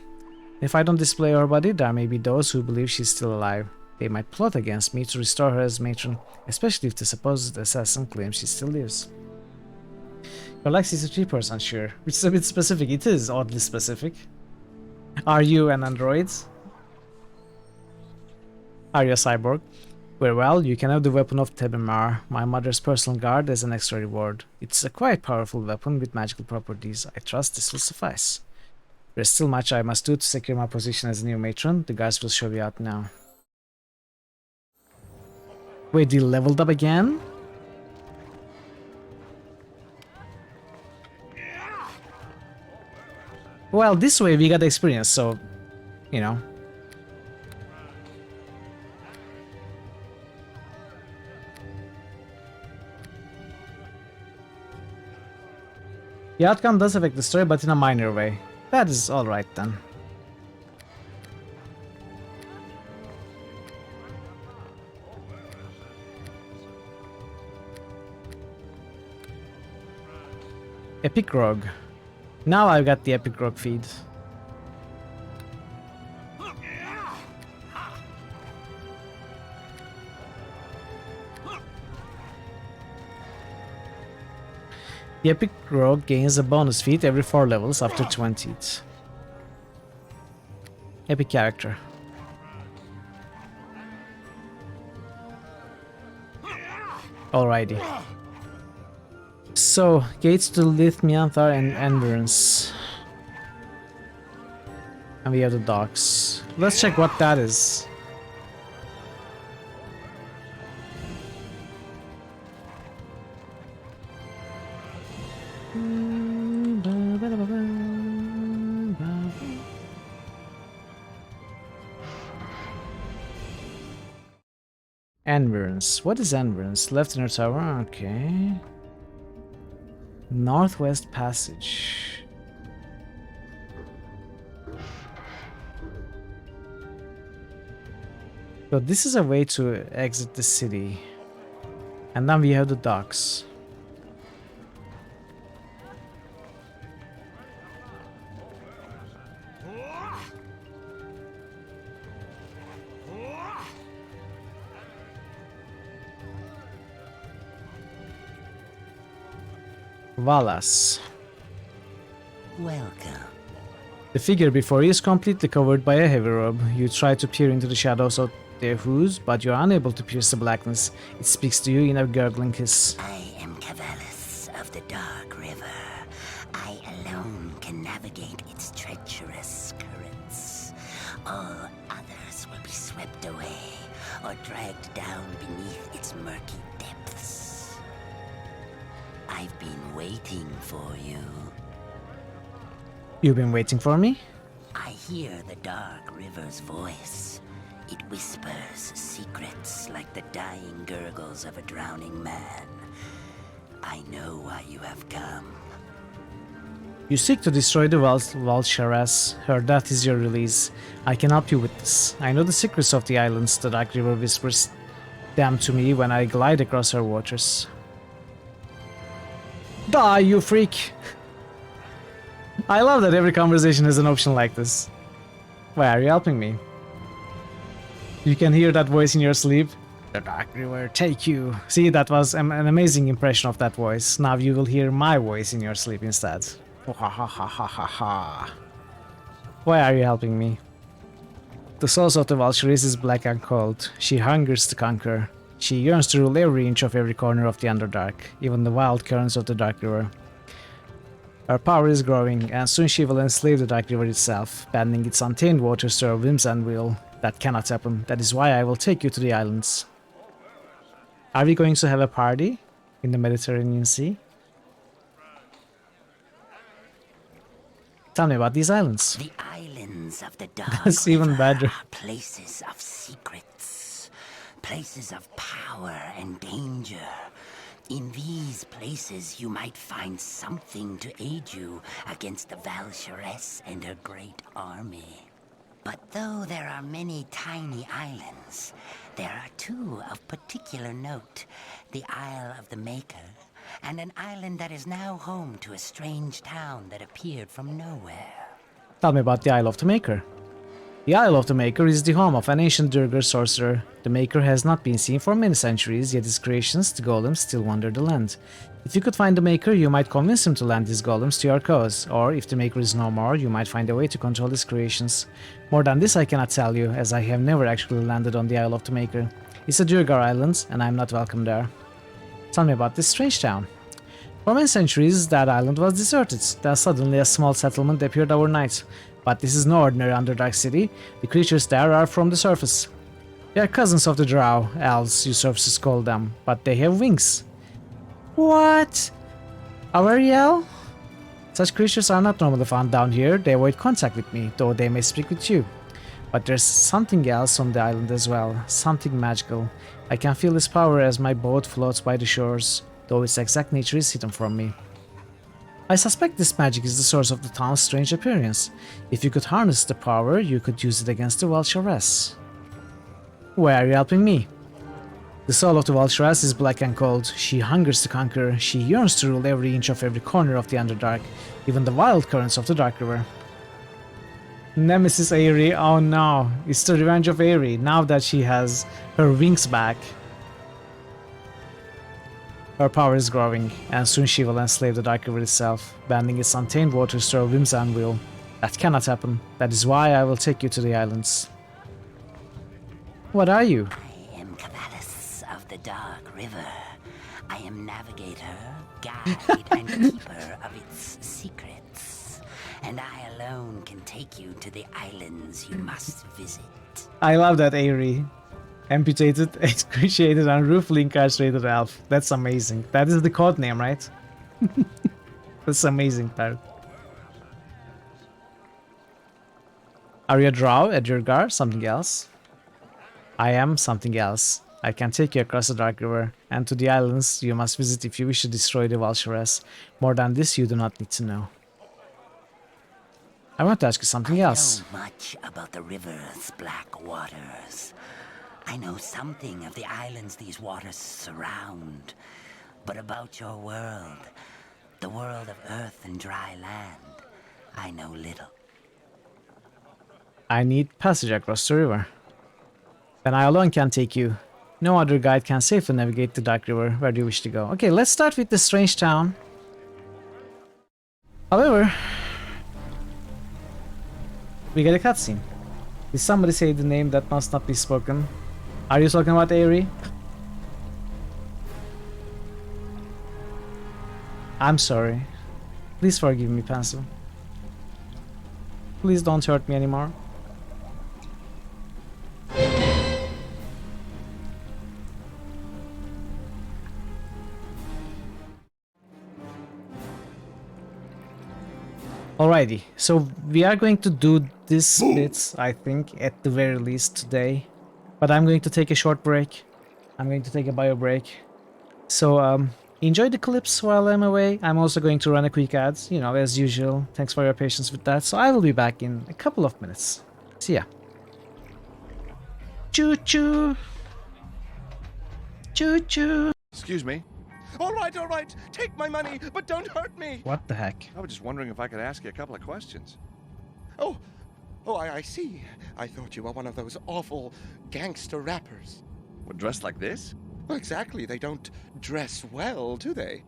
If I don't display her body, there may be those who believe she's still alive. They might plot against me to restore her as matron, especially if the supposed assassin claims she still lives. You're like 63% sure, which is a bit specific. It is oddly specific. Are you an android? Are you a cyborg? Very well, you can have the weapon of Tebimar, my mother's personal guard, as an extra reward. It's a quite powerful weapon with magical properties. I trust this will suffice. There's still much I must do to secure my position as a new matron. The guards will show you out now. Wait, they leveled up again? Well, this way we got experience, so, you know. The outcome does affect the story, but in a minor way. That is alright then. Epic Rogue. Now I've got the Epic Rogue feed. The Epic Rogue gains a bonus feat every 4 levels after 20th. Epic character. Alrighty. So, gates to Lithmianthar and Endurance. And we have the docks. Let's check what that is. Endurance. What is Endurance? Left inner tower. Okay. Northwest Passage. So this is a way to exit the city. And then we have the docks. Valas. Welcome. The figure before you is completely covered by a heavy robe. You try to peer into the shadows of their hooves, but you're unable to pierce the blackness. It speaks to you in a gurgling hiss. I am Cavalis of the Dark River. I alone can navigate its treacherous currents. All others will be swept away or dragged down beneath its murky depths. I've been waiting for you. You've been waiting for me? I hear the Dark River's voice. It whispers secrets like the dying gurgles of a drowning man. I know why you have come. You seek to destroy the Valsharas. Her death is your release. I can help you with this. I know the secrets of the islands. The Dark River whispers them to me when I glide across her waters. Die, you freak! I love that every conversation has an option like this. Why are you helping me? You can hear that voice in your sleep. The Dark River, take you. See, that was an amazing impression of that voice. Now you will hear my voice in your sleep instead. Ha ha ha ha ha ha. Why are you helping me? The soul of the Valkyries is black and cold. She hungers to conquer. She yearns to rule every inch of every corner of the Underdark, even the wild currents of the Dark River. Her power is growing, and soon she will enslave the Dark River itself, bending its untamed waters to her whims and will. That cannot happen. That is why I will take you to the islands. Are we going to have a party in the Mediterranean Sea? Tell me about these islands. The islands of the Dark That's even River better. are places of secrets, places of power and danger. In these places, you might find something to aid you against the Valsharess and her great army. But though there are many tiny islands, there are two of particular note. The Isle of the Maker, and an island that is now home to a strange town that appeared from nowhere. Tell me about the Isle of the Maker. The Isle of the Maker is the home of an ancient Durgar sorcerer. The Maker has not been seen for many centuries, yet his creations, the golems, still wander the land. If you could find the Maker, you might convince him to lend his golems to your cause, or if the Maker is no more, you might find a way to control his creations. More than this I cannot tell you, as I have never actually landed on the Isle of the Maker. It's a Durgar island, and I am not welcome there. Tell me about this strange town. For many centuries, that island was deserted. Then suddenly a small settlement appeared overnight. But this is no ordinary Underdark city. The creatures there are from the surface. They are cousins of the drow, elves, you surfaces call them, but they have wings. What? Ariel? Such creatures are not normally found down here. They avoid contact with me, though they may speak with you. But there's something else on the island as well, something magical. I can feel its power as my boat floats by the shores, though its exact nature is hidden from me. I suspect this magic is the source of the town's strange appearance. If you could harness the power, you could use it against the Valsharess. Why are you helping me? The soul of the Valsharess is black and cold. She hungers to conquer. She yearns to rule every inch of every corner of the Underdark, even the wild currents of the Dark River. Nemesis Aerie, oh no, it's the revenge of Aerie, now that she has her wings back. Her power is growing, and soon she will enslave the Dark River itself, bending its untamed waters to her whims and will. That cannot happen. That is why I will take you to the islands. What are you? I am Cavalis of the Dark River. I am navigator, guide, and keeper of its secrets. And I alone can take you to the islands you must visit. I love that Aerie. Amputated, excruciated, and ruefully incarcerated elf. That's amazing. That is the code name, right? That's amazing part. Are you a drow, a Durgar, something else? I am something else. I can take you across the Dark River, and to the islands you must visit if you wish to destroy the Valsharess. More than this you do not need to know. I want to ask you something else. I know much about the river's black waters. I know something of the islands these waters surround, but about your world, the world of earth and dry land, I know little. I need passage across the river. Then I alone can take you. No other guide can safely navigate the Dark River. Where do you wish to go? Okay, let's start with the strange town. However, we get a cutscene. Did somebody say the name that must not be spoken? Are you talking about Aerie? I'm sorry. Please forgive me, Pencil. Please don't hurt me anymore. Alrighty, so we are going to do this bit, I think, at the very least today. But I'm going to take a short break. I'm going to take a bio break. So, enjoy the clips while I'm away. I'm also going to run a quick ad, you know, as usual. Thanks for your patience with that. So I will be back in a couple of minutes. See ya. Choo-choo! Choo-choo! Excuse me. All right, take my money, but don't hurt me. What the heck? I was just wondering if I could ask you a couple of questions. Oh, I see. I thought you were one of those awful gangster rappers. Well, dressed like this? Well, exactly. They don't dress well, do they?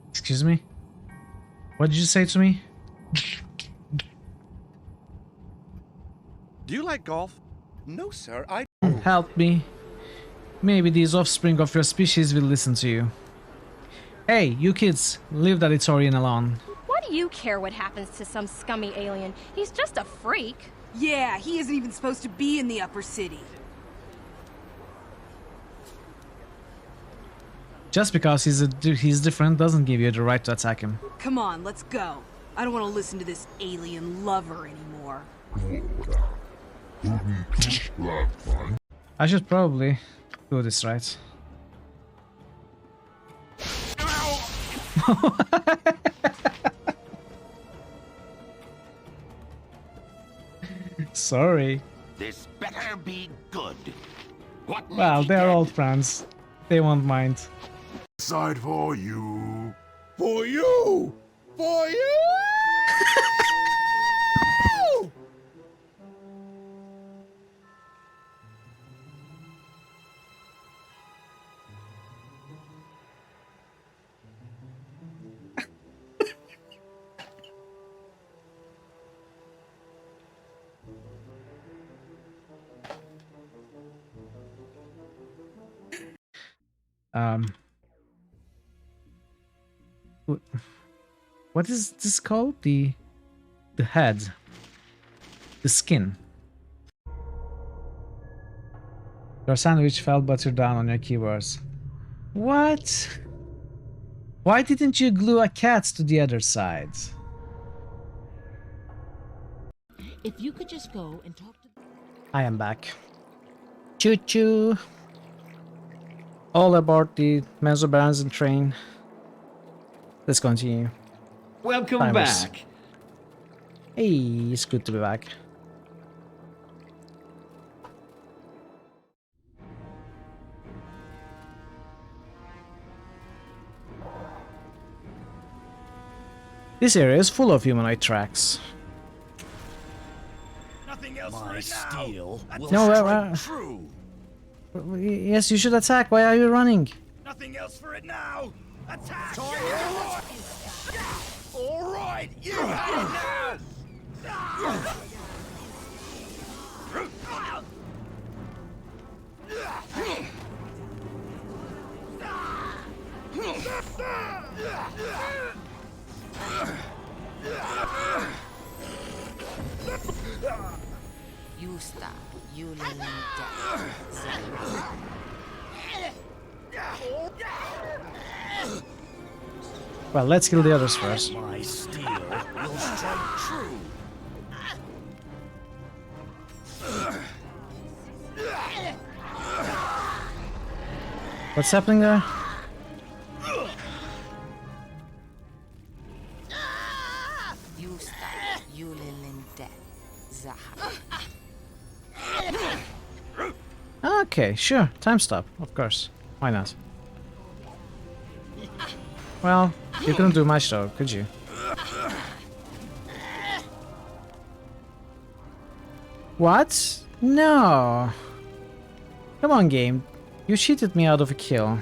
Excuse me? What did you say to me? Do you like golf? No, sir. Help me. Maybe these offspring of your species will listen to you. Hey, you kids, leave that Itorian alone. What do you care what happens to some scummy alien? He's just a freak. Yeah, he isn't even supposed to be in the upper city. Just because he's different doesn't give you the right to attack him. Come on, let's go. I don't want to listen to this alien lover anymore. I should probably do this right. Sorry. This better be good. What? Well, they're old friends. They won't mind. Side for you. For you! For you! What is this called? The head. The skin. Your sandwich fell buttered down on your keyboards. What? Why didn't you glue a cat to the other side? If you could just go and talk to... I am back. Choo-choo! All aboard the Mesobaranzan train. Let's continue. Welcome Timers. back. Hey, it's good to be back. This area is full of humanoid tracks. Nothing else my steel will No, strike true. Yes, you should attack. Why are you running? Nothing else for it now. Attack! All right, you got it now. Yusta, Well, let's kill the others first. My steel will strike true. What's happening there? Okay, sure. Time stop, of course. Why not? Well, you couldn't do much though, could you? What? No. Come on, game. You cheated me out of a kill.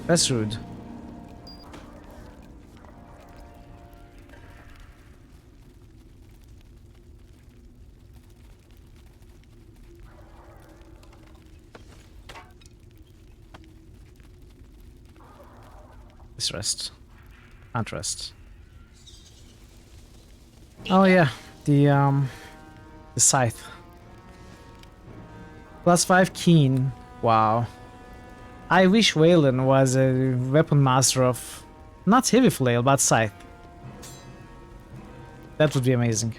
That's rude. Let's rest. Can't rest. Oh yeah, the scythe. +5 keen. Wow. I wish Waylon was a weapon master of not heavy flail but scythe. That would be amazing.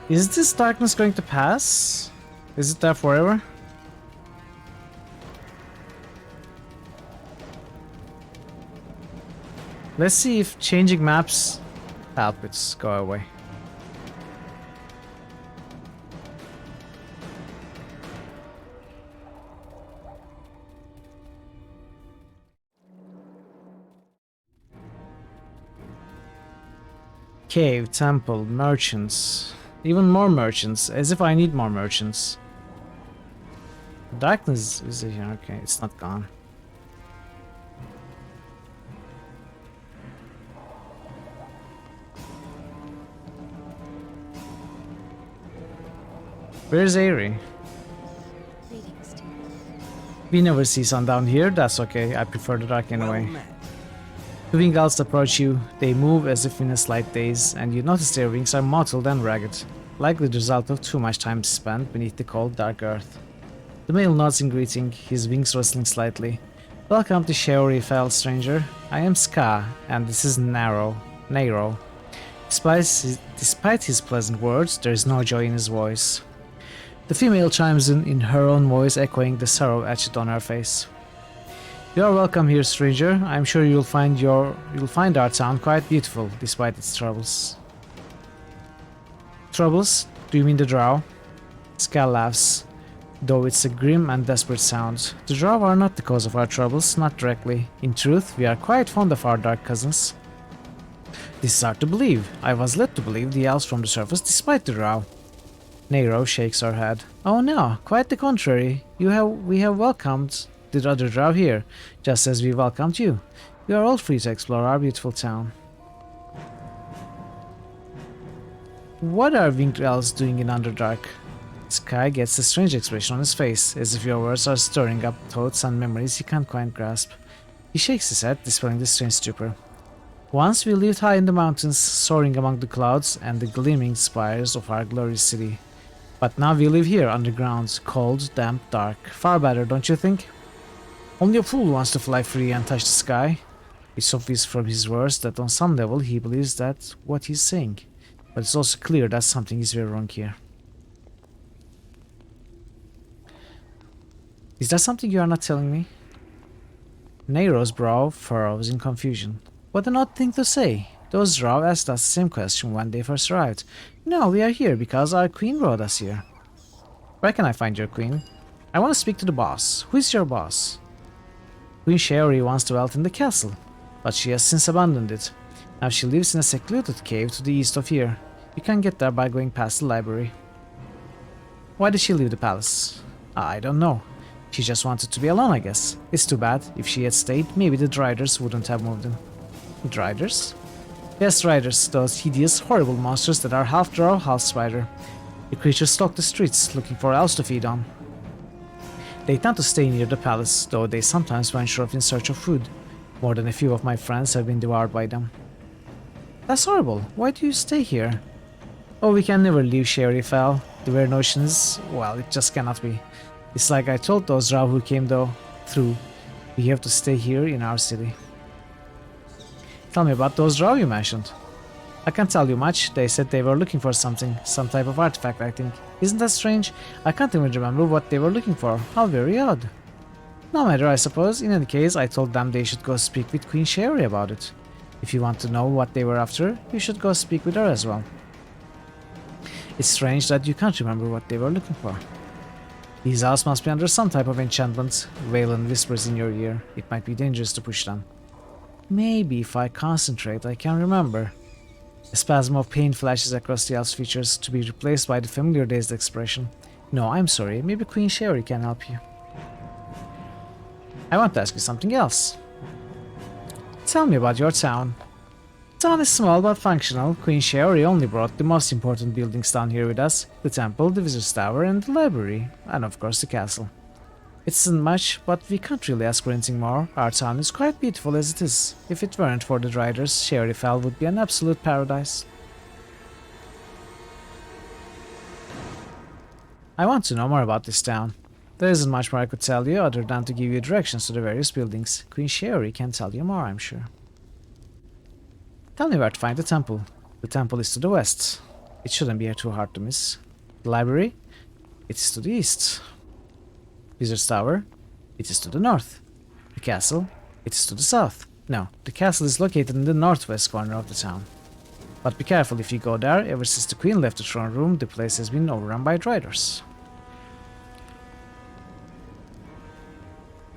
Is this darkness going to pass? Is it there forever? Let's see if changing maps help it go away. Cave, temple, merchants. Even more merchants, as if I need more merchants. Darkness is here, okay, it's not gone. Where's Aerie? We never see sundown here, that's okay, I prefer the dark anyway. Two winged elves approach you, they move as if in a slight daze, and you notice their wings are mottled and ragged, likely the result of too much time spent beneath the cold dark earth. The male nods in greeting, his wings rustling slightly. Welcome to Shaori, fell stranger. I am Ska, and this is Nero. Despite his pleasant words, there is no joy in his voice. The female chimes in her own voice, echoing the sorrow etched on her face. You are welcome here, stranger. I am sure you'll find our town quite beautiful, despite its troubles. Troubles? Do you mean the drow? Ska laughs, though it's a grim and desperate sound. The drow are not the cause of our troubles, not directly. In truth, we are quite fond of our dark cousins. This is hard to believe. I was led to believe the elves from the surface despite the drow. Nero shakes her head. Oh no, quite the contrary. We have welcomed the other drow here, just as we welcomed you. You are all free to explore our beautiful town. What are winged elves doing in Underdark? Sky gets a strange expression on his face, as if your words are stirring up thoughts and memories he can't quite grasp. He shakes his head, dispelling the strange stupor. Once we lived high in the mountains, soaring among the clouds and the gleaming spires of our glorious city. But now we live here underground, cold, damp, dark. Far better, don't you think? Only a fool wants to fly free and touch the sky. It's obvious from his words that on some level he believes that's what he's saying. But it's also clear that something is very wrong here. Is there something you are not telling me? Nero's brow furrows in confusion. What an odd thing to say. Those drow asked us the same question when they first arrived. No, we are here because our queen brought us here. Where can I find your queen? I want to speak to the boss. Who is your boss? Queen Shaori once dwelt in the castle, but she has since abandoned it. Now she lives in a secluded cave to the east of here. You can get there by going past the library. Why did she leave the palace? I don't know. She just wanted to be alone, I guess. It's too bad. If she had stayed, maybe the Driders wouldn't have moved in. Driders? Yes, Driders, those hideous, horrible monsters that are half drow, half spider. The creatures stalk the streets, looking for elves to feed on. They tend to stay near the palace, though they sometimes venture off in search of food. More than a few of my friends have been devoured by them. That's horrible. Why do you stay here? Oh, we can never leave Sheriffell. The very notions, well, it just cannot be. It's like I told those Rao who came through. We have to stay here in our city. Tell me about those Rao you mentioned. I can't tell you much. They said they were looking for something, some type of artifact, I think. Isn't that strange? I can't even remember what they were looking for. How very odd. No matter, I suppose. In any case, I told them they should go speak with Queen Sherry about it. If you want to know what they were after, you should go speak with her as well. It's strange that you can't remember what they were looking for. These owls must be under some type of enchantment. Valen whispers in your ear. It might be dangerous to push them. Maybe if I concentrate, I can remember. A spasm of pain flashes across the elf's features, to be replaced by the familiar dazed expression. No, I'm sorry. Maybe Queen Sherry can help you. I want to ask you something else. Tell me about your town. The town is small but functional. Queen Sherry only brought the most important buildings down here with us. The temple, the visitor's tower, and the library. And of course the castle. It isn't much, but we can't really ask for anything more. Our town is quite beautiful as it is. If it weren't for the riders, Sheriffell would be an absolute paradise. I want to know more about this town. There isn't much more I could tell you other than to give you directions to the various buildings. Queen Sherry can tell you more, I'm sure. Tell me where to find the temple. The temple is to the west. It shouldn't be too hard to miss. The library? It is to the east. Visitor's Tower? It is to the north. The castle? It is to the south. No, the castle is located in the northwest corner of the town. But be careful if you go there. Ever since the queen left the throne room, the place has been overrun by riders.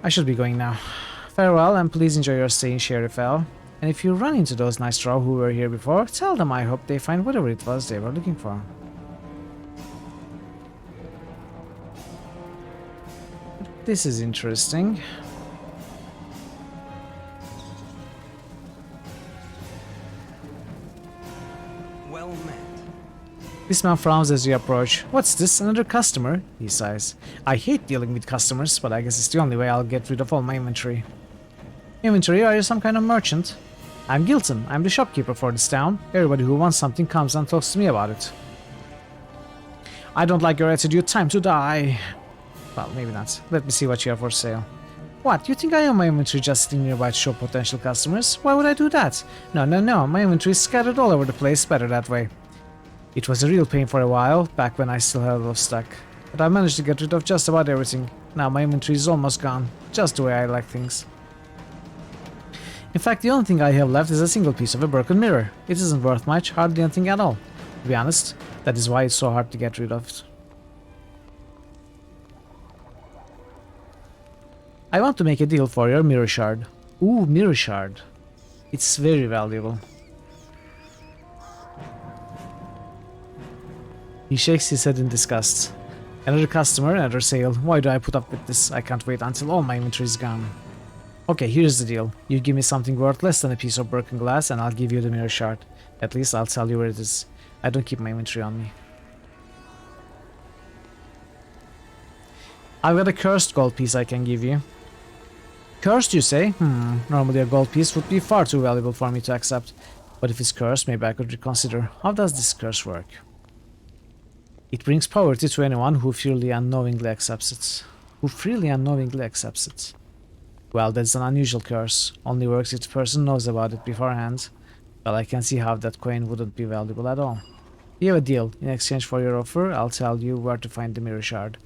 I should be going now. Farewell, and please enjoy your stay in Sheriffell. And if you run into those nice drow who were here before, tell them I hope they find whatever it was they were looking for. This is interesting. Well met. This man frowns as you approach. What's this? Another customer? He sighs. I hate dealing with customers, but I guess it's the only way I'll get rid of all my inventory. Inventory? Are you some kind of merchant? I'm Gilton. I'm the shopkeeper for this town. Everybody who wants something comes and talks to me about it. I don't like your attitude. Time to die. Well, maybe not. Let me see what you have for sale. What? You think I own my inventory just sitting nearby to show potential customers? Why would I do that? No, no, no. My inventory is scattered all over the place. Better that way. It was a real pain for a while, back when I still had a lot of stock. But I managed to get rid of just about everything. Now my inventory is almost gone. Just the way I like things. In fact, the only thing I have left is a single piece of a broken mirror. It isn't worth much, hardly anything at all. To be honest, that is why it's so hard to get rid of it. I want to make a deal for your mirror shard. Ooh, mirror shard. It's very valuable. He shakes his head in disgust. Another customer, another sale. Why do I put up with this? I can't wait until all my inventory is gone. Okay, here's the deal. You give me something worth less than a piece of broken glass and I'll give you the mirror shard. At least I'll tell you where it is. I don't keep my inventory on me. I've got a cursed gold piece I can give you. Cursed, you say? Normally a gold piece would be far too valuable for me to accept. But if it's cursed, maybe I could reconsider. How does this curse work? It brings poverty to anyone who freely and knowingly accepts it. Well, that's an unusual curse. Only works if the person knows about it beforehand. Well, I can see how that coin wouldn't be valuable at all. You have a deal. In exchange for your offer, I'll tell you where to find the mirror shard.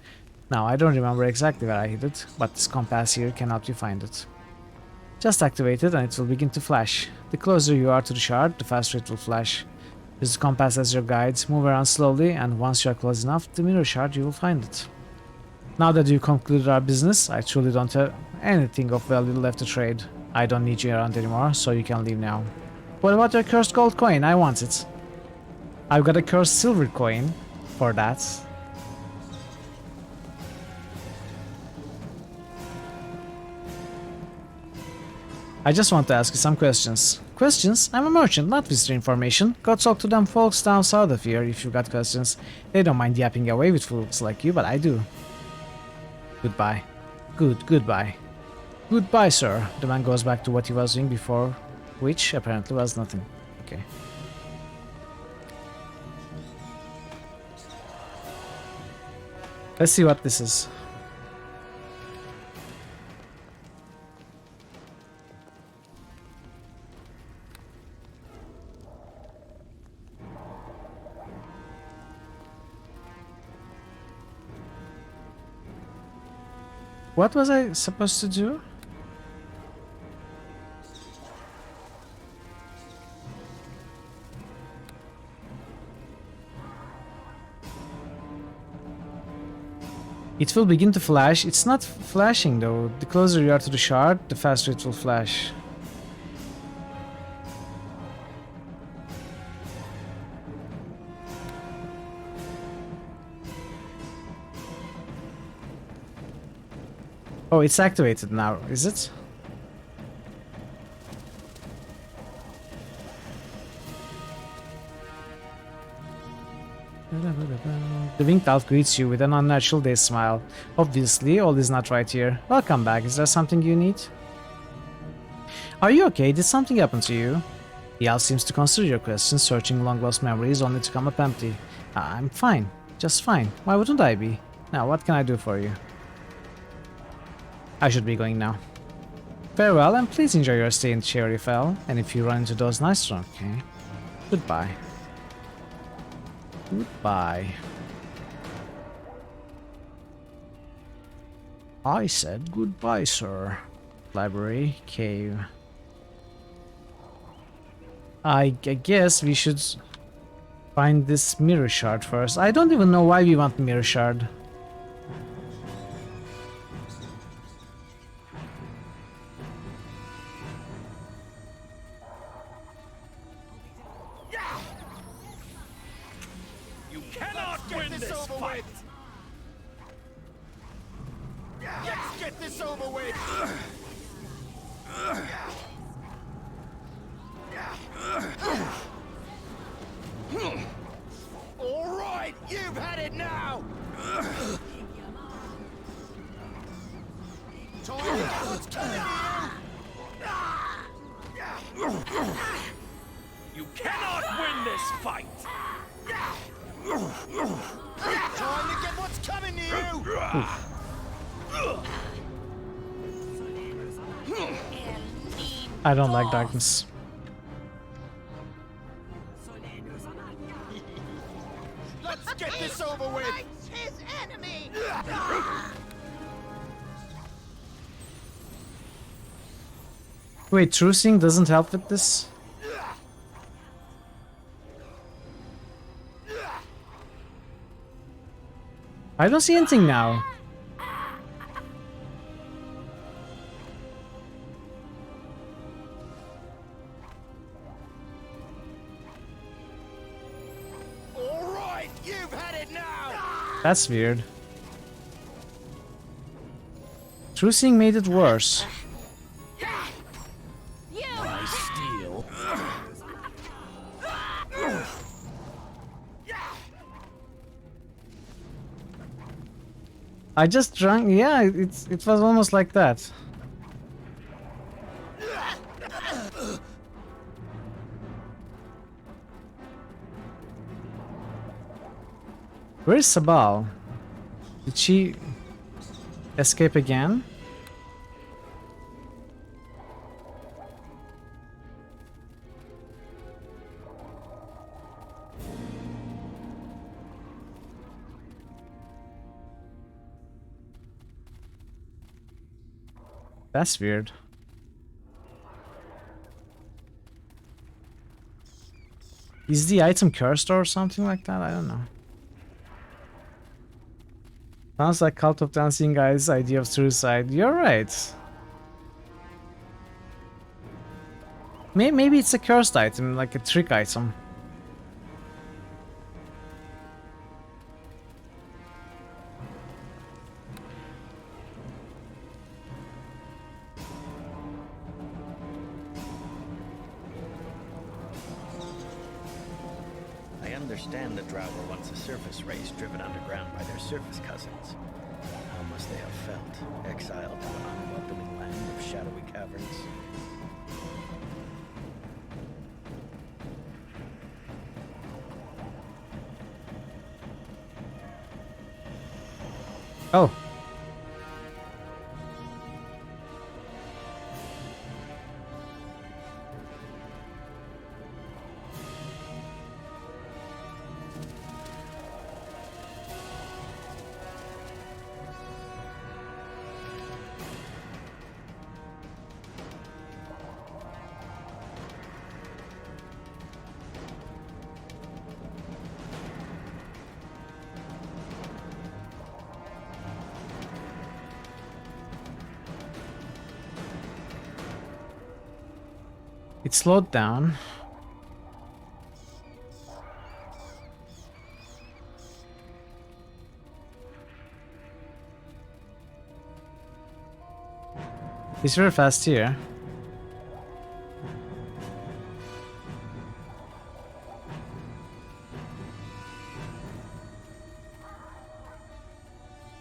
Now, I don't remember exactly where I hid it, but this compass here can help you find it. Just activate it and it will begin to flash. The closer you are to the shard, the faster it will flash. Use the compass as your guide, move around slowly, and once you are close enough, the mirror shard, you will find it. Now that you concluded our business, I truly don't have anything of value left to trade. I don't need you around anymore, so you can leave now. What about your cursed gold coin? I want it. I've got a cursed silver coin for that. I just want to ask you some questions. Questions? I'm a merchant, not visitor information. Go talk to them folks down south of here if you got questions. They don't mind yapping away with fools like you, but I do. Goodbye. Goodbye. Goodbye, sir. The man goes back to what he was doing before, which apparently was nothing. Okay. Let's see what this is. What was I supposed to do? It will begin to flash. It's not flashing though. The closer you are to the shard, the faster it will flash. Oh, it's activated now, is it? The winged elf greets you with an unnatural day smile. Obviously, all is not right here. Welcome back. Is there something you need? Are you okay? Did something happen to you? The elf seems to consider your question, searching long-lost memories only to come up empty. I'm fine. Just fine. Why wouldn't I be? Now, what can I do for you? I should be going now. Farewell, and please enjoy your stay in Cherryfell. And if you run into those nice ones, okay? Goodbye. Goodbye. I said goodbye, sir. Library, cave. I guess we should find this mirror shard first. I don't even know why we want the mirror shard. You cannot win this fight! Trying to get what's coming to you! I don't like darkness. Let's get this over with! His enemy! Wait, trucing doesn't help with this? I don't see anything now. All right, you've had it now. That's weird. Trucing made it worse. I steal. I just drank. Yeah, it was almost like that. Where's Sabal? Did she escape again? That's weird. Is the item cursed or something like that? I don't know. Sounds like Cult of Dancing Guy's idea of suicide. You're right. Maybe it's a cursed item, like a trick item. I understand the Drow were once a surface race driven underground by their surface cousins. How must they have felt, exiled to the unwelcoming land of shadowy caverns? Oh. It slowed down. He's very fast here.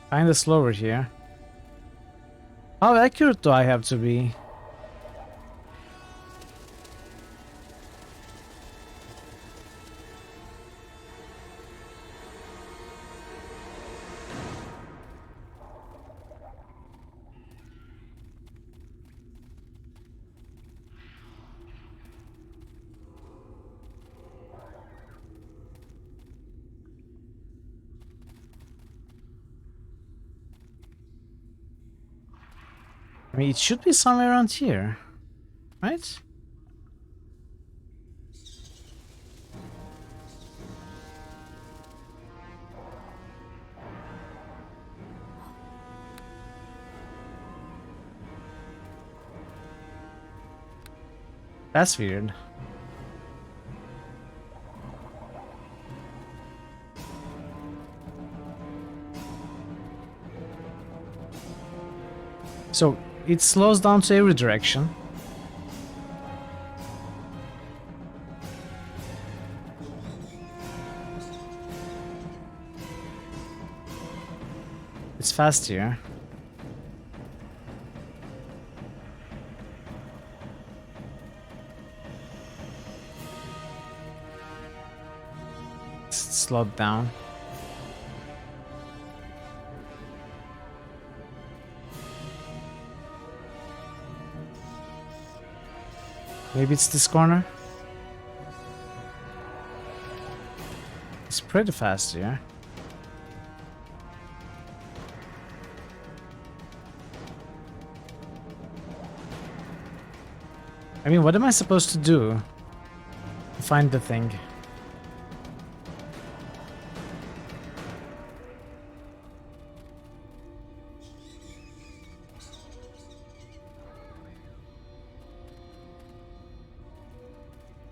Kinda slower here. How accurate do I have to be? I mean, it should be somewhere around here, right? That's weird. So it slows down to every direction. It's fast here. It's slowed down. Maybe it's this corner? It's pretty fast here. I mean, what am I supposed to do to find the thing?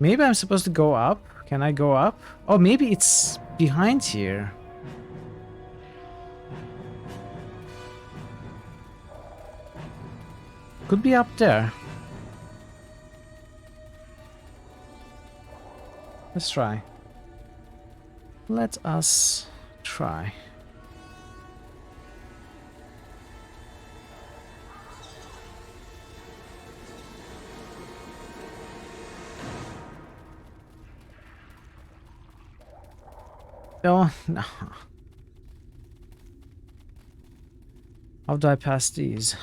Maybe I'm supposed to go up? Can I go up? Oh, maybe it's behind here. Could be up there. Let's try. Let us try. Oh, no. How do I pass these?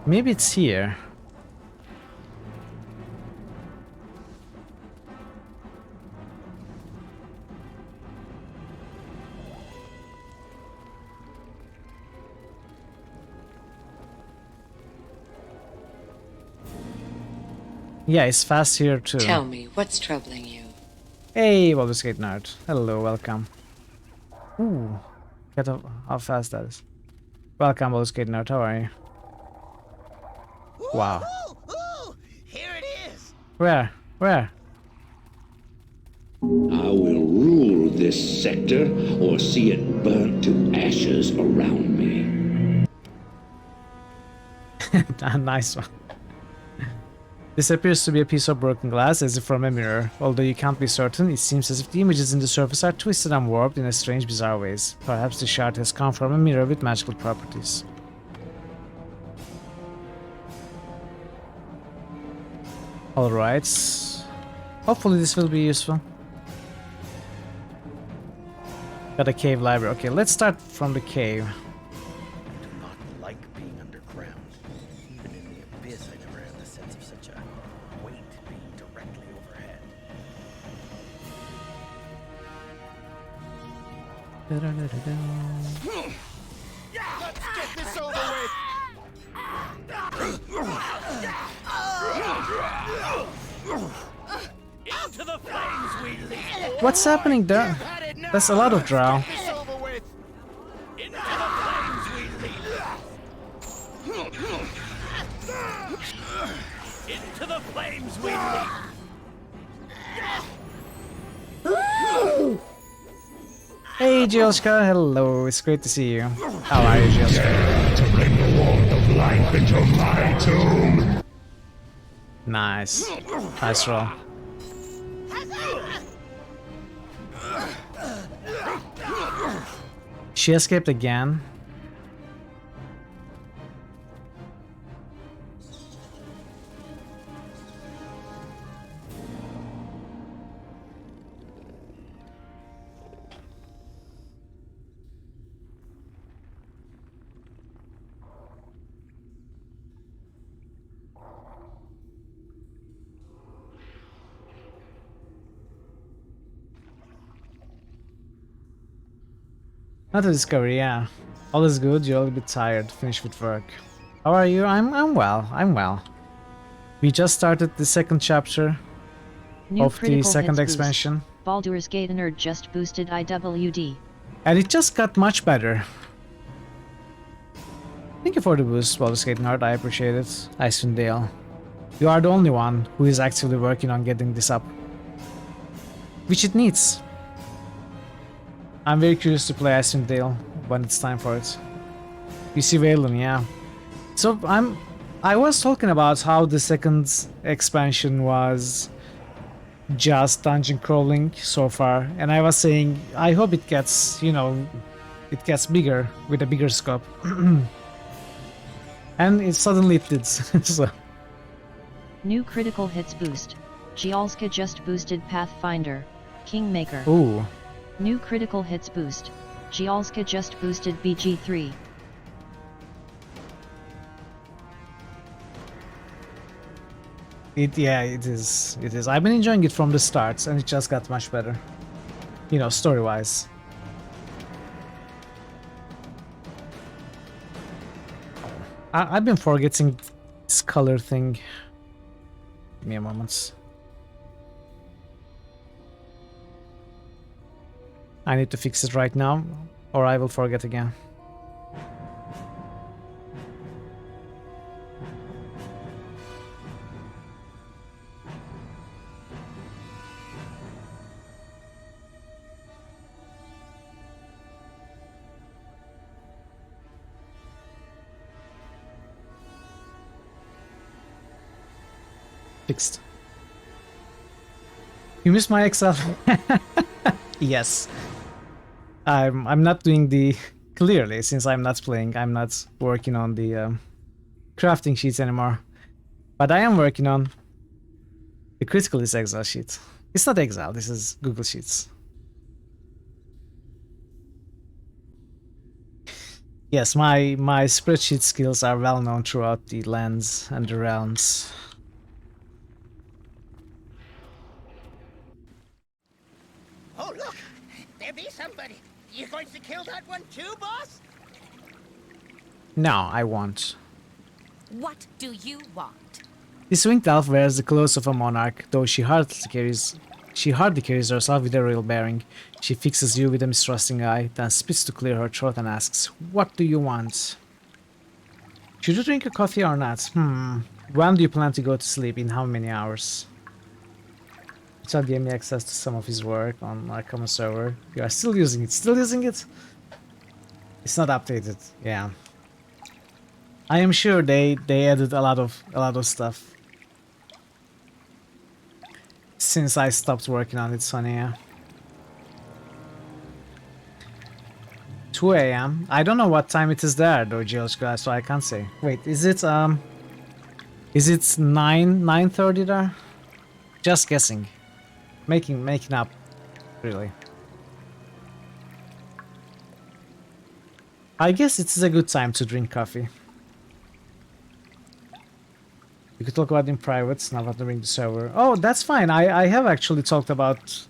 Maybe it's here. Yeah, it's fast here too. Tell me, what's troubling you? Hey, Baldur's Gate nerd. Hello, welcome. Ooh, get how fast that is. Welcome, Baldur's Gate nerd. How are you? Wow. Ooh, here it is. Where? Where? I will rule this sector or see it burnt to ashes around me. Nice one. This appears to be a piece of broken glass, as if from a mirror. Although you can't be certain, it seems as if the images in the surface are twisted and warped in a strange, bizarre ways. Perhaps the shard has come from a mirror with magical properties. Alright. Hopefully this will be useful. Got a cave library. Okay, let's start from the cave. I do not like being underground. Even in the abyss, I never had the sense of such a weight being directly overhead. Let's get this over with! Into the flames we leap! What's happening there? That's a lot of drow. Into the flames we leap! Into the flames we leap! Hey, Jioska. Hello. It's great to see you. How are you, Jioska? To bring the warmth of life into my tomb. Nice. Nice roll. She escaped again. Not a discovery, yeah. All is good, you're a little bit tired, finished with work. How are you? I'm well, I'm well. We just started the second chapter of the second expansion. Baldur's Gate nerd just boosted IWD. And it just got much better. Thank you for the boost, Baldur's Gate nerd, I appreciate it. Icewind Dale. You are the only one who is actively working on getting this up. Which it needs. I'm very curious to play Icewind Dale when it's time for it. You see Valen, yeah. So I was talking about how the second expansion was just dungeon crawling so far, and I was saying I hope it gets, you know, it gets bigger with a bigger scope. And it suddenly did. So. New critical hits boost. Gialska just boosted Pathfinder. Kingmaker. Ooh. New critical hits boost. Gialska just boosted BG3. Yeah, it is. It is. I've been enjoying it from the start, and it just got much better. You know, story-wise. I've been forgetting this color thing. Give me a moment. I need to fix it right now, or I will forget again. Fixed. You missed my Excel. Yes. I'm not doing the clearly, since I'm not playing, I'm not working on the crafting sheets anymore. But I am working on the critical is Excel sheet. It's not Excel, this is Google Sheets. Yes, my spreadsheet skills are well known throughout the lands and the realms. Oh, look! There be somebody! You going to kill that one too, boss? No, I won't. What do you want? This winged elf wears the clothes of a monarch, though she hardly carries herself with a real bearing. She fixes you with a mistrusting eye, then spits to clear her throat and asks, "What do you want?" Should you drink a coffee or not? When do you plan to go to sleep? In how many hours? Chad gave me access to some of his work on our common server. You are still using it. Still using it? It's not updated. Yeah. I am sure they added a lot of stuff since I stopped working on it, Sonny. Yeah. 2 a.m. I don't know what time it is there though, George, so I can't say. Wait, is it 9:30 there? Just guessing. Making up, really. I guess it is a good time to drink coffee. You could talk about it in private, not entering the server. Oh, that's fine. I have actually talked about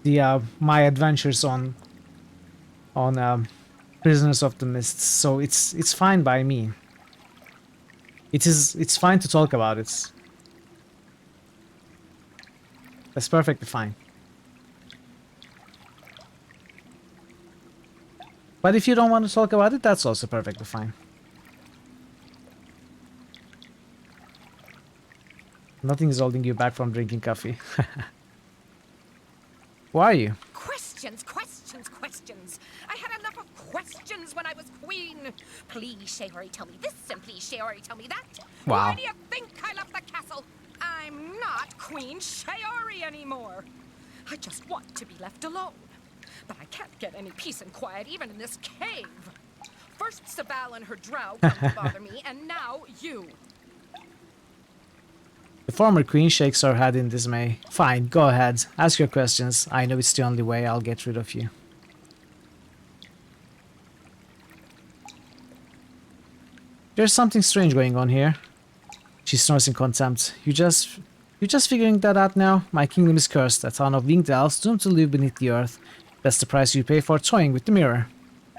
the my adventures on Prisoners of the Mist, so it's fine by me. It's fine to talk about it. That's perfectly fine. But if you don't want to talk about it, that's also perfectly fine. Nothing is holding you back from drinking coffee. Who are you? Questions, questions, questions. I had enough of questions when I was queen. Please, Shaori, tell me this, and please, Shaori, tell me that. Wow. Why do you think I left the castle? I'm not Queen Shaori anymore. I just want to be left alone. But I can't get any peace and quiet even in this cave. First Sabal and her drow come to bother me, and now you. The former queen shakes her head in dismay. Fine, go ahead. Ask your questions. I know it's the only way I'll get rid of you. There's something strange going on here. She snores in contempt. You're just figuring that out now? My kingdom is cursed. A town of winged elves doomed to live beneath the earth. That's the price you pay for toying with the mirror.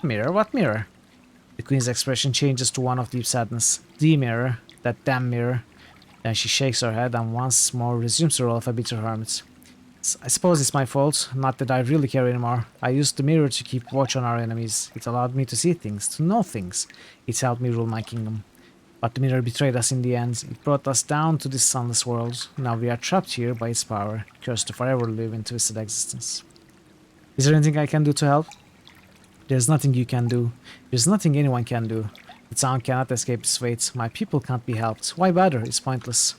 Mirror? What mirror? The queen's expression changes to one of deep sadness. The mirror. That damn mirror. Then she shakes her head and once more resumes the role of a bitter hermit. I suppose it's my fault, not that I really care anymore. I used the mirror to keep watch on our enemies. It allowed me to see things, to know things. It helped me rule my kingdom. But the mirror betrayed us in the end. It brought us down to this sunless world. Now we are trapped here by its power, cursed to forever live in twisted existence. Is there anything I can do to help? There's nothing you can do. There's nothing anyone can do. The town cannot escape its fate. My people can't be helped. Why bother? It's pointless.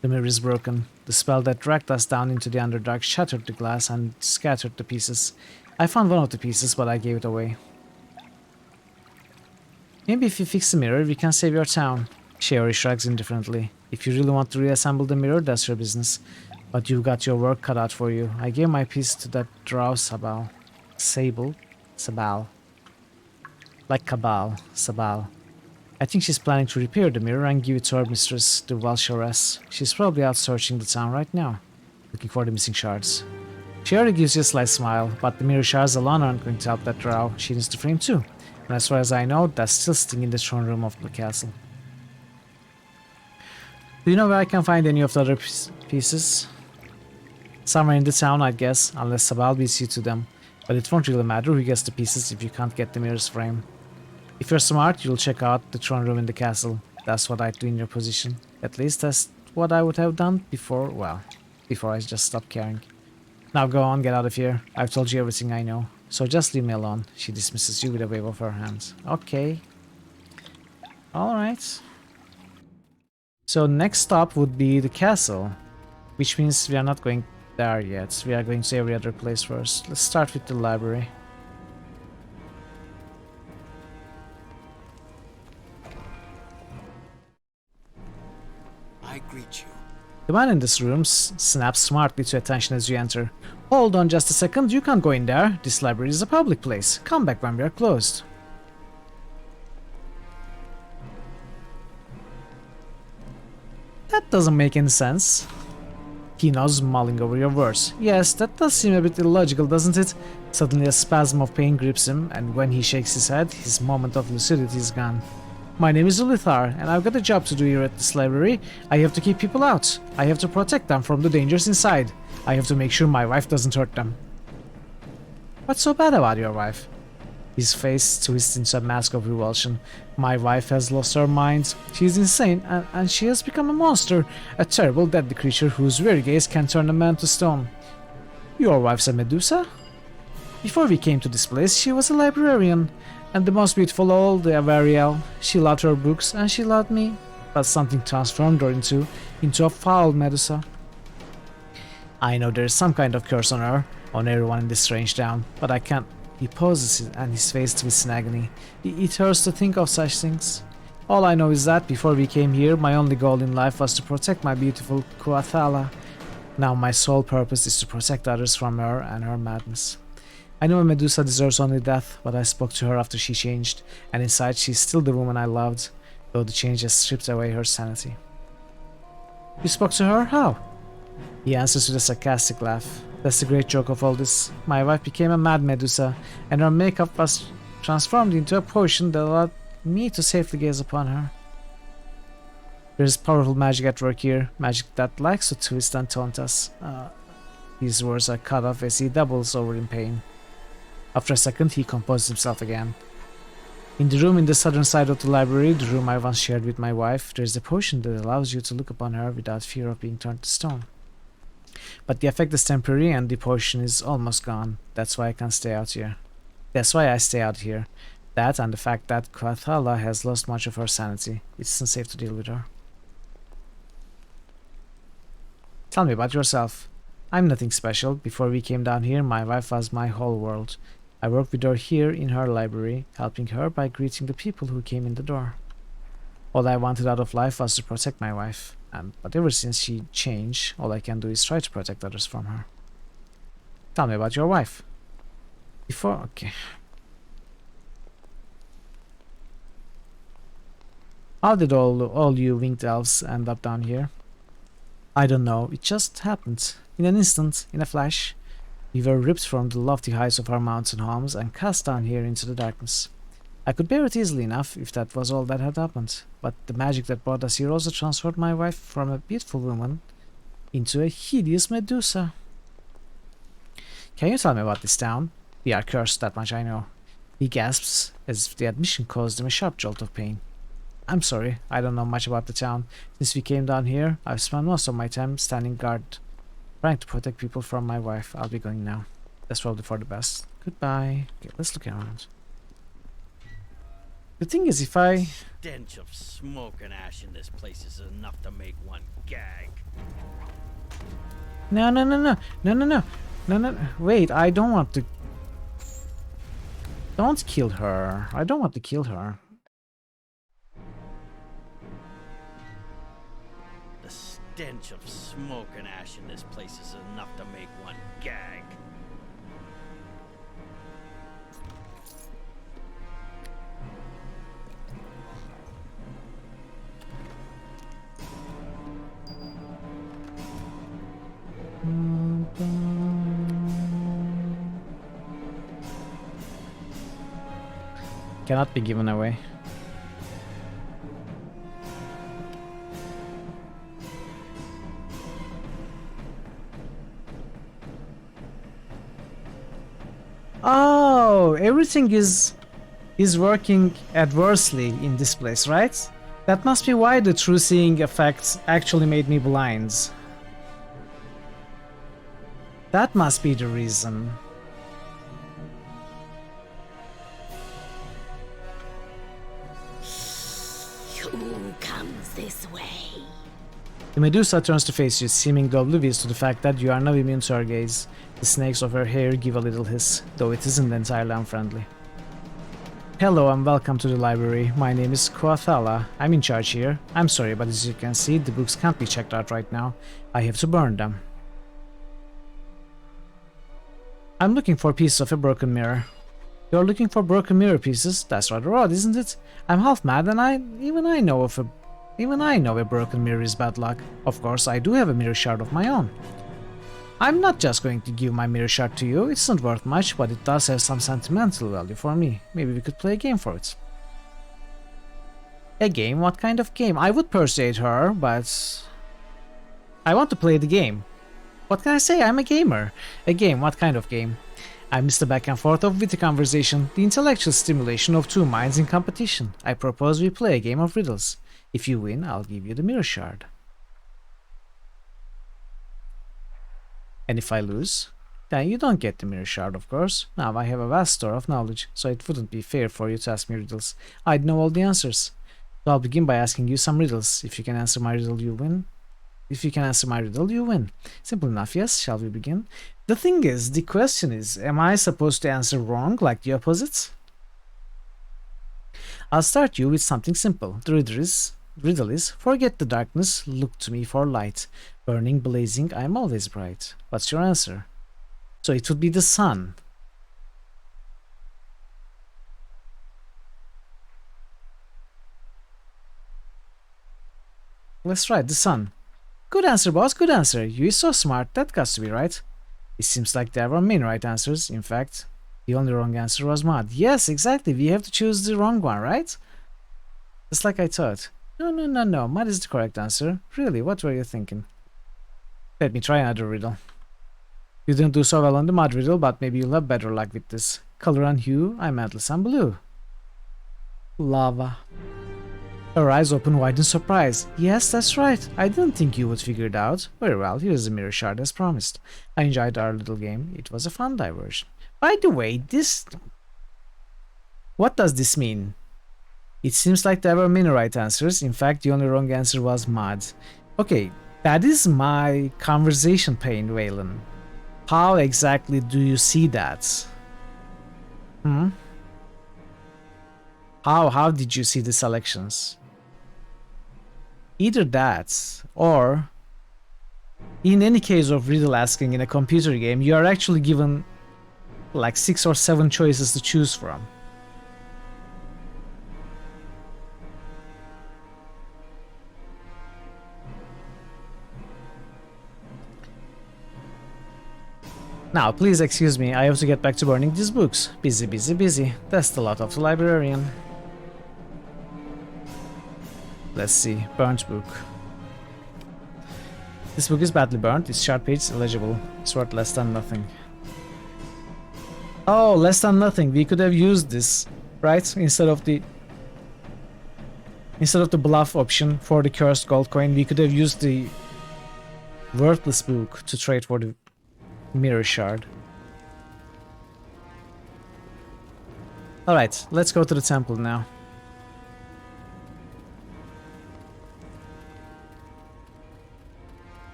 The mirror is broken. The spell that dragged us down into the Underdark shattered the glass and scattered the pieces. I found one of the pieces, but I gave it away. Maybe if you fix the mirror, we can save your town. Shaori shrugs indifferently. If you really want to reassemble the mirror, that's your business. But you've got your work cut out for you. I gave my piece to that drow Sabal. Sabal. Like Cabal. Sabal. I think she's planning to repair the mirror and give it to her mistress, the Valshoress. She's probably out searching the town right now, looking for the missing shards. She already gives you a slight smile, but the mirror shards alone aren't going to help that drow. She needs the frame too. And as far as I know, that's still sitting in the throne room of the castle. Do you know where I can find any of the other pieces? Somewhere in the town, I guess, unless Sabal beats you to them. But it won't really matter who gets the pieces if you can't get the mirror's frame. If you're smart, you'll check out the throne room in the castle. That's what I'd do in your position. At least that's what I would have done before, well, before I just stopped caring. Now go on, get out of here. I've told you everything I know. So just leave me alone. She dismisses you with a wave of her hands. Okay. Alright. So next stop would be the castle. Which means we are not going there yet. We are going to every other place first. Let's start with the library. I greet you. The man in this room snaps smartly to attention as you enter. Hold on just a second, you can't go in there. This library is a public place. Come back when we are closed. That doesn't make any sense. He nods, mulling over your words. Yes, that does seem a bit illogical, doesn't it? Suddenly a spasm of pain grips him, and when he shakes his head, his moment of lucidity is gone. My name is Ulithar, and I've got a job to do here at this library. I have to keep people out. I have to protect them from the dangers inside. I have to make sure my wife doesn't hurt them. What's so bad about your wife? His face twists into a mask of revulsion. My wife has lost her mind. She's insane, and she has become a monster. A terrible, deadly creature whose very gaze can turn a man to stone. Your wife's a Medusa? Before we came to this place, she was a librarian, and the most beautiful of all the Avariel. She loved her books, and she loved me. But something transformed her into a foul Medusa. I know there is some kind of curse on her, on everyone in this strange town, but I can't. He pauses it, and his face twists in agony. It hurts to think of such things. All I know is that before we came here, my only goal in life was to protect my beautiful Kuathala. Now my sole purpose is to protect others from her and her madness. I know a Medusa deserves only death, but I spoke to her after she changed, and inside she's still the woman I loved, though the change has stripped away her sanity. You spoke to her? How? He answers with a sarcastic laugh. That's the great joke of all this. My wife became a mad Medusa, and her makeup was transformed into a potion that allowed me to safely gaze upon her. There is powerful magic at work here, magic that likes to twist and taunt us. His words are cut off as he doubles over in pain. After a second, he composes himself again. In the room in the southern side of the library, the room I once shared with my wife, there is a potion that allows you to look upon her without fear of being turned to stone. But the effect is temporary and the potion is almost gone. That's why I can't stay out here. That's why I stay out here. That and the fact that Kuathala has lost much of her sanity. It's unsafe to deal with her. Tell me about yourself. I'm nothing special. Before we came down here, my wife was my whole world. I worked with her here in her library, helping her by greeting the people who came in the door. All I wanted out of life was to protect my wife. But ever since she changed, all I can do is try to protect others from her. Tell me about your wife. Okay. How did all you winged elves end up down here? I don't know, it just happened. In an instant, in a flash. We were ripped from the lofty heights of our mountain homes and cast down here into the darkness. I could bear it easily enough if that was all that had happened, but the magic that brought us here also transformed my wife from a beautiful woman into a hideous Medusa. Can you tell me about this town? We are cursed, that much I know. He gasps, as if the admission caused him a sharp jolt of pain. I'm sorry, I don't know much about the town. Since we came down here, I've spent most of my time standing guard, trying to protect people from my wife. I'll be going now. That's probably for the best. Goodbye. Okay, let's look around. The thing is, if I... Stench of smoke and ash in this place is enough to make one gag. No. Wait, I don't want to... Don't kill her. I don't want to kill her. The stench of smoke and ash in this place is enough to make one gag. Cannot be given away. Oh, everything is working adversely in this place, right? That must be why the true seeing effect actually made me blind. That must be the reason. Who comes this way? The Medusa turns to face you, seeming oblivious to the fact that you are now immune to her gaze. The snakes of her hair give a little hiss, though it isn't entirely unfriendly. Hello and welcome to the library. My name is Kuathala. I'm in charge here. I'm sorry, but as you can see, the books can't be checked out right now. I have to burn them. I'm looking for pieces of a broken mirror. You're looking for broken mirror pieces? That's rather odd, isn't it? I'm half mad and even I know a broken mirror is bad luck. Of course, I do have a mirror shard of my own. I'm not just going to give my mirror shard to you. It's not worth much, but it does have some sentimental value for me. Maybe we could play a game for it. A game? What kind of game? I would persuade her, but I want to play the game. What can I say? I'm a gamer. A game? What kind of game? I miss the back and forth of witty conversation, the intellectual stimulation of two minds in competition. I propose we play a game of riddles. If you win, I'll give you the mirror shard. And if I lose, then you don't get the mirror shard, of course. Now I have a vast store of knowledge, so it wouldn't be fair for you to ask me riddles. I'd know all the answers. So I'll begin by asking you some riddles. If you can answer my riddle, you win. If you can answer my riddle, you win. Simple enough, yes? Shall we begin? The thing is, the question is, am I supposed to answer wrong like the opposites? I'll start you with something simple. The riddle is, forget the darkness, look to me for light. Burning, blazing, I'm always bright. What's your answer? So it would be the sun. That's right, the sun. Good answer, boss, good answer. You is so smart, that got to be right. It seems like there were many right answers. In fact, the only wrong answer was mud. Yes, exactly, we have to choose the wrong one, right? Just like I thought. No, mud is the correct answer. Really, what were you thinking? Let me try another riddle. You didn't do so well on the mud riddle, but maybe you'll have better luck with this. Color and hue, I'm endless and blue. Lava. Her eyes open wide in surprise. Yes, that's right. I didn't think you would figure it out. Very well, here's the mirror shard as promised. I enjoyed our little game. It was a fun diversion. By the way, this... What does this mean? It seems like there were many right answers. In fact, the only wrong answer was mud. Okay, that is my conversation pain, Waylon. How exactly do you see that? How did you see the selections? Either that, or in any case of riddle asking in a computer game, you are actually given like 6 or 7 choices to choose from. Now, please excuse me, I have to get back to burning these books. Busy. That's the lot of the librarian. Let's see, burnt book. This book is badly burnt, its sharp page is illegible. It's worth less than nothing. Oh, less than nothing. We could have used this, right? Instead of the bluff option for the cursed gold coin, we could have used the worthless book to trade for the mirror shard. Alright, let's go to the temple now.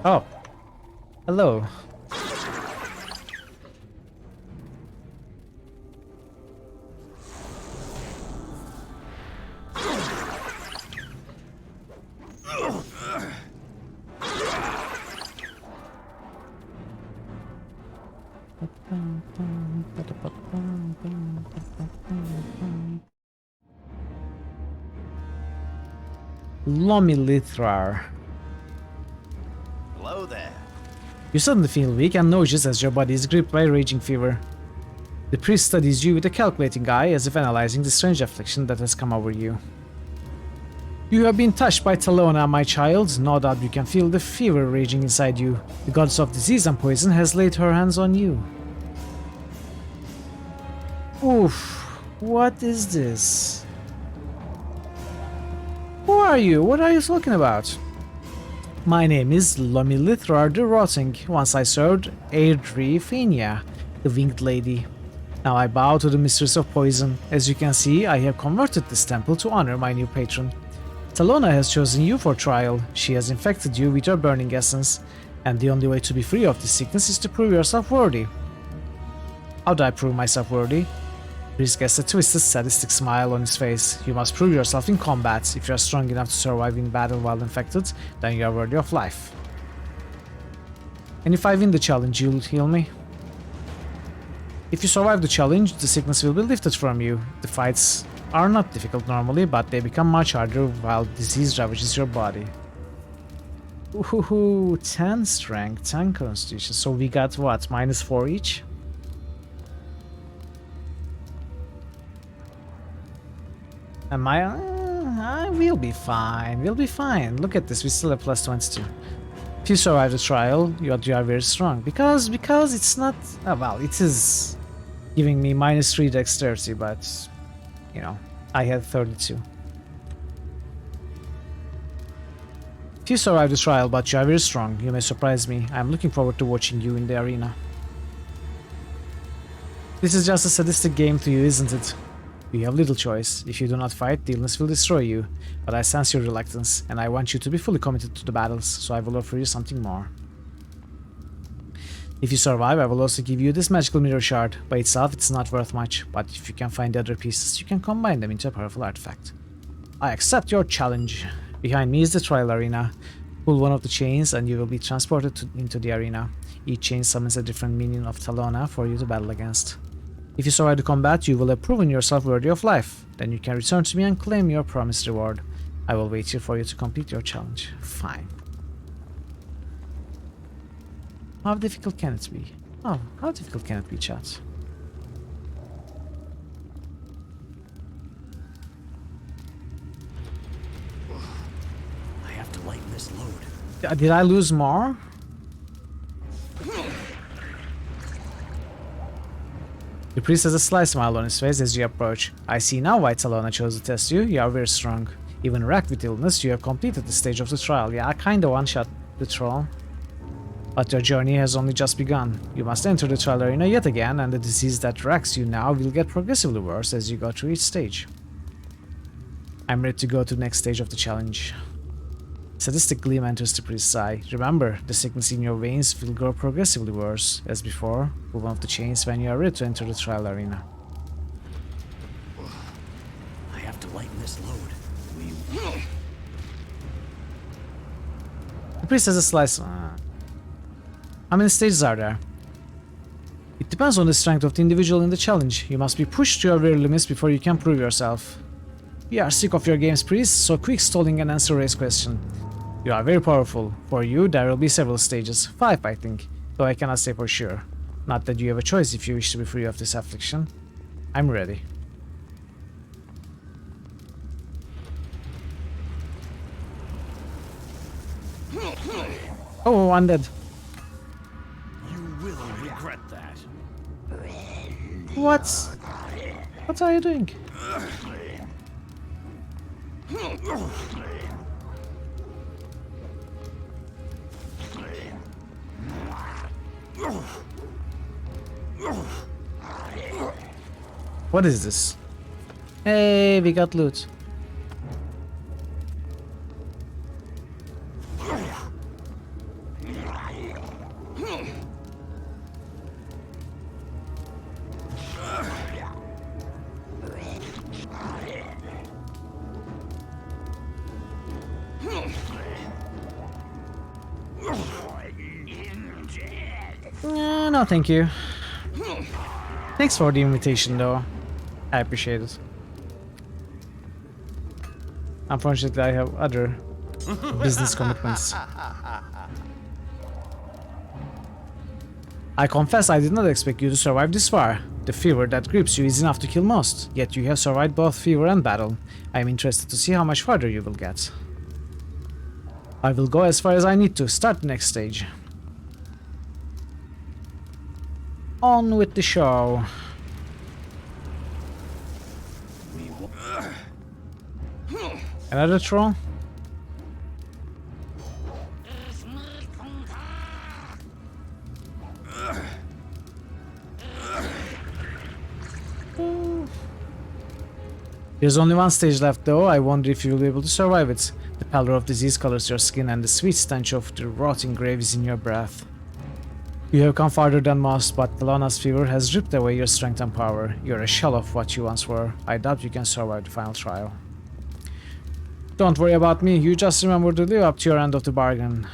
Oh, hello. Lomilithrar. Hello there. You suddenly feel weak and nauseous as your body is gripped by a raging fever. The priest studies you with a calculating eye as if analyzing the strange affliction that has come over you. You have been touched by Talona, my child. No doubt you can feel the fever raging inside you. The goddess of disease and poison has laid her hands on you. Oof, what is this? Who are you? What are you talking about? My name is Lomilithrar the Rotting. Once I served Adrifenia, the Winged Lady. Now I bow to the mistress of poison. As you can see, I have converted this temple to honor my new patron. Talona has chosen you for trial. She has infected you with her burning essence, and the only way to be free of this sickness is to prove yourself worthy. How do I prove myself worthy? Priest gets a twisted, sadistic smile on his face. You must prove yourself in combat. If you are strong enough to survive in battle while infected, then you are worthy of life. And if I win the challenge, you'll heal me? If you survive the challenge, the sickness will be lifted from you. The fights are not difficult normally, but they become much harder while disease ravages your body. Ooh, 10 strength, 10 constitution. So we got what, -4 each? Am I? We'll be fine. We'll be fine. Look at this. We still have plus 22. If you survive the trial, you are very strong. Because it's not... Oh, well, it is giving me -3 dexterity, but... You know, I had 32. If you survive the trial, but you are very strong, you may surprise me. I'm looking forward to watching you in the arena. This is just a sadistic game to you, isn't it? You have little choice. If you do not fight, the illness will destroy you. But I sense your reluctance, and I want you to be fully committed to the battles, so I will offer you something more. If you survive, I will also give you this magical mirror shard. By itself, it's not worth much, but if you can find the other pieces, you can combine them into a powerful artifact. I accept your challenge. Behind me is the trial arena. Pull one of the chains and you will be transported into the arena. Each chain summons a different minion of Talona for you to battle against. If you survive the combat, you will have proven yourself worthy of life. Then you can return to me and claim your promised reward. I will wait here for you to complete your challenge. Fine. How difficult can it be? Oh, how difficult can it be, chat? I have to lighten this load. Did I lose more? The priest has a sly smile on his face as you approach. I see now why Talona chose to test you. You are very strong. Even wrecked with illness, you have completed the stage of the trial. Yeah, I kinda one-shot the troll. But your journey has only just begun. You must enter the trial arena yet again, and the disease that wrecks you now will get progressively worse as you go through each stage. I'm ready to go to the next stage of the challenge. Sadistic gleam enters the priest's eye. Remember, the sickness in your veins will grow progressively worse. As before, pull one of the chains when you are ready to enter the trial arena. I have to lighten this load. The priest has a slice. How many stages are there? It depends on the strength of the individual in the challenge. You must be pushed to your very limits before you can prove yourself. We are sick of your games, priest, so quick stalling and answer race question. You are very powerful. For you, there will be several stages. 5, I think, though I cannot say for sure. Not that you have a choice if you wish to be free of this affliction. I'm ready. Oh, undead. You will regret that. What? What are you doing? What is this? Hey, we got loot. No, thank you. Thanks for the invitation, though. I appreciate it. Unfortunately, I have other business commitments. I confess I did not expect you to survive this far. The fever that grips you is enough to kill most, yet you have survived both fever and battle. I am interested to see how much farther you will get. I will go as far as I need to. Start the next stage. On with the show. Another troll? There's only one stage left though. I wonder if you will be able to survive it. The pallor of disease colors your skin and the sweet stench of the rotting grave is in your breath. You have come farther than most, but Talona's fever has ripped away your strength and power. You're a shell of what you once were. I doubt you can survive the final trial. Don't worry about me, you just remember to live up to your end of the bargain.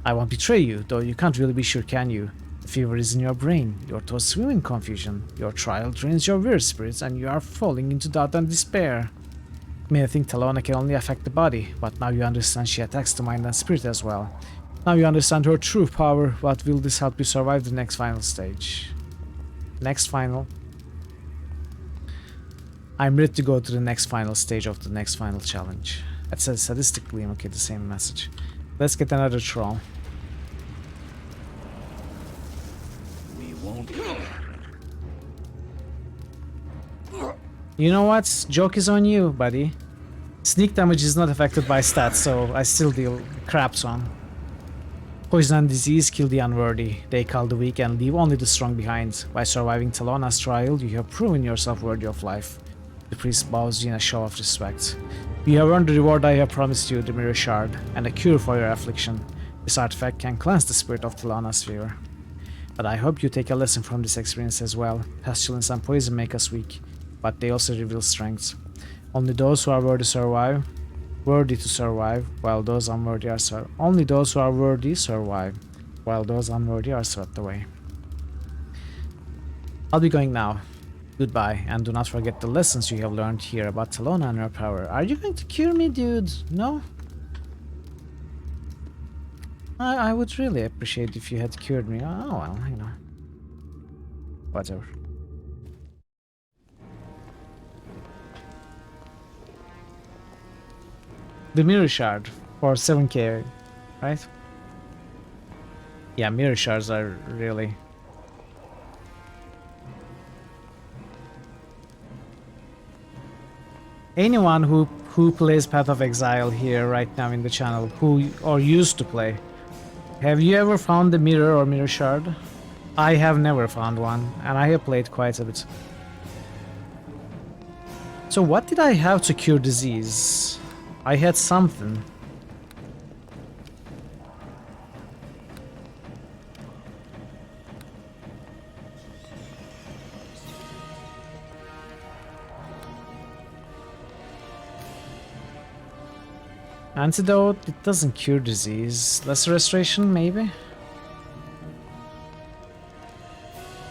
I won't betray you, though you can't really be sure, can you? The fever is in your brain, your thoughts swim in confusion, your trial drains your weird spirits, and you are falling into doubt and despair. You may think Talona can only affect the body, but now you understand she attacks the mind and spirit as well. Now you understand her true power. What will this help you survive the next final stage? Next final. I'm ready to go to the next final stage of the next final challenge. It says sadistic gleam, okay, the same message. Let's get another troll. We won't. You know what? Joke is on you, buddy. Sneak damage is not affected by stats, so I still deal craps on. Poison and disease kill the unworthy. They call the weak and leave only the strong behind. By surviving Talona's trial, you have proven yourself worthy of life. The priest bows you in a show of respect. You have earned the reward I have promised you, the Mirror Shard, and a cure for your affliction. This artifact can cleanse the spirit of Talona's fear. But I hope you take a lesson from this experience as well. Pestilence and poison make us weak, but they also reveal strength. Only those who are worthy to survive, while those unworthy are only those who are worthy survive, while those unworthy are swept away. I'll be going now. Goodbye, and do not forget the lessons you have learned here about Talona and her power. Are you going to cure me, dude? No? I would really appreciate if you had cured me. Oh well, you know. Whatever. The Mirror Shard for 7k, right? Yeah, Mirror Shards are really... Anyone who plays Path of Exile here right now in the channel, or used to play, have you ever found the mirror or Mirror Shard? I have never found one, and I have played quite a bit. So what did I have to cure disease? I had something. Antidote, it doesn't cure disease. Lesser restoration, maybe?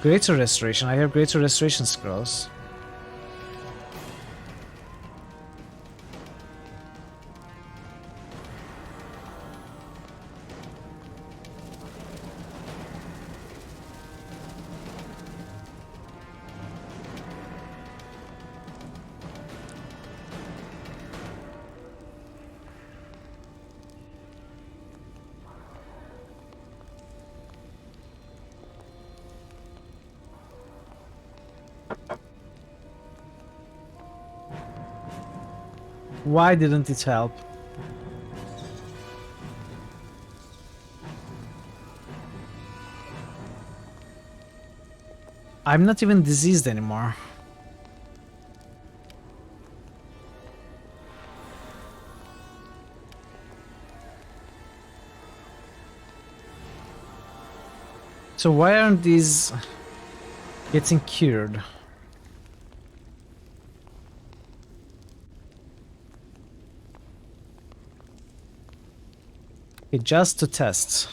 Greater restoration, I have greater restoration scrolls. Why didn't it help? I'm not even diseased anymore. So why aren't these getting cured? Okay, just to test.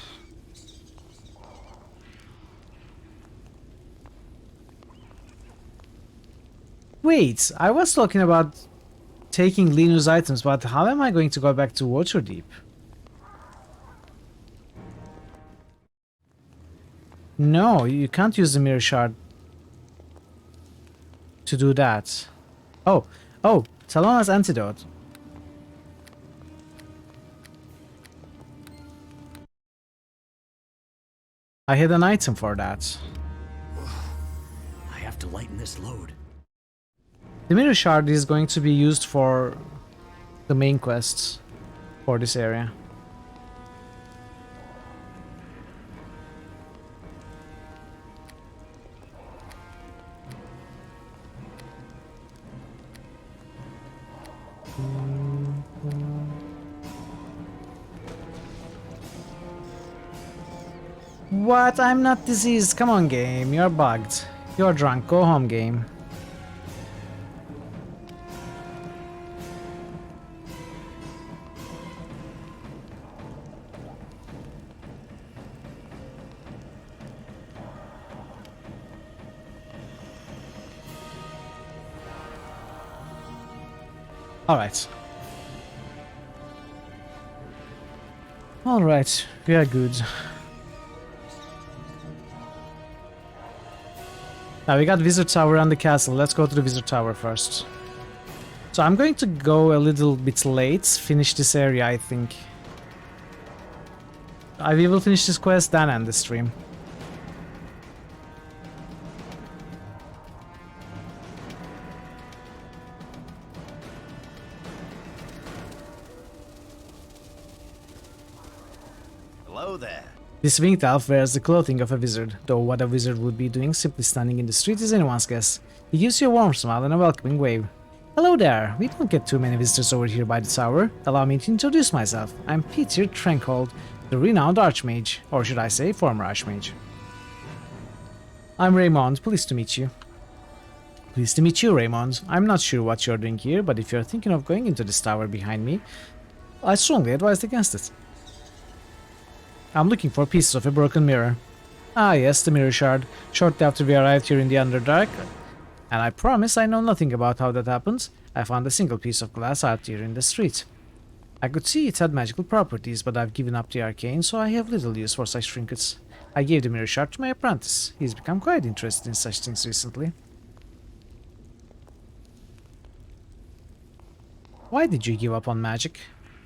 Wait, I was talking about taking Linus items, but how am I going to go back to Waterdeep? No, you can't use the Mirror Shard to do that. Oh, Talona's Antidote. I had an item for that. I have to lighten this load. The Mirror Shard is going to be used for the main quests for this area. What? I'm not diseased. Come on, game. You're bugged. You're drunk. Go home, game. Alright. Alright, we are good. Now we got Wizard Tower and the castle. Let's go to the Wizard Tower first. So I'm going to go a little bit late, finish this area, I think. I will finish this quest, then end the stream. Hello there. This winged elf wears the clothing of a wizard, though what a wizard would be doing simply standing in the street is anyone's guess. He gives you a warm smile and a welcoming wave. Hello there, we don't get too many visitors over here by the tower. Allow me to introduce myself. I'm Peter Trankhold, the renowned Archmage, or should I say former Archmage. I'm Raymond, pleased to meet you. Pleased to meet you, Raymond. I'm not sure what you're doing here, but if you're thinking of going into this tower behind me, I strongly advise against it. I'm looking for pieces of a broken mirror. Ah yes, the mirror shard. Shortly after we arrived here in the Underdark, and I promise I know nothing about how that happened, I found a single piece of glass out here in the street. I could see it had magical properties, but I've given up the arcane, so I have little use for such trinkets. I gave the mirror shard to my apprentice. He's become quite interested in such things recently. Why did you give up on magic?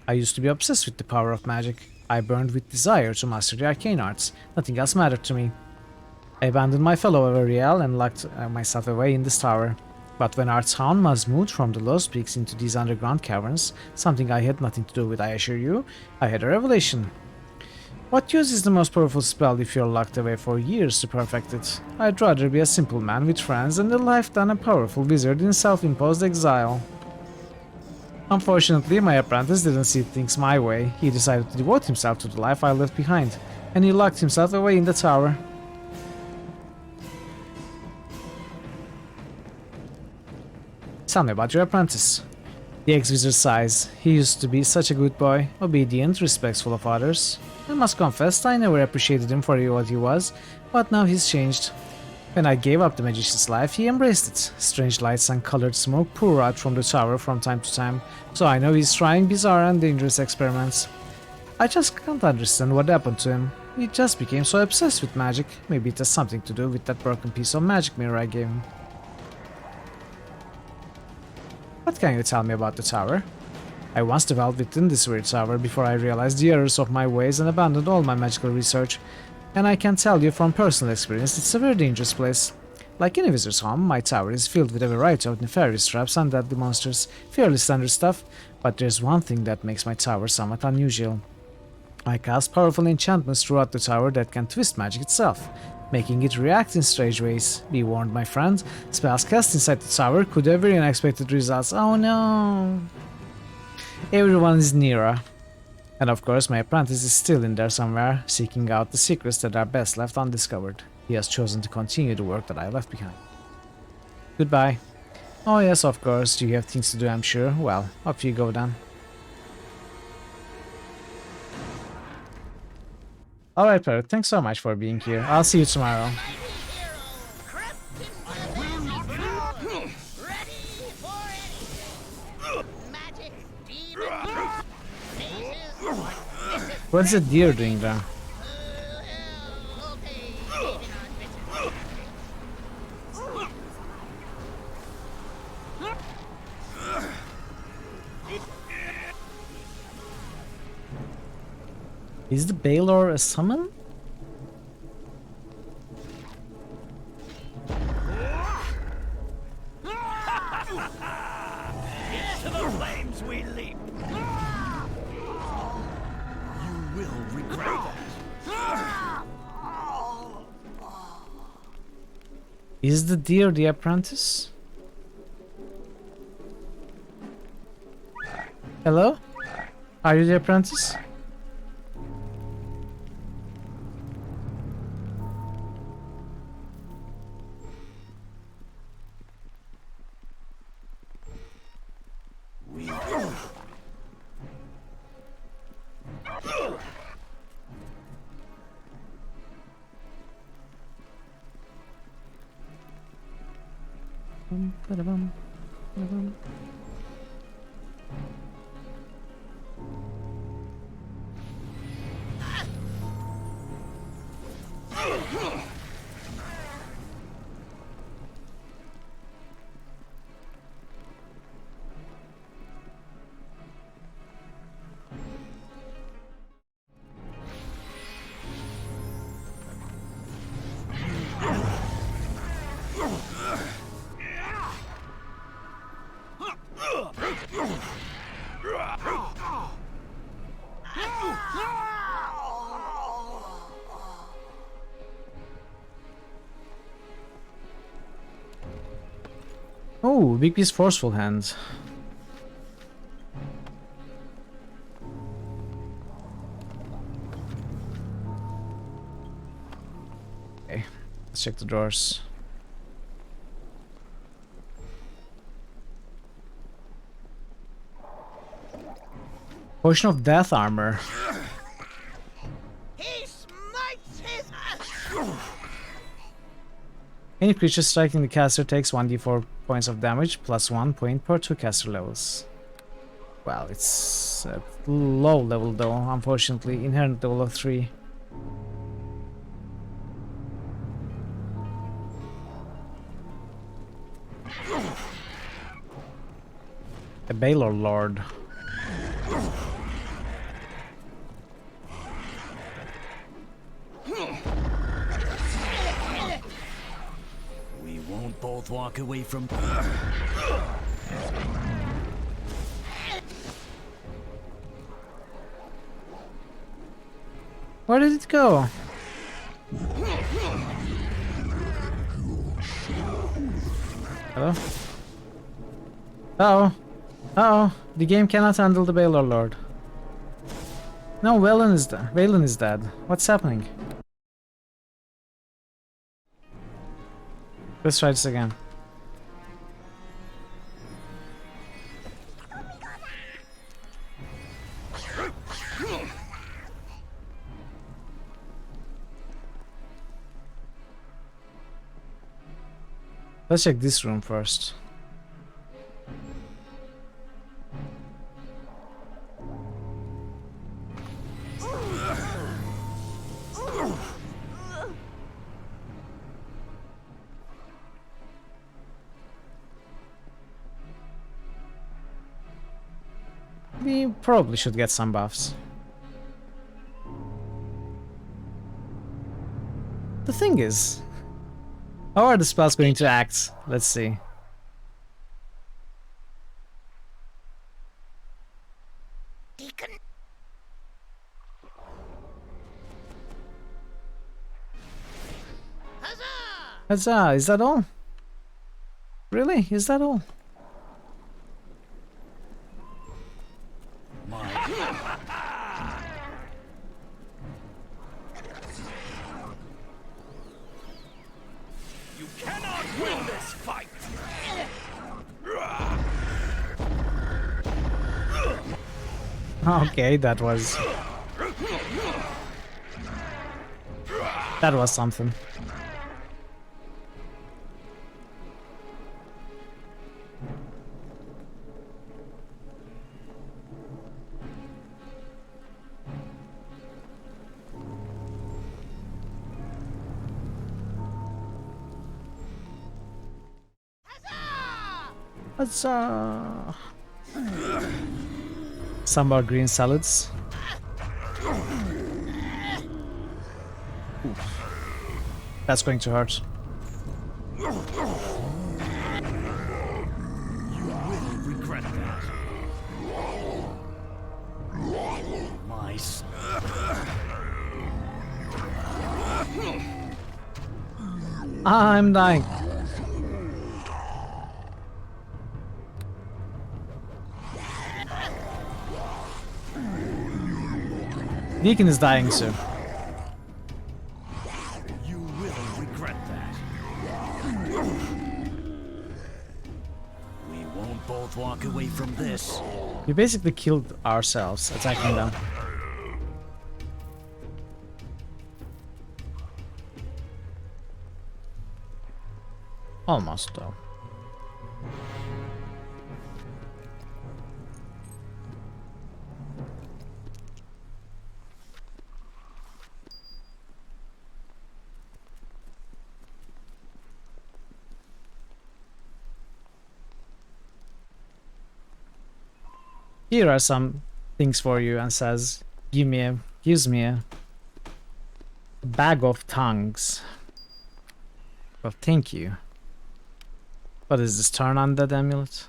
I used to be obsessed with the power of magic. I burned with desire to master the arcane arts. Nothing else mattered to me. I abandoned my fellow Ariel and locked myself away in this tower. But when our town was moved from the Lost Peaks into these underground caverns, something I had nothing to do with, I assure you, I had a revelation. What use is the most powerful spell if you're locked away for years to perfect it? I'd rather be a simple man with friends and a life than a powerful wizard in self-imposed exile. Unfortunately, my apprentice didn't see things my way. He decided to devote himself to the life I left behind, and he locked himself away in the tower. Tell me about your apprentice. The ex-wizard sighs. He used to be such a good boy, obedient, respectful of others. I must confess, I never appreciated him for what he was, but now he's changed. When I gave up the magician's life, he embraced it. Strange lights and colored smoke pour out from the tower from time to time, so I know he's trying bizarre and dangerous experiments. I just can't understand what happened to him. He just became so obsessed with magic. Maybe it has something to do with that broken piece of magic mirror I gave him. What can you tell me about the tower? I once dwelled within this weird tower before I realized the errors of my ways and abandoned all my magical research. And I can tell you from personal experience, it's a very dangerous place. Like any wizard's home, my tower is filled with a variety of nefarious traps and deadly monsters, fairly standard stuff, but there's one thing that makes my tower somewhat unusual. I cast powerful enchantments throughout the tower that can twist magic itself, making it react in strange ways. Be warned, my friend, spells cast inside the tower could have very unexpected results. Oh no! Everyone is Nira. And of course, my apprentice is still in there somewhere, seeking out the secrets that are best left undiscovered. He has chosen to continue the work that I left behind. Goodbye. Oh yes, of course, you have things to do, I'm sure. Well, off you go then. Alright, Parrot, thanks so much for being here. I'll see you tomorrow. What's the deer doing there? Is the Baylor a summon? Into the flames we leap. You will regret that. Is the deer the apprentice? Hello? Are you the apprentice? Ooh, big piece forceful hand. Okay, let's check the drawers. Potion of Death Armor. He smites his... Any creature striking the caster takes 1d4 points of damage, plus 1 point per 2 caster levels. Well, it's at low level though, unfortunately. Inherent level of 3. The Baylor Lord. We won't both walk away from... Where did it go? Hello? Uh-oh. Uh-oh. The game cannot handle the Baylor Lord. No, Valen is dead. Valen is dead. What's happening? Let's try this again. Let's check this room first. We probably should get some buffs. The thing is, how are the spells going to act? Let's see. Huzzah! Is that all? Really? Is that all? You cannot win this fight! Okay, that was something. Huzzah! Some more green salads. Oof. That's going to hurt. You will regret that. Mice. I'm dying. Deacon is dying soon. You will regret that. We won't both walk away from this. We basically killed ourselves attacking them. Almost though. Here are some things for you, and says, gives me a bag of tongues. Well, thank you. What is this, turn on that amulet?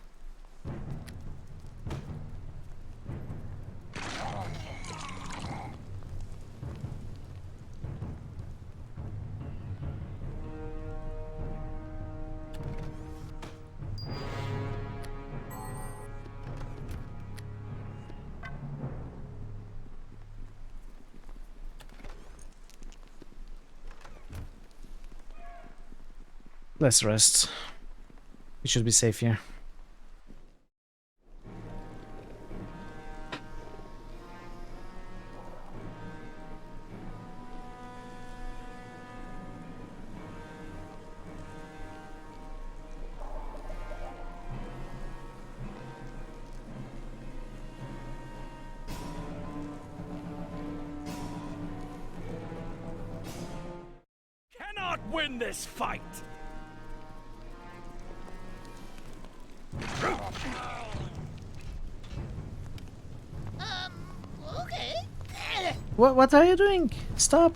Let's rest. We should be safe here. Cannot win this fight! Okay. What are you doing? Stop!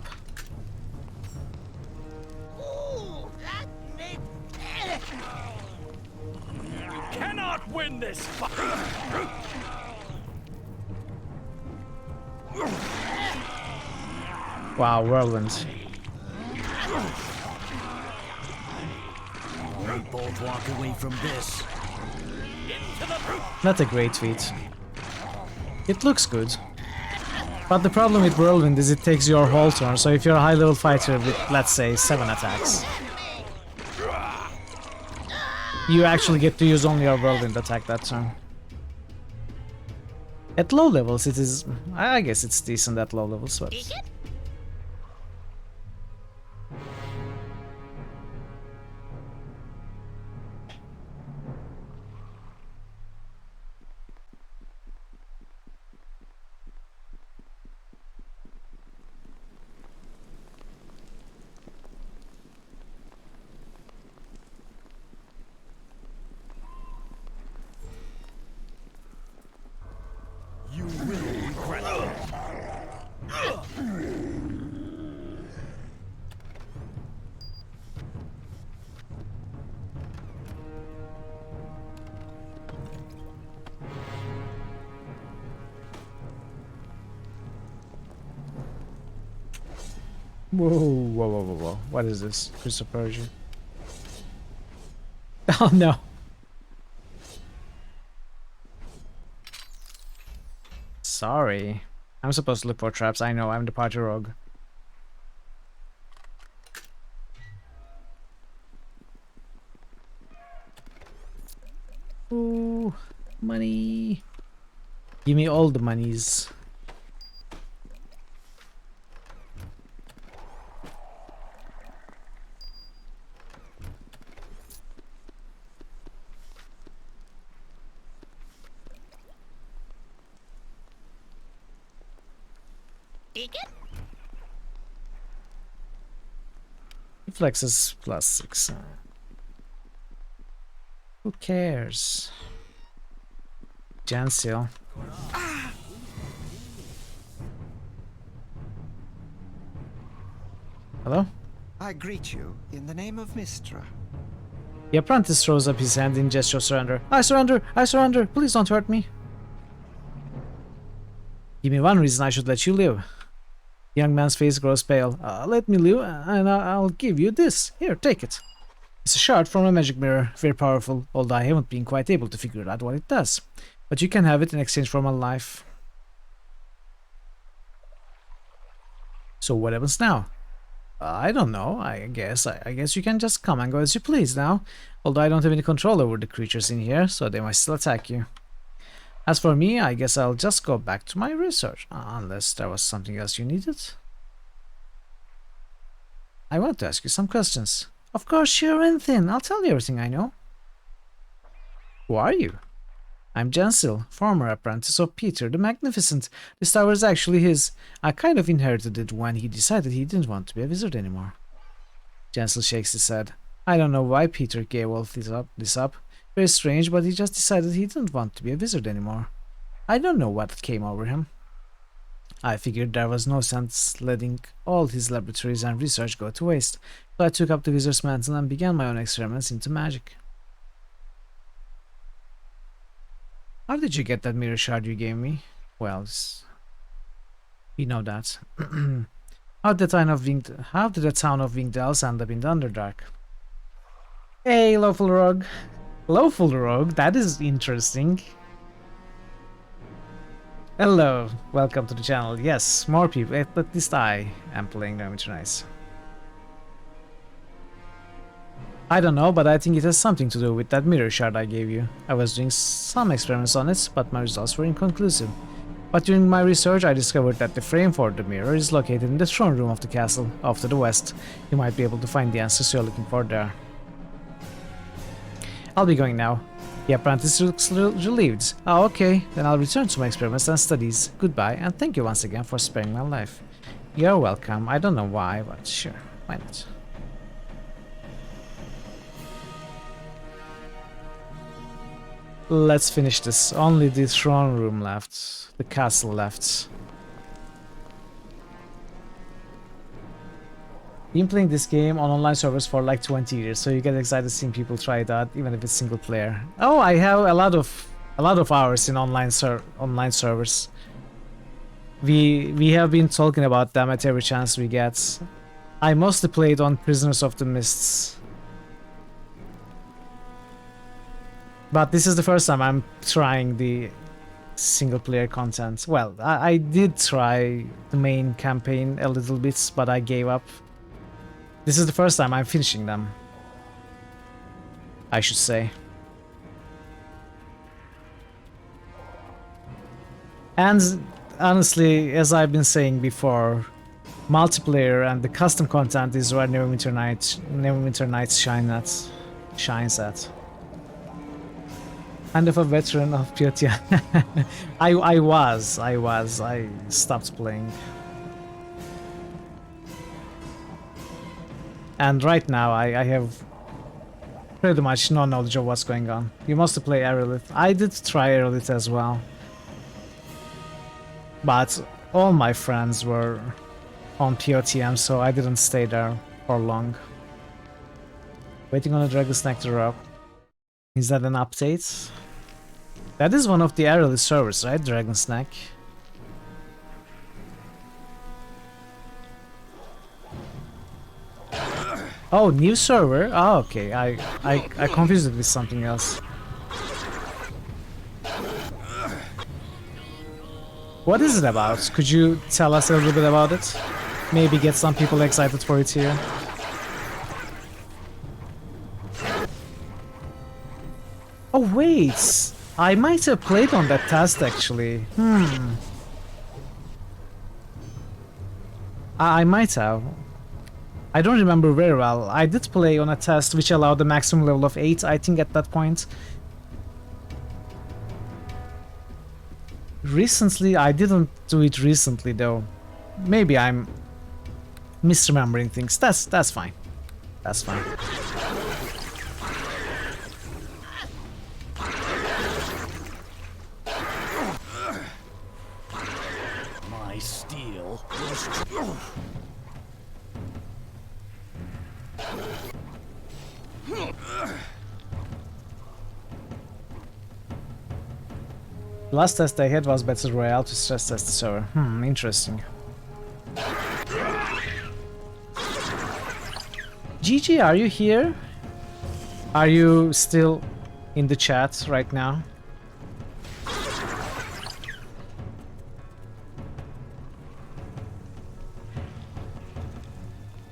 Ooh, that made... You cannot win this fight! Wow, whirlwind. We both walk away from this. Not a great feat. It looks good. But the problem with whirlwind is it takes your whole turn, so if you're a high level fighter with, let's say, 7 attacks, you actually get to use only your whirlwind attack that turn. At low levels it is... I guess it's decent at low levels, but... You will regret it. Whoa, whoa, whoa, whoa, whoa. What is this? Christopher Persia. Oh no. Sorry. I'm supposed to look for traps. I know, I'm the party rogue. Ooh, money. Give me all the monies. Reflexes +6. Who cares? Jansil. Hello? I greet you in the name of Mistra. The apprentice throws up his hand in gesture of surrender. I surrender! I surrender! Please don't hurt me! Give me one reason I should let you live. The young man's face grows pale. Let me live, and I'll give you this. Here, take it. It's a shard from a magic mirror, very powerful, although I haven't been quite able to figure out what it does. But you can have it in exchange for my life. So what happens now? I don't know. I guess you can just come and go as you please now. Although I don't have any control over the creatures in here, so they might still attack you. As for me, I guess I'll just go back to my research, unless there was something else you needed. I want to ask you some questions. Of course, sure, anything. I'll tell you everything I know. Who are you? I'm Jansil, former apprentice of Peter the Magnificent. This tower is actually his. I kind of inherited it when he decided he didn't want to be a wizard anymore. Jansil shakes his head. I don't know why Peter gave all this up. Very strange, but he just decided he didn't want to be a wizard anymore. I don't know what came over him. I figured there was no sense letting all his laboratories and research go to waste, so I took up the wizard's mantle and began my own experiments into magic. How did you get that mirror shard you gave me? Well, we know that. How did the town of Winged Elves end up in the Underdark? Hey, Lawful Rogue. Lawful Rogue, that is interesting. Hello, welcome to the channel. Yes, more people, at least I am playing Neverwinter. Nice. I don't know, but I think it has something to do with that mirror shard I gave you. I was doing some experiments on it, but my results were inconclusive. But during my research, I discovered that the frame for the mirror is located in the throne room of the castle, off to the west. You might be able to find the answers you're looking for there. I'll be going now. The apprentice looks relieved. Oh, okay, then I'll return to my experiments and studies. Goodbye, and thank you once again for sparing my life. You're welcome. I don't know why, but sure, why not? Let's finish this. Only the throne room left. The castle left. Been playing this game on online servers for like 20 years, so you get excited seeing people try it out, even if it's single player. Oh, I have a lot of hours in online servers. We have been talking about them at every chance we get. I mostly played on Prisoners of the Mists. But this is the first time I'm trying the single player content. Well, I did try the main campaign a little bit, but I gave up. This is the first time I'm finishing them, I should say. And honestly, as I've been saying before, multiplayer and the custom content is where Neverwinter Nights shines at. Kind of a veteran of POTM. I stopped playing. And right now I have pretty much no knowledge of what's going on. You must play Aerolith. I did try Aerolith as well. But all my friends were on POTM, so I didn't stay there for long. Waiting on a Dragon's Neck to drop. Is that an update? That is one of the Aerolith servers, right? Dragon's Neck. Oh, new server? Oh, okay. I confused it with something else. What is it about? Could you tell us a little bit about it? Maybe get some people excited for it here. Oh wait, I might have played on that test actually. I might have. I don't remember very well. I did play on a test which allowed the maximum level of 8, I think, at that point. Recently, I didn't do it recently though. Maybe I'm misremembering things. That's fine. That's fine. My steel was... The last test I had was Battle Royale to stress test the server. Interesting. GG, are you here? Are you still in the chat right now?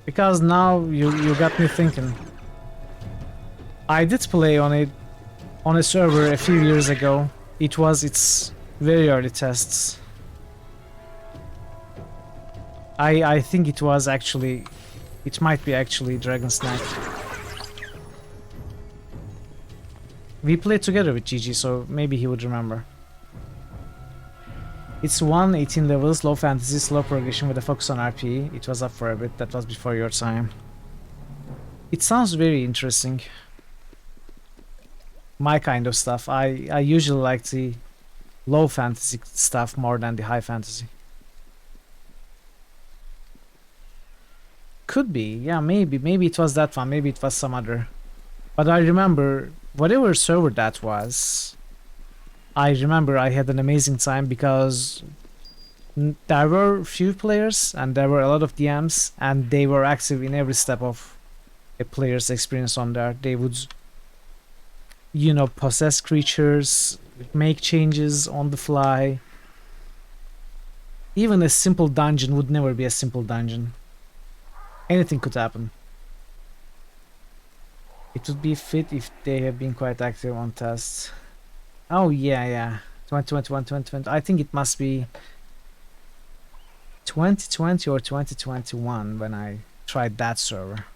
Because now you got me thinking. I did play on a server a few years ago. It was its very early tests. I think it was actually... It might be actually Dragon's Neck. We played together with GG, so maybe he would remember. It's 18 levels, low fantasy, slow progression with a focus on RP. It was up for a bit, that was before your time. It sounds very interesting. My kind of stuff. I usually like the low fantasy stuff more than the high fantasy. Could be, yeah, maybe it was that one, maybe it was some other. But I remember, whatever server that was, I remember I had an amazing time because there were few players and there were a lot of DMs and they were active in every step of a player's experience on there. They would, you know, possess creatures, make changes on the fly. Even a simple dungeon would never be a simple dungeon. Anything could happen. It would be fit if they have been quite active on tests. Oh yeah. 2021, 2020. I think it must be 2020 or 2021 when I tried that server.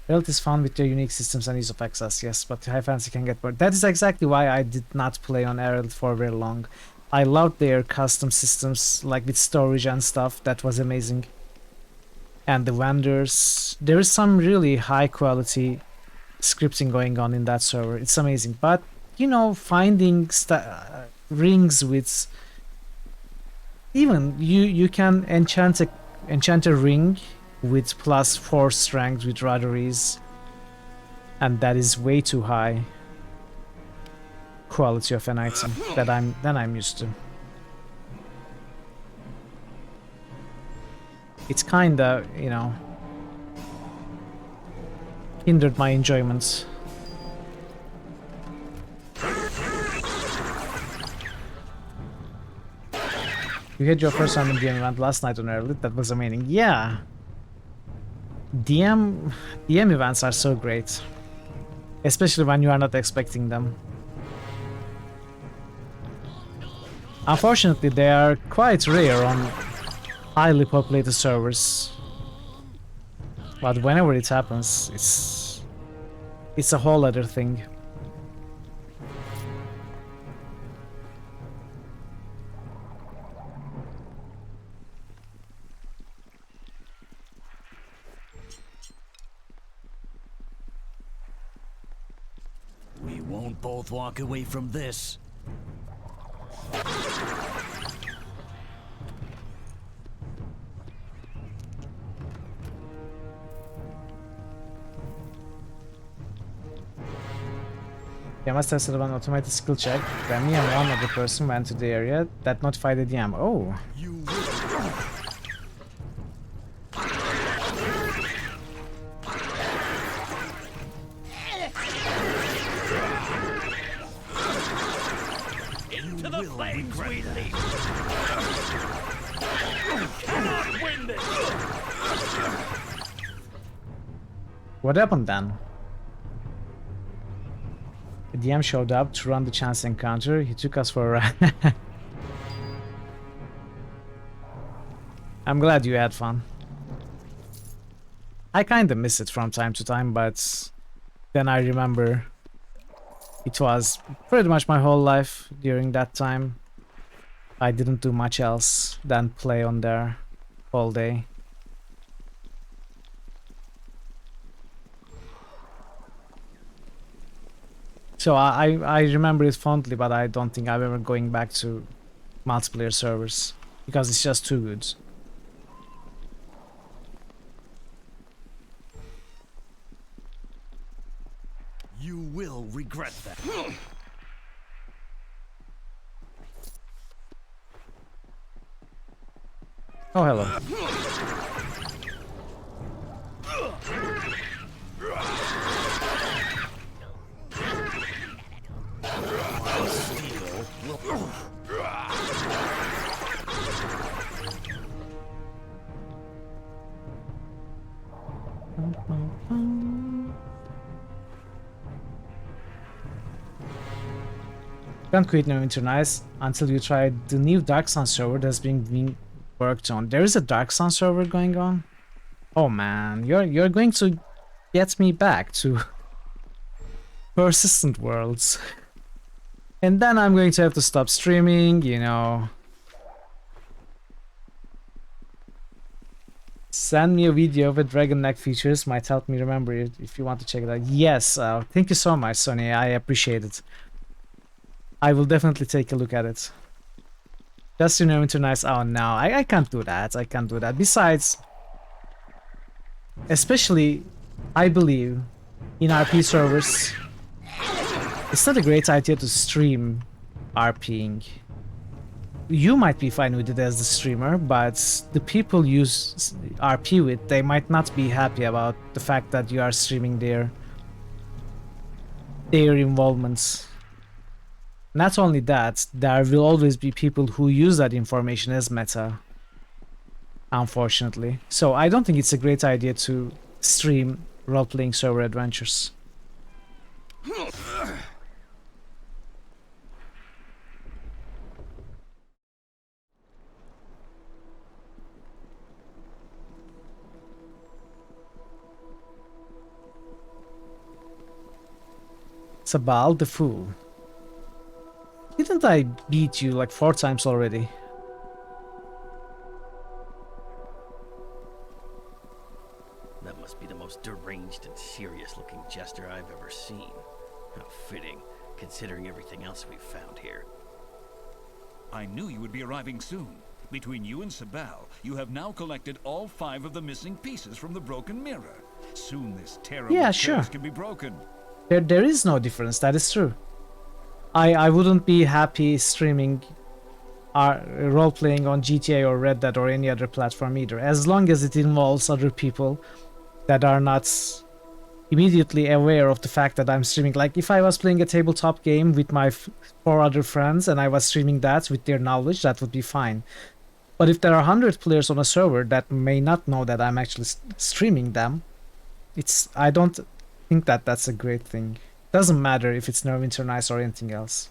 Reality is fun with their unique systems and ease of access, yes, but high fantasy can get bored. That is exactly why I did not play on Herald for very long. I loved their custom systems, like with storage and stuff. That was amazing. And the vendors. There is some really high quality scripting going on in that server. It's amazing. But, you know, finding rings with... Even you can enchant a ring with +4 strength with rather ease, and that is way too high quality of an item that I'm used to. It's kinda, you know, hindered my enjoyment. You had your first random DM event last night on Early. That was amazing. Yeah. DM events are so great. Especially when you are not expecting them. Unfortunately, they are quite rare on highly populated servers. But whenever it happens, it's a whole other thing. We won't both walk away from this. I must have set up an automated skill check. Then me and one other person went to the area that notified the DM. Oh. Into the flames we leap. You cannot win this. What happened then? The DM showed up to run the chance encounter. He took us for a ride. I'm glad you had fun. I kinda miss it from time to time, but then I remember it was pretty much my whole life during that time. I didn't do much else than play on there all day. So I remember it fondly, but I don't think I'm ever going back to multiplayer servers because it's just too good. You will regret that. Oh, hello. Can't quit Neverwinter Nice until you try the new Dark Sun server that's being worked on. There is a Dark Sun server going on? Oh man, you're going to get me back to Persistent Worlds. And then I'm going to have to stop streaming, you know. Send me a video with dragon neck features, might help me remember it if you want to check it out. Yes, thank you so much, Sonny, I appreciate it. I will definitely take a look at it. Just to know, nice. Oh no, I can't do that. I can't do that. Besides, especially, I believe, in RP servers, it's not a great idea to stream RPing. You might be fine with it as the streamer, but the people you RP with, they might not be happy about the fact that you are streaming their involvements. Not only that, there will always be people who use that information as meta, unfortunately. So I don't think it's a great idea to stream role-playing server adventures. Sabal the Fool. Didn't I beat you like 4 times already? That must be the most deranged and serious-looking jester I've ever seen. How fitting, considering everything else we've found here. I knew you would be arriving soon. Between you and Sabal, you have now collected all 5 of the missing pieces from the broken mirror. Soon this terrible curse can be broken. There is no difference, that is true. I wouldn't be happy streaming role-playing on GTA or Red Dead or any other platform either, as long as it involves other people that are not immediately aware of the fact that I'm streaming. Like, if I was playing a tabletop game with my 4 other friends and I was streaming that with their knowledge, that would be fine. But if there are 100 players on a server that may not know that I'm actually streaming them, I don't think that that's a great thing. Doesn't matter if it's Neverwinter Nights or anything else.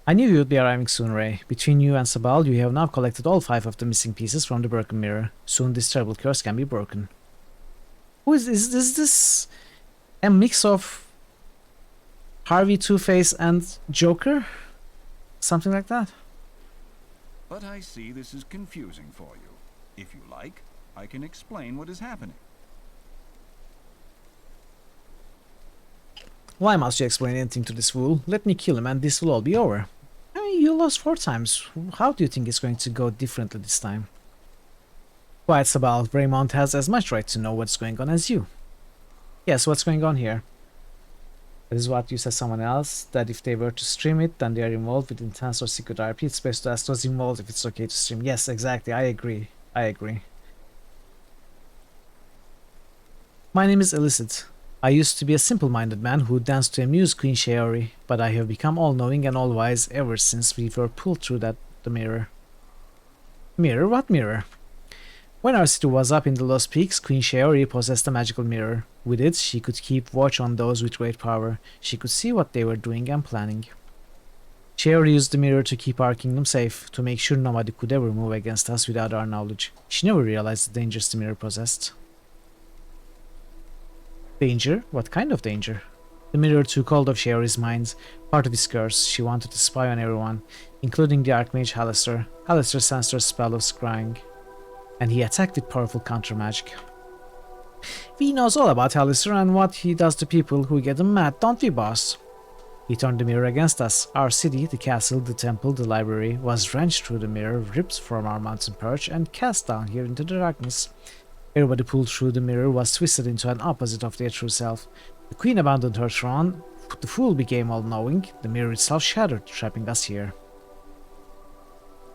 I knew you'd be arriving soon, Ray. Between you and Sabal, you have now collected all 5 of the missing pieces from the broken mirror. Soon this terrible curse can be broken. Who is this a mix of Harvey, Two-Face and Joker? Something like that? But I see this is confusing for you. If you like, I can explain what is happening. Why must you explain anything to this fool? Let me kill him and this will all be over. I mean, you lost 4 times. How do you think it's going to go differently this time? Quiet, Sabal. Raymond has as much right to know what's going on as you. Yes, what's going on here? That is what you said someone else, that if they were to stream it, then they are involved with intense or secret RP. It's best to ask those involved if it's okay to stream. Yes, exactly. I agree. I agree. My name is Illicit. I used to be a simple-minded man who danced to amuse Queen Shaori, but I have become all-knowing and all-wise ever since we were pulled through the mirror. Mirror? What mirror? When our city was up in the Lost Peaks, Queen Shaori possessed a magical mirror. With it, she could keep watch on those with great power. She could see what they were doing and planning. Shaori used the mirror to keep our kingdom safe, to make sure nobody could ever move against us without our knowledge. She never realized the dangers the mirror possessed. Danger? What kind of danger? The mirror took hold of Shaori's mind. Part of his curse, she wanted to spy on everyone, including the Archmage Halaster. Halaster sensed her spell of scrying, and he attacked with powerful counter-magic. We knows all about Halaster and what he does to people who get him mad, don't we, boss? He turned the mirror against us. Our city, the castle, the temple, the library, was wrenched through the mirror, ripped from our mountain perch, and cast down here into the darkness. Everybody pulled through the mirror was twisted into an opposite of their true self. The queen abandoned her throne, the fool became all-knowing, the mirror itself shattered, trapping us here.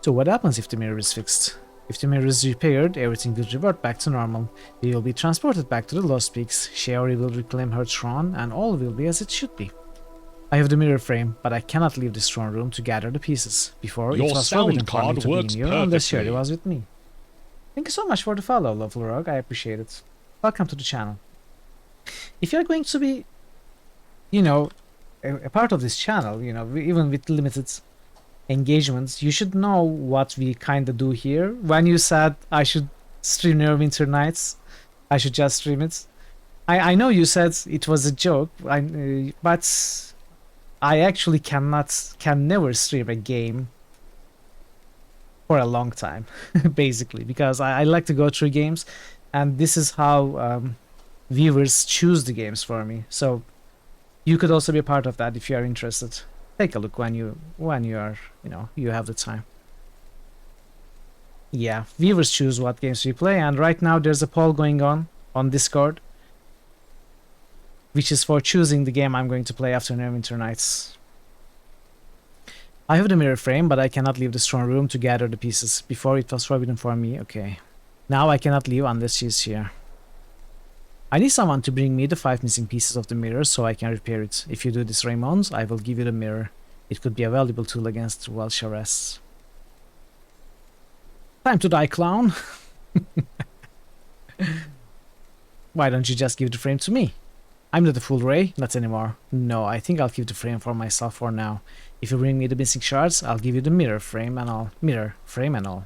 So what happens if the mirror is fixed? If the mirror is repaired, everything will revert back to normal. We will be transported back to the Lost Peaks, Shaori will reclaim her throne, and all will be as it should be. I have the mirror frame, but I cannot leave this throne room to gather the pieces. Before, it was forbidden for me to be in here unless Shaori was with me. Thank you so much for the follow, lovely Rogue. I appreciate it. Welcome to the channel. If you're going to be, you know, a part of this channel, you know, even with limited engagements, you should know what we kind of do here. When you said I should stream Neverwinter Nights, I should just stream it. I know you said it was a joke, but I actually can never stream a game for a long time, basically, because I like to go through games, and this is how viewers choose the games for me. So you could also be a part of that if you are interested. Take a look when you are, you know, you have the time. Yeah, viewers choose what games we play, and right now there's a poll going on Discord, which is for choosing the game I'm going to play after Neverwinter Nights. I have the mirror frame, but I cannot leave the throne room to gather the pieces. Before, it was forbidden for me. Okay. Now I cannot leave unless she is here. I need someone to bring me the 5 missing pieces of the mirror so I can repair it. If you do this, Raymond, I will give you the mirror. It could be a valuable tool against Welsh arrests. Time to die, clown. Why don't you just give the frame to me? I'm not a fool, Ray. Not anymore. No, I think I'll keep the frame for myself for now. If you bring me the missing shards, I'll give you the mirror frame and all. Mirror frame and all.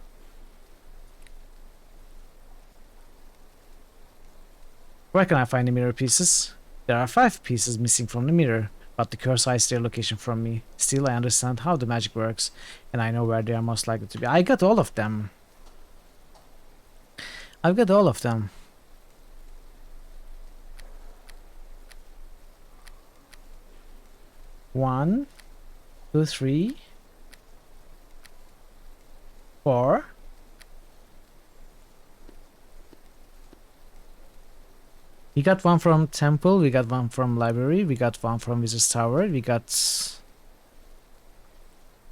Where can I find the mirror pieces? There are 5 pieces missing from the mirror, but the curse hides their location from me. Still, I understand how the magic works, and I know where they are most likely to be. I got all of them. I've got all of them. One, 2, 3, 4. We got one from temple, we got one from library, we got one from Wizard's Tower, we got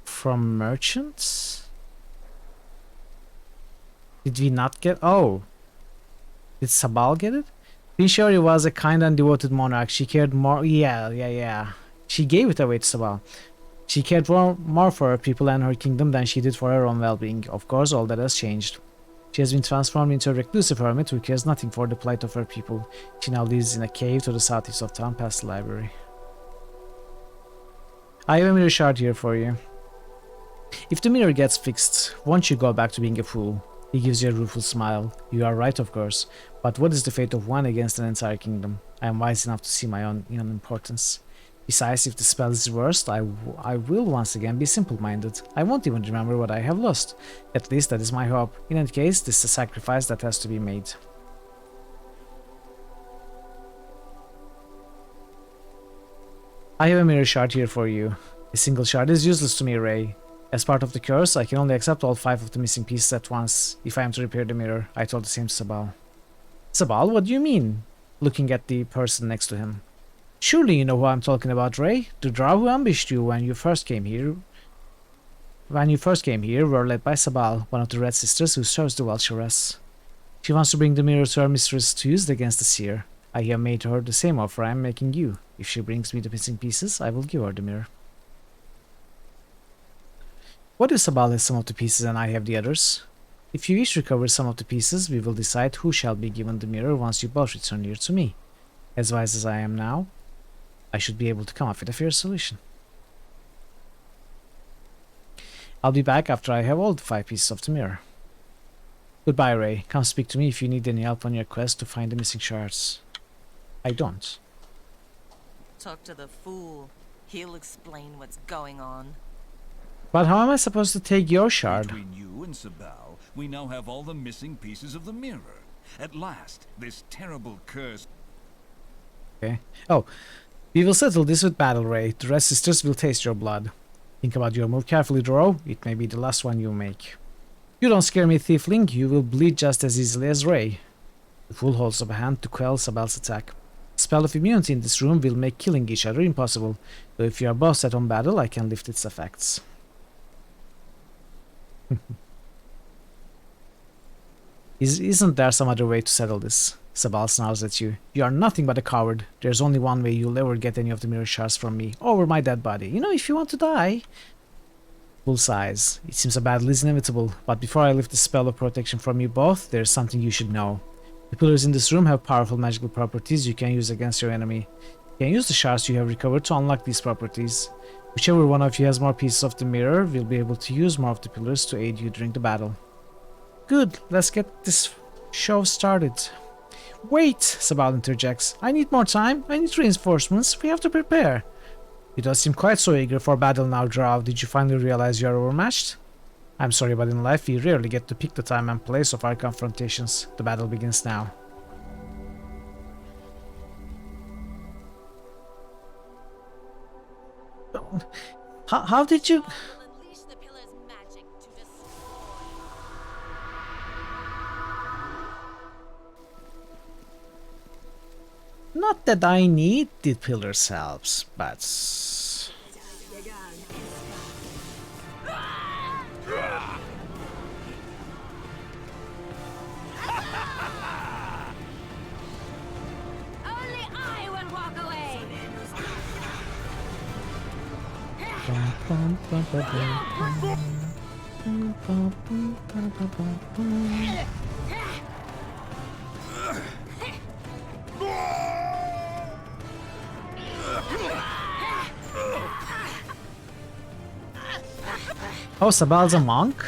from merchants. Did we not get? Oh, did Sabal get it? Queen Shiori was a kind and devoted monarch. She cared more. Yeah. She gave it away to Sabal. She cared more for her people and her kingdom than she did for her own well-being. Of course, all that has changed. She has been transformed into a reclusive hermit who cares nothing for the plight of her people. She now lives in a cave to the southeast of town past the library. I have a mirror shard here for you. If the mirror gets fixed, won't you go back to being a fool? He gives you a rueful smile. You are right, of course. But what is the fate of one against an entire kingdom? I am wise enough to see my own importance. Besides, if the spell is reversed, I will once again be simple-minded. I won't even remember what I have lost. At least that is my hope. In any case, this is a sacrifice that has to be made. I have a mirror shard here for you. A single shard is useless to me, Ray. As part of the curse, I can only accept all 5 of the missing pieces at once, if I am to repair the mirror. I told the same to Sabal. Sabal, what do you mean? Looking at the person next to him. Surely you know who I'm talking about, Ray. The drow who ambushed you when you first came here. When you first came here, were led by Sabal, one of the Red Sisters who serves the Valshores. She wants to bring the mirror to her mistress to use it against the seer. I have made her the same offer I am making you. If she brings me the missing pieces, I will give her the mirror. What if Sabal has some of the pieces and I have the others? If you each recover some of the pieces, we will decide who shall be given the mirror once you both return here to me. As wise as I am now, I should be able to come up with a fair solution. I'll be back after I have all the 5 pieces of the mirror. Goodbye, Ray. Come speak to me if you need any help on your quest to find the missing shards. I don't. Talk to the fool. He'll explain what's going on. But how am I supposed to take your shard? Between you and Sabal, we now have all the missing pieces of the mirror. At last, this terrible curse... Okay. Oh. We will settle this with battle, Ray. The Red Sisters will taste your blood. Think about your move carefully, Drow. It may be the last one you make. You don't scare me, Thiefling. You will bleed just as easily as Ray. The fool holds up a hand to quell Sabal's attack. The spell of immunity in this room will make killing each other impossible, though if you are both set on battle, I can lift its effects. Isn't there some other way to settle this? Sabal snarls at you. You are nothing but a coward. There's only one way you'll ever get any of the mirror shards from me. Over my dead body. You know, if you want to die. Full size. It seems a battle is inevitable, but before I lift the spell of protection from you both, there's something you should know. The pillars in this room have powerful magical properties you can use against your enemy. You can use the shards you have recovered to unlock these properties. Whichever one of you has more pieces of the mirror will be able to use more of the pillars to aid you during the battle. Good, let's get this show started. Wait, Sabal interjects. I need more time. I need reinforcements. We have to prepare. You don't seem quite so eager for battle now, Drow. Did you finally realize you are overmatched? I'm sorry, but in life we rarely get to pick the time and place of our confrontations. The battle begins now. How did you... Not that I need the pillar's helps, but... Only I will walk away. Oh, Sabal's a monk?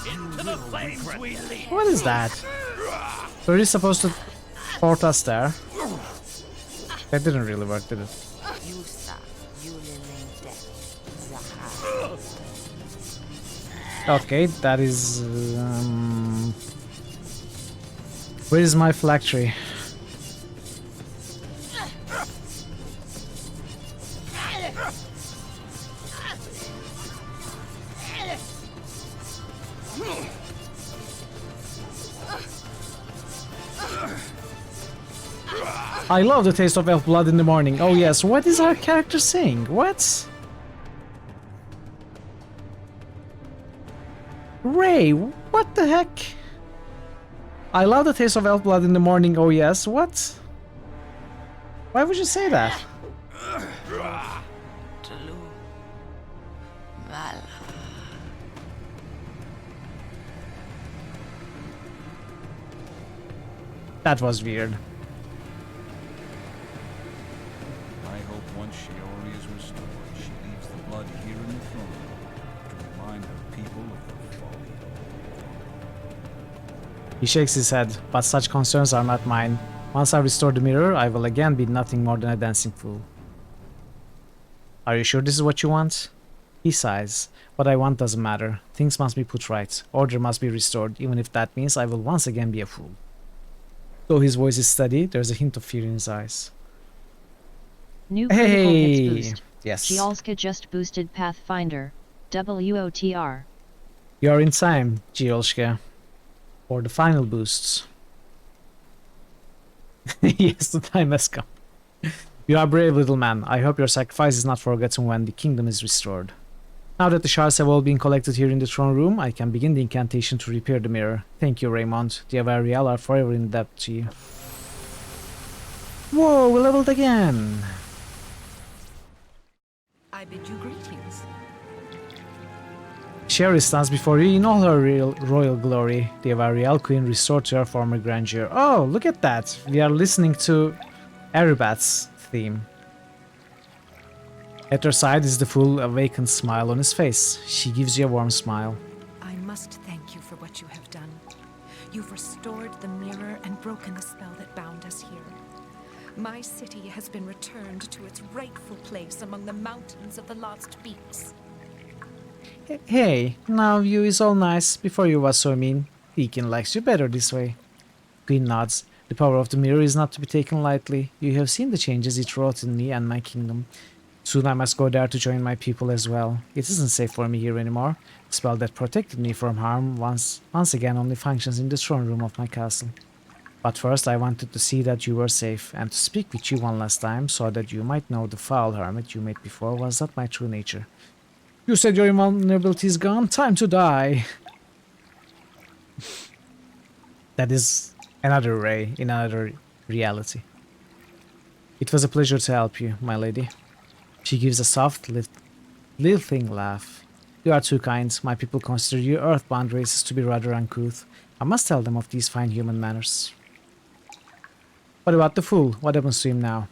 Into the flames we leap. What is that? So are you supposed to port us there? That didn't really work, did it? Okay, that is... where is my phylactery? I love the taste of elf blood in the morning. Oh yes, what is our character saying? What? Ray, what the heck? I love the taste of elf blood in the morning. Oh yes, what? Why would you say that? That was weird. I hope once Shiori is restored, she leaves the blood here in the throne room to remind her people of the folly. He shakes his head, but such concerns are not mine. Once I restore the mirror, I will again be nothing more than a dancing fool. Are you sure this is what you want? He sighs. What I want doesn't matter. Things must be put right. Order must be restored, even if that means I will once again be a fool. Though his voice is steady, there's a hint of fear in his eyes. New critical hits boost. Yes. Giolska just boosted Pathfinder. WOTR. You're in time, Giolska. For the final boosts. Yes, the time has come. You are a brave little man. I hope your sacrifice is not forgotten when the kingdom is restored. Now that the shards have all been collected here in the throne room, I can begin the incantation to repair the mirror. Thank you, Raymond. The Avariel are forever in debt to you. Whoa, we leveled again! I bid you greetings. Sherry stands before you in all her royal glory. The Avariel Queen restored to her former grandeur. Oh, look at that! We are listening to Aribat's theme. At her side is the full, awakened smile on his face. She gives you a warm smile. I must thank you for what you have done. You've restored the mirror and broken the spell that bound us here. My city has been returned to its rightful place among the mountains of the Lost Peaks. Hey, now you is all nice. Before you was so mean. Deacon likes you better this way. Queen nods. The power of the mirror is not to be taken lightly. You have seen the changes it wrought in me and my kingdom. Soon I must go there to join my people as well. It isn't safe for me here anymore. The spell that protected me from harm once again only functions in the throne room of my castle. But first I wanted to see that you were safe, and to speak with you one last time, so that you might know the foul hermit you met before was not my true nature. You said your invulnerability is gone? Time to die! That is another Ray in another reality. It was a pleasure to help you, my lady. She gives a soft, lilting laugh. You are too kind. My people consider you earthbound races to be rather uncouth. I must tell them of these fine human manners. What about the fool? What happens to him now?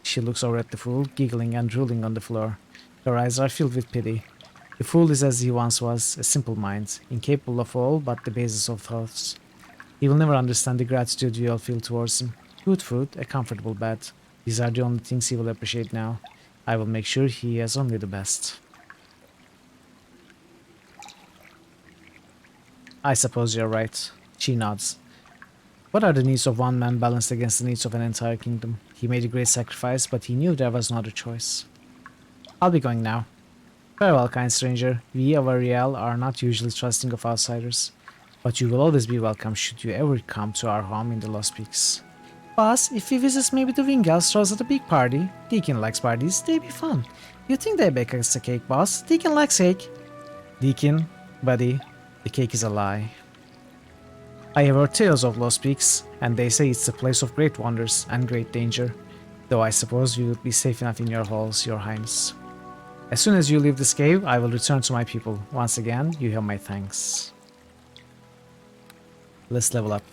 She looks over at the fool, giggling and drooling on the floor. Her eyes are filled with pity. The fool is as he once was, a simple mind, incapable of all but the basis of thoughts. He will never understand the gratitude we all feel towards him. Good food, a comfortable bed. These are the only things he will appreciate now. I will make sure he has only the best. I suppose you're right. She nods. What are the needs of one man balanced against the needs of an entire kingdom? He made a great sacrifice, but he knew there was no other choice. I'll be going now. Farewell, kind stranger. We of Ariel are not usually trusting of outsiders, but you will always be welcome should you ever come to our home in the Lost Peaks. Boss, if he visits maybe the Wingals throws at a big party. Deacon likes parties, they be fun. You think they bake us a cake, boss? Deacon likes cake. Deacon, buddy, the cake is a lie. I have heard tales of Lost Peaks, and they say it's a place of great wonders and great danger, though I suppose you would be safe enough in your halls, your highness. As soon as you leave this cave, I will return to my people. Once again, you have my thanks. Let's level up.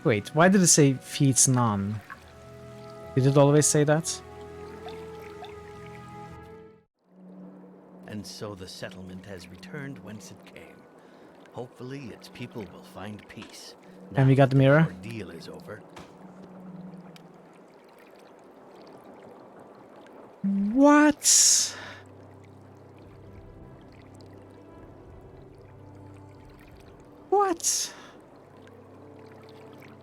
Wait, why did it say feeds none? Did it always say that? And so the settlement has returned whence it came. Hopefully its people will find peace. And we got the mirror. The ordeal is over. What? What?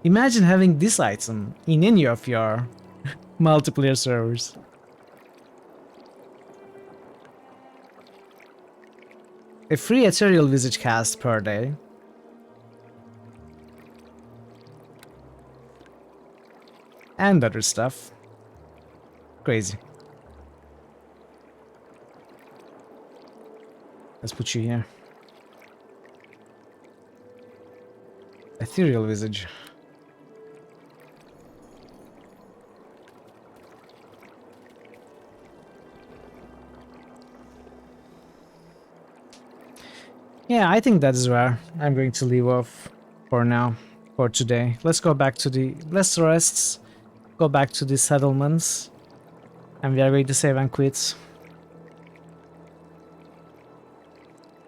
Imagine having this item in any of your multiplayer servers. A free ethereal visage cast per day. And other stuff. Crazy. Let's put you here. Ethereal visage. Yeah, I think that is where I'm going to leave off for now, for today. Let's go back to the... Let's rest, go back to the settlements, and we are going to save and quit.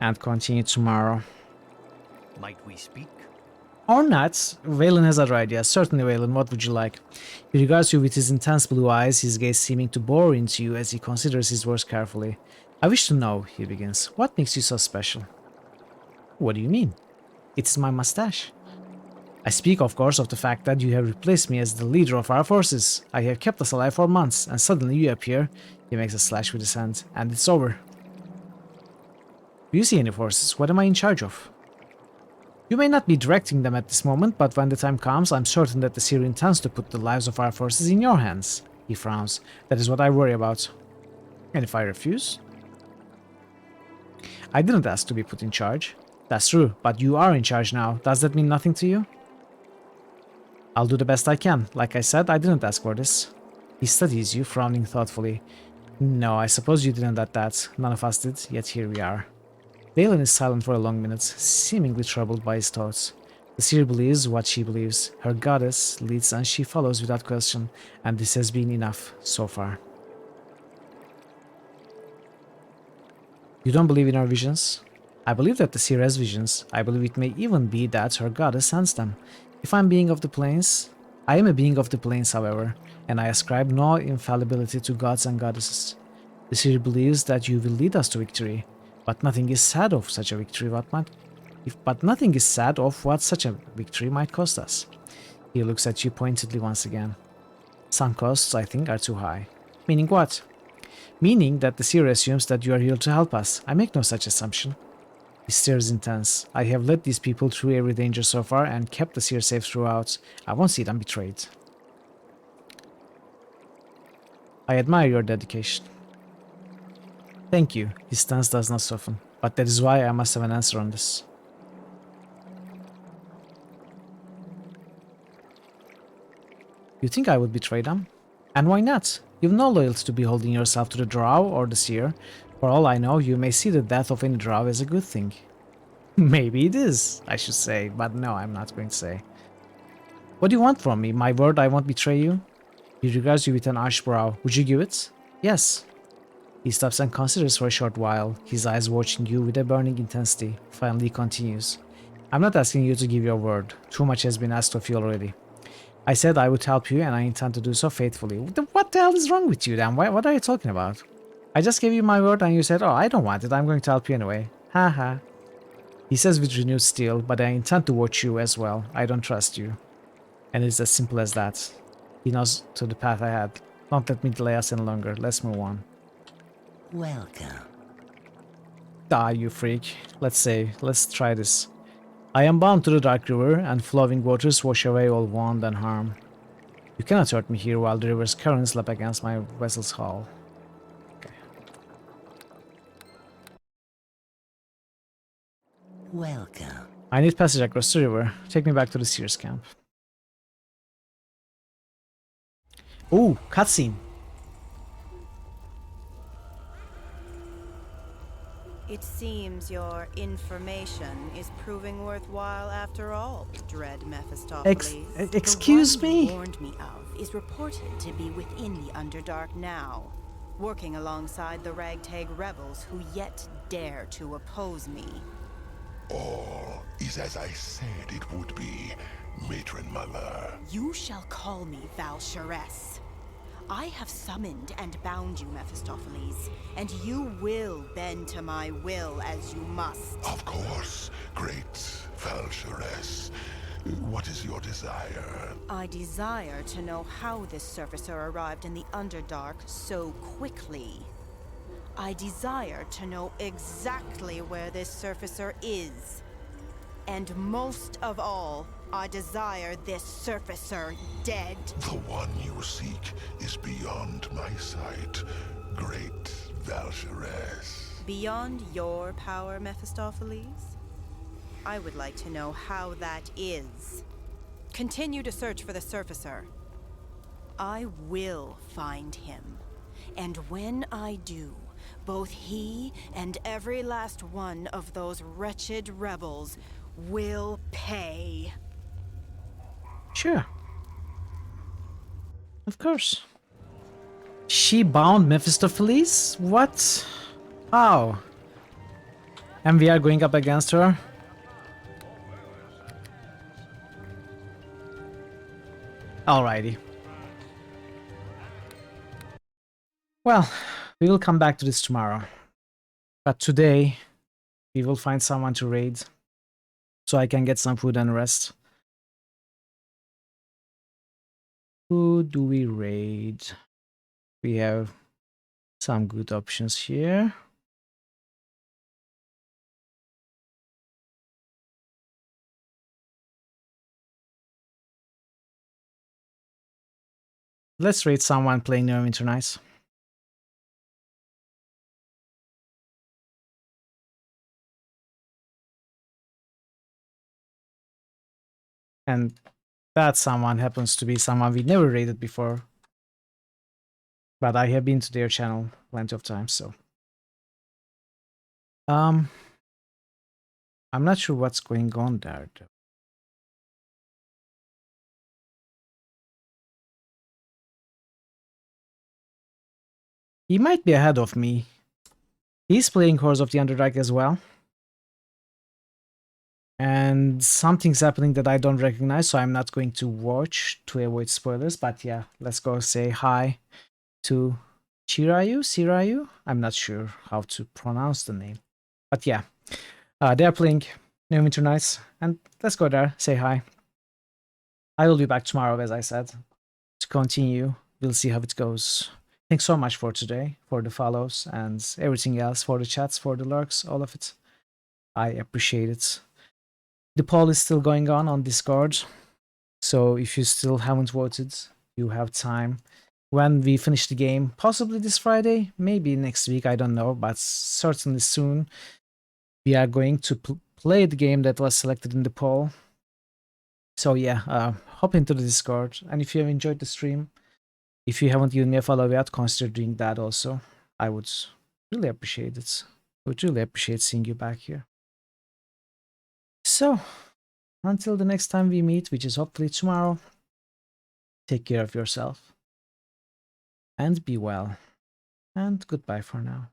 And continue tomorrow. Might we speak? Or not. Valen has other ideas. Certainly, Valen, what would you like? He regards you with his intense blue eyes, his gaze seeming to bore into you as he considers his words carefully. I wish to know, he begins, what makes you so special? What do you mean? It's my mustache. I speak, of course, of the fact that you have replaced me as the leader of our forces. I have kept us alive for months, and suddenly you appear. He makes a slash with his hand, and it's over. Do you see any forces? What am I in charge of? You may not be directing them at this moment, but when the time comes, I'm certain that the Seer intends to put the lives of our forces in your hands. He frowns. That is what I worry about. And if I refuse? I didn't ask to be put in charge. That's true, but you are in charge now. Does that mean nothing to you? I'll do the best I can. Like I said, I didn't ask for this. He studies you, frowning thoughtfully. No, I suppose you didn't at that. None of us did, yet here we are. Valen is silent for a long minute, seemingly troubled by his thoughts. The seer believes what she believes. Her goddess leads and she follows without question, and this has been enough so far. You don't believe in our visions? I believe that the seer has visions. I believe it may even be that her goddess sends them. If I'm being of the plains, I am a being of the plains, however, and I ascribe no infallibility to gods and goddesses. The seer believes that you will lead us to victory, but nothing is said of such a victory. But nothing is said of what such a victory might cost us. He looks at you pointedly once again. Some costs, I think, are too high. Meaning what? Meaning that the seer assumes that you are here to help us. I make no such assumption. His stare is intense. I have led these people through every danger so far and kept the seer safe throughout. I won't see them betrayed. I admire your dedication. Thank you. His stance does not soften, but that is why I must have an answer on this. You think I would betray them? And why not? You've no loyalty to be holding yourself to the drow or the seer. For all I know, you may see the death of any drow as a good thing. Maybe it is, I should say, but no, I'm not going to say. What do you want from me? My word I won't betray you? He regards you with an arched brow. Would you give it? Yes. He stops and considers for a short while, his eyes watching you with a burning intensity. Finally he continues. I'm not asking you to give your word. Too much has been asked of you already. I said I would help you and I intend to do so faithfully. What the hell is wrong with you then? What are you talking about? I just gave you my word and you said, oh, I don't want it, I'm going to help you anyway. Haha. He says with renewed steel, but I intend to watch you as well. I don't trust you. And it's as simple as that. He knows to the path ahead. Don't let me delay us any longer. Let's move on. Welcome. Die, you freak. Let's try this. I am bound to the dark river, and flowing waters wash away all want and harm. You cannot hurt me here while the river's currents lap against my vessel's hull. Okay. Welcome. I need passage across the river. Take me back to the Seer's camp. Ooh, cutscene. It seems your information is proving worthwhile after all, dread Mephistopheles. Excuse the one me? you warned me of is reported to be within the Underdark now, working alongside the ragtag rebels who yet dare to oppose me. All is as I said it would be, Matron Mother. You shall call me Valsharess. I have summoned and bound you, Mephistopheles, and you will bend to my will as you must. Of course, great Valsharess. What is your desire? I desire to know how this surfacer arrived in the Underdark so quickly. I desire to know exactly where this surfacer is. And most of all, I desire this surfacer dead. The one you seek is beyond my sight, great Valsharess. Beyond your power, Mephistopheles? I would like to know how that is. Continue to search for the surfacer. I will find him. And when I do, both he and every last one of those wretched rebels will pay. Sure. Of course. She bound Mephistopheles? What? How? And we are going up against her? Alrighty. Well, we will come back to this tomorrow. But today, we will find someone to raid, so I can get some food and rest. Who do we raid? We have some good options here. Let's raid someone playing Neverwinter Nights. And that someone happens to be someone we never raided before. But I have been to their channel plenty of times, so. I'm not sure what's going on there, though. He might be ahead of me. He's playing Horrors of the Underdark as well. And something's happening that I don't recognize, so I'm not going to watch to avoid spoilers. But yeah, let's go say hi to Sirayu? I'm not sure how to pronounce the name. But yeah, they're playing Neverwinter Nights, and let's go there, say hi. I will be back tomorrow, as I said, to continue. We'll see how it goes. Thanks so much for today, for the follows and everything else, for the chats, for the lurks, all of it. I appreciate it. The poll is still going on Discord, so if you still haven't voted, you have time. When we finish the game, possibly this Friday, maybe next week, I don't know, but certainly soon, we are going to play the game that was selected in the poll. So yeah, hop into the Discord, and if you have enjoyed the stream, if you haven't given me a follow yet, consider doing that also. I would really appreciate it. I would really appreciate seeing you back here. So, until the next time we meet, which is hopefully tomorrow, take care of yourself. And be well. And goodbye for now.